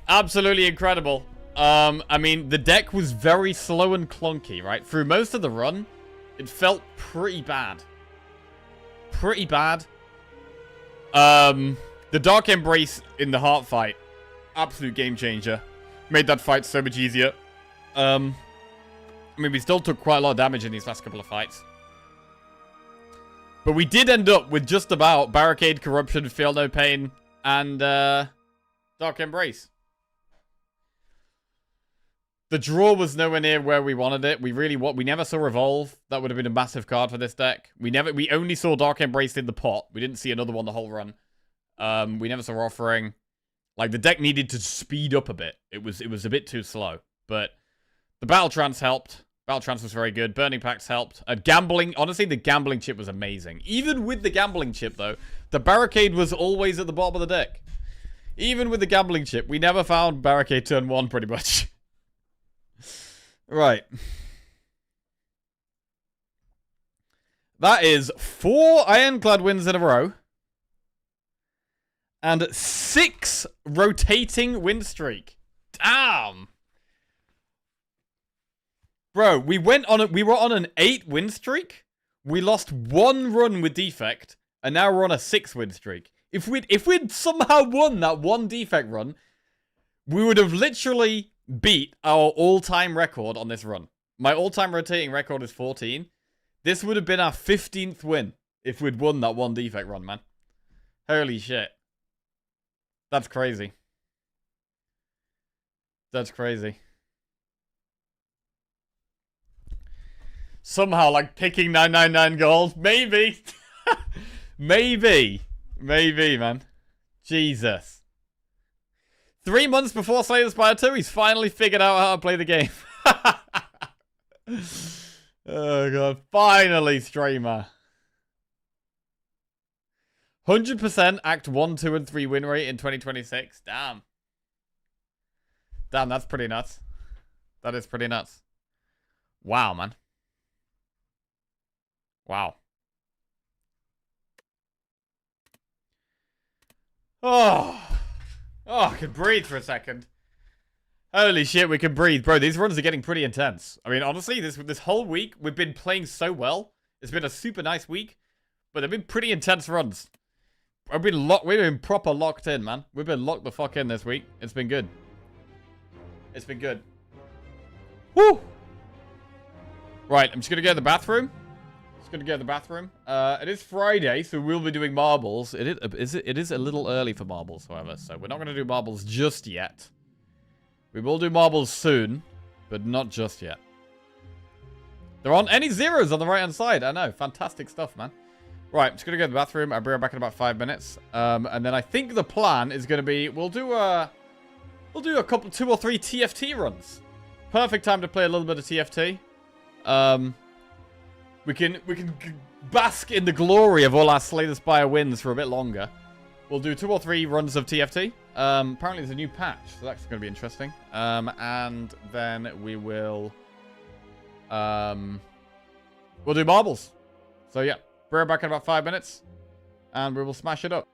Absolutely incredible. I mean, the deck was very slow and clunky, right? Through most of the run, it felt pretty bad. Pretty bad. The Dark Embrace in the Heart fight, absolute game changer. Made that fight so much easier. I mean, we still took quite a lot of damage in these last couple of fights. But we did end up with just about Barricade, Corruption, Feel No Pain, and Dark Embrace. The draw was nowhere near where we wanted it. We never saw Revolve. That would have been a massive card for this deck. We only saw Dark Embrace in the pot. We didn't see another one the whole run. We never saw Offering. Like, the deck needed to speed up a bit. It was a bit too slow. But the Battle Trance helped. Battle Trance was very good. Burning Pacts helped. Gambling, honestly, the Gambling chip was amazing. Even with the Gambling chip, though, the Barricade was always at the bottom of the deck. Even with the Gambling chip, we never found Barricade turn 1, pretty much. Right. That is 4 Ironclad wins in a row. And 6 rotating win streak. Damn. Bro, we were on an 8 win streak. We lost 1 run with defect, and now we're on a 6 win streak. If we'd somehow won that 1 defect run, we would have literally beat our all-time record on this run. My all-time rotating record is 14. This would have been our 15th win if we'd won that 1 defect run, man. Holy shit. That's crazy. That's crazy. Somehow, like, picking 999 gold. Maybe. Maybe. Maybe, man. Jesus. 3 months before Slay the Spire 2, he's finally figured out how to play the game. Oh, God. Finally, streamer. 100% Act 1, 2, and 3 win rate in 2026. Damn. Damn, that's pretty nuts. That is pretty nuts. Wow, man. Wow. Oh. Oh, I could breathe for a second. Holy shit, we can breathe. Bro, these runs are getting pretty intense. I mean, honestly, this whole week, we've been playing so well. It's been a super nice week. But they've been pretty intense runs. We've been proper locked in, man. We've been locked the fuck in this week. It's been good. It's been good. Woo! Right, I'm just gonna go to the bathroom. It is Friday, so we'll be doing marbles. It is a little early for marbles, however, so we're not gonna do marbles just yet. We will do marbles soon, but not just yet. There aren't any zeros on the right-hand side. I know. Fantastic stuff, man. Right, I'm just going to go to the bathroom. I'll be right back in about 5 minutes. And then I think the plan is going to be... We'll do a couple, 2 or 3 TFT runs. Perfect time to play a little bit of TFT. We can bask in the glory of all our Slay the Spire wins for a bit longer. We'll do 2 or 3 runs of TFT. Apparently there's a new patch, so that's going to be interesting. And then we will... we'll do marbles. So yeah, we're back in about 5 minutes. And we will smash it up.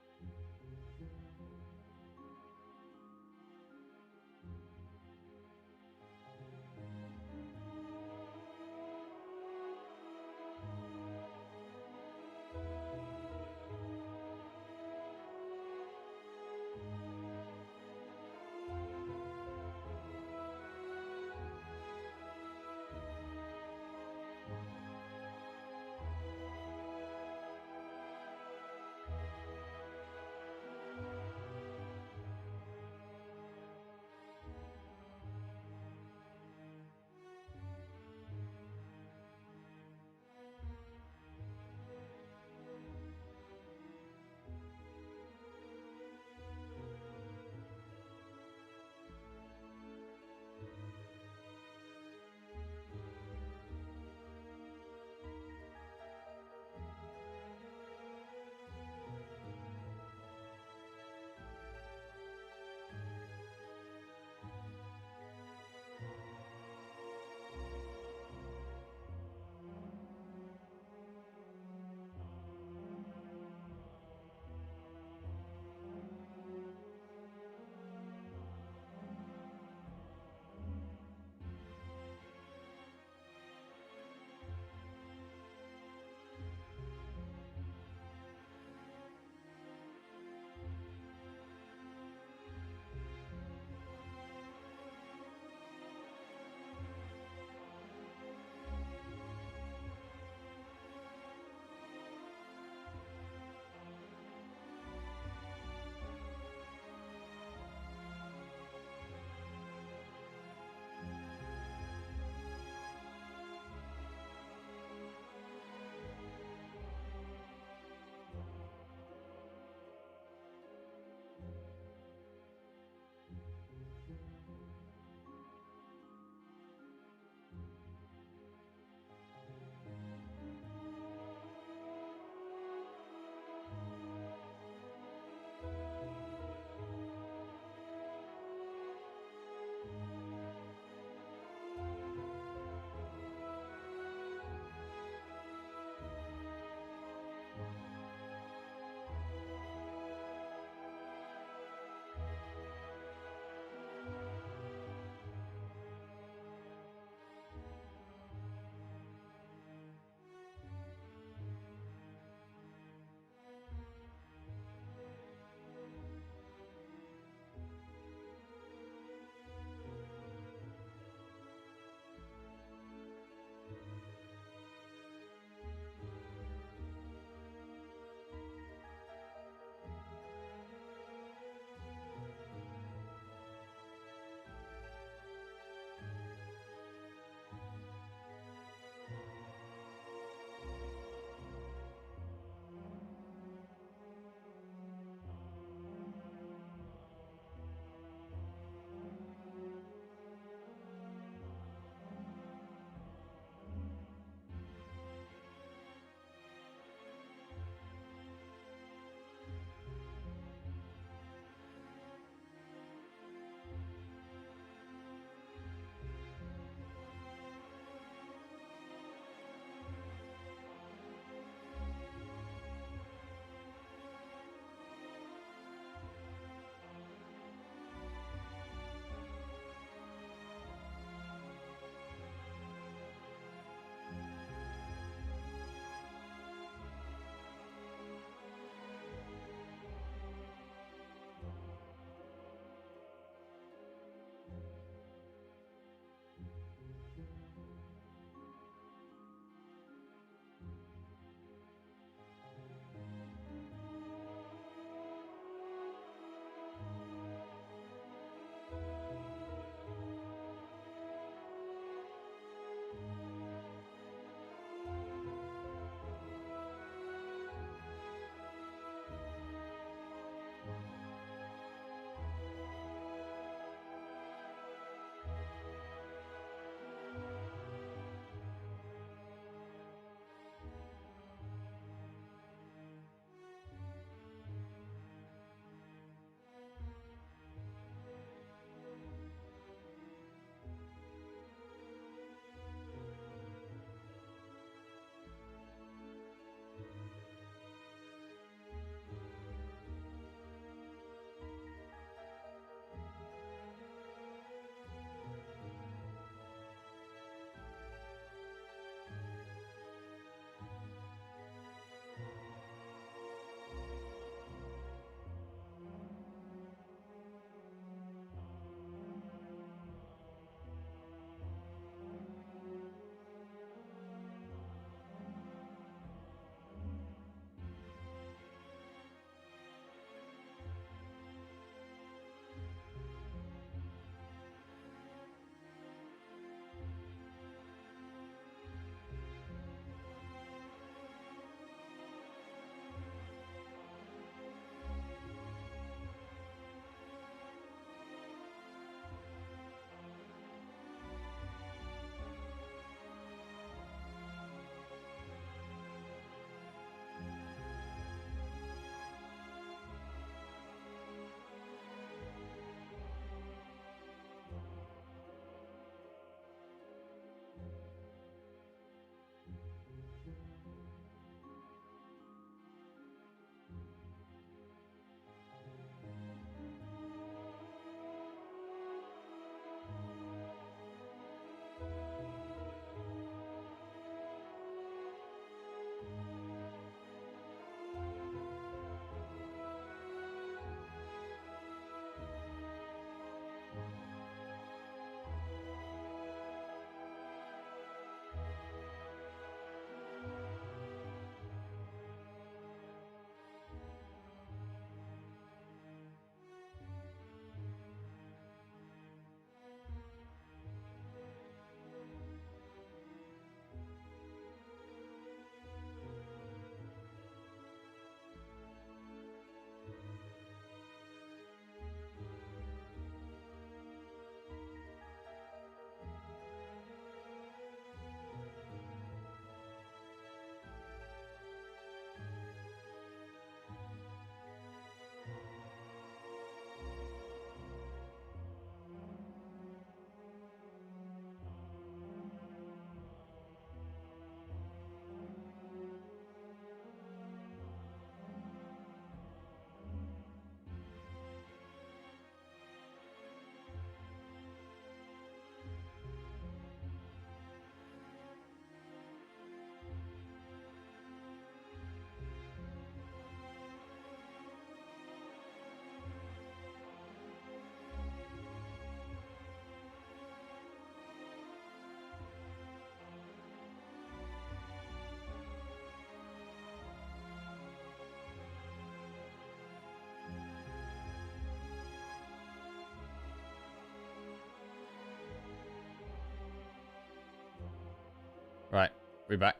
Right, we're back.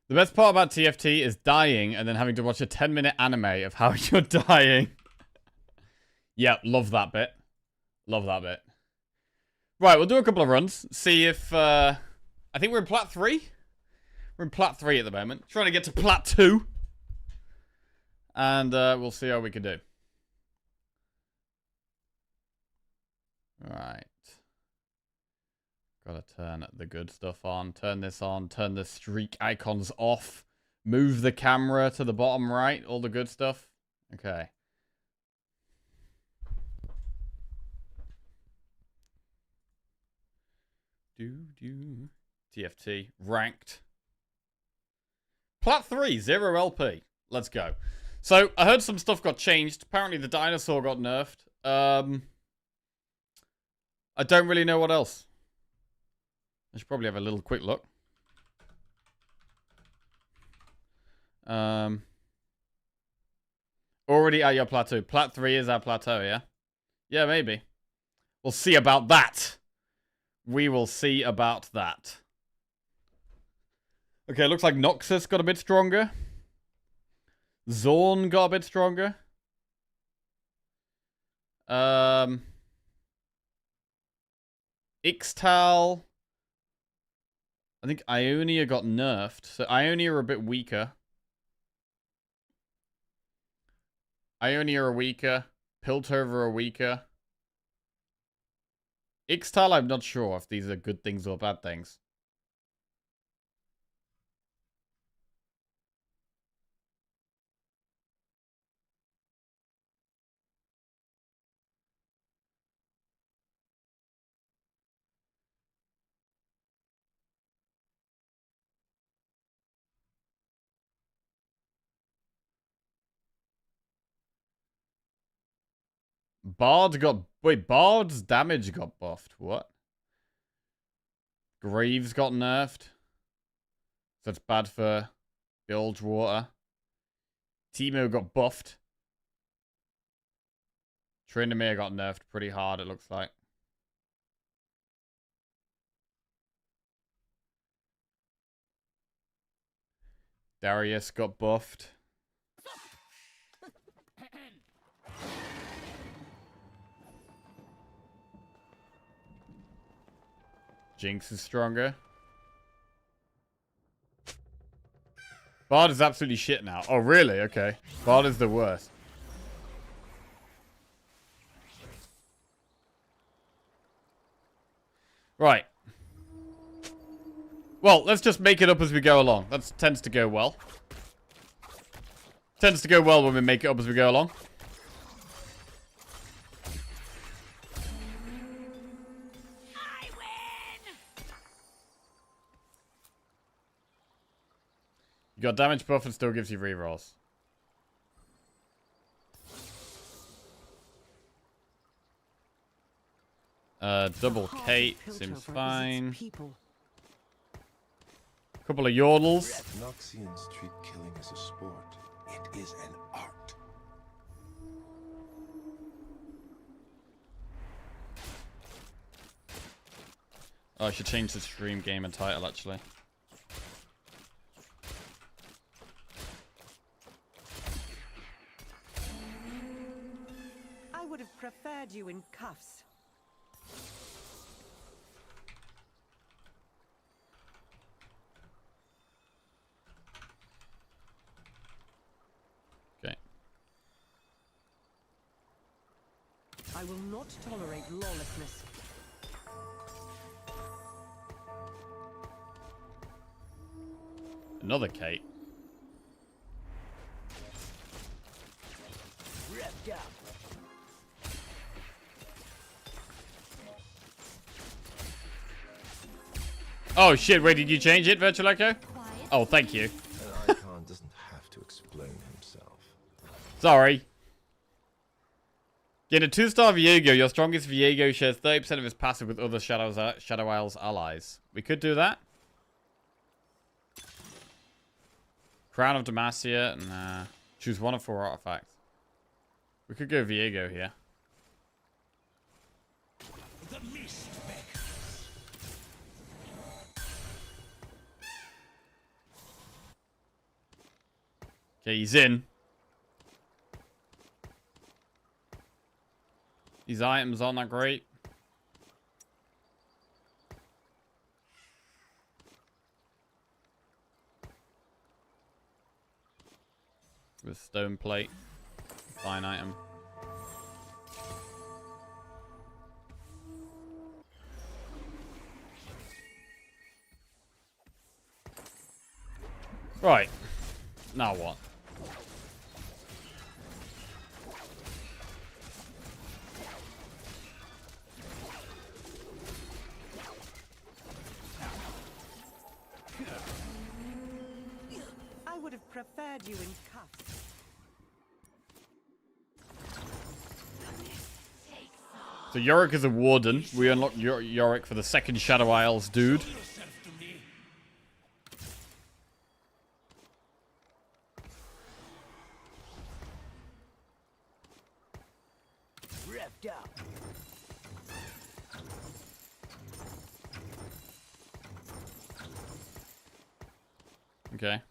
The best part about TFT is dying and then having to watch a 10-minute anime of how you're dying. Yeah, love that bit. Love that bit. Right, we'll do a couple of runs. See if, I think we're in Plat 3. We're in Plat 3 at the moment. Trying to get to Plat 2. And we'll see how we can do. Right. Gotta turn the good stuff on. Turn this on. Turn the streak icons off. Move the camera to the bottom right. All the good stuff. Okay. TFT. Ranked. Plat 3. 0 LP. Let's go. So, I heard some stuff got changed. Apparently the dinosaur got nerfed. I don't really know what else. I should probably have a little quick look. Already at your plateau. Plat 3 is our plateau, yeah? Yeah, maybe. We'll see about that. We will see about that. Okay, looks like Noxus got a bit stronger. Zorn got a bit stronger. Ixtal. I think Ionia got nerfed. So Ionia are a bit weaker. Ionia are weaker. Piltover are weaker. Ixtal, I'm not sure if these are good things or bad things. Bard got... Wait, Bard's damage got buffed. What? Graves got nerfed. That's bad for Bilgewater. Teemo got buffed. Tryndamere got nerfed pretty hard, it looks like. Darius got buffed. Jinx is stronger. Bard is absolutely shit now. Oh, really? Okay. Bard is the worst. Right. Well, let's just make it up as we go along. That tends to go well. Tends to go well when we make it up as we go along. I win! You got damage buff and still gives you rerolls. Double Kate seems fine. Couple of yordles. Noxians treat killing as a sport. It is an art. Oh, I should change the stream game and title actually. I would have preferred you in cuffs. Okay. I will not tolerate lawlessness. Another Kate. Revved up. Oh shit, wait, did you change it, Virtual Echo? Oh, thank you. An icon doesn't have to explain himself. Sorry. Get a 2-star Viego. Your strongest Viego shares 30% of his passive with other Shadow Isles allies. We could do that. Crown of Demacia. Nah. Choose one of 4 artifacts. We could go Viego here. Okay, he's in. These items aren't that great. With stone plate. Fine item. Right. Now what? I would have preferred you in cuffs. So Yorick is a warden. We unlock Yorick for the second Shadow Isles dude. Revved up. Okay.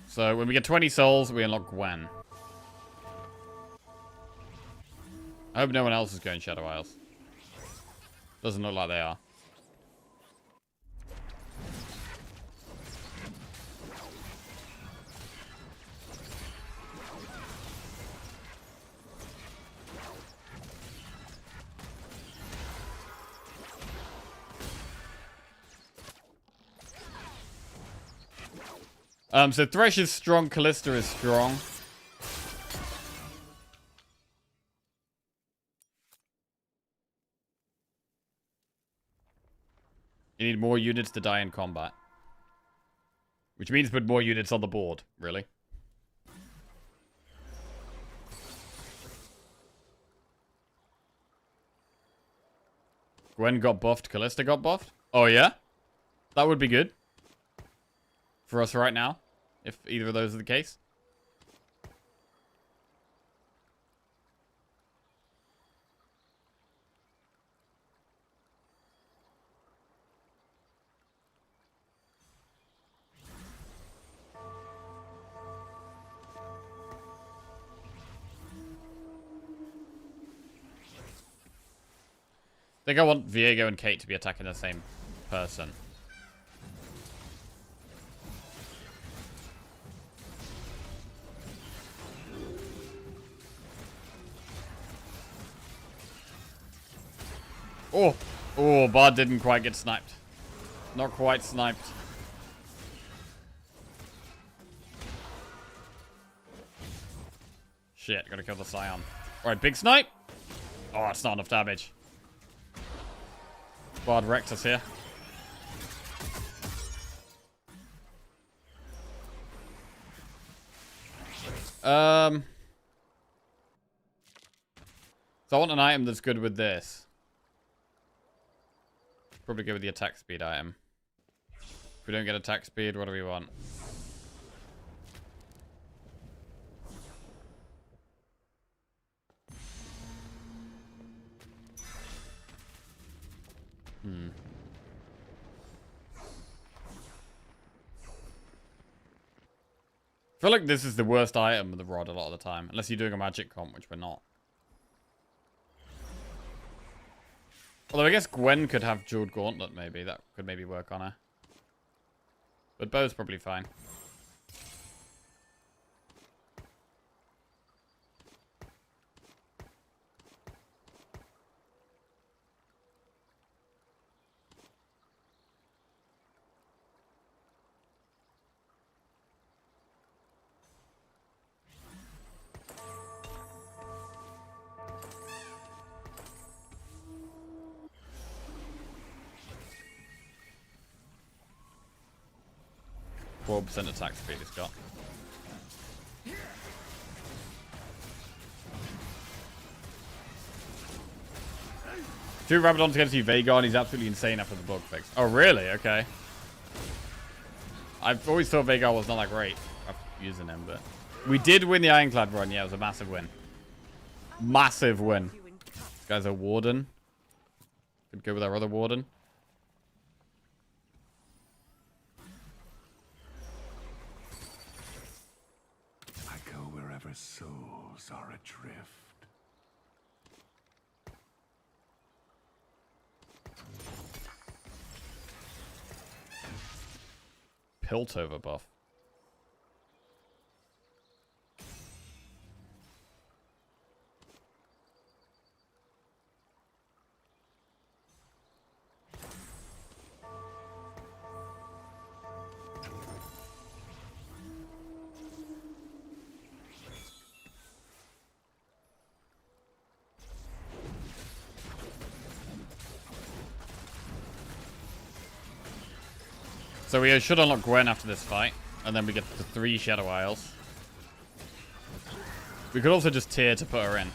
So when we get 20 souls, we unlock Gwen. I hope no one else is going Shadow Isles. Doesn't look like they are. So Thresh is strong, Callista is strong. You need more units to die in combat. Which means put more units on the board, really. Gwen got buffed, Callista got buffed? Oh yeah? That would be good. For us right now. If either of those are the case. I think I want Viego and Kate to be attacking the same person. Oh! Oh, Bard didn't quite get sniped. Not quite sniped. Shit, gotta kill the Scion. Alright, big snipe! Oh, it's not enough damage. Bard wrecked us here. So I want an item that's good with this. Probably go with the attack speed item. If we don't get attack speed, what do we want? I feel like this is the worst item with the rod a lot of the time. Unless you're doing a magic comp, which we're not. Although I guess Gwen could have Jeweled Gauntlet, maybe. That could maybe work on her. But Bow's probably fine. % attack speed it's got. Two Rabadons against you, Vagar, and he's absolutely insane after the bug fix. Oh, really? Okay. I've always thought Vagar was not that great after using him, but... We did win the Ironclad run, yeah, it was a massive win. Massive win. This guy's a Warden. Could go with our other Warden. adrift. Piltover buff. So we should unlock Gwen after this fight, and then we get the 3 Shadow Isles. We could also just tier to put her in.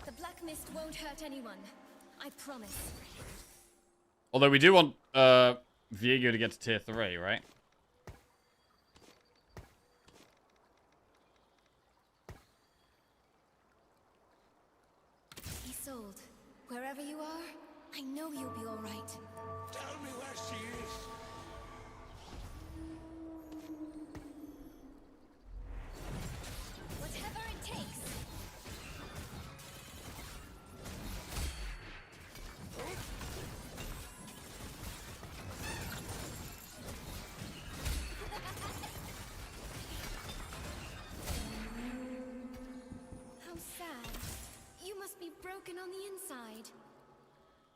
The black mist won't hurt anyone. I promise. Although we do want Viego to get to tier 3, right? Isolde, wherever you are, I know you'll be all right. Tell me where she is. Whatever it takes. How sad. You must be broken on the inside.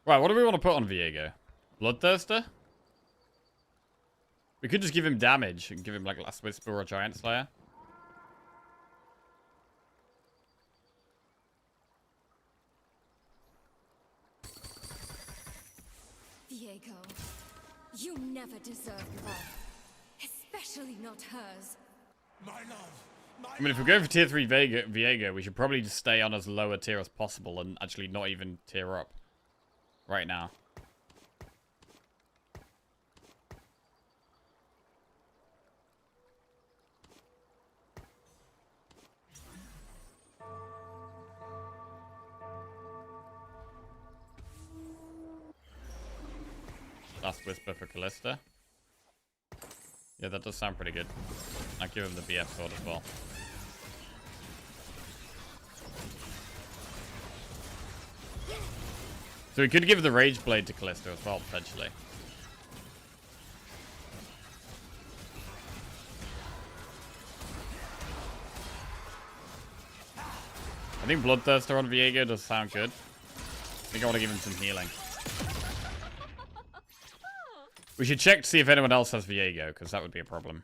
Right, what do we want to put on Viego? Bloodthirster? We could just give him damage and give him like Last Whisper or Giant Slayer. Viego, you never deserved love. Especially not hers. My love. My I mean, if we're going for tier 3 Viego, we should probably just stay on as low a tier as possible and actually not even tier up right now. Last Whisper for Callista. Yeah, that does sound pretty good. I'll give him the BF sword as well. So we could give the Rage Blade to Callista as well, potentially. I think Bloodthirster on Viego does sound good. I think I want to give him some healing. We should check to see if anyone else has Viego, because that would be a problem.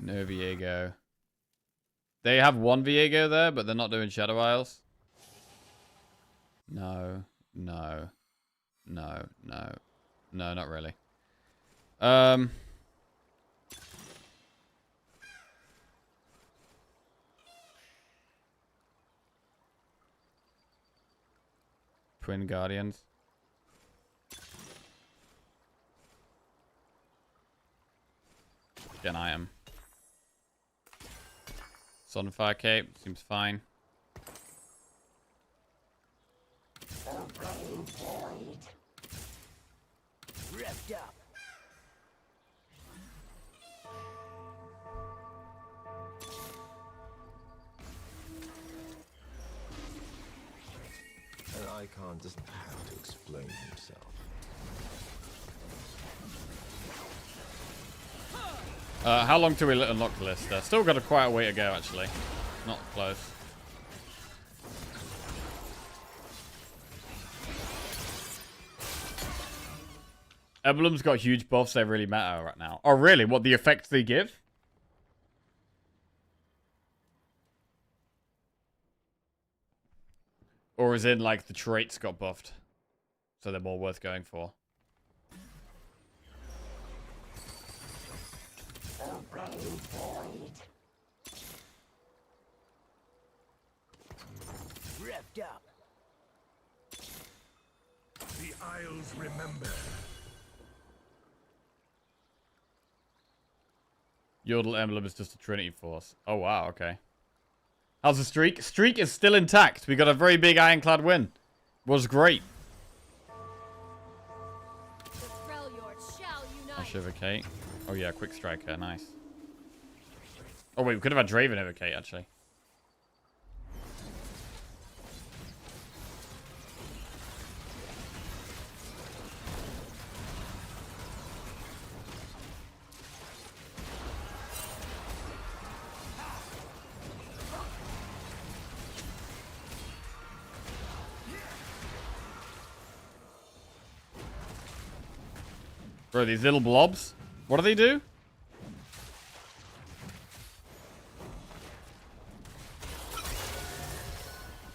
No Viego. They have one Viego there, but they're not doing Shadow Isles. No, no, no, no. No, not really. Twin Guardians. Get an item. Sunfire Cape seems fine. Revved up. An icon doesn't have to explain himself. How long till we unlock the list? Still got quite a way to go, actually. Not close. Emblem's got huge buffs that really matter right now. Oh, really? What, the effects they give? Or is in, like, the traits got buffed? So they're more worth going for. Revved up. Isles remember. Yodel emblem is just a Trinity Force. Oh, wow, okay. How's the streak? Streak is still intact. We got a very big ironclad win. Was great. The Freljord shall unite. I should evocate. Oh, yeah, quick striker. Nice. Oh, wait, we could have had Draven evocate, actually. Bro, these little blobs. What do they do?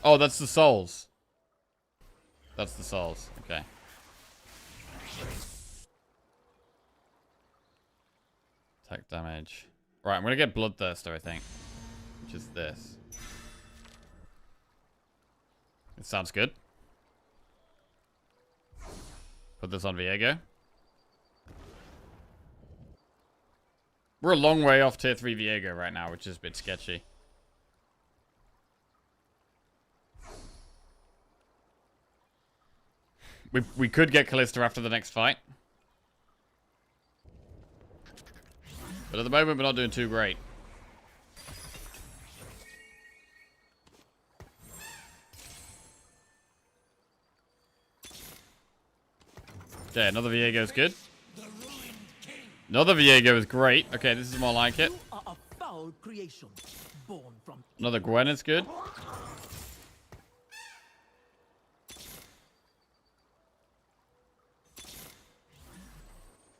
Oh, that's the souls. That's the souls. Okay. Attack damage. Right, I'm gonna get Bloodthirster, I think. Which is this. It sounds good. Put this on Viego. We're a long way off tier 3 Viego right now, which is a bit sketchy. We could get Callista after the next fight. But at the moment, we're not doing too great. Okay, another Viego is good. Another Viego is great. Okay, this is more like it. You are a foul creation, born from Another Gwen is good.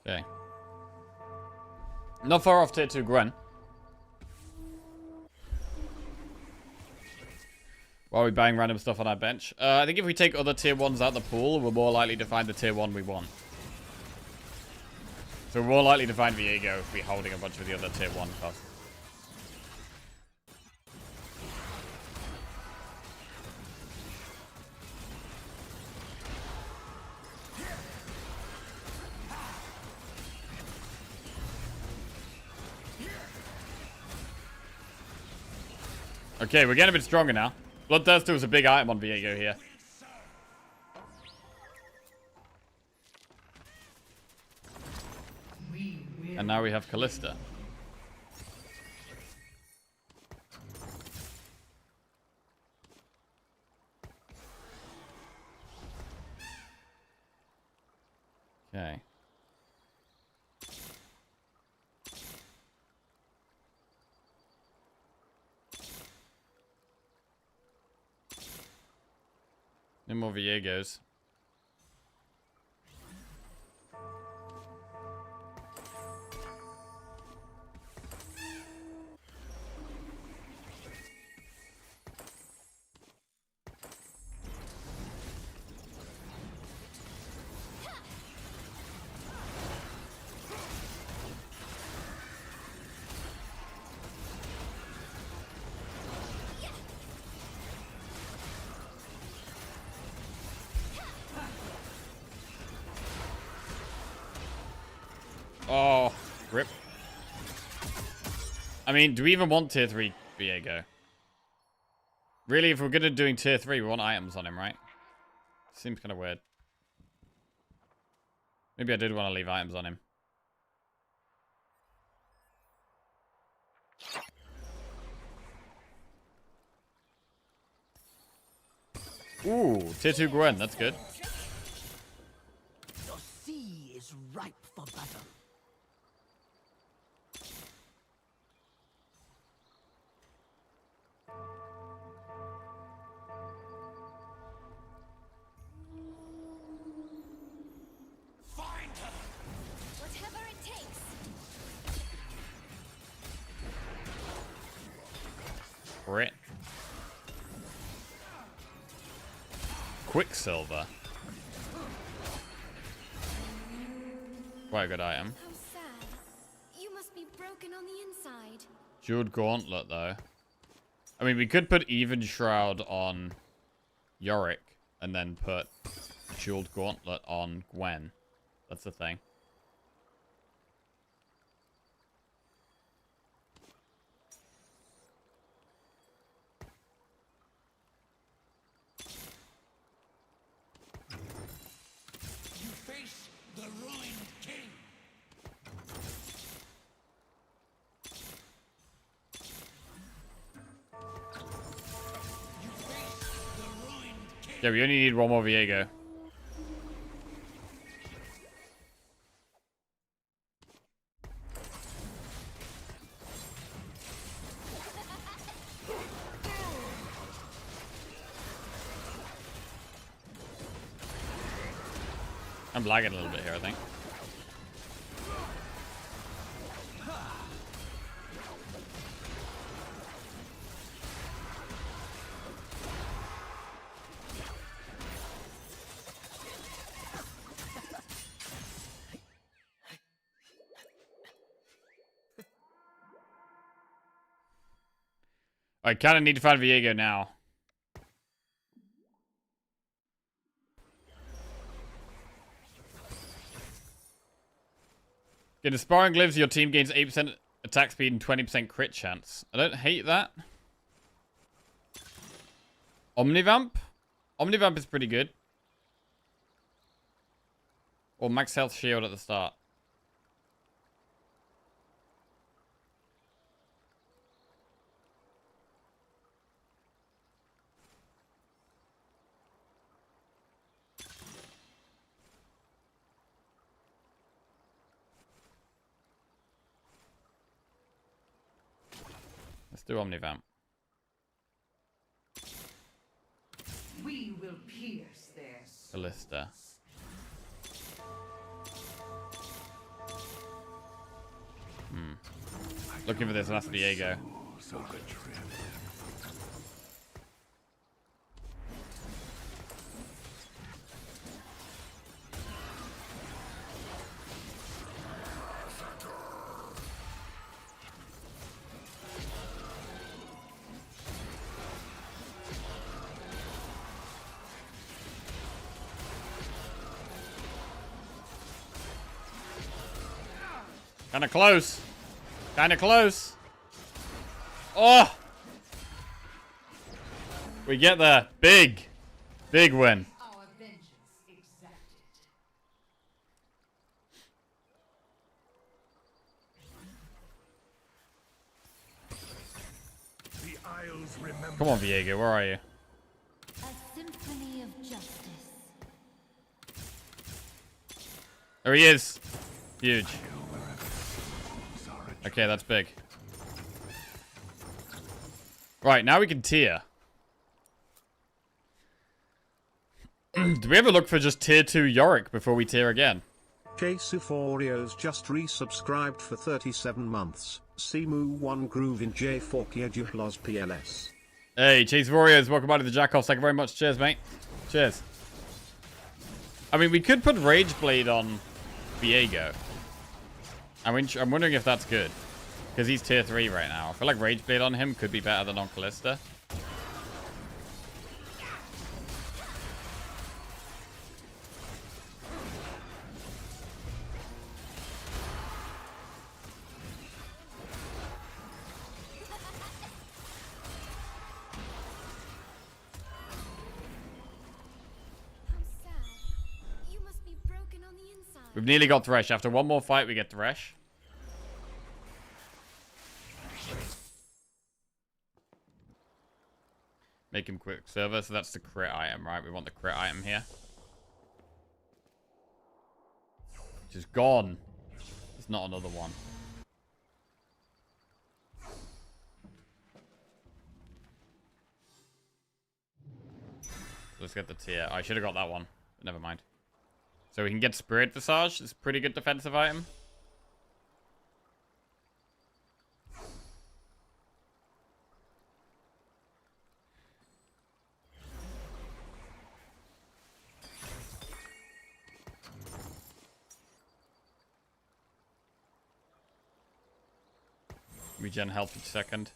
Okay. Not far off tier 2 Gwen. While we bang random stuff on our bench. I think if we take other tier 1s out of the pool, we're more likely to find the tier 1 we want. So we're more likely to find Viego if we're holding a bunch of the other tier 1 costs. Okay, we're getting a bit stronger now. Bloodthirster was a big item on Viego here. And now we have Callista. Okay. No more Viegos. Oh, rip. I mean, do we even want tier 3 Viego? Really, if we're good at doing tier 3, we want items on him, right? Seems kind of weird. Maybe I did want to leave items on him. Ooh, tier 2 Gwen, that's good. the sea is ripe for battle. Whatever it takes. Crit. Quicksilver. Quite a good item. How sad. You must be broken on the inside. Jeweled Gauntlet, though. I mean, we could put Even Shroud on Yorick and then put Jeweled Gauntlet on Gwen. That's the thing. You face the ruined king. You face the ruined king. Yeah, we only need one more Viego. I'm lagging a little bit here, I think. I kind of need to find Viego now. In the sparring glyphs, your team gains 8% attack speed and 20% crit chance. I don't hate that. Omnivamp? Omnivamp is pretty good. Or max health shield at the start. Let's do Omnivamp. We will pierce their Ballista. Looking for this last Viego. Kinda close. Kinda close. Oh! We get there. Big. Big win. Our vengeance exacted. The Isles remember. Come on, Viego. Where are you? A symphony of justice. There he is. Huge. Okay, that's big. Right, now we can tier. Do we ever look for just tier 2 Yorick before we tier again? J-Suforios just resubscribed for 37 months. Simu1 Groove in J4 Juhlos PLS. Hey, Chase Warriors, welcome back to the Jackoffs. Thank you very much. Cheers, mate. Cheers. I mean, we could put Rage Blade on Viego. I'm wondering if that's good. Because he's tier 3 right now. I feel like Rage Blade on him could be better than on Callista. How sad. You must be broken on the inside. We've nearly got Thresh. After one more fight, we get Thresh. Make him Quicksilver, so that's the crit item, right? We want the crit item here. Which is gone. There's not another one. Let's get the tier. I should have got that one, but never mind. So we can get Spirit Visage. It's a pretty good defensive item. Regen health each second.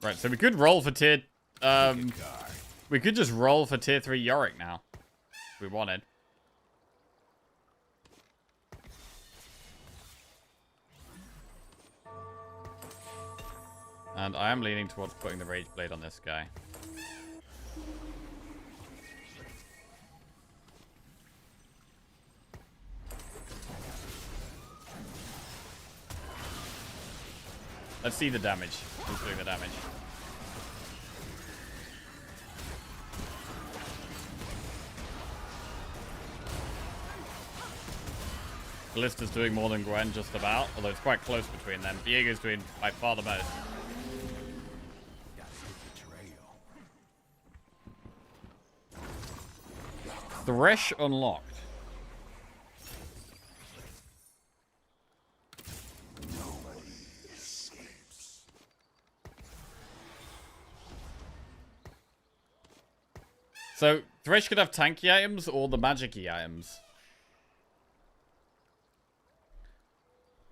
Right, so we could roll for tier... we We could just roll for tier 3 Yorick now. If we wanted. And I am leaning towards putting the Rage Blade on this guy. Let's see the damage. Who's doing the damage? Callista's doing more than Gwen, just about. Although it's quite close between them. Diego's doing by far the most. Thresh unlocked. So, Thresh could have tanky items or the magic-y items.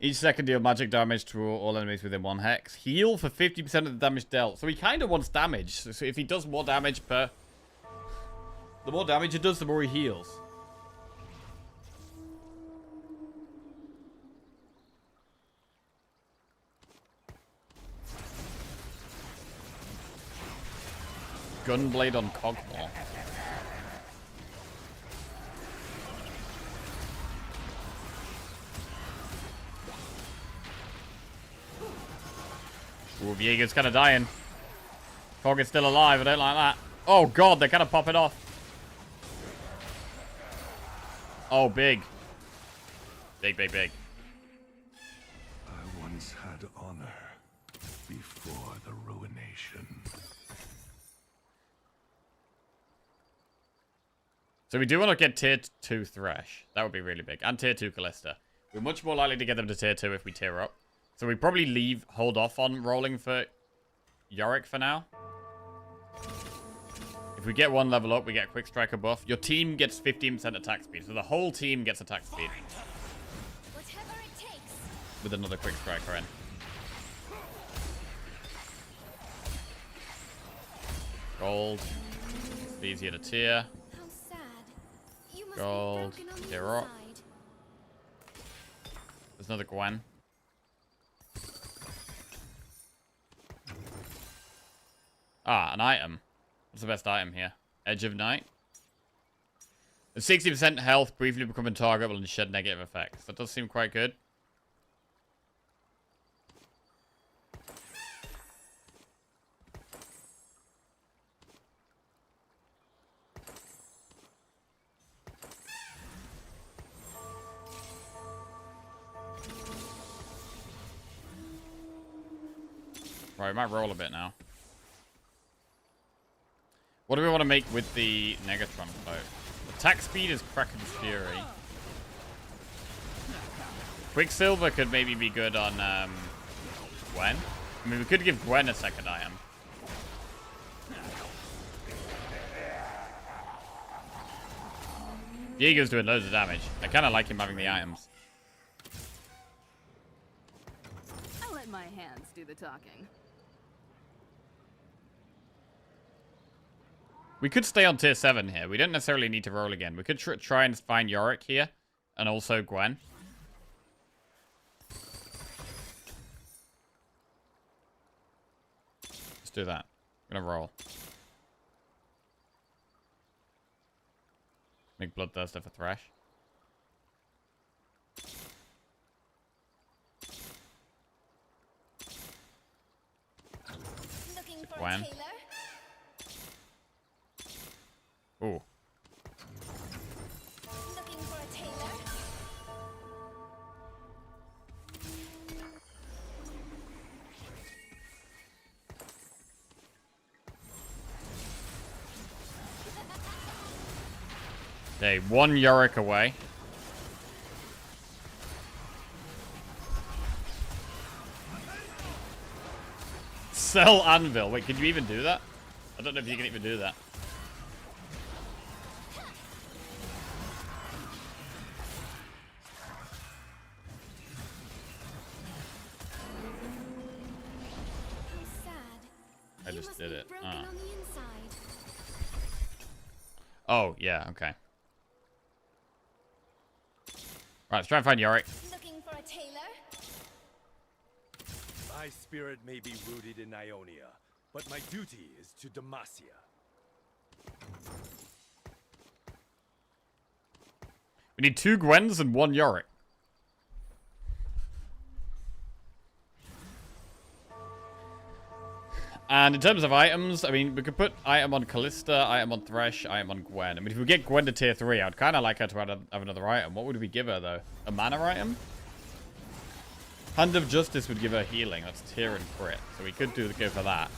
Each second deal magic damage to all enemies within 1 hex. Heal for 50% of the damage dealt. So he kind of wants damage. So if he does more damage per... The more damage it does, the more he heals. Gunblade on Cogmore. Ooh, Viega's kind of dying. Cog is still alive. I don't like that. Oh, God. They're kind of popping off. Oh, big. Big, big, big. I once had honor before the ruination. So we do want to get tier 2 Thresh. That would be really big. And tier 2 Callista. We're much more likely to get them to tier 2 if we tier up. So we probably hold off on rolling for Yorick for now. If we get 1 level up, we get a quick striker buff. Your team gets 15% attack speed. So the whole team gets attack speed. Whatever it takes. With another quick striker in. Gold. It's easier to tier. How sad. You must Gold. be broken on the Tier up. inside. There's another Gwen. Ah, an item. What's the best item here? Edge of Night. With 60% health, briefly become untargetable and shed negative effects. That does seem quite good. Right, we might roll a bit now. What do we want to make with the Negatron float? Attack speed is Kraken's Fury. Quicksilver could maybe be good on Gwen. I mean, we could give Gwen a second item. Diego's doing loads of damage. I kind of like him having the items. I'll let my hands do the talking. We could stay on tier 7 here. We don't necessarily need to roll again. We could try and find Yorick here. And also Gwen. Let's do that. I'm gonna roll. Make Bloodthirster for Thresh. Looking for Gwen. a tailor? Ooh. Looking for a tailor? Okay, 1 Yorick away. Sell Anvil. Wait, can you even do that? I don't know if you can even do that. How sad. I You just must did be it. broken Ah. on the inside. Oh, yeah, okay. Right, let's try and find Yorick. Looking for a tailor? My spirit may be rooted in Ionia, but my duty is to Demacia. We need 2 Gwens and 1 Yorick. And in terms of items, I mean, we could put item on Callista, item on Thresh, item on Gwen. I mean, if we get Gwen to tier 3, I'd kind of like her to have another item. What would we give her, though? A mana item? Hand of Justice would give her healing. That's tier and crit. So we could go for that.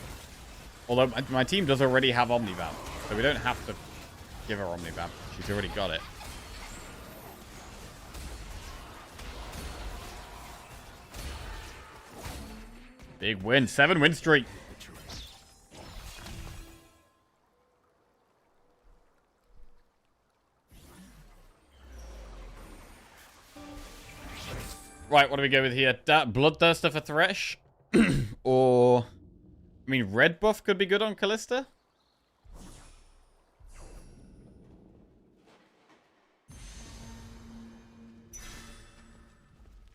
Although my team does already have Omnivamp. So we don't have to give her Omnivamp. She's already got it. Big win. 7 win streak. Right, what do we go with here? Bloodthirster for Thresh? Or... I mean, red buff could be good on Callista?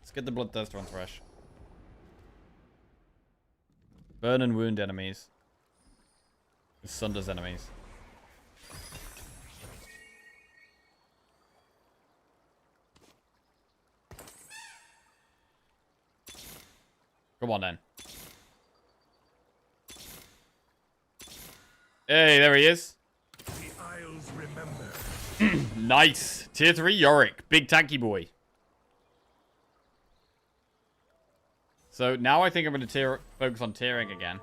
Let's get the Bloodthirster on Thresh. Burn and wound enemies. Sunders enemies. Come on, then. Hey, there he is. The Isles remember. Nice. Tier 3 Yorick. Big tanky boy. So now I think I'm going to focus on tiering again.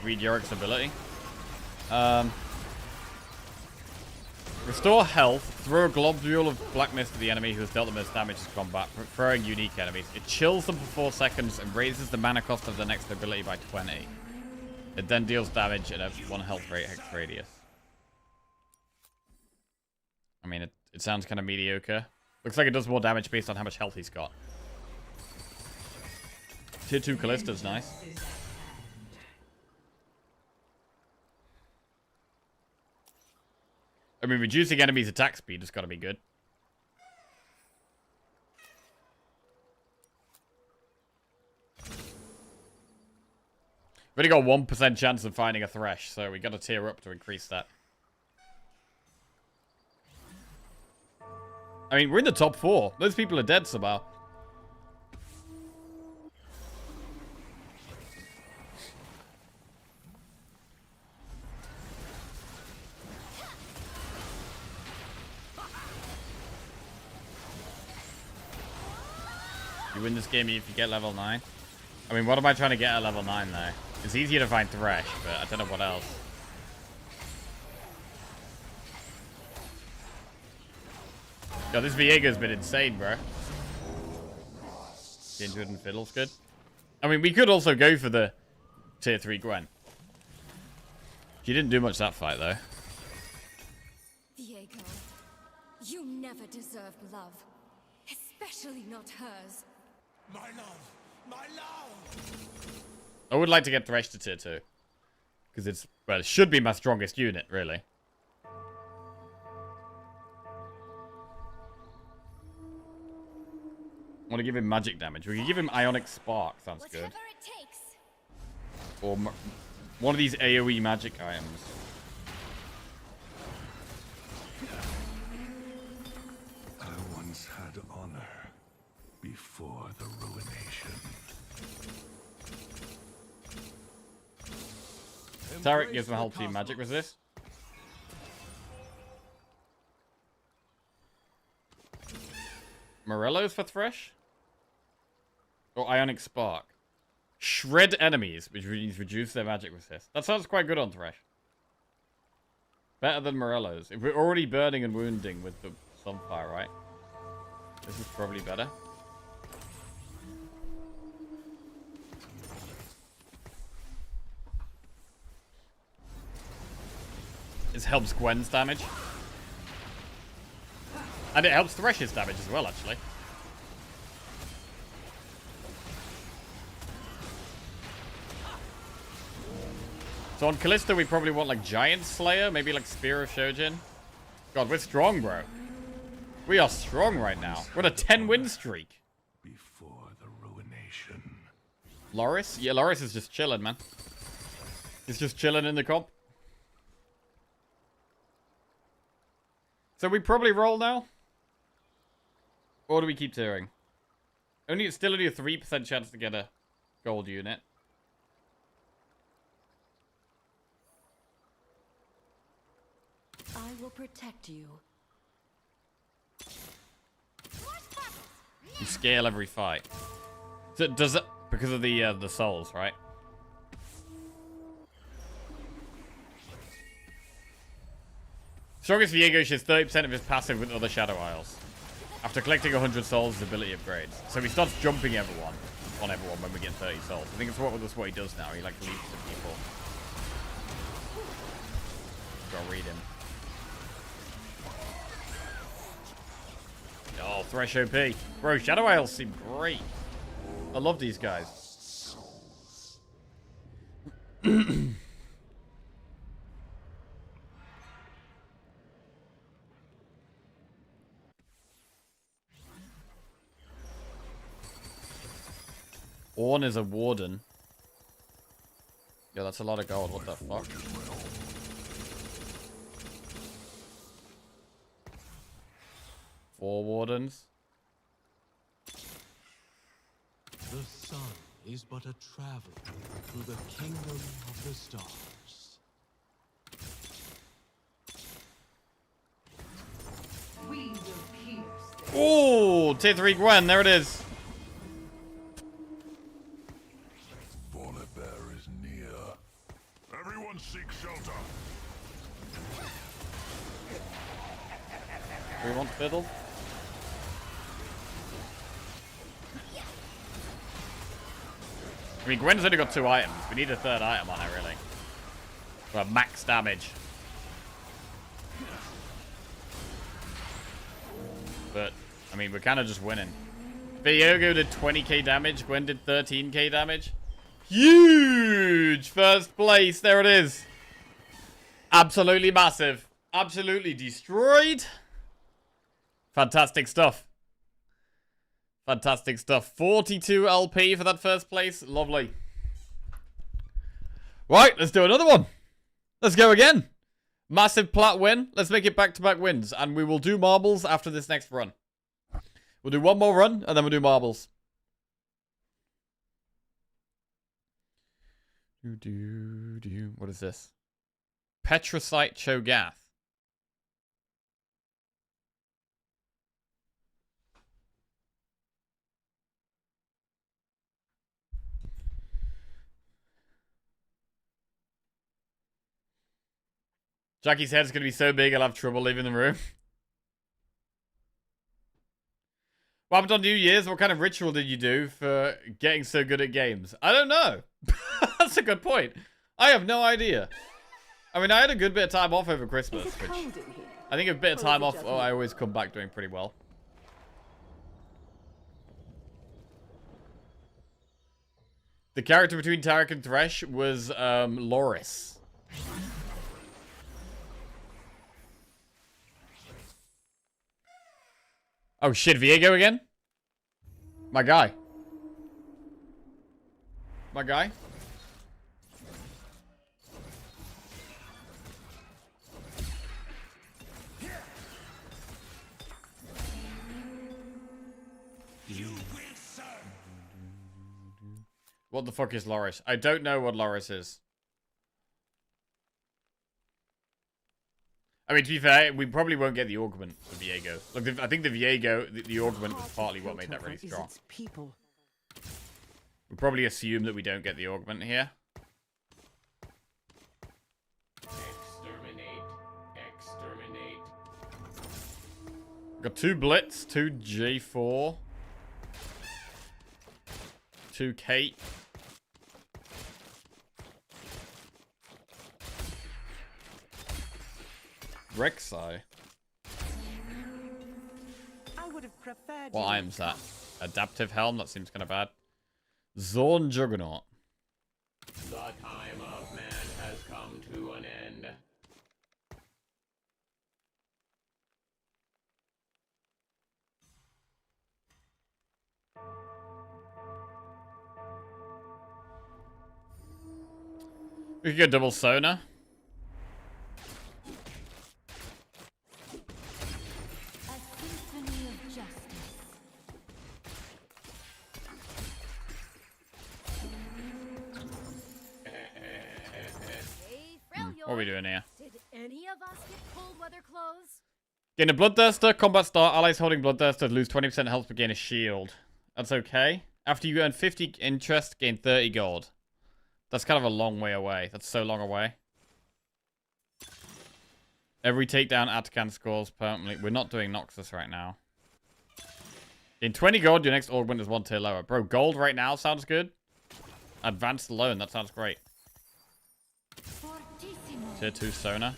Read Yorick's ability. Restore health. Throw a globule of black mist to the enemy who has dealt the most damage in combat, throwing unique enemies. It chills them for 4 seconds and raises the mana cost of the next ability by 20. It then deals damage at a 1 health rate hex radius. I mean, it sounds kind of mediocre. Looks like it does more damage based on how much health he's got. Tier 2 Callista's nice. I mean, reducing enemies' attack speed has got to be good. We've only got 1% chance of finding a Thresh, so we got to tier up to increase that. I mean, we're in the top 4. Those people are dead somehow. You win this game if you get level 9. I mean, what am I trying to get at level 9, though? It's easier to find Thresh, but I don't know what else. Yo, this Viega's been insane, bro. Kindred and Fiddle's good. I mean, we could also go for the tier 3 Gwen. She didn't do much that fight, though. Viego, you never deserved love. Especially not hers. My love! My love! I would like to get Thresh to tier 2. Because it's, well, it should be my strongest unit, really. I want to give him magic damage. We can give him Ionic Spark. Sounds good. Whatever it takes. Or one of these AoE magic items. I once had honor before the ruination. Tarek gives my whole team magic resist. Morello's for Thresh? Or Ionic Spark? Shred enemies, which means reduce their magic resist. That sounds quite good on Thresh. Better than Morello's. If we're already burning and wounding with the Sunfire, right? This is probably better. Is This helps Gwen's damage. And it helps Thresh's damage as well, actually. So on Callisto, we probably want like Giant Slayer, maybe like Spear of Shojin. God, we're strong, bro. We are strong right now. We're on a 10-win streak. Before the ruination. Loris? Yeah, Loris is just chilling, man. He's just chilling in the comp. So we probably roll now? Or do we keep tearing? It's still only a 3% chance to get a gold unit. I will protect you. You scale every fight. So does it because of the souls, right? Strongest Viego shares 30% of his passive with other Shadow Isles. After collecting 100 souls, his ability upgrades. So he starts jumping everyone on everyone when we get 30 souls. I think that's what he does now. He like leaps to people. Gotta read him. Oh, Thresh OP. Bro, Shadow Isles seem great. I love these guys. Ornn is a warden. Yeah, that's a lot of gold. What the fuck? Four wardens. The sun is but a traveler through the kingdom of the stars. We will pierce them. Ooh, tier 3 Gwen. There it is. Volibear is near. Everyone seek shelter. Do we want Fiddle? I mean, Gwen's only got 2 items. We need a 3rd item on her, really. For max damage. But, I mean, we're kind of just winning. Viego did 20k damage. Gwen did 13k damage. Huge! First place. There it is. Absolutely massive. Absolutely destroyed. Fantastic stuff. Fantastic stuff. 42 LP for that first place. Lovely. Right, let's do another one. Let's go again. Massive plat win. Let's make it back-to-back wins. And we will do marbles after this next run. We'll do one more run, and then we'll do marbles. What is this? Petrosite Cho'Gath. Jackie's head's going to be so big I'll have trouble leaving the room. What happened on New Year's? What kind of ritual did you do for getting so good at games? I don't know. That's a good point. I have no idea. I mean, I had a good bit of time off over Christmas, which I think a bit of time off, I always come back doing pretty well. The character between Tarek and Thresh was Loris. Oh shit, Viego again? My guy. My guy? What the fuck is Loris? I don't know what Loris is. I mean, to be fair, we probably won't get the augment for Viego. Look, I think the Viego, the augment was partly what made that really strong. We probably assume that we don't get the augment here. Exterminate. Exterminate. Got 2 Blitz, 2 J4, 2 Kate. Rek'Sai. I would have preferred What you item's that? Adaptive Helm? That seems kind of bad. Zorn Juggernaut. The time of man has come to an end. We could go double Sona. A symphony of justice. Hey, What are we doing here? Did any of us get cold weather clothes? Gain a Bloodthirster. Combat start. Allies holding Bloodthirster lose 20% health but gain a shield. That's okay. After you earn 50 interest, gain 30 gold. That's kind of a long way away. That's so long away. Every takedown Atakan scores permanently. We're not doing Noxus right now. In 20 gold, your next augment is 1 tier lower. Bro, gold right now sounds good. Advanced alone, that sounds great. Fortissimo. Tier 2 Sona.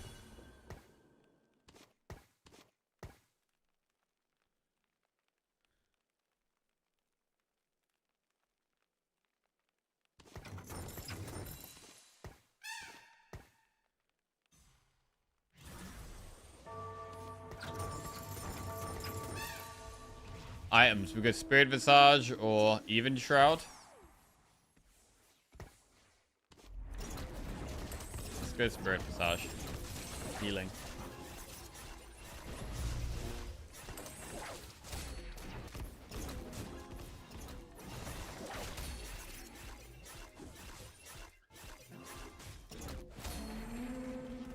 Items. We go Spirit Visage or Even Shroud. Let's go Spirit Visage. Healing.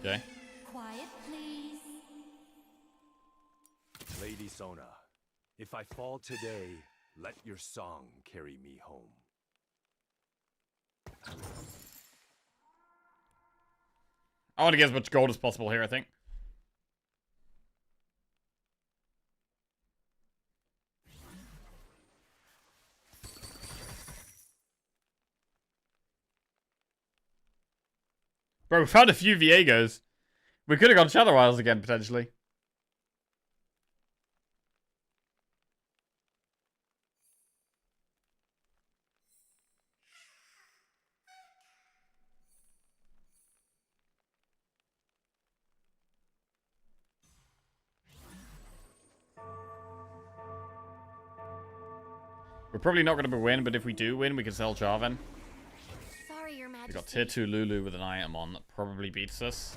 Okay. Quiet, please. Lady Sona, if I fall today, let your song carry me home. I want to get as much gold as possible here, I think. Bro, we found a few Viegos. We could have gone Shadow Isles again, potentially. We're probably not going to win, but if we do win, we can sell Jarvan. Sorry, Your Majesty. We got tier 2 Lulu with an item on that probably beats us.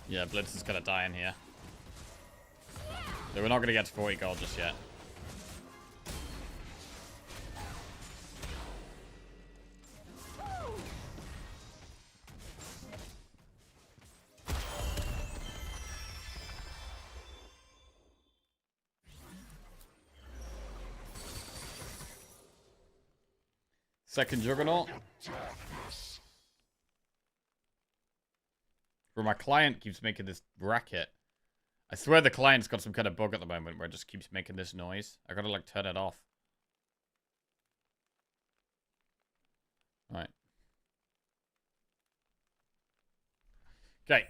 Yeah, Blitz is going to die in here. So we're not going to get to 40 gold just yet. Second Juggernaut. Bro, my client keeps making this racket. I swear the client's got some kind of bug at the moment where it just keeps making this noise. I gotta, like, turn it off. Alright. Okay.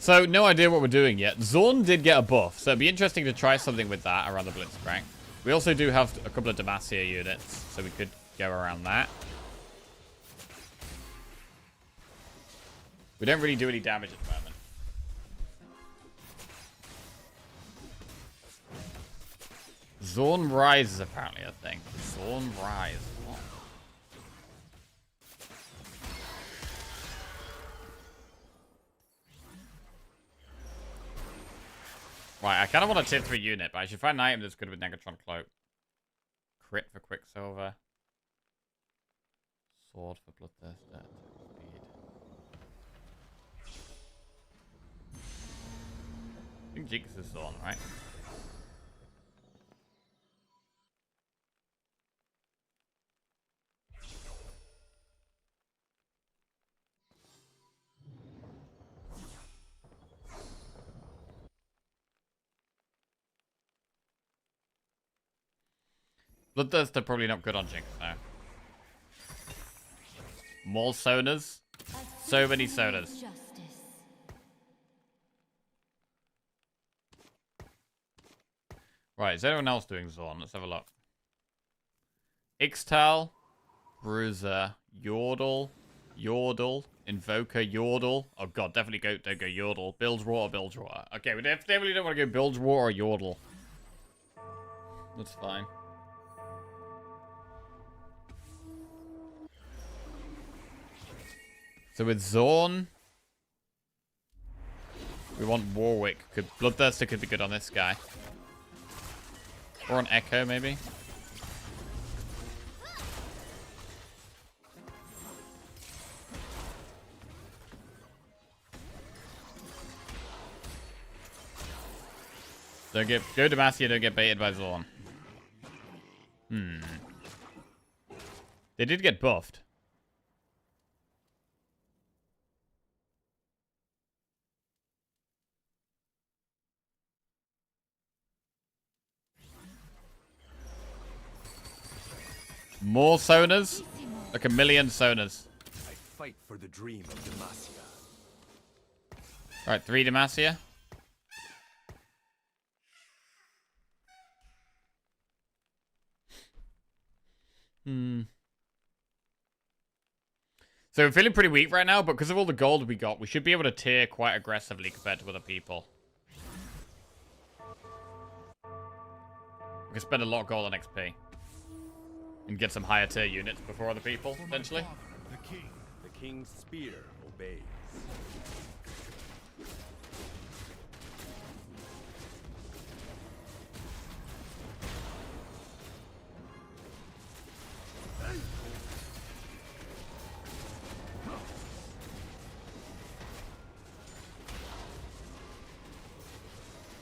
So, no idea what we're doing yet. Zorn did get a buff, so it'd be interesting to try something with that around the Blitzcrank. We also do have a couple of Demacia units, so we could go around that. We don't really do any damage at the moment. Zorn Rise is apparently a thing. Zorn Rise. What? Right, I kind of want a tier 3 unit, but I should find an item that's good with Negatron Cloak. Crit for Quicksilver. Sword for Bloodthirster. Speed. I think Jinx is on, right? Bloodthirster probably not good on Jinx, no. More Sonas. So many Sonas. Right, is anyone else doing Zorn? Let's have a look. Ixtal, Bruiser, Yordle, Invoker, Yordle. Oh god, definitely don't go Yordle. Bilgewater. Okay, we definitely don't want to go Bilgewater or Yordle. That's fine. So with Zorn, we want Warwick. Bloodthirster could be good on this guy. Or an Echo, maybe. Go Demacia, don't get baited by Zorn. They did get buffed. More Sonas? Like 1,000,000 Sonas. I fight for the dream of Demacia. Right, 3 Demacia. So we're feeling pretty weak right now, but because of all the gold we got, we should be able to tier quite aggressively compared to other people. We can spend a lot of gold on XP. And get some higher tier units before other people, potentially. The king's spear obeys.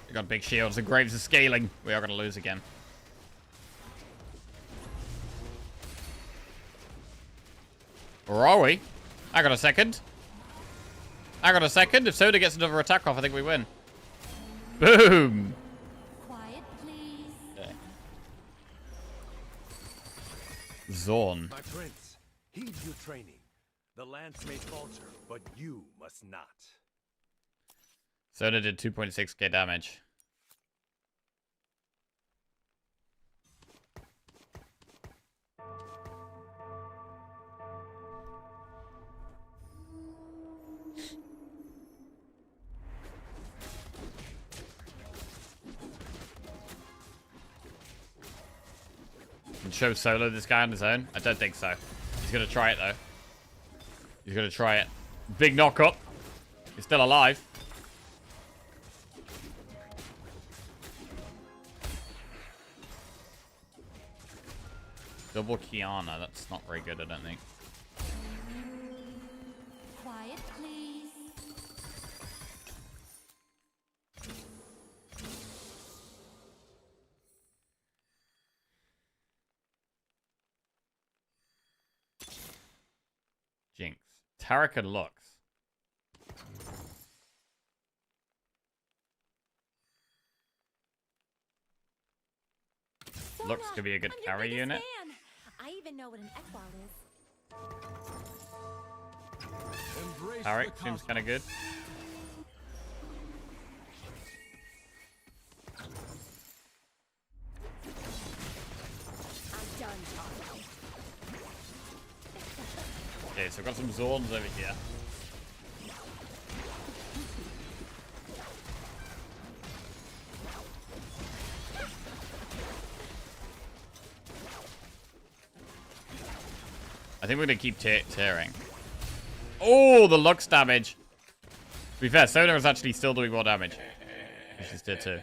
We got big shields. The graves are scaling. We are going to lose again. Or are we? I got a second. If Soda gets another attack off, I think we win. Boom! Quiet, please. Okay. Zorn. My prince, heed your training. The lance may falter, but you must not. Soda did 2.6k damage. Can show solo this guy on his own? I don't think so. He's gonna try it though. He's gonna try it. Big knock up. He's still alive. Double Kiana. That's not very good, I don't think. Quiet, please. Jinx. Tarek and Lux. Lux could be a good carry unit. I even know what an Ekbal is. Tarek seems kind of good. I'm done talking. Okay, so I've got some Zorns over here. I think we're going to keep tearing. Oh, the Lux damage. To be fair, Sona is actually still doing more damage. She's tier 2.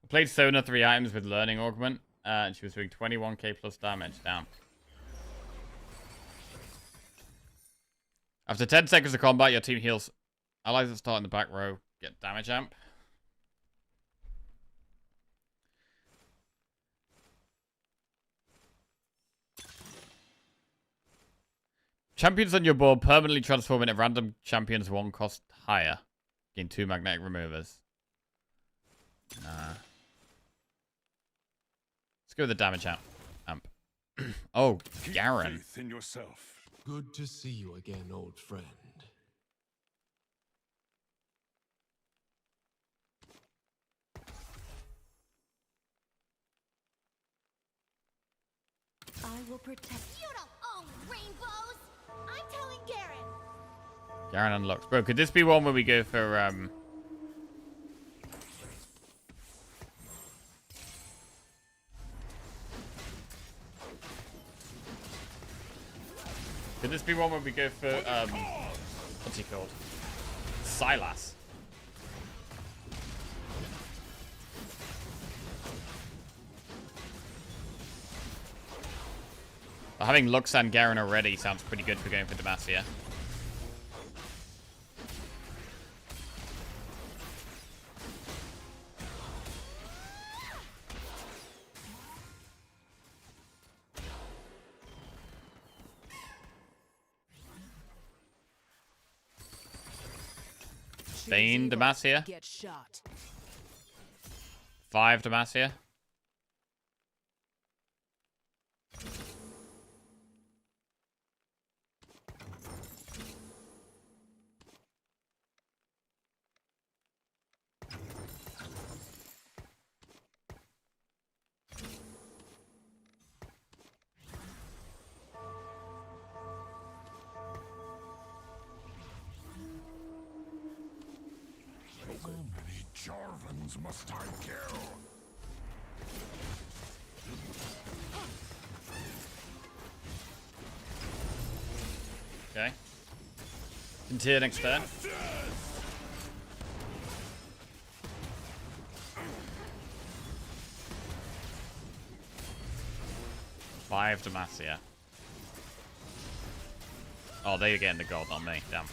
I played Sona 3 items with Learning Augment, and she was doing 21k plus damage. Down. After 10 seconds of combat, your team heals. Allies that start in the back row get damage amp. Champions on your board permanently transform into random champions 1 cost higher. Gain 2 magnetic removers. Nah. Let's go with the damage amp. Oh, Garen. Faith in yourself. Good to see you again, old friend. I will protect. You don't own rainbows. I'm telling Garen. Garen unlocks. Bro, could this be one where we go for Could this be one where we go for what's he called? Silas. Having Lux and Garen already sounds pretty good for going for Demacia. Bane Demacia. Get shot. 5 Demacia. How many Jarvans must I kill? Okay. Continue next turn. Five Demacia. Oh, they're getting the gold on me. Damn.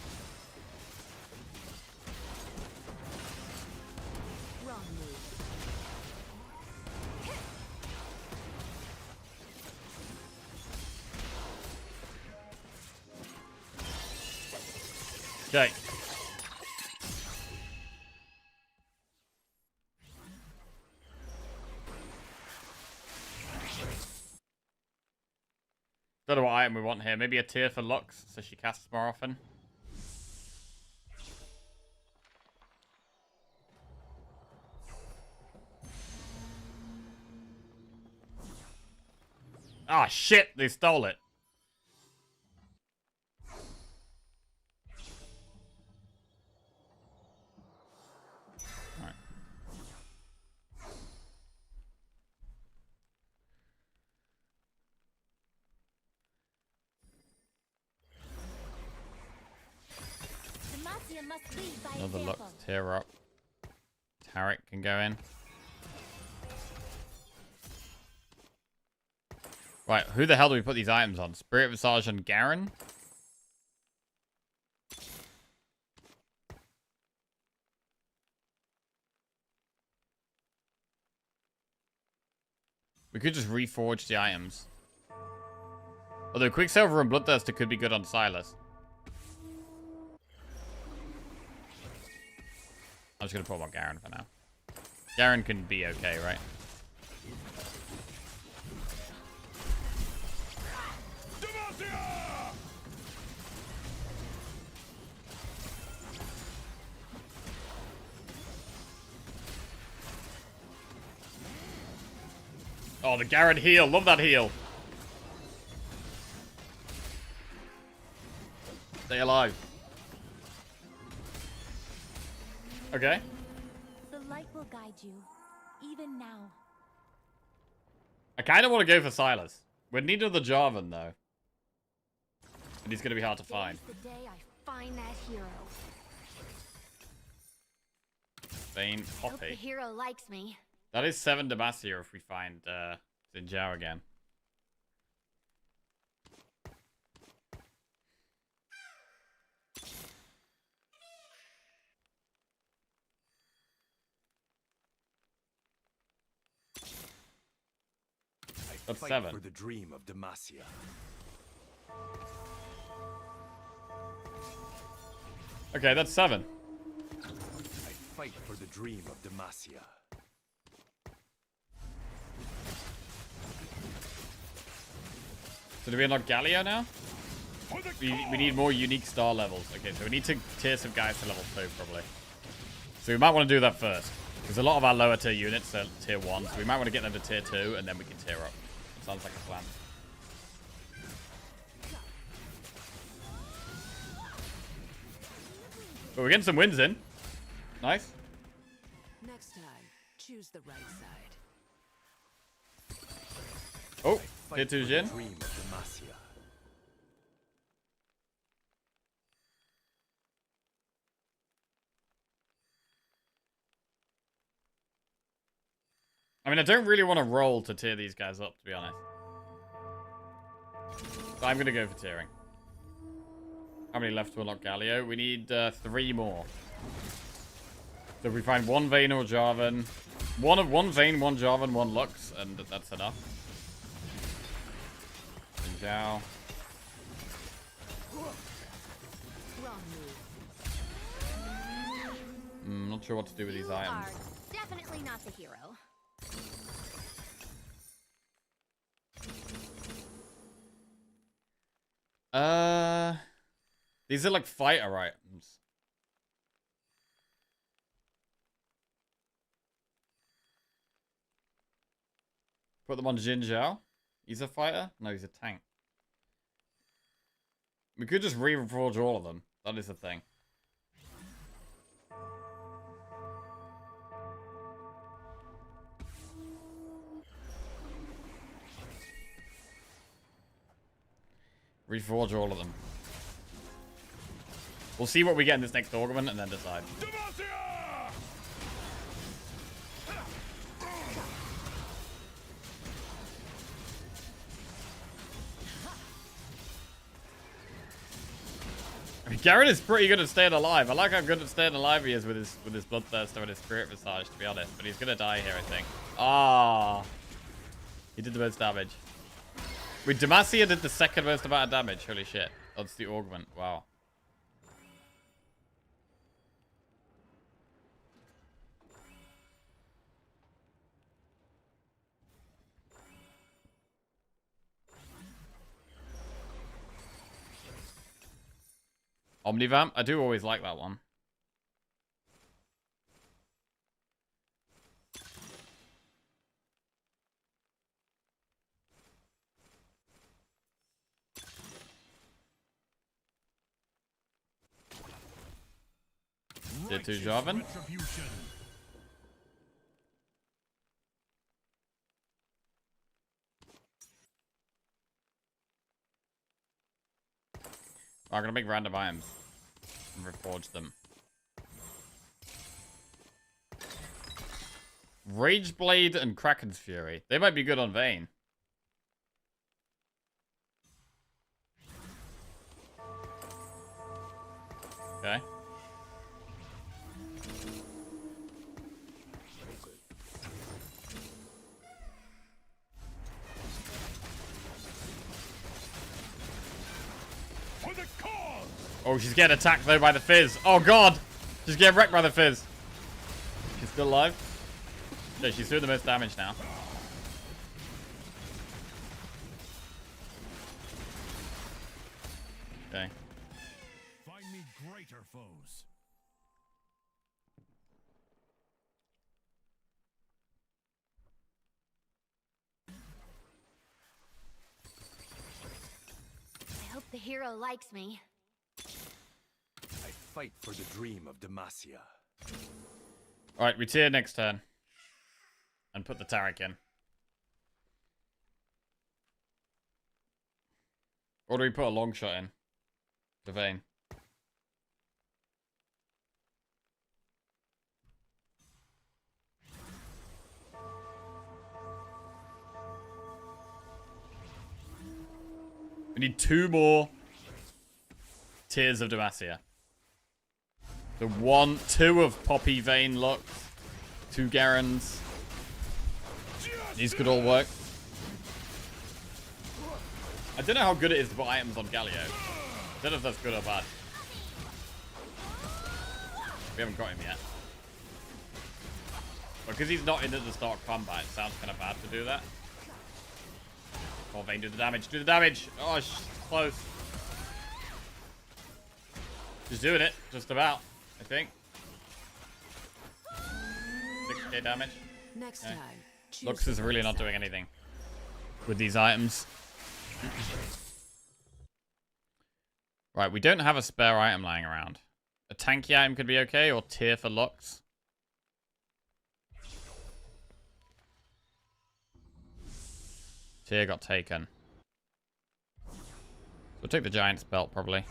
Okay. Don't know what item we want here. Maybe a tier for Lux so she casts more often. Ah, shit! They stole it. Alright. Demacia must lead by Another example. Lux tier up. Tarek can go in. Right, who the hell do we put these items on? Spirit Visage and Garen? We could just reforge the items. Although Quicksilver and Bloodthirster could be good on Silas. I'm just going to put him on Garen for now. Garen can be okay, right? Oh, the Garen heal. Love that heal. Stay alive. Okay. The light will guide you, even now. I kind of want to go for Silas. We're in need of the Jarvan, though. And he's going to be hard to find. Today's the day I find that hero. Bane, Hope the Poppy. hero likes me. That is 7 Demacia if we find Xin Zhao again. That's Fight 7. for the dream of Demacia. Okay, that's 7. I fight for the dream of Demacia. So do we unlock Galio now? We need more unique star levels. Okay, so we need to tier some guys to level 2 probably. So we might want to do that first. Because a lot of our lower tier units are tier 1. So we might want to get them to tier 2 and then we can tier up. Sounds like a plan. But we're getting some wins in. Nice. Next time, choose the right side. Oh, tier 2 Jin. Dream of Demacia. I mean, I don't really want to roll to tier these guys up, to be honest. So I'm going to go for tiering. How many left to unlock Galio? We need 3 more. So if we find 1 Vayne or Jarvan, one Vayne, 1 Jarvan, 1 Lux, and that's enough. And Zhao. Not sure what to do with these items. Definitely not the hero. These are like fighter items. Put them on Jin Zhao. He's a fighter? No, he's a tank. We could just reforge all of them. That is the thing. Reforge all of them. We'll see what we get in this next augment and then decide. I mean, Garrett is pretty good at staying alive. I like how good at staying alive he is with his Bloodthirster and his Spirit Visage, to be honest. But he's gonna die here, I think. Ah, he did the most damage. Wait, Demacia did the second most amount of damage. Holy shit. Oh, it's the augment. Wow. Omnivamp? I do always like that one. Tier 2 Jarvan. I'm gonna make random items and reforge them. Rage Blade and Kraken's Fury. They might be good on Vayne. Okay. Oh, she's getting attacked though by the Fizz. Oh god! She's getting wrecked by the Fizz. She's still alive? Yeah, she's doing the most damage now. Okay. Find me greater foes. I hope the hero likes me. I fight for the dream of Demacia. Alright, we tier next turn. And put the Taric in. Or do we put a long shot in? The Vayne. We need 2 more tiers of Demacia. So 2 of Poppy, Vayne, Lux, 2 Garens. These could all work. I don't know how good it is to put items on Galio. I don't know if that's good or bad. We haven't got him yet. But because he's not in at the start of combat, it sounds kind of bad to do that. Come on, Vayne, do the damage. Do the damage. Oh, close. Just doing it. Just about, I think. 6k damage. Next Okay. time. Lux is really not doing anything with these items. Right, we don't have a spare item lying around. A tanky item could be okay, or tier for Lux. Tier got taken. We'll take the Giant's belt, probably.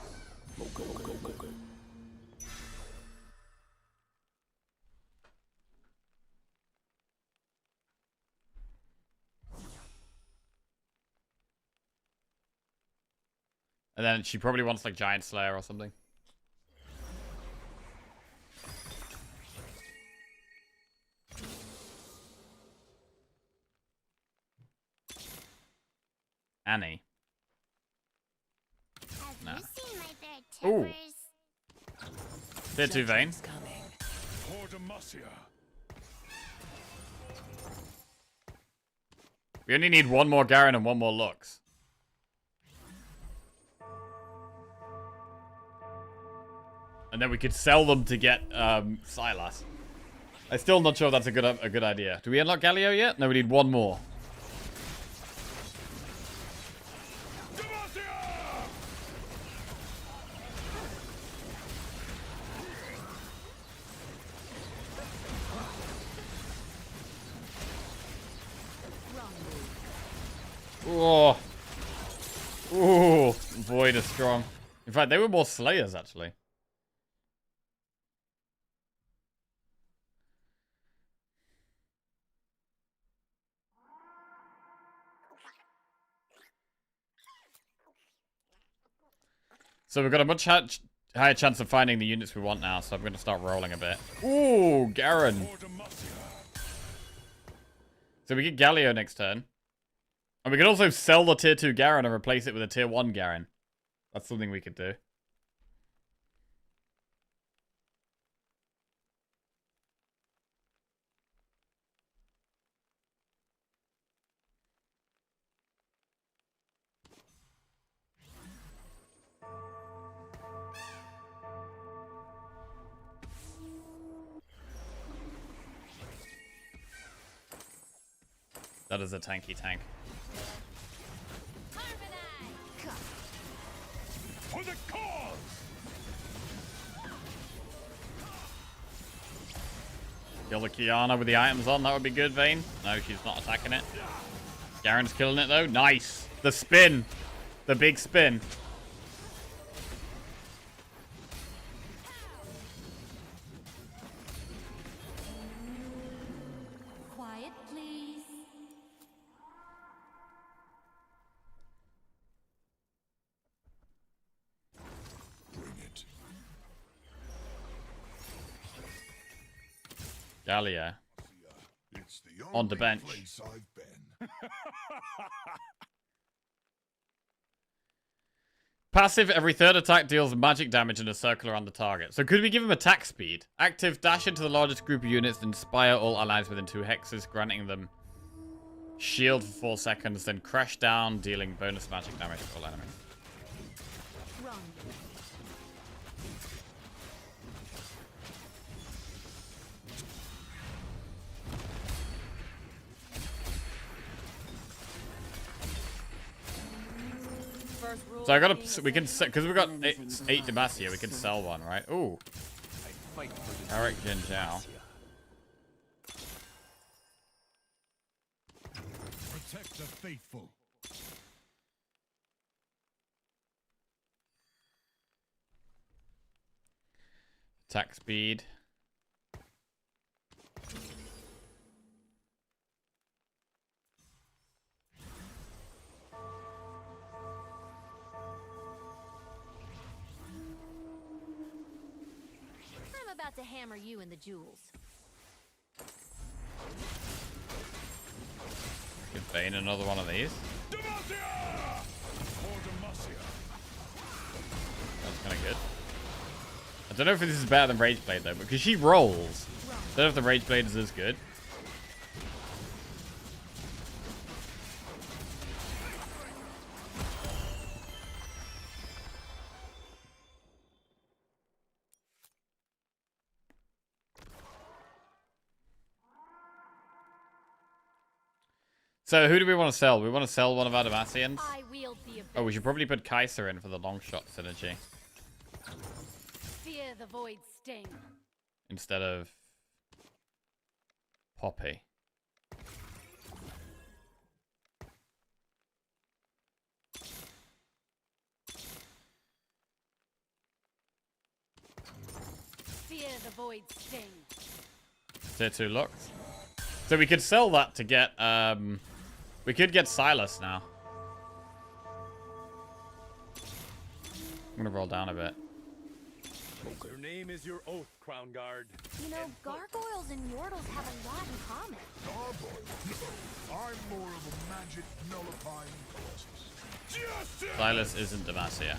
And then she probably wants, like, Giant Slayer or something. Annie. Nah. Ooh. Tier 2 Vayne. We only need one more Garen and one more Lux. And then we could sell them to get Sylas. I'm still not sure if that's a good idea. Do we unlock Galio yet? No, we need one more. Oh. Ooh, Void is strong. In fact, they were more Slayers, actually. So we've got a much higher chance of finding the units we want now, so I'm going to start rolling a bit. Ooh, Garen. So we get Galio next turn. And we can also sell the tier 2 Garen and replace it with a tier 1 Garen. That's something we could do. That is a tanky tank. For the cause! Kill the Kiana with the items on, that would be good, Vayne. No, she's not attacking it. Garen's killing it, though. Nice. The spin. The big spin. Quiet, please. Bring it. Galio. It's the On the bench. place I've been. Passive, every third attack deals magic damage in a circle around the target. So could we give him attack speed? Active, dash into the largest group of units, then Spire all allies within 2 hexes, granting them shield for 4 seconds, then crash down, dealing bonus magic damage to all enemies. So I gotta, we can, because we've got 8 Demacia, we can sell one, right? Ooh. Eric Jin Zhao. Protect the faithful. Attack speed. I'm about to hammer you in the jewels. Give Vayne another one of these. That's kind of good. I don't know if this is better than Rage Blade though, because she rolls. I don't know if the Rage Blade is as good. So who do we want to sell? We want to sell one of our Demacians? I wield the abyss. Oh, we should probably put Kaiser in for the long shot synergy. Fear the void sting. Instead of Poppy. Fear the void sting. Tier 2 locked. So we could sell that to get, we could get Silas now. I'm gonna roll down a bit. Your name is your oath, Crown Guard. You know, gargoyles and yordles have a lot in common. I'm more of a magic nullifying colossus. Silas isn't Demacia.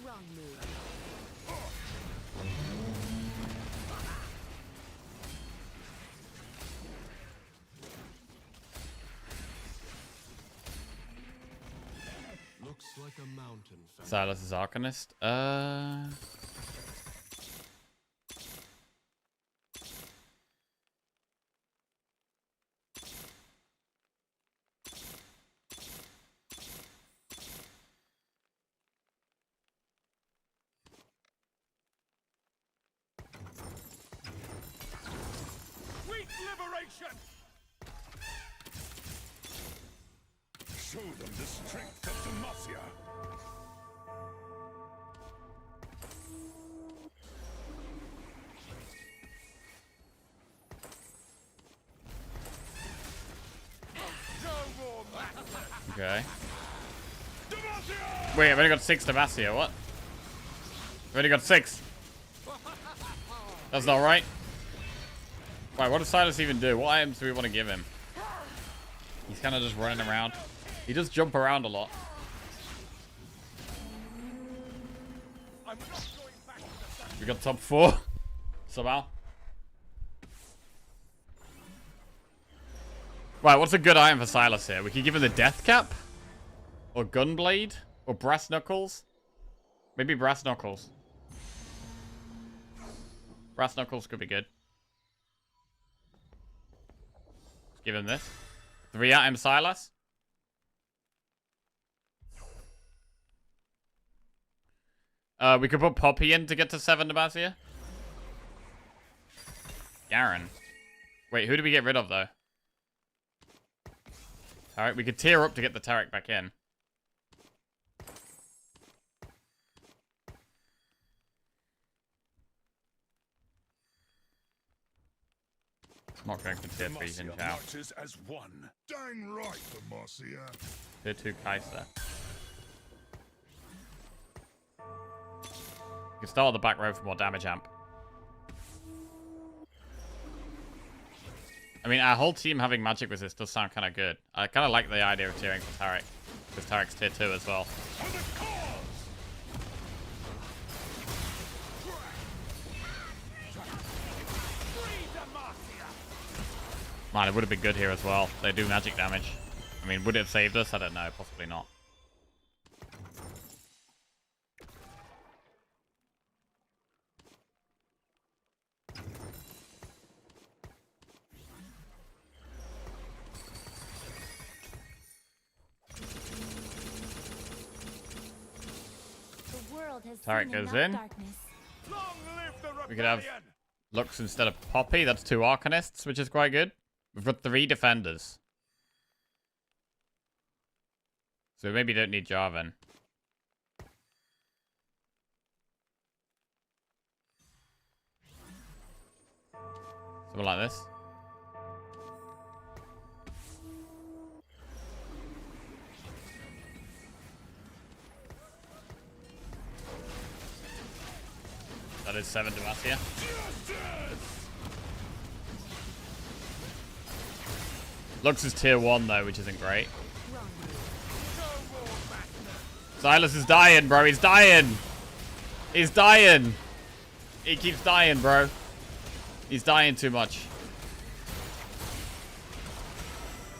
Wrong move. Looks like a mountain. Silas is Arcanist. Sweet liberation! Show them the strength of Demacia. Okay. Wait, I've only got 6 Demacia, what? I've only got 6. That's not right. Right, what does Silas even do? What items do we want to give him? He's kind of just running around. He does jump around a lot. We got top 4. Somehow. Right, what's a good item for Silas here? We could give him the Death Cap? Or Gunblade? Or Brass Knuckles? Maybe Brass Knuckles. Brass Knuckles could be good. Let's give him this. 3 item Silas. We could put Poppy in to get to 7 Demacia. Garen. Wait, who do we get rid of though? Alright, we could tier up to get the Tarek back in. Not going for tier 3 Xin Chao. Marches as one. Dang right, Demacia. Tier 2 Kaiser. We can start on the back row for more damage amp. I mean, our whole team having magic resist does sound kind of good. I kind of like the idea of tiering for Tarek. Because Tarek's tier 2 as well. Man, it would have been good here as well. They do magic damage. I mean, would it have saved us? I don't know. Possibly not. Tarek goes in. We could have Lux instead of Poppy. That's 2 Arcanists, which is quite good. We've got 3 Defenders. So we maybe don't need Jarvan. Something like this. That is 7 Demacia. Lux is tier 1 though, which isn't great. Silas is dying, bro. He's dying. He's dying. He keeps dying, bro. He's dying too much.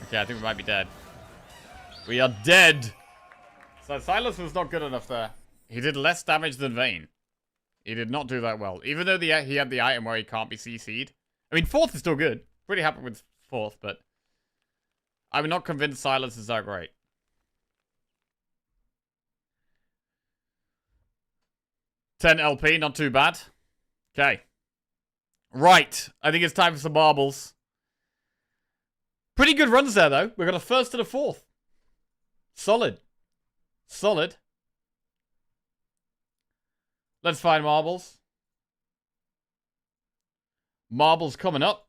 Okay, I think we might be dead. We are dead. So Silas was not good enough there. He did less damage than Vayne. He did not do that well. Even though he had the item where he can't be CC'd, I mean, 4th is still good. Pretty happy with 4th, but I'm not convinced Silence is that great. $10 LP, not too bad. Okay. Right. I think it's time for some marbles. Pretty good runs there, though. We've got a 1st and a 4th. Solid. Solid. Let's find marbles. Marbles coming up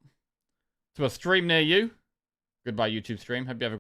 to a stream near you. Goodbye, YouTube stream. Hope you have a